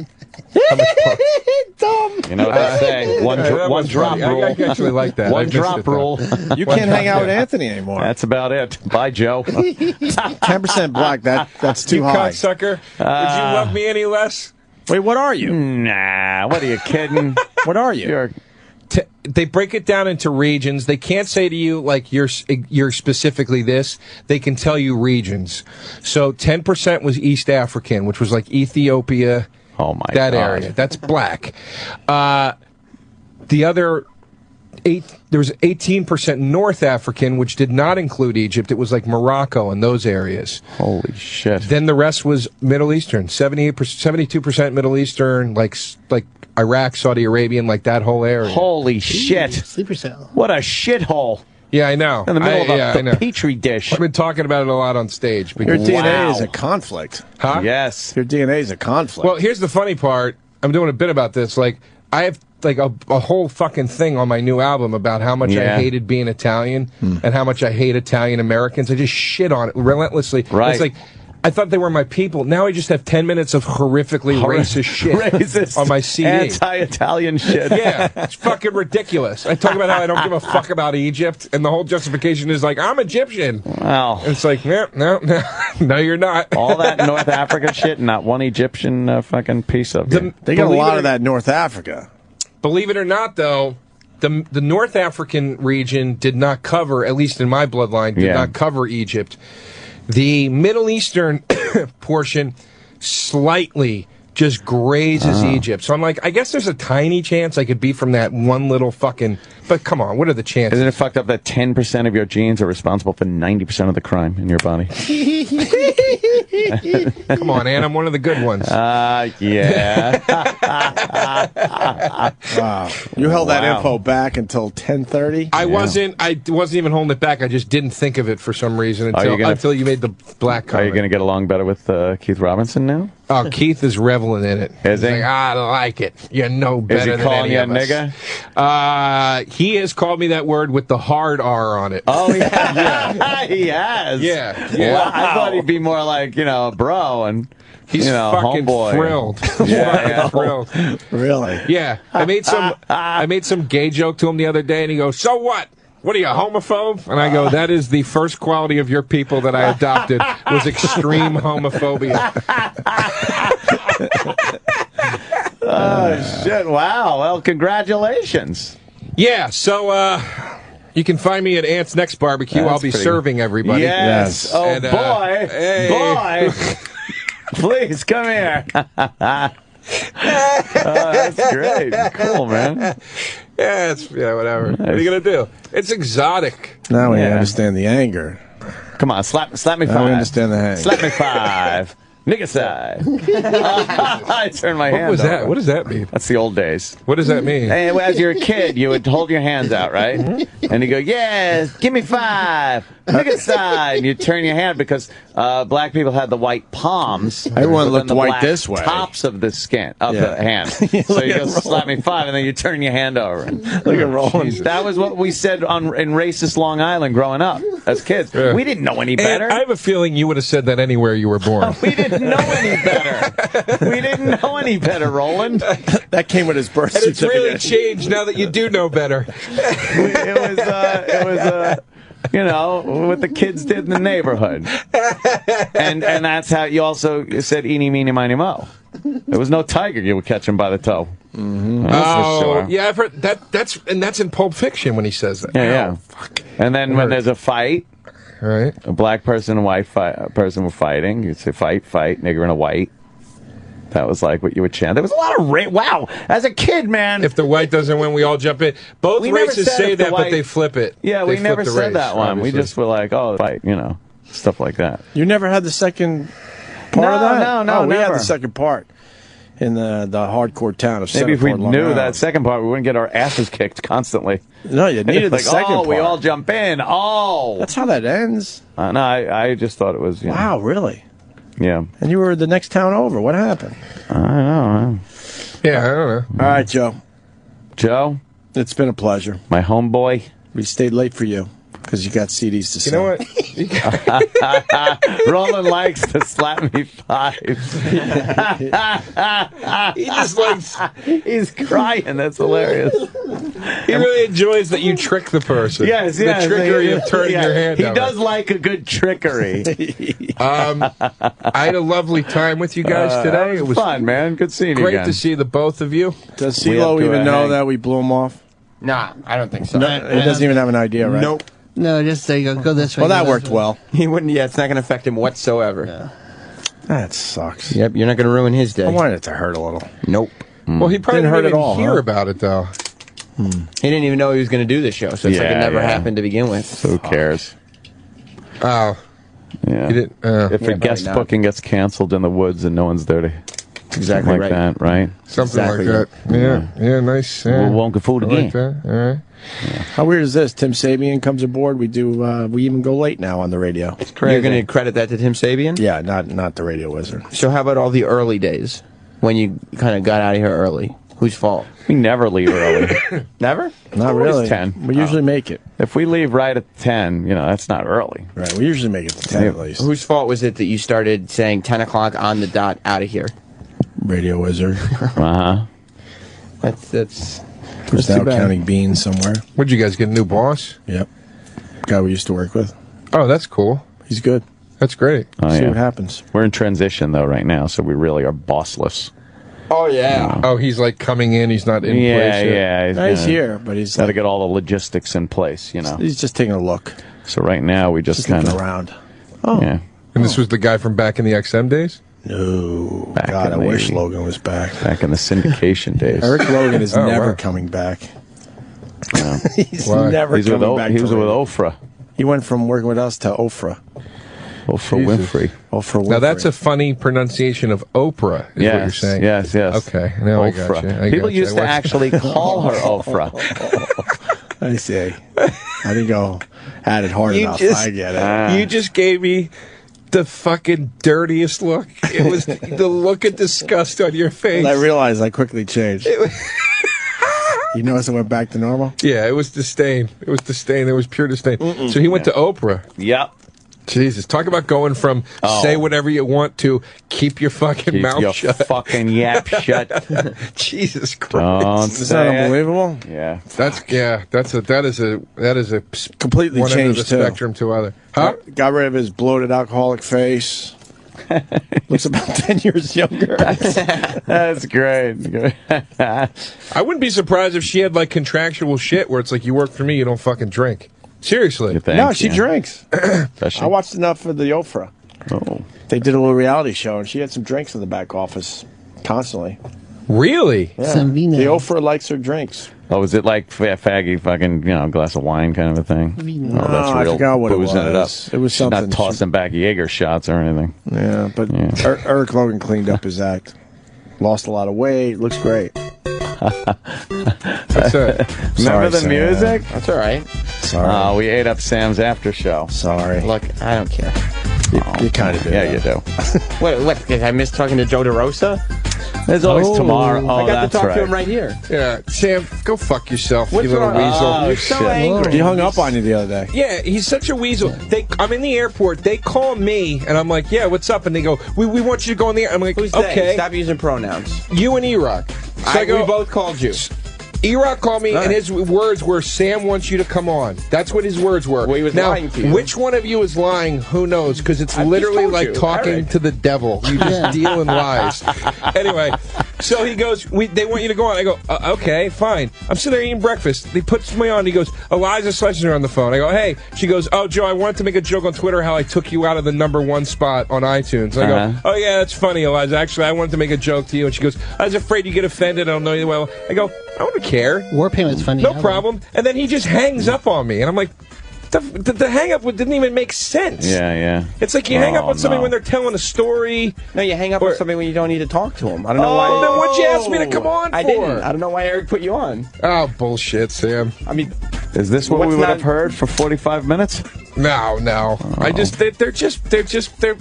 Dumb. You know what they say? One drop rule. I actually like that. One drop rule. You can't hang out with Anthony anymore. That's about it. Bye, Joe. 10% black. That's too high. You cocksucker. Would you love me any less? Wait, what are you? Nah, what are you kidding? What are you? They break it down into regions. They can't say to you, like, you're specifically this. They can tell you regions. So 10% was East African, which was like Ethiopia. Oh, my that God. area. That's black. The other... there was 18% North African, which did not include Egypt. It was like Morocco and those areas. Holy shit. Then the rest was Middle Eastern. 72% Middle Eastern, like Iraq, Saudi Arabian, like that whole area. Holy shit. Sleeper cell. What a shithole. Yeah, I know. In the middle of the Petri dish. I've been talking about it a lot on stage. Your DNA is a conflict. Huh? Yes. Your DNA is a conflict. Well, here's the funny part. I'm doing a bit about this. Like, I have like a whole fucking thing on my new album about how much I hated being Italian and how much I hate Italian Americans. I just shit on it relentlessly. Right. It's like, I thought they were my people. Now I just have 10 minutes of horrifically racist shit on my CD. Anti-Italian shit. Yeah, it's fucking ridiculous. I talk about how I don't give a fuck about Egypt, and the whole justification is like, I'm Egyptian. Wow. And it's like, no, you're not. All that North Africa shit, not one Egyptian fucking piece of it. They got a lot of that in North Africa. Believe it or not, though, the North African region did not cover, at least in my bloodline, did not cover Egypt. The Middle Eastern portion slightly just grazes Egypt. So I'm like, I guess there's a tiny chance I could be from that one little fucking... But come on, what are the chances? Isn't it fucked up that 10% of your genes are responsible for 90% of the crime in your body? Come on, Ann, I'm one of the good ones. Yeah. Wow. You held that info back until 10:30? I wasn't even holding it back. I just didn't think of it for some reason until you made the black comment. Are you going to get along better with Keith Robinson now? Oh, Keith is reveling in it. Is he? Like, I like it. You're no better than any of us. Is he calling you a nigga? He has called me that word with the hard R on it. Oh, yeah. He has. Yeah. Wow. I thought he'd be more like, bro, and he's fucking homeboy. Thrilled. Yeah. Thrilled. Really? Yeah. I made some gay joke to him the other day, and he goes, "So what? What are you, a homophobe?" And I go, "That is the first quality of your people that I adopted, was extreme homophobia." Oh, shit. Wow. Well, congratulations. Yeah, so you can find me at Ant's Next Barbecue. I'll be serving everybody. Yes. Oh, and, boy. Boy. Please, come here. That's great. Cool, man. Yeah, whatever. Nice. What are you going to do? It's exotic. Now we understand the anger. Come on, slap me 5. Now we understand the hang. Slap me 5. Nigga side. I turned my hand was that? over. What does that mean? That's the old days. What does that mean? And as you're a kid, you would hold your hands out, right? And you go, yes, give me 5. Nigga side. And you turn your hand because black people had the white palms. Everyone looked white this way. Tops of the skin, of the hand. So you go, slap me 5, and then you turn your hand over. Look at Roland. That was what we said in racist Long Island growing up as kids. Yeah. We didn't know any better. And I have a feeling you would have said that anywhere you were born. We didn't know any better. We didn't know any better, Roland. That came with his birth certificate. certificate. And it's really changed now that you do know better. It was what the kids did in the neighborhood. And that's how you also said eeny, meeny, miny, mo. There was no tiger you would catch him by the toe. Mm-hmm. For sure. Yeah, I've heard that. That's in Pulp Fiction when he says that. Yeah. Fuck. And then when there's a fight, right? A black person and a white person were fighting. You'd say fight, nigger and a white. That was like what you would chant. There was a lot of wow. As a kid, man. If the white doesn't win, we all jump in. Both races say that, but they flip it. Yeah, we never said that one. Obviously. We just were like, oh, fight, stuff like that. You never had the second part of that? No, we never. had the second part in the hardcore town of Maybe if we Centerport, knew that second part, we wouldn't get our asses kicked constantly. No, you needed the second part. We all jump in. Oh. That's how that ends. No, I just thought it was, Wow, really? Yeah. And you were the next town over. What happened? I don't know. Yeah, I don't know. All right, Joe. Joe? It's been a pleasure. My homeboy. We stayed late for you because you got CDs to sell. You know what? Roland likes to slap me 5. He just likes. He's crying. That's hilarious. He really enjoys that you trick the person. Yes, the trickery of turning your hand. He does like a good trickery. I had a lovely time with you guys today. It was fun, man. Good seeing you Great again. to see the both of you. Does CeeLo even know that we blew him off? Nah, I don't think so. No, he doesn't even have an idea, right? Nope. No, just say go this way. Well, that go worked this way. well. He wouldn't. Yeah, it's not going to affect him whatsoever. Yeah. That sucks. Yep, you're not going to ruin his day. I wanted it to hurt a little. Nope. Well, he probably Didn't hurt didn't at all, hear huh? about it though. He didn't even know he was going to do this show, so it's like it never happened to begin with. So who cares? Oh. Yeah. He didn't, if a guest booking gets canceled in the woods and no one's there to exactly like that, right? Something Exactly like that. Yeah, nice. Yeah. We won't get fooled I again. like that. All right. How weird is this? Tim Sabian comes aboard. We even go late now on the radio. It's crazy. You're going to credit that to Tim Sabian? Yeah, not the radio wizard. So how about all the early days when you kind of got out of here early? Whose fault? We never leave early. Never? Not Always really. 10. We usually make it. If we leave right at 10, that's not early. Right. We usually make it to 10 at least. Whose fault was it that you started saying 10 o'clock on the dot out of here? Radio wizard. Uh-huh. That's Who's now counting beans somewhere. What'd you guys get, a new boss? Yep. Guy we used to work with. Oh, that's cool. He's good. That's great. See what happens. We're in transition, though, right now, so we really are bossless. Oh, yeah. Oh, he's like coming in. He's not in place yet. Yeah. He's here, but he's got to get all the logistics in place, He's just taking a look. So right now, we just kind looking of around. Oh. Yeah. And this was the guy from back in the XM days? No. Back God, I in wish the- Logan was back. Back in the syndication days. Eric Logan is Oh, never wow. coming back. Yeah. He's Why? never He's with coming back. he was to with radio. Ofra. He went from working with us to Ofra. Ofra Winfrey. Ofra Winfrey. Now, that's a funny pronunciation of Oprah, is what you're Yes, saying. yes. Okay, now I got Ofra. you. People used to actually call her Ofra. I see. I didn't go at it hard enough. I get it. You just gave me the fucking dirtiest look. It was the look of disgust on your face. And I realized I quickly changed. You notice it went back to normal? Yeah, it was disdain. It was disdain. It was pure disdain. So he went to Oprah. Yep. Jesus, talk about going from say whatever you want to keep your fucking Keep mouth your shut. fucking yap shut. Jesus Christ. Don't Isn't say that it. unbelievable? Yeah. That is a Completely one end of changed the too. spectrum to other. Huh? Got rid of his bloated alcoholic face. Looks about 10 years younger. That's great. I wouldn't be surprised if she had like contractual shit where it's like, you work for me, you don't fucking drink. Seriously. No, she drinks. Does she? I watched enough of the Ofra. Oh. They did a little reality show, and she had some drinks in the back office constantly. Really? Yeah. Some vino. The Ofra likes her drinks. Oh, is it like faggy fucking, glass of wine kind of a thing? No, Oh, that's I real forgot what it boozing it up. was. It was She's something. not tossing back Jaeger shots or anything. Yeah, but Eric Logan cleaned up his act. Lost a lot of weight. Looks great. That's it. Remember the Sam. music? That's all right. Sorry. We ate up Sam's after show. Sorry. Look, I don't care. You kind of did. Yeah, you do. What, did I miss talking to Joe DeRosa? There's always tomorrow. Oh, I got that's to talk right. to him right here. Yeah, Sam, go fuck yourself, What's you little wrong? weasel. Oh, You're so shit. angry. He hung up on you the other day. Yeah, he's such a weasel. I'm in the airport. They call me, and I'm like, "Yeah, what's up?" And they go, "We want you to go on the air." I'm like, Who's "Okay." they? Stop using pronouns. You and Erock. So I go, we both called you. Erock called me, and his words were, "Sam wants you to come on." That's what his words were. Well, he was now, lying to you. which one of you is lying? Who knows? Because it's I just literally told like you, talking Eric. to the devil. You just deal in lies. Anyway, so he goes, "They want you to go on." I go, "Okay, fine." I'm sitting there eating breakfast. He puts me on. He goes, "Eliza Schlesinger on the phone." I go, "Hey." She goes, "Oh, Joe, I wanted to make a joke on Twitter how I took you out of the #1 spot on iTunes." I go, "Oh yeah, that's funny, Eliza. Actually, I wanted to make a joke to you." And she goes, "I was afraid you get offended. I don't know you well." I go, "I don't care. War Payment's funny. No problem." And then he just hangs up on me, and I'm like, the hang up didn't even make sense. Yeah. It's like you hang up on somebody no. when they're telling a story. No, you hang up on something when you don't need to talk to him. I don't know why. Then what'd you ask me to come on I for? didn't. I don't know why Eric put you on. Oh, bullshit, Sam. I mean, Is this what we What's would not- have heard for 45 minutes? No. They're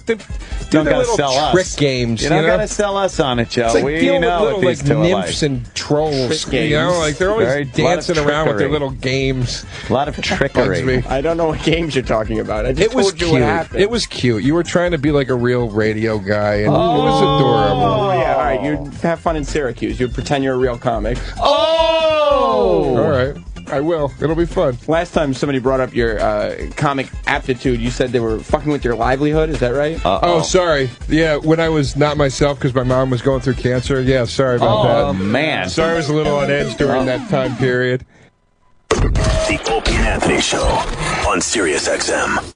Don't gotta little sell trick us. games. You don't gotta sell us on it, Joe. It's like We dealing know with what little these two are nymphs like. and trolls. Trick You know, like they're always Very- dancing lot of around with their trickery. little games. A lot of trickery. I don't know what games you're talking about. I just It was told you cute. what happened. It was cute. You were trying to be like a real radio guy, and it was adorable. Oh, yeah, all right. You'd have fun in Syracuse. You'd pretend you're a real comic. Oh! All right. I will. It'll be fun. Last time somebody brought up your comic aptitude, you said they were fucking with your livelihood. Is that right? Oh, sorry. Yeah, when I was not myself because my mom was going through cancer. Yeah, sorry about that. Oh, man. Sorry I was a little on edge during that time period. The Opie and Anthony Show on Sirius XM.